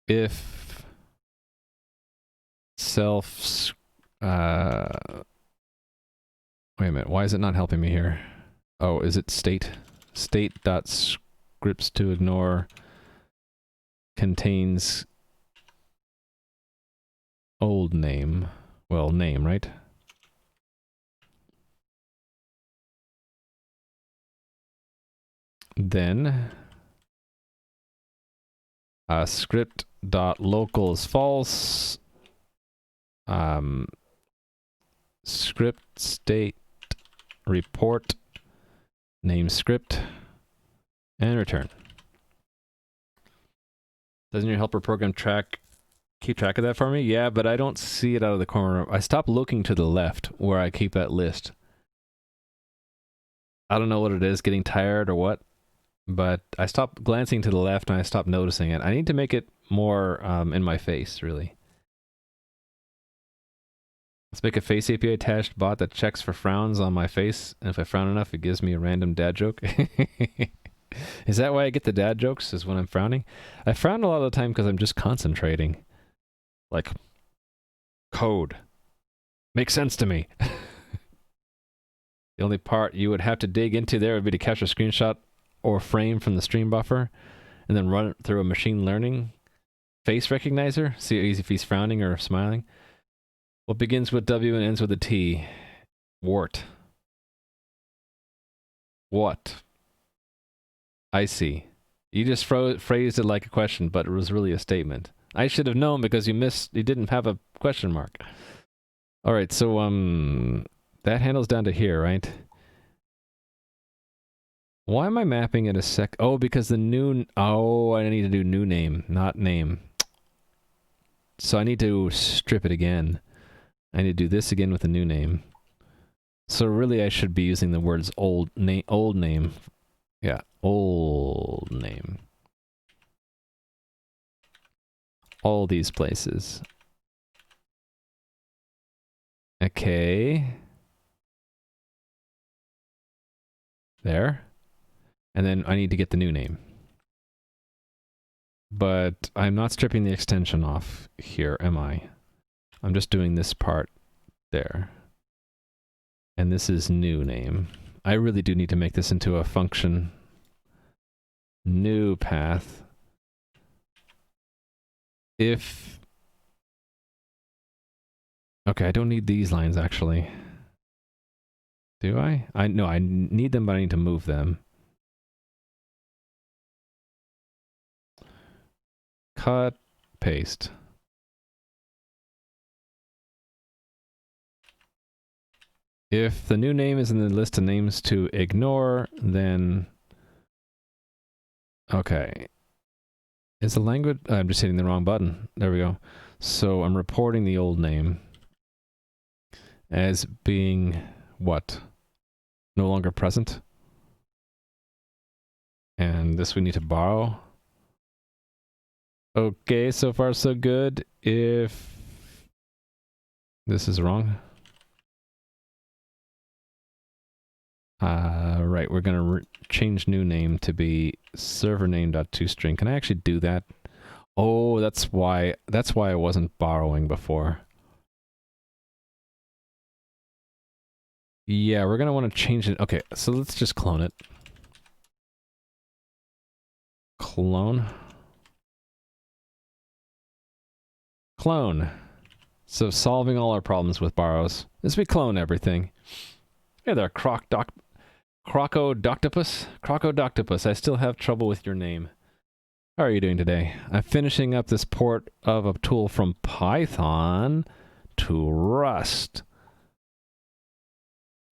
Speaker 1: If self, wait a minute, why is it not helping me here? Oh, is it state? State.scripts to ignore contains old name. Well, name, right? Then script.local is false. Script state report name script and return. Doesn't your helper program keep track of that for me? Yeah, but I don't see it out of the corner. I stopped looking to the left where I keep that list. I don't know what it is, getting tired or what, but I stopped glancing to the left and I stopped noticing it. I need to make it more in my face, really. Let's make a face API attached bot that checks for frowns on my face, and if I frown enough, it gives me a random dad joke. Is that why I get the dad jokes, is when I'm frowning? I frown a lot of the time because I'm just concentrating. Like, code. Makes sense to me. The only part you would have to dig into there would be to capture a screenshot or frame from the stream buffer, and then run it through a machine learning face recognizer. See if he's frowning or smiling. What begins with W and ends with a T? Wart. What? I see. You just phrased it like a question, but it was really a statement. I should have known because you didn't have a question mark. Alright, so, that handles down to here, right? Why am I mapping it a sec? Oh, because the new, oh, I need to do new name, not name. So I need to strip it again. I need to do this again with a new name. So really I should be using the words old name. Yeah, old name. All these places. Okay. There. And then I need to get the new name. But I'm not stripping the extension off here, am I? I'm just doing this part there. And this is new name. I really do need to make this into a function. New path. If... Okay, I don't need these lines actually. Do I? No, I need them, but I need to move them. Cut, paste. If the new name is in the list of names to ignore, then... Okay. Is the language... I'm just hitting the wrong button. There we go. So I'm reporting the old name as being what? No longer present. And this we need to borrow. Okay, so far so good. If this is wrong. Right, we're gonna change new name to be server name.toString. Can I actually do that? Oh, that's why I wasn't borrowing before. Yeah, we're gonna want to change it. Okay, so let's just clone it. Clone. Clone. So solving all our problems with borrows is we clone everything. Hey there, Crocodoctopus. I still have trouble with your name. How are you doing today? I'm finishing up this port of a tool from Python to Rust.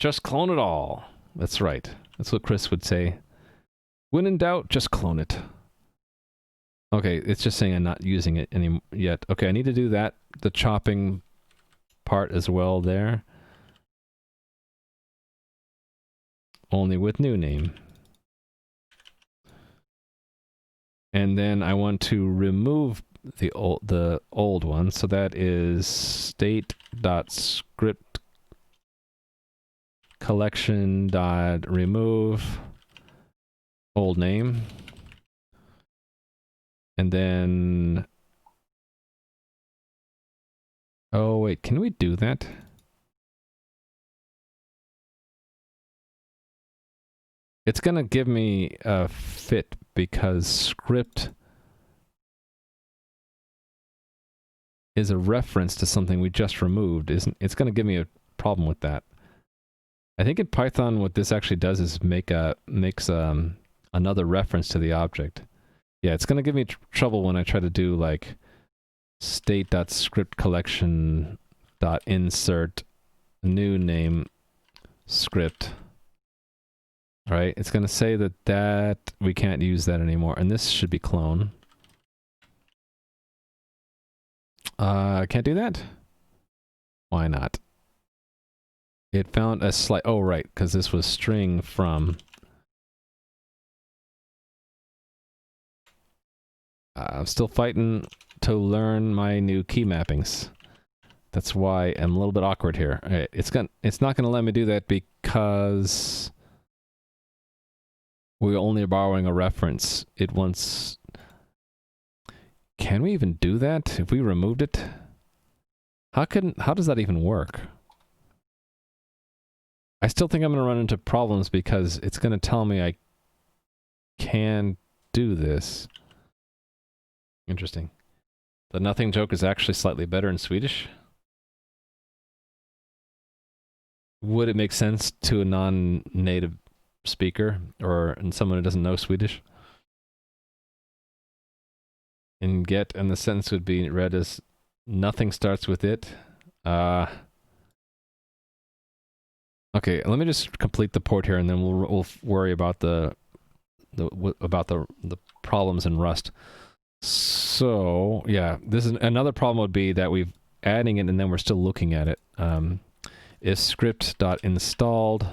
Speaker 1: Just clone it all. That's right. That's what Chris would say. When in doubt, just clone it. Okay, it's just saying I'm not using it yet. Okay, I need to do that, the chopping part as well there. Only with new name. And then I want to remove the old one, so that is state.script collection.remove old name. And then... Oh, wait, can we do that? It's gonna give me a fit because script is a reference to something we just removed. It's gonna give me a problem with that. I think in Python what this actually does is makes another reference to the object. Yeah, it's gonna give me trouble when I try to do like state.script collection.insert new name script. Right? It's going to say that we can't use that anymore. And this should be clone. Can't do that? Why not? It found a slight... Oh, right, because this was string from... I'm still fighting to learn my new key mappings. That's why I'm a little bit awkward here. Right, it's not going to let me do that because... we're only borrowing a reference. It wants... Can we even do that if we removed it? How does that even work? I still think I'm going to run into problems because it's going to tell me I can do this. Interesting. The nothing joke is actually slightly better in Swedish. Would it make sense to a non-native speaker or someone who doesn't know Swedish? In get, and the sentence would be read as nothing starts with it. Okay, let me just complete the port here, and then we'll worry about the problems in Rust. So yeah, this is another problem would be that we've adding it and then we're still looking at it. Is script.installed.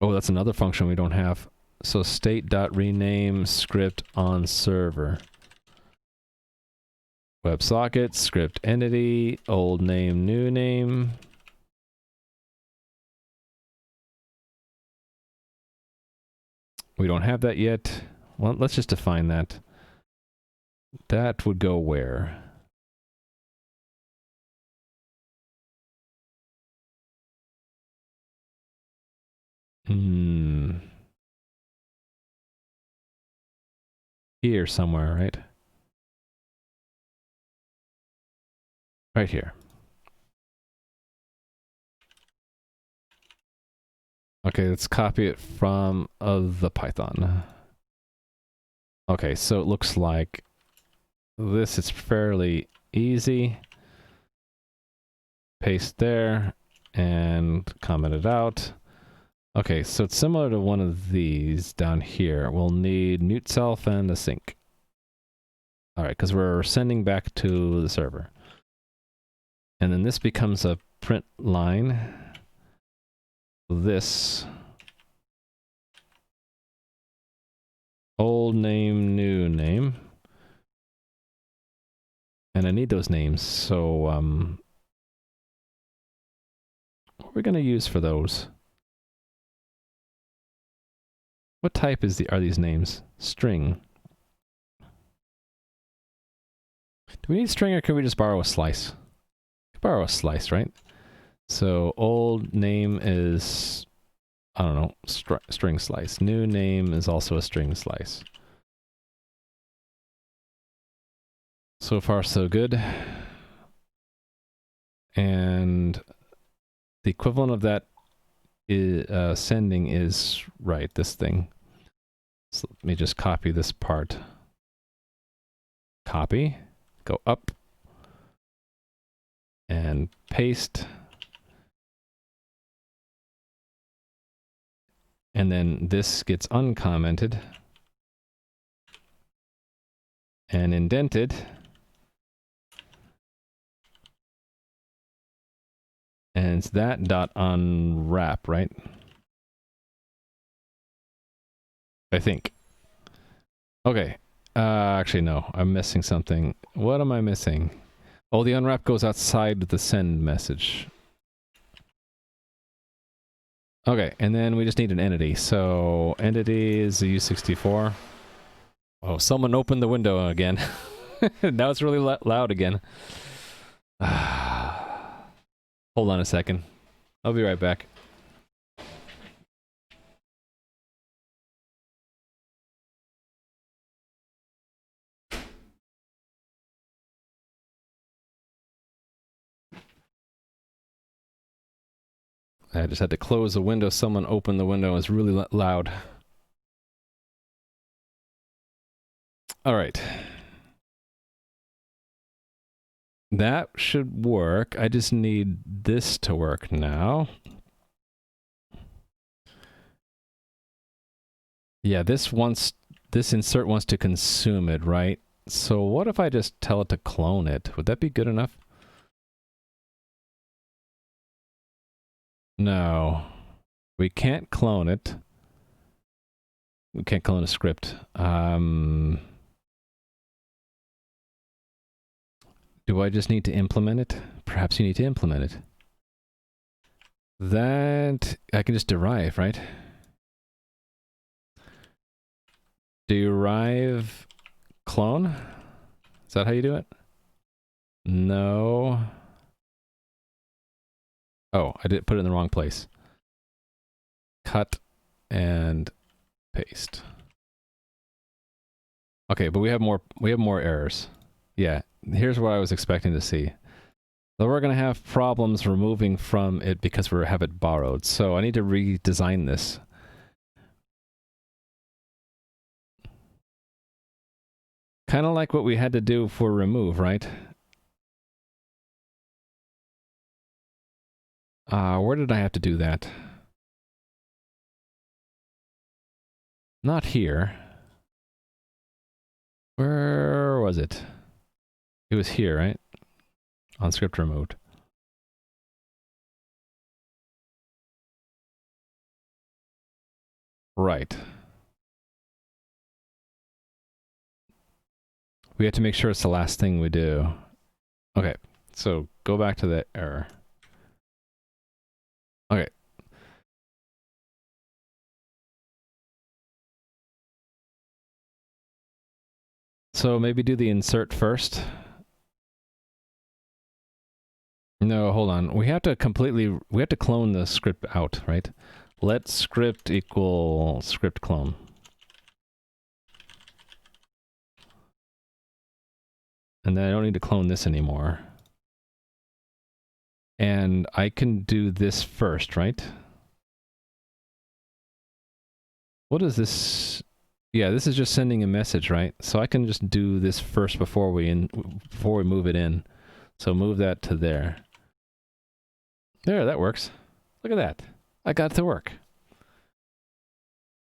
Speaker 1: Oh, that's another function we don't have. So state.rename script on server. WebSocket, script entity, old name, new name. We don't have that yet. Well, let's just define that. That would go where? Here somewhere, right? Right here. Okay, let's copy it from the Python. Okay, so it looks like this is fairly easy. Paste there and comment it out. Okay, so it's similar to one of these down here. We'll need mute self and a sync. All right, because we're sending back to the server. And then this becomes a print line. This old name, new name. And I need those names, so what are we going to use for those? What type are these names? String. Do we need string or can we just borrow a slice? Borrow a slice, right? So old name is, I don't know, string slice. New name is also a string slice. So far, so good. And the equivalent of that is, sending is, right, this thing. So let me just copy this part. Copy, go up, and paste. And then this gets uncommented and indented. And it's that dot unwrap, right? I think. Okay. Actually, no. I'm missing something. What am I missing? Oh, the unwrap goes outside the send message. Okay, and then we just need an entity. So, entity is the U64. Oh, someone opened the window again. Now it's really loud again. Hold on a second. I'll be right back. I just had to close the window. Someone opened the window. It's really loud. All right. That should work. I just need this to work now. Yeah, this insert wants to consume it, right? So what if I just tell it to clone it? Would that be good enough? No. We can't clone it. We can't clone a script. Do I just need to implement it? Perhaps you need to implement it. That I can just derive, right? Derive clone? Is that how you do it? No. Oh, I did put it in the wrong place. Cut and paste. Okay, but we have more errors. Yeah, here's what I was expecting to see. So we're going to have problems removing from it because we have it borrowed. So I need to redesign this. Kind of like what we had to do for remove, right? Where did I have to do that? Not here. Where was it? It was here, right? On script removed. Right. We have to make sure it's the last thing we do. Okay, so go back to the error. Okay. So maybe do the insert first. No, hold on. We have to clone the script out, right? Let script equal script clone. And then I don't need to clone this anymore. And I can do this first, right? What is this? Yeah, this is just sending a message, right? So I can just do this first before we move it in. So move that to there. There, that works. Look at that. I got it to work.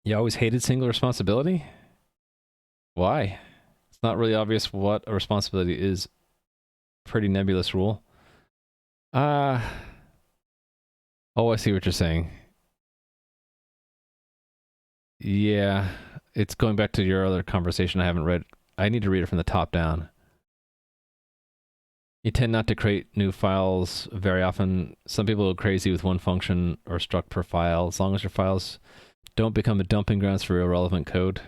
Speaker 1: You always hated single responsibility? Why? It's not really obvious what a responsibility is. Pretty nebulous rule. Oh, I see what you're saying. Yeah, it's going back to your other conversation I haven't read. I need to read it from the top down. You tend not to create new files very often. Some people go crazy with one function or struct per file, as long as your files don't become a dumping grounds for irrelevant code.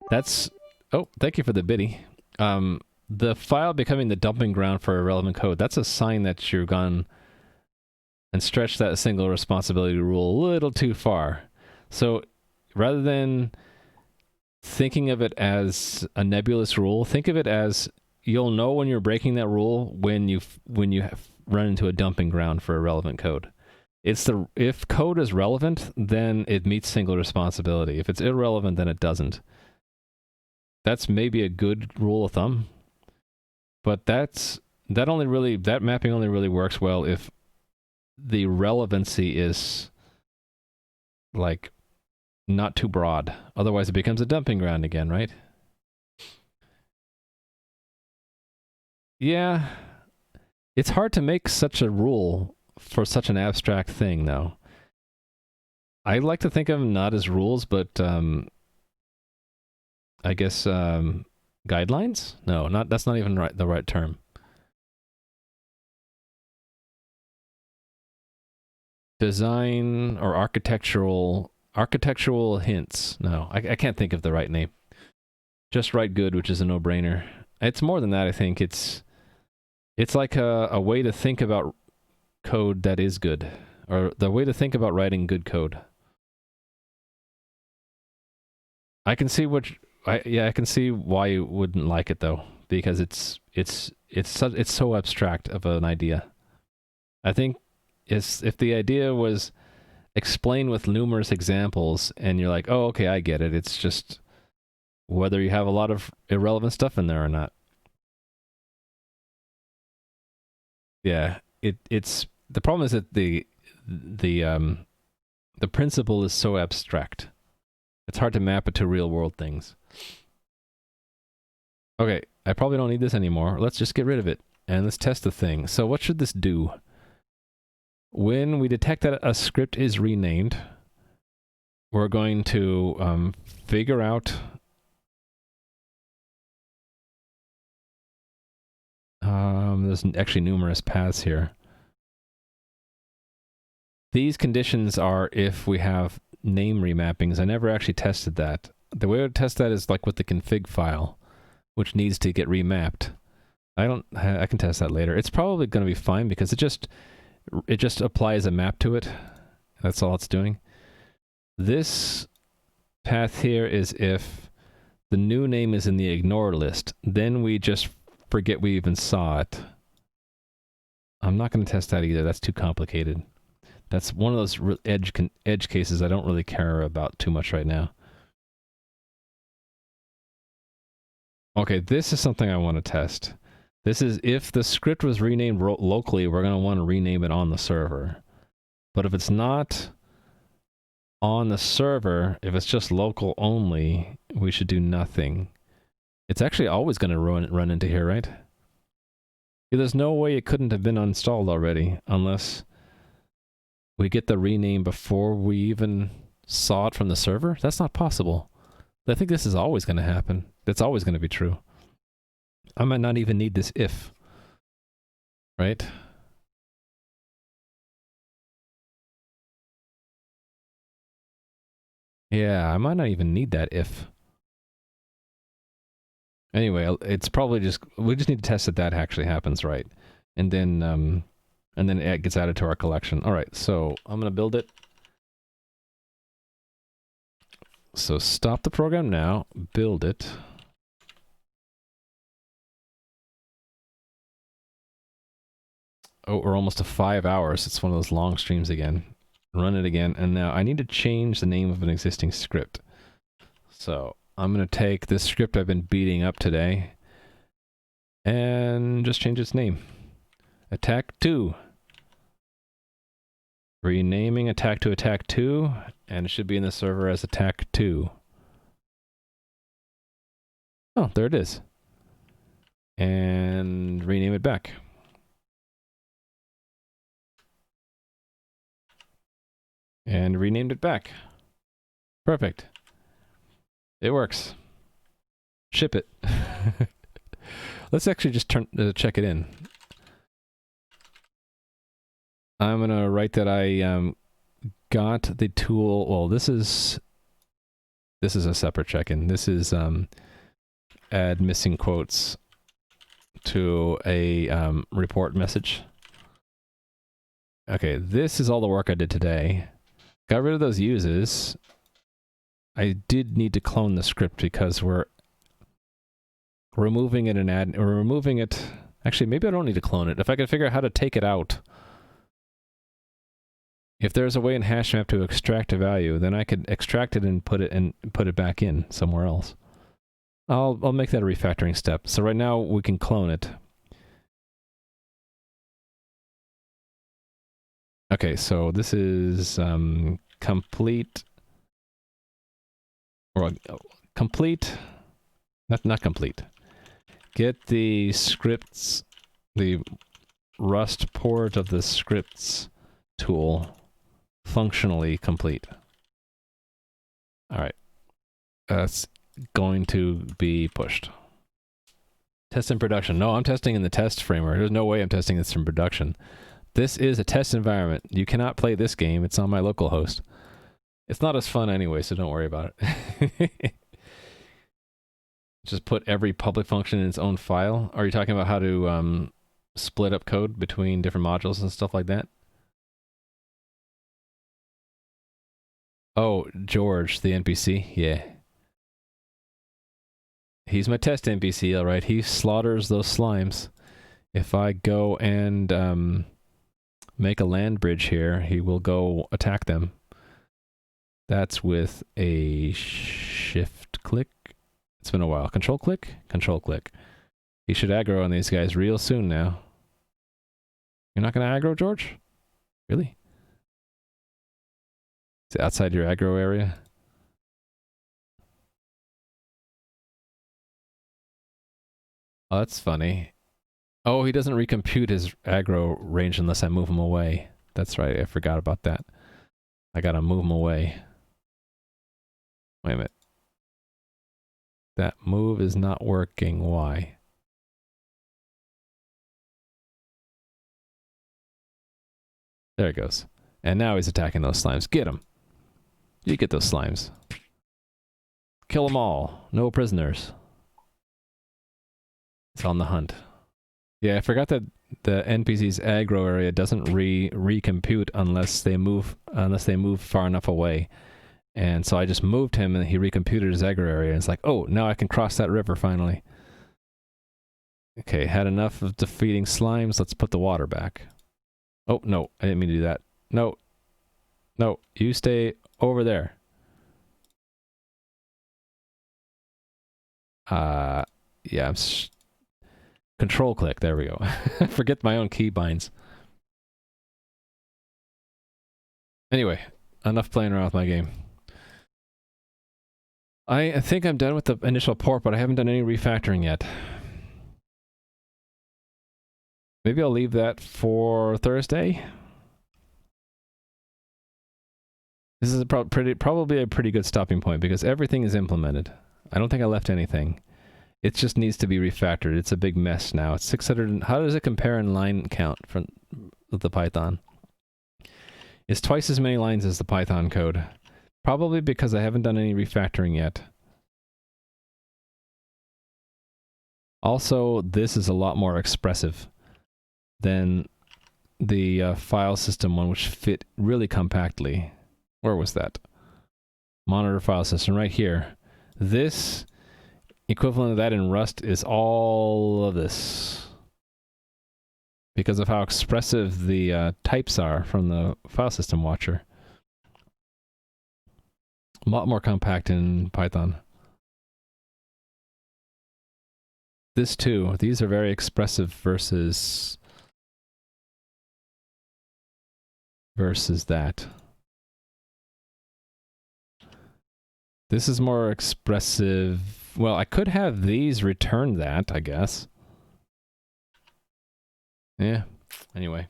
Speaker 1: That's... Oh, thank you for the biddy. The file becoming the dumping ground for irrelevant code, that's a sign that you've gone and stretched that single responsibility rule a little too far. So rather than thinking of it as a nebulous rule, think of it as you'll know when you're breaking that rule when you run into a dumping ground for irrelevant code. If code is relevant, then it meets single responsibility. If it's irrelevant, then it doesn't. That's maybe a good rule of thumb, but that mapping only really works well if the relevancy is like not too broad. Otherwise, it becomes a dumping ground again, right? Yeah, it's hard to make such a rule for such an abstract thing, though. I like to think of them not as rules, but I guess guidelines? No, that's not even the right term. Design or architectural hints. No, I can't think of the right name. Just write good, which is a no-brainer. It's more than that, I think. It's like a way to think about code that is good, or the way to think about writing good code. I can see I can see why you wouldn't like it though, because it's so abstract of an idea. I think if the idea was explained with numerous examples, and you're like, oh, okay, I get it. It's just whether you have a lot of irrelevant stuff in there or not. Yeah, it's the problem is that the principle is so abstract. It's hard to map it to real world things. Okay, I probably don't need this anymore. Let's just get rid of it and let's test the thing. So what should this do? When we detect that a script is renamed, we're going to figure out there's actually numerous paths here. These conditions are if we have name remappings. I never actually tested that. The way I would test that is like with the config file, which needs to get remapped. I can test that later. It's probably going to be fine because it just applies a map to it. That's all it's doing. This path here is if the new name is in the ignore list, then we just forget we even saw it. I'm not going to test that either. That's too complicated. That's one of those edge cases I don't really care about too much right now. Okay, this is something I want to test. This is if the script was renamed locally, we're going to want to rename it on the server. But if it's not on the server, if it's just local only, we should do nothing. It's actually always going to run into here, right? Yeah, there's no way it couldn't have been installed already, unless we get the rename before we even saw it from the server? That's not possible. I think this is always going to happen. That's always going to be true. I might not even need this if. Right? Yeah, I might not even need that if. Anyway, it's probably just... We just need to test that actually happens, right? And then it gets added to our collection. Alright, so I'm going to build it. So stop the program now, build it. Oh, we're almost to 5 hours. It's one of those long streams again. Run it again, and now I need to change the name of an existing script. So I'm going to take this script I've been beating up today and just change its name. Attack 2. Renaming attack to attack 2, and it should be in the server as attack 2. Oh, there it is. And rename it back. And renamed it back. Perfect. It works. Ship it. Let's actually just check it in. I'm going to write that I got the tool. Well, this is a separate check-in. This is add missing quotes to a report message. Okay, this is all the work I did today. Got rid of those uses. I did need to clone the script because we're removing it and removing it. Actually, maybe I don't need to clone it. If I could figure out how to take it out. If there's a way in HashMap to extract a value, then I could extract it and put it back in somewhere else. I'll make that a refactoring step. So right now we can clone it. Okay, so this is complete, or complete, not complete. Get the scripts, the Rust port of the scripts tool functionally complete. All right, that's going to be pushed. Test in production. No, I'm testing in the test framework. There's no way I'm testing this in production. This is a test environment. You cannot play this game. It's on my local host. It's not as fun anyway, so don't worry about it. Just put every public function in its own file. Are you talking about how to split up code between different modules and stuff like that? Oh, George, the NPC? Yeah. He's my test NPC, all right. He slaughters those slimes. If I go and make a land bridge here, he will go attack them. That's with a shift click. It's been a while. Control click? Control click. He should aggro on these guys real soon now. You're not going to aggro, George? Really? Is it outside your aggro area? Oh, that's funny. Oh, he doesn't recompute his aggro range unless I move him away. That's right, I forgot about that. I gotta move him away. Wait a minute. That move is not working. Why? There it goes. And now he's attacking those slimes. Get him. You get those slimes. Kill them all. No prisoners. It's on the hunt. Yeah, I forgot that the NPC's aggro area doesn't recompute unless they move far enough away. And so I just moved him and he recomputed his aggro area. And it's like, oh, now I can cross that river finally. Okay, had enough of defeating slimes. Let's put the water back. Oh, no, I didn't mean to do that. No. No, you stay over there. Yeah, I'm control click. There we go. Forget my own keybinds. Anyway, enough playing around with my game. I think I'm done with the initial port, but I haven't done any refactoring yet. Maybe I'll leave that for Thursday. This is probably a pretty good stopping point because everything is implemented. I don't think I left anything. It just needs to be refactored. It's a big mess now. It's 600. How does it compare in line count from the Python? It's twice as many lines as the Python code. Probably because I haven't done any refactoring yet. Also, this is a lot more expressive than the file system one, which fit really compactly. Where was that? Monitor file system right here. This equivalent of that in Rust is all of this. Because of how expressive the types are from the file system watcher. A lot more compact in Python. This too. These are very expressive versus that. This is more expressive. Well, I could have these return that, I guess. Yeah. Anyway.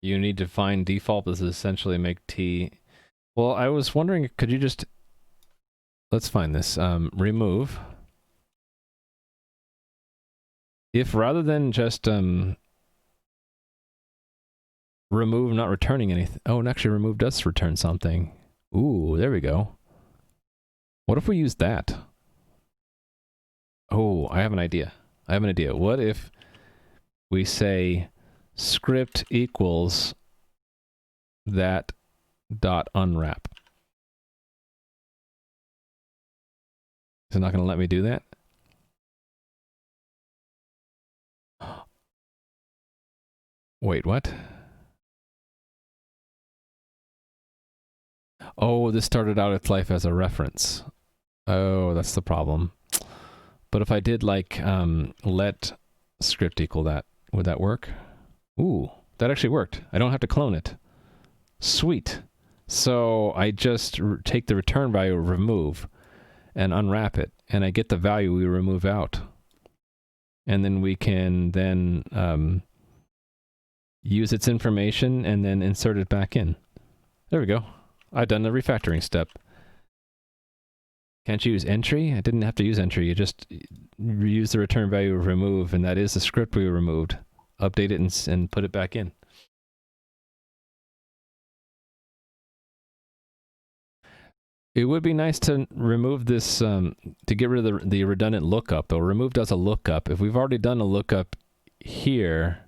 Speaker 1: You need to find default. This is essentially make T. Well, I was wondering, could you just... Let's find this. Remove. If rather than just remove not returning anything... Oh, and actually remove does return something. Ooh, there we go. What if we use that? Oh, I have an idea. What if we say script equals that dot unwrap? Is it not going to let me do that? Wait, what? Oh, this started out its life as a reference. Oh, that's the problem. But if I did like let script equal that, would that work? Ooh, that actually worked. I don't have to clone it. Sweet. So I just take the return value, remove, and unwrap it, and I get the value we remove out. And then we can then use its information and then insert it back in. There we go. I've done the refactoring step. Can't you use entry? I didn't have to use entry. You just use the return value of remove, and that is the script we removed. Update it and put it back in. It would be nice to remove this, to get rid of the redundant lookup, though. Remove does a lookup. If we've already done a lookup here,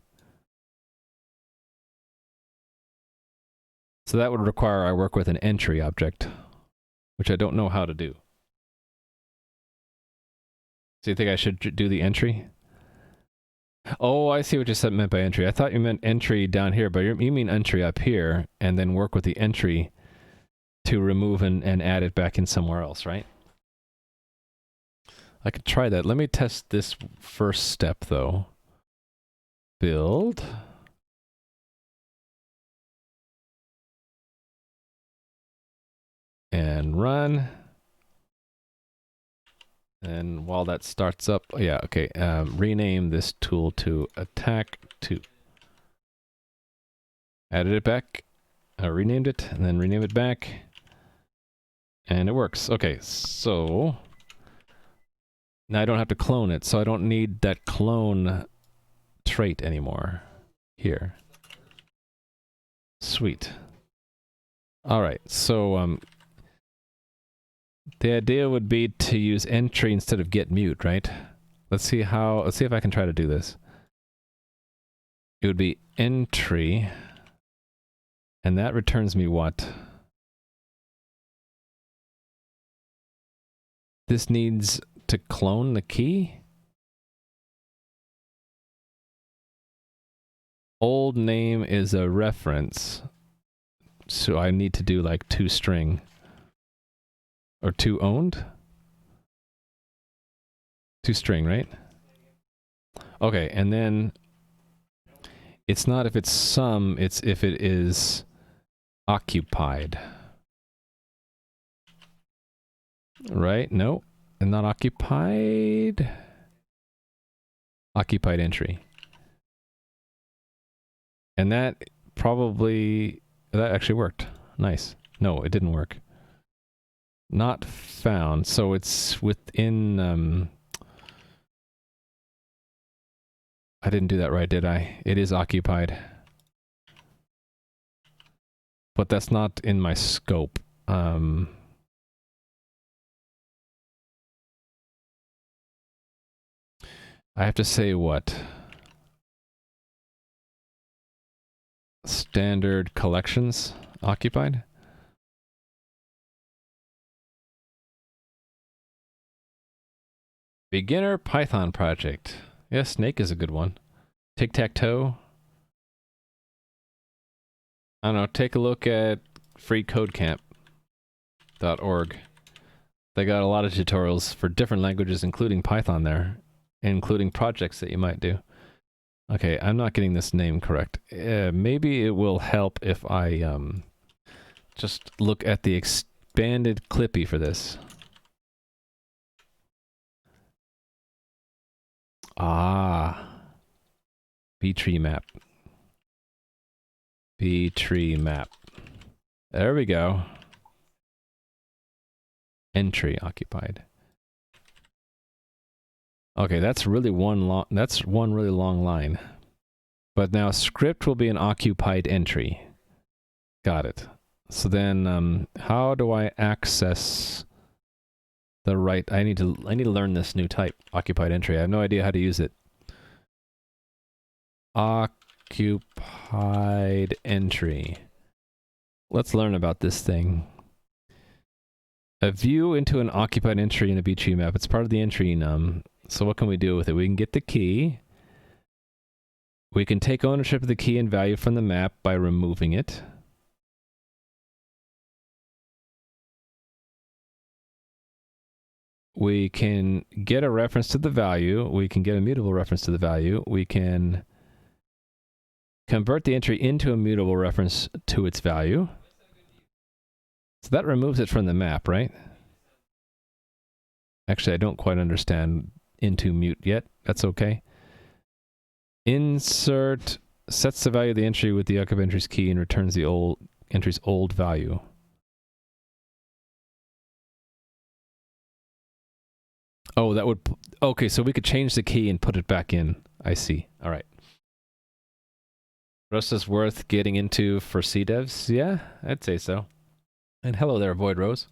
Speaker 1: so that would require I work with an entry object, which I don't know how to do. So you think I should do the entry? Oh, I see what you meant by entry. I thought you meant entry down here, but you mean entry up here, and then work with the entry to remove and add it back in somewhere else, right? I could try that. Let me test this first step, though. Build. And run. And while that starts up, oh yeah, okay, rename this tool to attack 2. Added it back, renamed it, and then rename it back. And it works. Okay, so now I don't have to clone it, so I don't need that clone trait anymore. Here. Sweet. Alright, so the idea would be to use entry instead of get mute, right? Let's see if I can try to do this. It would be entry, and that returns me what? This needs to clone the key? Old name is a reference, so I need to do like toString. Or toOwned? toString, right? Okay, and then it's not if it's some, it's if it is occupied. Right? No, and not occupied. Occupied entry. And that actually worked. Nice. No, it didn't work. Not found. So it's within, I didn't do that right, did I? It is occupied. But that's not in my scope. I have to say what? Standard collections occupied? Beginner Python project. Yeah, Snake is a good one. Tic-tac-toe. I don't know, take a look at freecodecamp.org. They got a lot of tutorials for different languages, including Python there, including projects that you might do. Okay, I'm not getting this name correct. Maybe it will help if I just look at the expanded Clippy for this. Ah. B-tree map. B-tree map. There we go. Entry occupied. Okay, that's really one really long line. But now script will be an occupied entry. Got it. So then how do I access the right I need to learn this new type, occupied entry. I have no idea how to use it. Occupied entry. Let's learn about this thing. A view into an occupied entry in a B-tree map. It's part of the entry num. So what can we do with it? We can get the key. We can take ownership of the key and value from the map by removing it. We can get a reference to the value. We can get a mutable reference to the value. We can convert the entry into a mutable reference to its value. So that removes it from the map, right? Actually, I don't quite understand into mute yet. That's okay. Insert sets the value of the entry with the occupied entry's key and returns the old entry's old value. Oh, that would... Okay, so we could change the key and put it back in. I see. All right. Rust is worth getting into for C devs? Yeah, I'd say so. And hello there, Void Rose.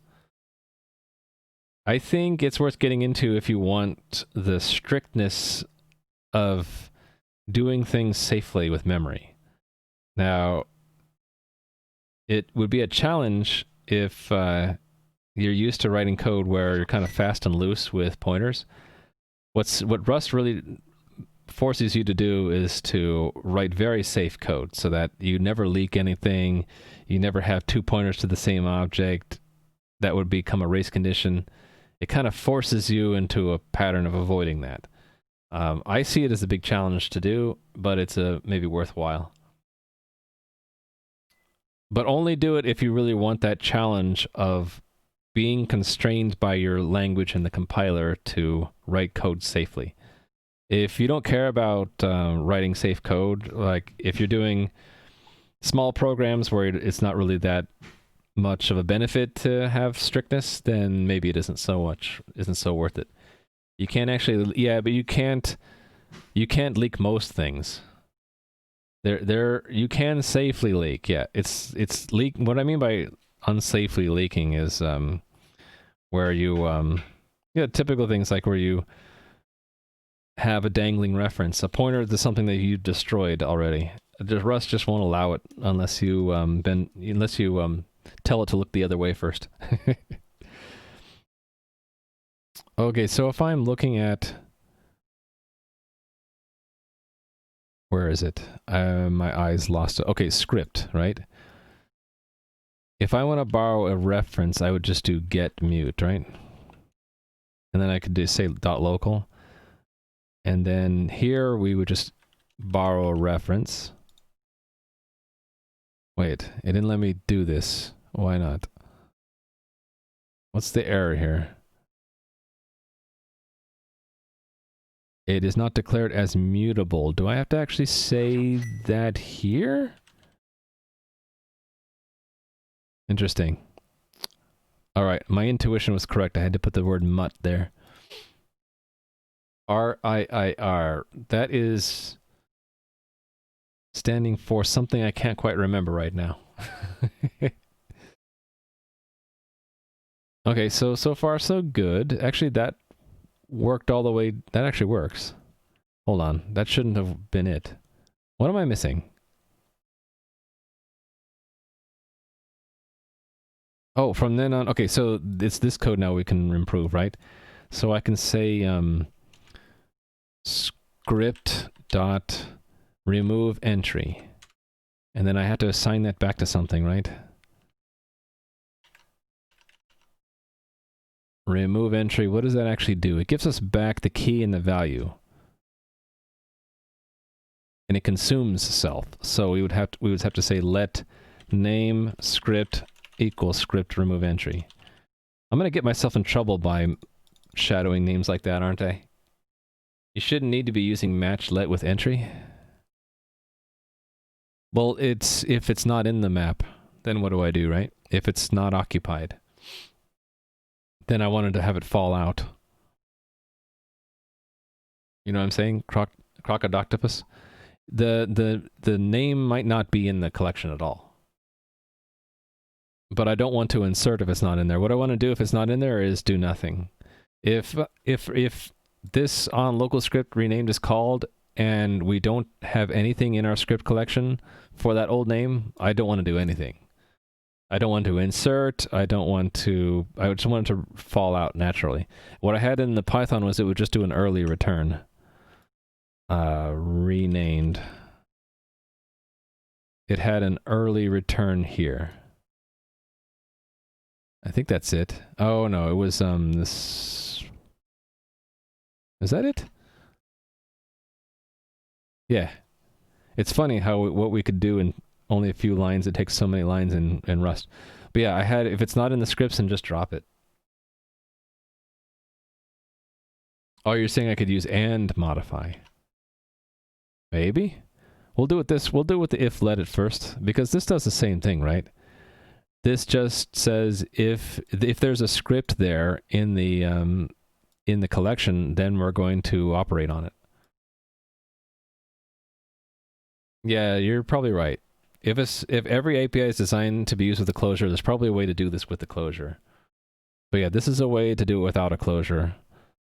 Speaker 1: I think it's worth getting into if you want the strictness of doing things safely with memory. Now, it would be a challenge if you're used to writing code where you're kind of fast and loose with pointers. What Rust really forces you to do is to write very safe code so that you never leak anything, you never have two pointers to the same object. That would become a race condition. It kind of forces you into a pattern of avoiding that. I see it as a big challenge to do, but it's maybe worthwhile. But only do it if you really want that challenge of being constrained by your language and the compiler to write code safely. If you don't care about writing safe code, like if you're doing small programs where it's not really that much of a benefit to have strictness, then maybe it isn't so worth it. You can't actually, yeah, but you can't leak most things. You can safely leak, yeah. It's leak. What I mean by unsafely leaking is where you typical things like where you have a dangling reference, a pointer to something that you destroyed already. Rust just won't allow it unless you tell it to look the other way first. Okay, so if I'm looking at... Where is it? My eyes lost it. Okay, script, right? If I want to borrow a reference, I would just do get mute, right? And then I could say .local. And then here we would just borrow a reference. Wait, it didn't let me do this. Why not? What's the error here? It is not declared as mutable. Do I have to actually say that here? Interesting. All right, my intuition was correct. I had to put the word mut there. RIIR. That is standing for something I can't quite remember right now. Okay, so far so good. Actually, that worked all the way. That actually works. Hold on. That shouldn't have been it. What am I missing? Oh, from then on. Okay, so it's this code now we can improve, right? So I can say script dot remove entry. And then I have to assign that back to something, right? Remove entry, what does that actually do? It gives us back the key and the value. And it consumes self. So we would have to say let name script equals script remove entry. I'm going to get myself in trouble by shadowing names like that, aren't I? You shouldn't need to be using match let with entry. Well, if it's not in the map, then what do I do, right? If it's not occupied, then I wanted to have it fall out. You know what I'm saying? Crocodoctopus. The name might not be in the collection at all. But I don't want to insert if it's not in there. What I want to do if it's not in there is do nothing. If this on local script renamed is called and we don't have anything in our script collection for that old name, I don't want to do anything. I don't want to insert, I just want it to fall out naturally. What I had in the Python was it would just do an early return. Renamed. It had an early return here. I think that's it. Oh no, it was this. Is that it? Yeah. It's funny how what we could do in only a few lines, it takes so many lines in Rust. But yeah, I had, if it's not in the scripts, then just drop it. Oh, you're saying I could use and modify. Maybe? We'll do it with the if let at first, because this does the same thing, right? This just says if there's a script there in the collection, then we're going to operate on it. Yeah, you're probably right. If every API is designed to be used with a closure, there's probably a way to do this with the closure. But yeah, this is a way to do it without a closure.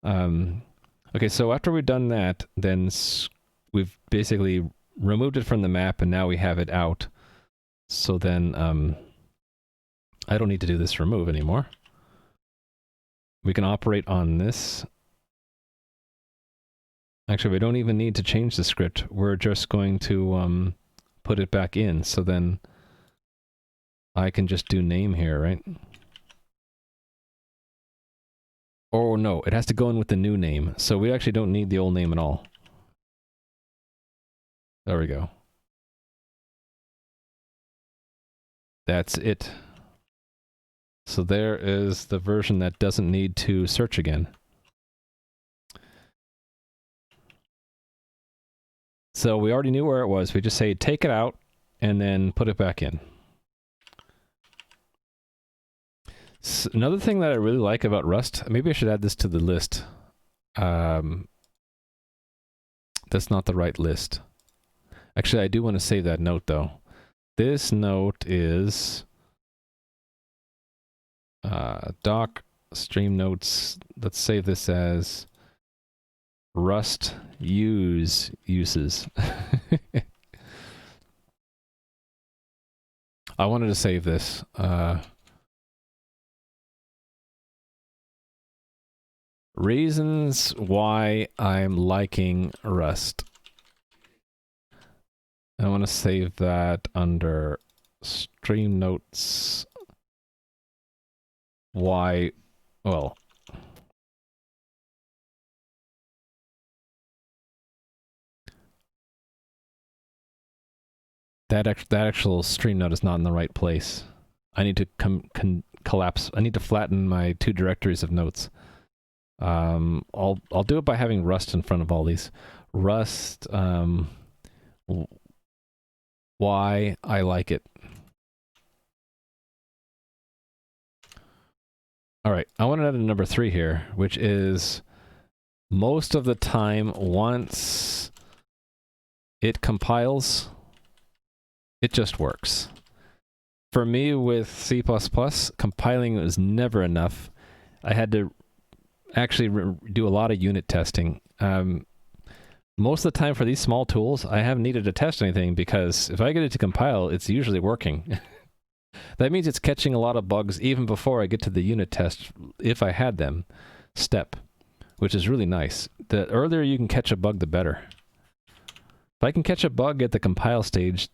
Speaker 1: Okay, so after we've done that, then we've basically removed it from the map, and now we have it out. So then I don't need to do this remove anymore. We can operate on this. Actually, we don't even need to change the script. We're just going to put it back in. So then I can just do name here, right? Oh no, it has to go in with the new name. So we actually don't need the old name at all. There we go. That's it. So there is the version that doesn't need to search again. So we already knew where it was. We just say take it out and then put it back in. So another thing that I really like about Rust, maybe I should add this to the list. That's not the right list. Actually, I do want to save that note though. This note is doc stream notes. Let's save this as Rust uses. I wanted to save this. Reasons why I'm liking Rust. I want to save that under stream notes. Why? Well, that actual stream note is not in the right place. I need to collapse. I need to flatten my two directories of notes. I'll do it by having Rust in front of all these. Rust. Why I like it. All right, I want to add a number 3 here, which is most of the time once it compiles, it just works. For me with C++, compiling was never enough. I had to actually do a lot of unit testing. Most of the time for these small tools, I haven't needed to test anything because if I get it to compile, it's usually working. That means it's catching a lot of bugs even before I get to the unit test, if I had them, step, which is really nice. The earlier you can catch a bug, the better. If I can catch a bug at the compile stage,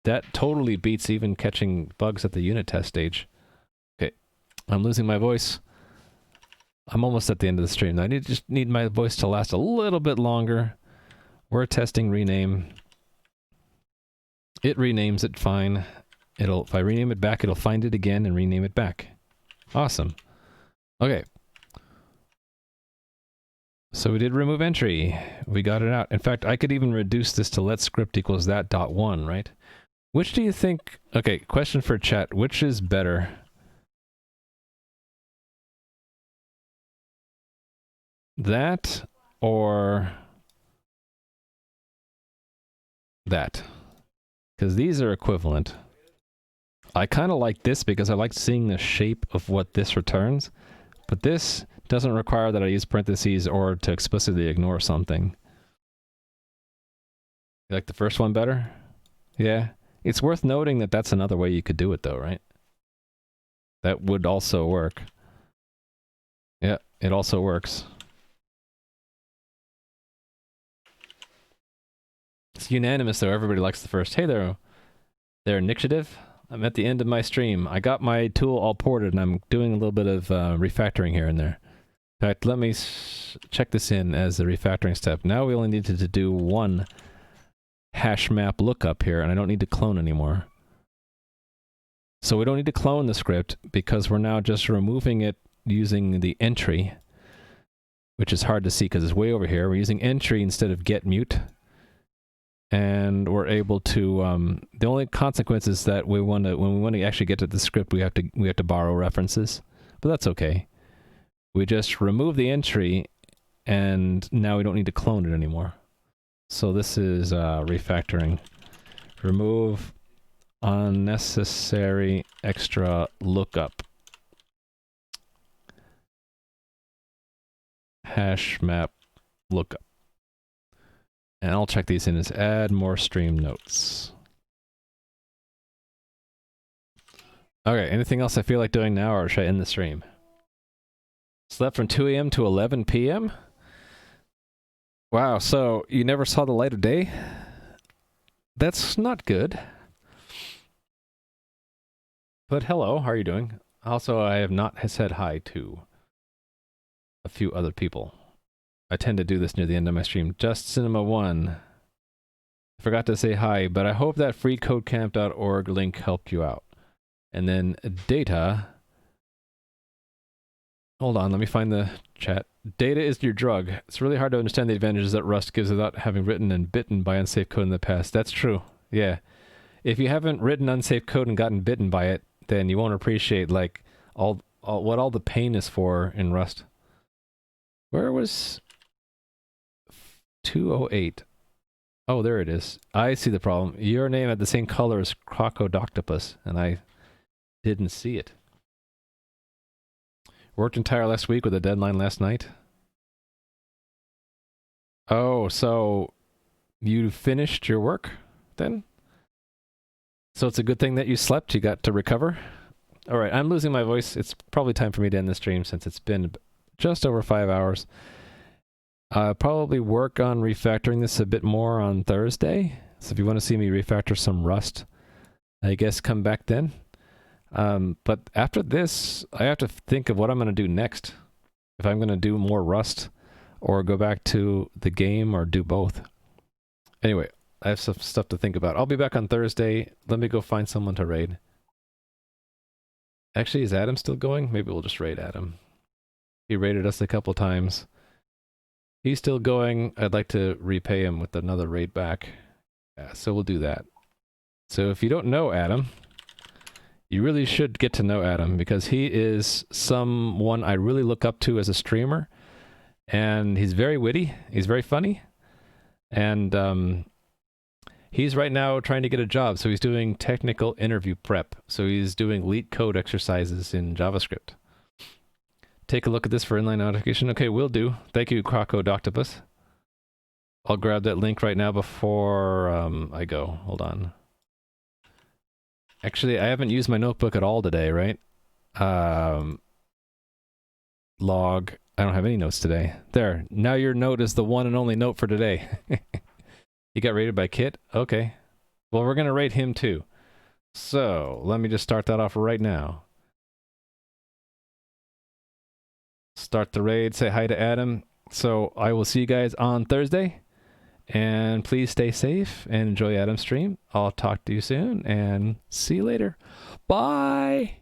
Speaker 1: that totally beats even catching bugs at the unit test stage. Okay, I'm losing my voice. I'm almost at the end of the stream. I just need my voice to last a little bit longer. We're testing rename. It renames it fine. If I rename it back, it'll find it again and rename it back. Awesome. Okay. So we did remove entry. We got it out. In fact, I could even reduce this to let script equals that dot one, right? Which do you think... Okay, question for chat. Which is better? That or that? Because these are equivalent. I kind of like this because I like seeing the shape of what this returns, but this doesn't require that I use parentheses or to explicitly ignore something. You like the first one better? Yeah. It's worth noting that that's another way you could do it though, right? That would also work. Yeah, it also works. It's unanimous though, everybody likes the first. Hey there, initiative. I'm at the end of my stream. I got my tool all ported and I'm doing a little bit of refactoring here and there. In fact, let me check this in as the refactoring step. Now we only needed to do one hash map lookup here, and I don't need to clone anymore. So we don't need to clone the script because we're now just removing it using the entry, which is hard to see because it's way over here. We're using entry instead of get mute. And we're able to, the only consequence is that when we want to actually get to the script, we have to borrow references, but that's okay. We just remove the entry, and now we don't need to clone it anymore. So this is refactoring. Remove unnecessary extra lookup. Hash map lookup. And I'll check these in as add more stream notes. Okay, anything else I feel like doing now, or should I end the stream? Slept from 2 a.m. to 11 p.m.? Wow, so you never saw the light of day? That's not good. But hello, how are you doing? Also, I have not said hi to a few other people. I tend to do this near the end of my stream. Just Cinema 1. I forgot to say hi, but I hope that freecodecamp.org link helped you out. And then data... Hold on, let me find the chat. Data is your drug. It's really hard to understand the advantages that Rust gives without having written and bitten by unsafe code in the past. That's true. Yeah. If you haven't written unsafe code and gotten bitten by it, then you won't appreciate like what all the pain is for in Rust. Where was 208? Oh, there it is. I see the problem. Your name had the same color as Crocodoctopus, and I didn't see it. Worked entire last week with a deadline last night. Oh, so you finished your work then? So it's a good thing that you slept, you got to recover? Alright, I'm losing my voice. It's probably time for me to end the stream since it's been just over 5 hours. I'll probably work on refactoring this a bit more on Thursday. So if you want to see me refactor some Rust, I guess come back then. But after this, I have to think of what I'm going to do next. If I'm going to do more Rust, or go back to the game, or do both. Anyway, I have some stuff to think about. I'll be back on Thursday. Let me go find someone to raid. Actually, is Adam still going? Maybe we'll just raid Adam. He raided us a couple times. He's still going. I'd like to repay him with another raid back. Yeah, so we'll do that. So if you don't know Adam... You really should get to know Adam, because he is someone I really look up to as a streamer, and he's very witty, he's very funny, and he's right now trying to get a job, so he's doing technical interview prep, so he's doing leet code exercises in JavaScript. Take a look at this for inline notification. Okay, will do. Thank you, Crocodoctopus. I'll grab that link right now before I go. Hold on. Actually, I haven't used my notebook at all today, right? Log. I don't have any notes today. There. Now your note is the one and only note for today.
Speaker 3: He got rated by Kit? Okay. Well, we're going to rate him too. So, let me just start that off right now. Start the raid, say hi to Adam. So, I will see you guys on Thursday. And please stay safe and enjoy Adam's stream. I'll talk to you soon and see you later. Bye!